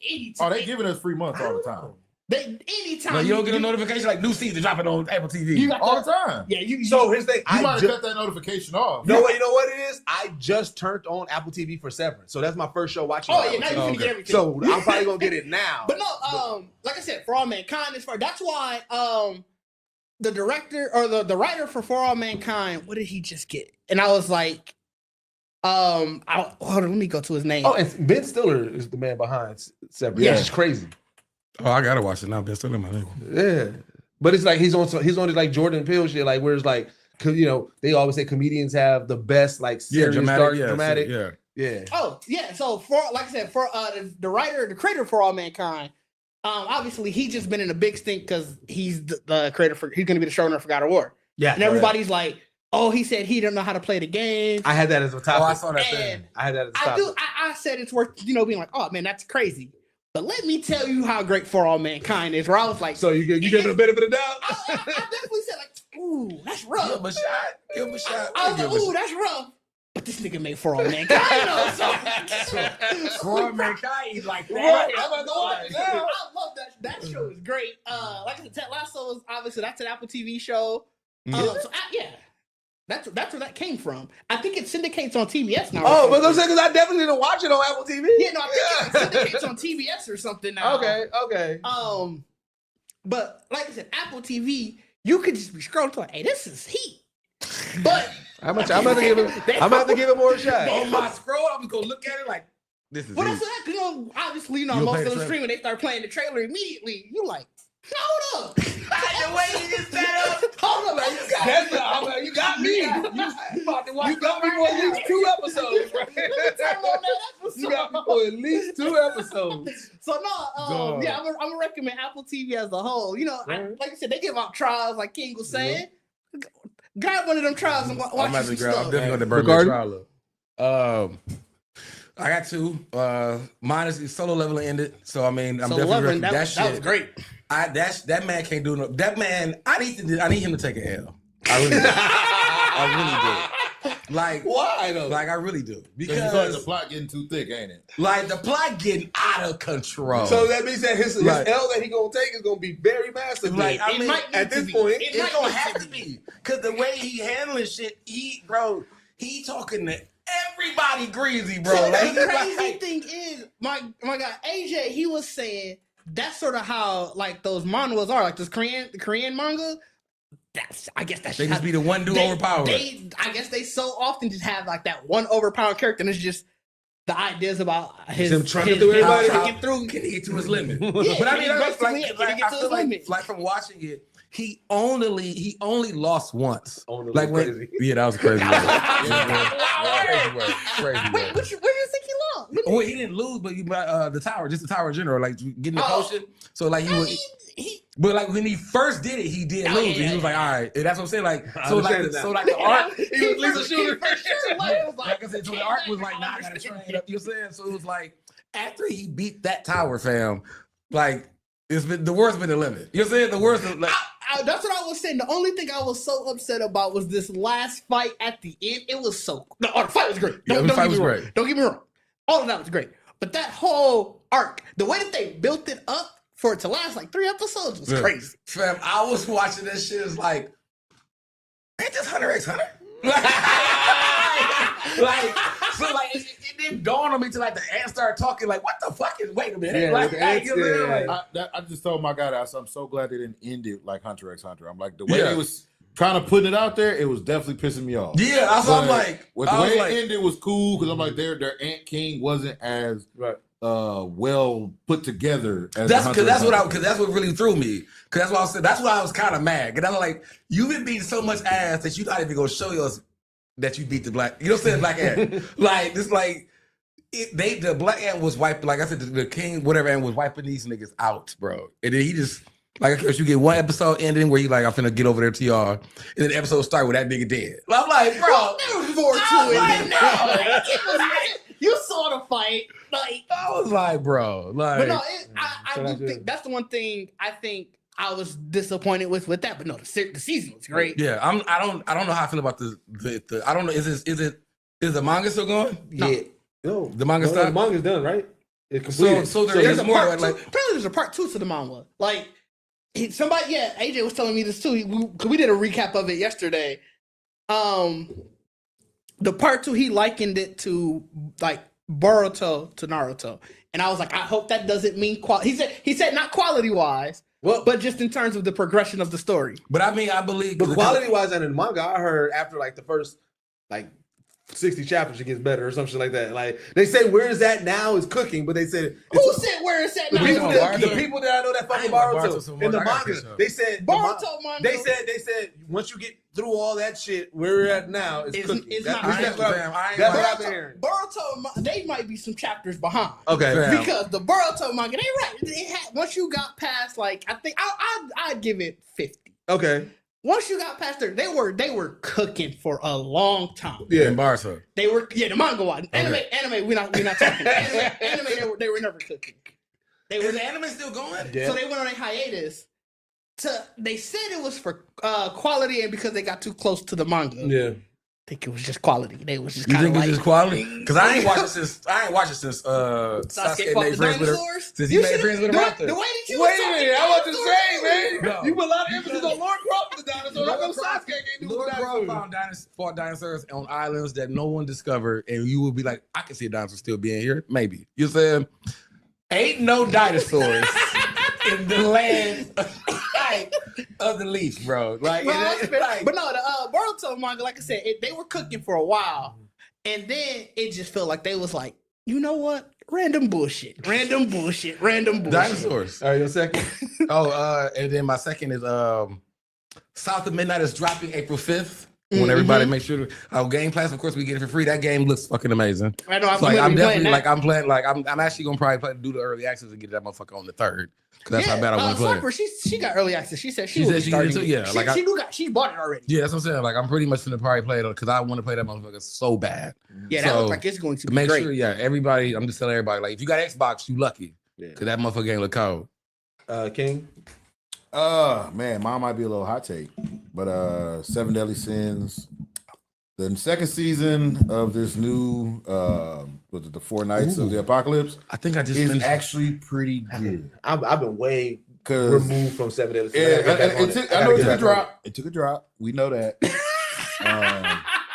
Speaker 1: Oh, they giving us free months all the time.
Speaker 3: Anytime.
Speaker 6: No, you don't get a notification like new season dropping on Apple TV.
Speaker 3: You got
Speaker 1: All the time.
Speaker 3: Yeah,
Speaker 2: So here's the thing.
Speaker 1: You might have cut that notification off.
Speaker 2: You know what it is? I just turned on Apple TV for Severance, so that's my first show watching.
Speaker 3: Oh yeah, now you're gonna get everything.
Speaker 2: So I'm probably gonna get it now.
Speaker 3: But no, like I said, For All Mankind is far. That's why the director or the writer for All Mankind, what did he just get? And I was like, hold on, let me go to his name.
Speaker 2: Oh, and Ben Stiller is the man behind Severance.
Speaker 3: Yeah.
Speaker 2: Yeah, it's crazy.
Speaker 6: Oh, I gotta watch it now. Best in my name.
Speaker 2: Yeah, but it's like he's on this like Jordan Peele shit, like where it's like, they always say comedians have the best like serious, dark, dramatic. Yeah.
Speaker 3: Oh yeah, so like I said, for the creator for All Mankind, obviously he's just been in a big stink because he's the creator he's gonna be the showrunner for God of War.
Speaker 2: Yeah,
Speaker 3: and everybody's like, oh, he said he didn't know how to play the game.
Speaker 2: I had that as a topic.
Speaker 6: Oh, I saw that thing.
Speaker 2: I had that as a topic.
Speaker 3: I said it's worth being like, oh man, that's crazy. But let me tell you how great For All Mankind is. Where I was like,
Speaker 2: so you give it a benefit of the doubt.
Speaker 3: I definitely said like, ooh, that's rough.
Speaker 6: Give him a shot. Give him a shot.
Speaker 3: I was like, ooh, that's rough. But this nigga made For All Mankind.
Speaker 6: For All Mankind, he's like that.
Speaker 3: Right. I love that. That show is great. Like I said, Ted Lasso is obviously that's an Apple TV show. That's where that came from. I think it syndicates on TBS now.
Speaker 2: Oh, but I'm saying because I definitely didn't watch it on Apple TV.
Speaker 3: Yeah, no, I think it syndicates on TBS or something now.
Speaker 2: Okay.
Speaker 3: But like I said, Apple TV, you could just be scrolling to like, hey, this is heat. But
Speaker 2: I'm about to give it more a shot.
Speaker 6: On my scroll, I'm gonna go look at it like this is.
Speaker 3: Well, that's that. Obviously,
Speaker 6: You'll
Speaker 3: most
Speaker 6: play
Speaker 3: of
Speaker 6: the
Speaker 3: the stream when they start playing the trailer immediately, you like, hold up.
Speaker 6: the way you just set up.
Speaker 3: Hold up, man.
Speaker 2: You got me. You about to watch. You got me for at least 2 episodes.
Speaker 3: Let me turn on that episode.
Speaker 2: You got me for at least 2 episodes.
Speaker 3: So no, yeah, I'm gonna recommend Apple TV as a whole. Like I said, they give out trials, like King was saying. Grab one of them trials and watch some stuff.
Speaker 6: I'm definitely gonna burn that trial up. I got 2. Mine is solo leveling ended, so I mean, I'm definitely that shit.
Speaker 3: That was great.
Speaker 6: That man can't do no. That man, I need him to take an L. I really do. I really do. Like
Speaker 2: why though?
Speaker 6: Like I really do
Speaker 1: Because the plot getting too thick, ain't it?
Speaker 6: Like the plot getting out of control.
Speaker 2: So that means that his L that he gonna take is gonna be very massive.
Speaker 6: Like I mean,
Speaker 2: at this point,
Speaker 6: it's gonna have to be because the way he handling shit, he talking to everybody greasy, bro.
Speaker 3: So
Speaker 6: like,
Speaker 3: the crazy thing is, my guy AJ, he was saying that's sort of how like those mangas are, like this Korean manga. I guess that's
Speaker 6: they just be the one dude overpowered.
Speaker 3: I guess they so often just have like that one overpowered character, and it's just the ideas about him
Speaker 6: trying to do everybody
Speaker 3: get through.
Speaker 6: Can he get to his limit?
Speaker 3: Yeah,
Speaker 6: but I mean,
Speaker 3: I feel
Speaker 6: like from watching it, he only lost once.
Speaker 2: Like
Speaker 6: when, yeah, that was crazy. Crazy.
Speaker 3: Wait, where do you think he lost?
Speaker 6: Oh, he didn't lose, but the tower in general, like getting the potion. So like but like when he first did it, he did lose. And he was like, all right, and that's what I'm saying. Like so like the art, he was Lisa Shooter. Like I said, so the art was like, nah, I gotta train up. You know what I'm saying? So it was like after he beat that tower, fam, like it's been the worst been the limit. You know what I'm saying? The worst. Like,
Speaker 3: that's what I was saying. The only thing I was so upset about was this last fight at the end. It was the fight was great.
Speaker 6: The fight was great.
Speaker 3: Don't get me wrong. All of that was great. But that whole arc, the way that they built it up for it to last like 3 episodes was crazy.
Speaker 6: Fam, I was watching that shit. It's like, ain't this Hunter x Hunter? It didn't dawn on me till like the ants started talking. Like, what the fuck is? Wait a minute.
Speaker 2: Yeah,
Speaker 6: like,
Speaker 2: the ants,
Speaker 6: you know, like,
Speaker 1: I just told my guy that I'm so glad they didn't end it like Hunter x Hunter. I'm like, the way they was kind of putting it out there, it was definitely pissing me off.
Speaker 6: yeah, that's what I'm like.
Speaker 1: With the way it ended was cool because I'm like, their Ant King wasn't as well put together as
Speaker 6: that's what really threw me. Because that's what I said. That's why I was kind of mad. Because I was like, you've been beating so much ass that you're not even gonna show us that you beat the black. You know what I'm saying? Black ant. Like this, like the black ant was wiping. Like I said, the king, whatever ant was wiping these niggas out, bro. And then he just like, you get one episode ending where you like, I'm finna get over there to y'all, and then the episode start with that nigga dead. I'm like, bro,
Speaker 3: There was more to it. No, you saw the fight. Like
Speaker 6: I was like, bro, like,
Speaker 3: but no, I do think that's the one thing I think I was disappointed with that. But no, the season was great.
Speaker 6: yeah, I don't know how I feel about the I don't know. Is the manga still going?
Speaker 3: No.
Speaker 2: Yeah. No,
Speaker 6: The manga's done?
Speaker 2: The manga's done, right? It's completed.
Speaker 6: So
Speaker 3: There's
Speaker 6: there's
Speaker 3: a
Speaker 6: more.
Speaker 3: part two.
Speaker 6: Like,
Speaker 3: Apparently, there's a part 2 to the manga. Like somebody, AJ was telling me this too. We did a recap of it yesterday. The part 2, he likened it to like Boruto to Naruto, and I was like, I hope that doesn't mean quality. He said not quality wise, but just in terms of the progression of the story.
Speaker 6: but I mean, I believe.
Speaker 2: But quality wise, and in the manga, I heard after like the first like 60 chapters, it gets better or something like that. Like they say, where is that now is cooking, but they said
Speaker 3: Who said where is that
Speaker 2: the
Speaker 3: now?
Speaker 2: people that I know that fucking Boruto
Speaker 6: so
Speaker 2: in the
Speaker 6: much. I got
Speaker 2: manga,
Speaker 6: this
Speaker 2: they said
Speaker 3: Boruto manga.
Speaker 2: They said once you get through all that shit, where we're at now is cooking.
Speaker 3: It's
Speaker 2: That's
Speaker 3: not.
Speaker 2: what I've been hearing.
Speaker 3: Boruto, they might be some chapters behind.
Speaker 2: Okay,
Speaker 6: Fair.
Speaker 3: Because the Boruto manga, they right. It had, once you got past, like I think I'd give it 50.
Speaker 2: okay,
Speaker 3: Once you got past there, they were cooking for a long time.
Speaker 6: in Barca.
Speaker 3: They were the manga one. Anime, we're not talking. anime they were never cooking.
Speaker 6: Is the anime still going?
Speaker 2: Yeah.
Speaker 3: So they went on a hiatus. They said it was for quality and because they got too close to the manga.
Speaker 2: yeah.
Speaker 3: I think it was just quality. They was just
Speaker 6: You
Speaker 3: kind
Speaker 6: think
Speaker 3: of
Speaker 6: it's
Speaker 3: like
Speaker 6: just quality? Because I ain't watched it since Sasuke
Speaker 3: fought
Speaker 6: made
Speaker 3: the
Speaker 6: friends with her.
Speaker 3: dinosaurs.
Speaker 6: Since he made friends with her after.
Speaker 3: The way that you
Speaker 2: Wait
Speaker 3: was
Speaker 2: a
Speaker 3: talking
Speaker 2: minute, I want to
Speaker 3: dinosaurs,
Speaker 2: say, man,
Speaker 6: No.
Speaker 2: you put a lot of emphasis on Lord Crawford the dinosaur. How come Sasuke can't do
Speaker 6: Lord
Speaker 2: the
Speaker 6: Crow
Speaker 2: dinosaurs?
Speaker 6: fought dinosaurs on islands that no one discovered, and you would be like, I can see a dinosaur still being here. Maybe. You saying? Ain't no dinosaurs in the land of the leaf, bro. Like,
Speaker 3: but no, the Boruto manga, like I said, they were cooking for a while, and then it just felt like they was like, you know what? Random bullshit.
Speaker 6: dinosaurs.
Speaker 2: All right, your second.
Speaker 6: And then my second is South of Midnight is dropping April 5th. Want everybody to make sure our Game Pass, of course, we get it for free. That game looks fucking amazing.
Speaker 3: I know.
Speaker 6: I'm definitely like I'm playing. Like I'm actually gonna probably do the early access and get that motherfucker on the 3rd. Because that's how bad I want to play.
Speaker 3: Flopper, she got early access. She said
Speaker 6: She said she did too. Yeah,
Speaker 3: she bought it already.
Speaker 6: Yeah, that's what I'm saying. Like I'm pretty much gonna probably play it because I want to play that motherfucker so bad.
Speaker 3: Yeah, that
Speaker 6: So,
Speaker 3: looks like it's going to be
Speaker 6: Make
Speaker 3: great.
Speaker 6: sure, everybody. I'm just telling everybody, like if you got Xbox, you lucky.
Speaker 2: Yeah.
Speaker 6: Because that motherfucker ain't look cold.
Speaker 2: King.
Speaker 1: Man, mine might be a little hot take, but 7 Deadly Sins, the second season of this new the 4 Nights of the Apocalypse,
Speaker 6: I think I just
Speaker 1: is
Speaker 6: finished.
Speaker 1: actually pretty good.
Speaker 2: I've been way
Speaker 1: Because
Speaker 2: removed from 7 Deadly Sins.
Speaker 1: I know it took a drop. It took a drop. We know that.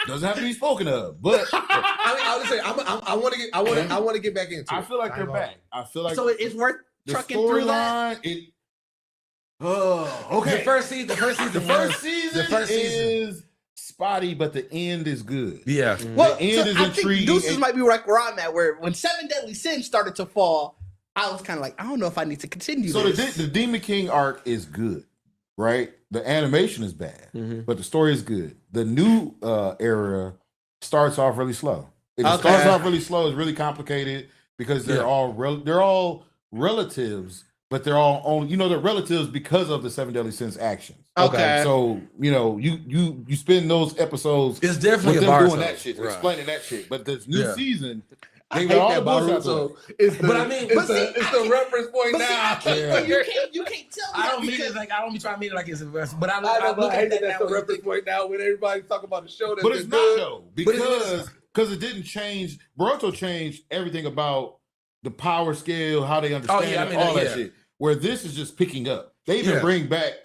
Speaker 1: Doesn't have to be spoken of, but
Speaker 2: I would say I want to get back into it.
Speaker 1: I feel like they're back. I feel like
Speaker 3: So it's worth
Speaker 1: the
Speaker 3: trucking through that.
Speaker 1: storyline. Okay.
Speaker 6: The first season
Speaker 1: is spotty, but the end is good.
Speaker 6: Yeah.
Speaker 3: Well,
Speaker 1: The end is
Speaker 3: I think
Speaker 1: intriguing.
Speaker 3: Deuces might be like where I'm at, where when 7 Deadly Sins started to fall, I was kind of like, I don't know if I need to continue
Speaker 1: So
Speaker 3: this.
Speaker 1: the Demon King arc is good, right? The animation is bad, but the story is good. The new era starts off really slow. It
Speaker 3: Okay.
Speaker 1: starts off really slow. It's really complicated because they're all relatives, but they're all on. They're relatives because of the 7 Deadly Sins actions.
Speaker 3: Okay.
Speaker 1: So you spend those episodes.
Speaker 6: It's definitely
Speaker 1: with
Speaker 6: a
Speaker 1: them
Speaker 6: bar
Speaker 1: doing that shit,
Speaker 6: Right.
Speaker 1: explaining that shit. But this new
Speaker 6: Yeah.
Speaker 1: season,
Speaker 2: I
Speaker 1: they
Speaker 2: hate
Speaker 1: got all
Speaker 2: that
Speaker 1: the bullshit out the way.
Speaker 2: Boruto. It's the,
Speaker 6: But I mean,
Speaker 2: it's the reference point
Speaker 3: But see,
Speaker 2: now.
Speaker 3: you can't tell me
Speaker 6: I don't
Speaker 3: that
Speaker 6: mean
Speaker 3: because
Speaker 6: it like I don't be trying to mean it like it's a verse, but I
Speaker 2: I
Speaker 6: look
Speaker 2: hate
Speaker 6: at that
Speaker 2: that's
Speaker 6: now.
Speaker 2: the reference point now when everybody's talking about the show that's
Speaker 1: But it's
Speaker 2: been
Speaker 1: not
Speaker 2: good.
Speaker 1: though,
Speaker 6: But it
Speaker 1: because because it didn't change. Boruto changed everything about the power scale, how they understand it, all that shit. Where this is just picking up. They even bring back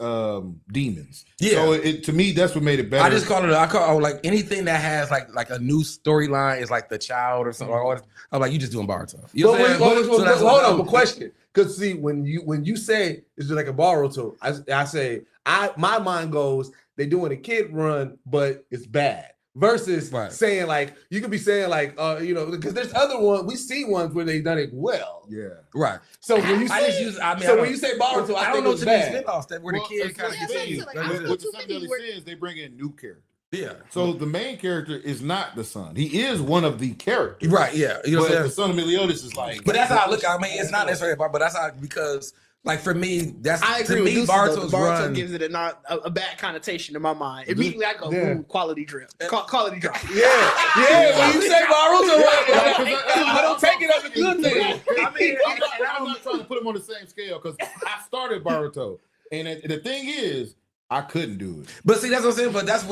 Speaker 1: demons. Yeah. So it to me, that's what made it better.
Speaker 6: I just call it. I call like anything that has like a new storyline is like the child or something. I'm like, you just doing Boruto. You know
Speaker 2: hold on, a question. Because see, when you say it's just like a Boruto, I say my mind goes, they doing a kid run, but it's bad. Versus saying like, you could be saying like, because there's other ones, we see ones where they've done it well.
Speaker 1: Yeah.
Speaker 6: Right.
Speaker 2: So when you say, when you say Boruto, I don't know too many spin-offs
Speaker 6: that where the kid kind of gets
Speaker 1: in. With the Seven Deadly Sins, they bring in new characters. Yeah. So the main character is not the son. He is one of the characters.
Speaker 6: Right, yeah. You know what I'm saying?
Speaker 1: The son of Meliodas is like.
Speaker 6: But that's how I look at it. I mean, it's not necessarily about, but that's how, because like for me, that's
Speaker 3: I agree
Speaker 6: to
Speaker 3: with
Speaker 6: me,
Speaker 3: Boruto
Speaker 6: run
Speaker 3: gives it a bad connotation in my mind. Immediately I go, ooh, quality drip. Quality drop.
Speaker 2: Yeah. When you say Boruto, I don't take it as a good thing.
Speaker 1: I mean, I'm not trying to put him on the same scale because I started Boruto. And the thing is, I couldn't do it.
Speaker 6: But see, that's what I'm saying. But that's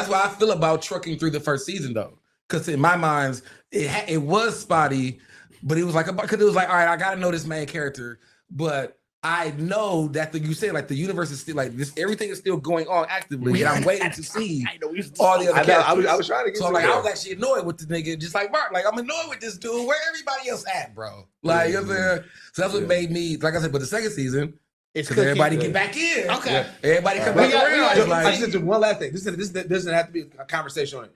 Speaker 6: why I feel about trucking through the first season though. Because in my mind, it was spotty, but it was like, because it was like, all right, I got to know this main character, but I know that you say like the universe is still like this. Everything is still going on actively, and I'm waiting to see all the other characters.
Speaker 2: I was trying to get.
Speaker 6: So like, I was actually annoyed with the nigga, just like Mark. Like I'm annoyed with this dude. Where everybody else at, bro? Like, you know what I'm saying? So that's what made me, like I said. But the second season, it's because everybody get back in. Okay, everybody come back around.
Speaker 2: I just one last thing. This doesn't have to be a conversation on it.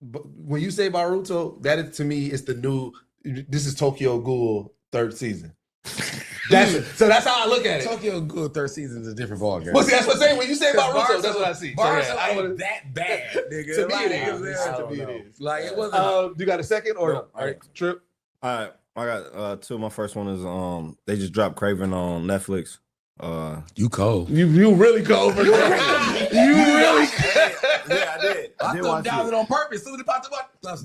Speaker 2: But when you say Boruto, that is to me is the new. This is Tokyo Ghoul third season. So that's how I look at it.
Speaker 6: Tokyo Ghoul third season is a different ballgame.
Speaker 2: Well, see, that's what I'm saying. When you say Boruto, that's what I see.
Speaker 6: Boruto ain't that bad, nigga.
Speaker 2: To me, it is.
Speaker 6: Like it wasn't.
Speaker 2: You got a second or no? All right, Trip.
Speaker 5: All right, I got two. My first one is they just dropped Craven on Netflix.
Speaker 6: You cold.
Speaker 2: You really cold for that. You really.
Speaker 5: Yeah, I did.
Speaker 6: I thought down it on purpose. Soon as it popped up,
Speaker 2: that's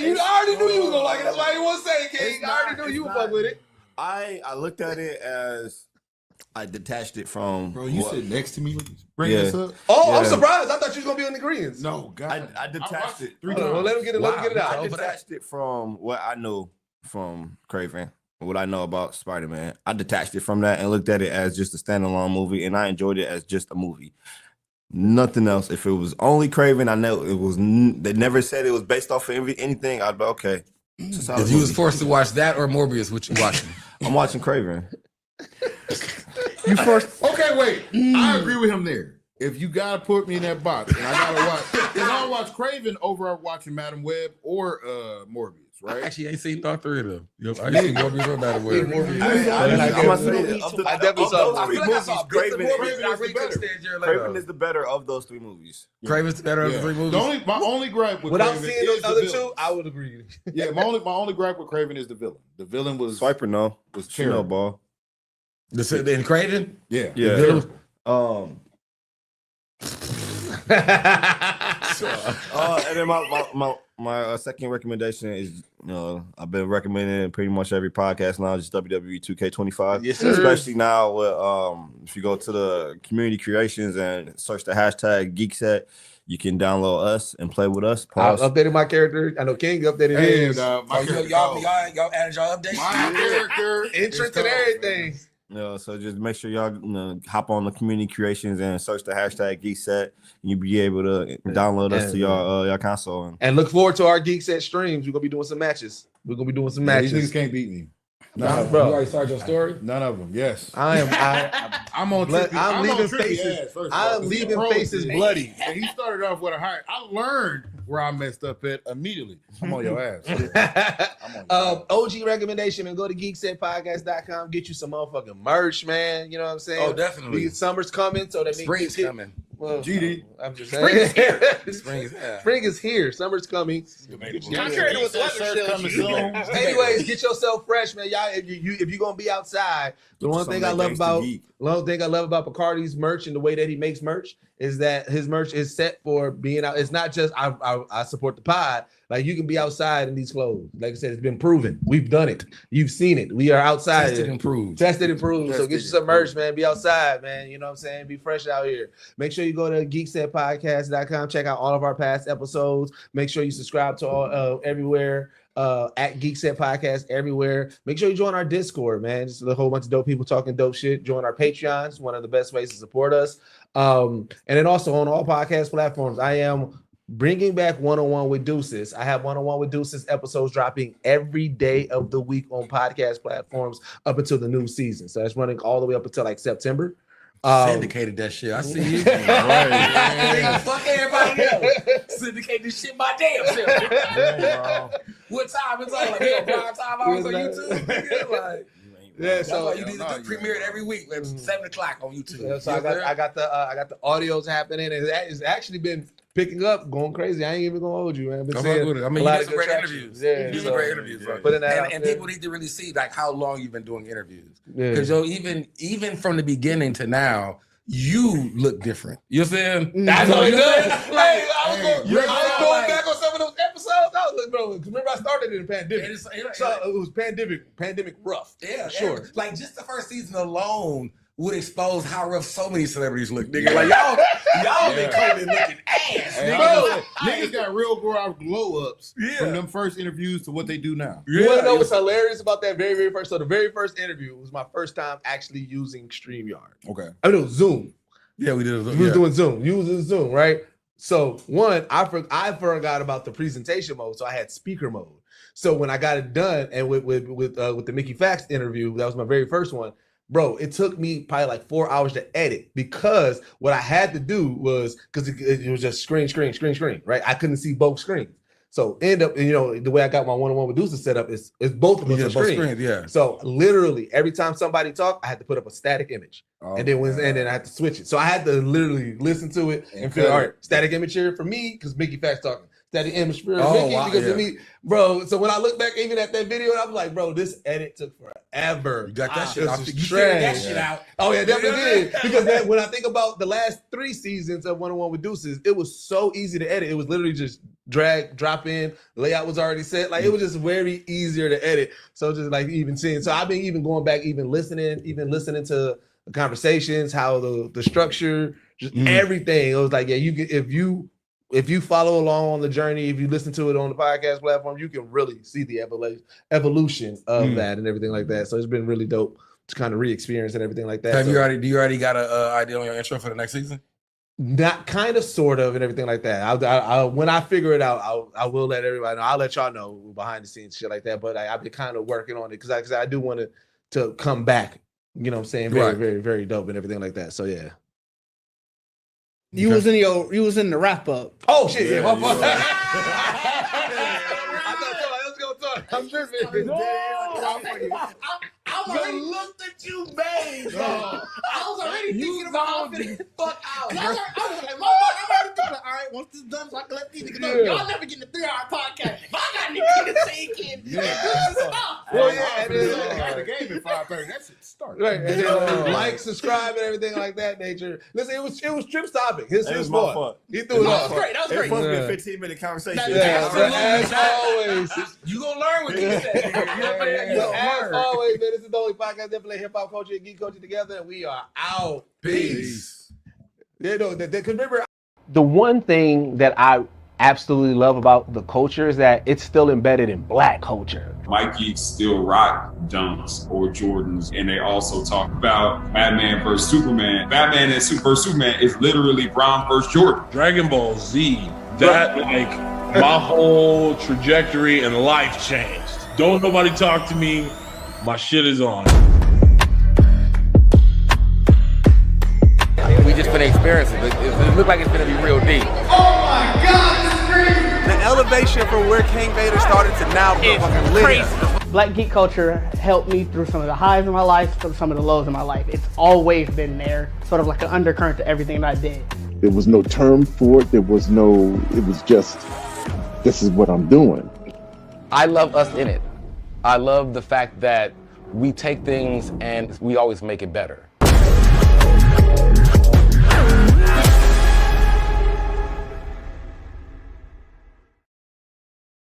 Speaker 2: you already knew you was gonna like it. That's why you want to say it, King. I already knew you would fuck with it.
Speaker 5: I looked at it as I detached it from.
Speaker 1: Bro, you sit next to me, bringing this up.
Speaker 2: Oh, yeah. I'm surprised. I thought you was gonna be in the greens.
Speaker 1: No, God,
Speaker 5: I detached it.
Speaker 2: Well, let him get it. Let him get it out.
Speaker 5: I detached it from what I know from Craven. What I know about Spider-Man. I detached it from that and looked at it as just a standalone movie, and I enjoyed it as just a movie. Nothing else. If it was only Craven, I know it was. They never said it was based off of anything. I'd be okay.
Speaker 6: If you was forced to watch that or Morbius, what you watching?
Speaker 5: I'm watching Craven.
Speaker 1: You first. Okay, wait. I agree with him there. If you gotta put me in that box, and I gotta watch, because I'll watch Craven over watching Madam Web or Morbius. Right?
Speaker 6: I actually ain't seen all three of them. I ain't seen Morbius or Madam Web.
Speaker 5: I'm gonna say I definitely saw those three movies. Craven is the better of those three movies.
Speaker 6: Craven's the better of the three movies.
Speaker 1: My only gripe with
Speaker 2: without
Speaker 1: Craven
Speaker 2: seeing those other two, I would agree.
Speaker 1: Yeah, my only gripe with Craven is the villain. The villain was
Speaker 5: Swiper. No, was Snowball.
Speaker 6: In Craven?
Speaker 1: Yeah.
Speaker 5: And then my second recommendation is, I've been recommending pretty much every podcast now, just WWE 2K25.
Speaker 2: Yes, sir.
Speaker 5: Especially now with if you go to the community creations and search the hashtag Geekset, you can download us and play with us.
Speaker 2: I updated my character. I know King updated his.
Speaker 6: Y'all added y'all updates.
Speaker 1: My character
Speaker 2: entrance and everything.
Speaker 5: So just make sure y'all hop on the community creations and search the hashtag Geekset, and you'll be able to download us to your console.
Speaker 2: And look forward to our Geekset streams. We're gonna be doing some matches.
Speaker 1: These niggas can't beat me.
Speaker 2: Nah, bro.
Speaker 6: You already started your story?
Speaker 1: None of them. Yes.
Speaker 2: I'm leaving
Speaker 1: faces.
Speaker 2: I'm leaving faces bloody.
Speaker 1: And he started off with a high. I learned where I messed up at immediately. I'm on your ass.
Speaker 2: OG recommendation, and go to geeksetpodcast.com. Get you some motherfucking merch, man. You know what I'm saying?
Speaker 6: Oh, definitely.
Speaker 2: Summer's coming, so that means
Speaker 6: spring's coming.
Speaker 2: Well,
Speaker 1: GD.
Speaker 2: I'm just saying.
Speaker 6: Spring
Speaker 2: is here. Summer's coming.
Speaker 3: Contrary to what the weather
Speaker 1: coming soon.
Speaker 2: Anyways, get yourself fresh, man. Y'all, if you're gonna be outside, the one thing I love about One thing I love about Bacardi's merch and the way that he makes merch is that his merch is set for being out. It's not just I support the pod. Like you can be outside in these clothes. Like I said, it's been proven. We've done it. You've seen it. We are outside.
Speaker 6: Tested and proved.
Speaker 2: So get you some merch, man. Be outside, man. You know what I'm saying? Be fresh out here. Make sure you go to geeksetpodcast.com. Check out all of our past episodes. Make sure you subscribe to all everywhere. At Geekset Podcast everywhere. Make sure you join our Discord, man. Just a whole bunch of dope people talking dope shit. Join our Patreon. It's one of the best ways to support us. And then also on all podcast platforms, I am bringing back One-on-One with Deuces. I have One-on-One with Deuces episodes dropping every day of the week on podcast platforms up until the new season. So that's running all the way up until like September.
Speaker 6: Syndicated that shit. I see you. Right. Fuck everybody else. Syndicate this shit by damn self. What time it's on? Like, prime time hours on YouTube. Like, yeah, so you need to premiere it every week at 7 o'clock on YouTube.
Speaker 2: Yeah, so I got the audios happening, and it's actually been picking up, going crazy. I ain't even gonna hold you, man.
Speaker 6: I mean, you did some great interviews. Yeah, you did some great interviews, bro. And people need to really see like how long you've been doing interviews. Because even from the beginning to now, you look different. You know what I'm saying?
Speaker 2: That's what you said. Hey, I was going back on some of those episodes. Bro, remember I started in the pandemic. So it was pandemic rough.
Speaker 6: Yeah, sure. Like just the first season alone would expose how rough so many celebrities look, nigga. Like y'all been COVID looking ass, nigga.
Speaker 1: Niggas got real glow ups from them first interviews to what they do now.
Speaker 2: You want to know what's hilarious about that very first? So the very first interview was my first time actually using StreamYard.
Speaker 1: Okay.
Speaker 2: I mean, it was Zoom.
Speaker 6: Yeah, we did.
Speaker 2: We was doing Zoom. Using Zoom, right? So one, I forgot about the presentation mode, so I had speaker mode. So when I got it done, and with the Mickey Fax interview, that was my very first one. Bro, it took me probably like 4 hours to edit because what I had to do was because it was just screen, right? I couldn't see both screens. So end up, the way I got my one-on-one with Deuces set up is both of us on screen.
Speaker 6: Yeah.
Speaker 2: So literally every time somebody talked, I had to put up a static image. And then I had to switch it. So I had to literally listen to it and feel, all right, static image here for me, because Mickey Fax talking. Static image for Mickey because of me. Bro, so when I look back even at that video, I'm like, bro, this edit took forever.
Speaker 6: You got that shit out.
Speaker 2: You figured that shit out. Oh, yeah, definitely did. Because when I think about the last 3 seasons of One-on-One with Deuces, it was so easy to edit. It was literally just drag, drop in, layout was already set. Like, it was just very easier to edit. So just like even seeing. So I've been even going back, even listening to the conversations, how the structure, just everything. It was like, yeah, you get if you follow along on the journey, if you listen to it on the podcast platform, you can really see the evolution of that and everything like that. So it's been really dope to kind of re-experience and everything like that.
Speaker 6: Do you already got an idea on your intro for the next season?
Speaker 2: Not kind of, sort of, and everything like that. I when I figure it out, I will let everybody know. I'll let y'all know behind the scenes shit like that. But I've been kind of working on it because I do want to come back. You know what I'm saying? Very, very, very dope and everything like that. So yeah.
Speaker 3: You was in the wrap up.
Speaker 2: Oh shit! Yeah, my fault. Let's go talk. I'm tripping.
Speaker 4: I already looked at you, man. I was already thinking about how to fuck out. I was like, I'm already thinking, all right, once this done, so I can let these niggas know. Y'all never getting a 3-hour podcast. If I got niggas to take in,
Speaker 2: well, yeah,
Speaker 1: the game at 5:30. That's it. Start.
Speaker 2: Right, and then like, subscribe, and everything like that nature. Listen, it was Trip's topic. His fault. He threw it off.
Speaker 3: That was great.
Speaker 5: It was supposed to be a 15-minute conversation.
Speaker 2: As always,
Speaker 6: you gonna learn what Geekset.
Speaker 2: As always, man, this is the only podcast that play hip hop culture and geek culture together, and we are out.
Speaker 6: Peace.
Speaker 2: Because remember, the one thing that I absolutely love about the culture is that it's still embedded in Black culture.
Speaker 7: White geeks still rock Dunks or Jordans, and they also talk about Batman versus Superman. Batman and versus Superman is literally Brown versus Jordan.
Speaker 8: Dragon Ball Z, that like my whole trajectory and life changed. Don't nobody talk to me. My shit is on.
Speaker 9: We just been experiencing it. It look like it's gonna be real deep.
Speaker 4: Oh my God, this is crazy.
Speaker 10: The elevation from where King Vader started to now is fucking crazy.
Speaker 3: Black geek culture helped me through some of the highs of my life, through some of the lows of my life. It's always been there, sort of like an undercurrent to everything that I did.
Speaker 11: There was no term for it. It was just, this is what I'm doing.
Speaker 9: I love us in it. I love the fact that we take things and we always make it better.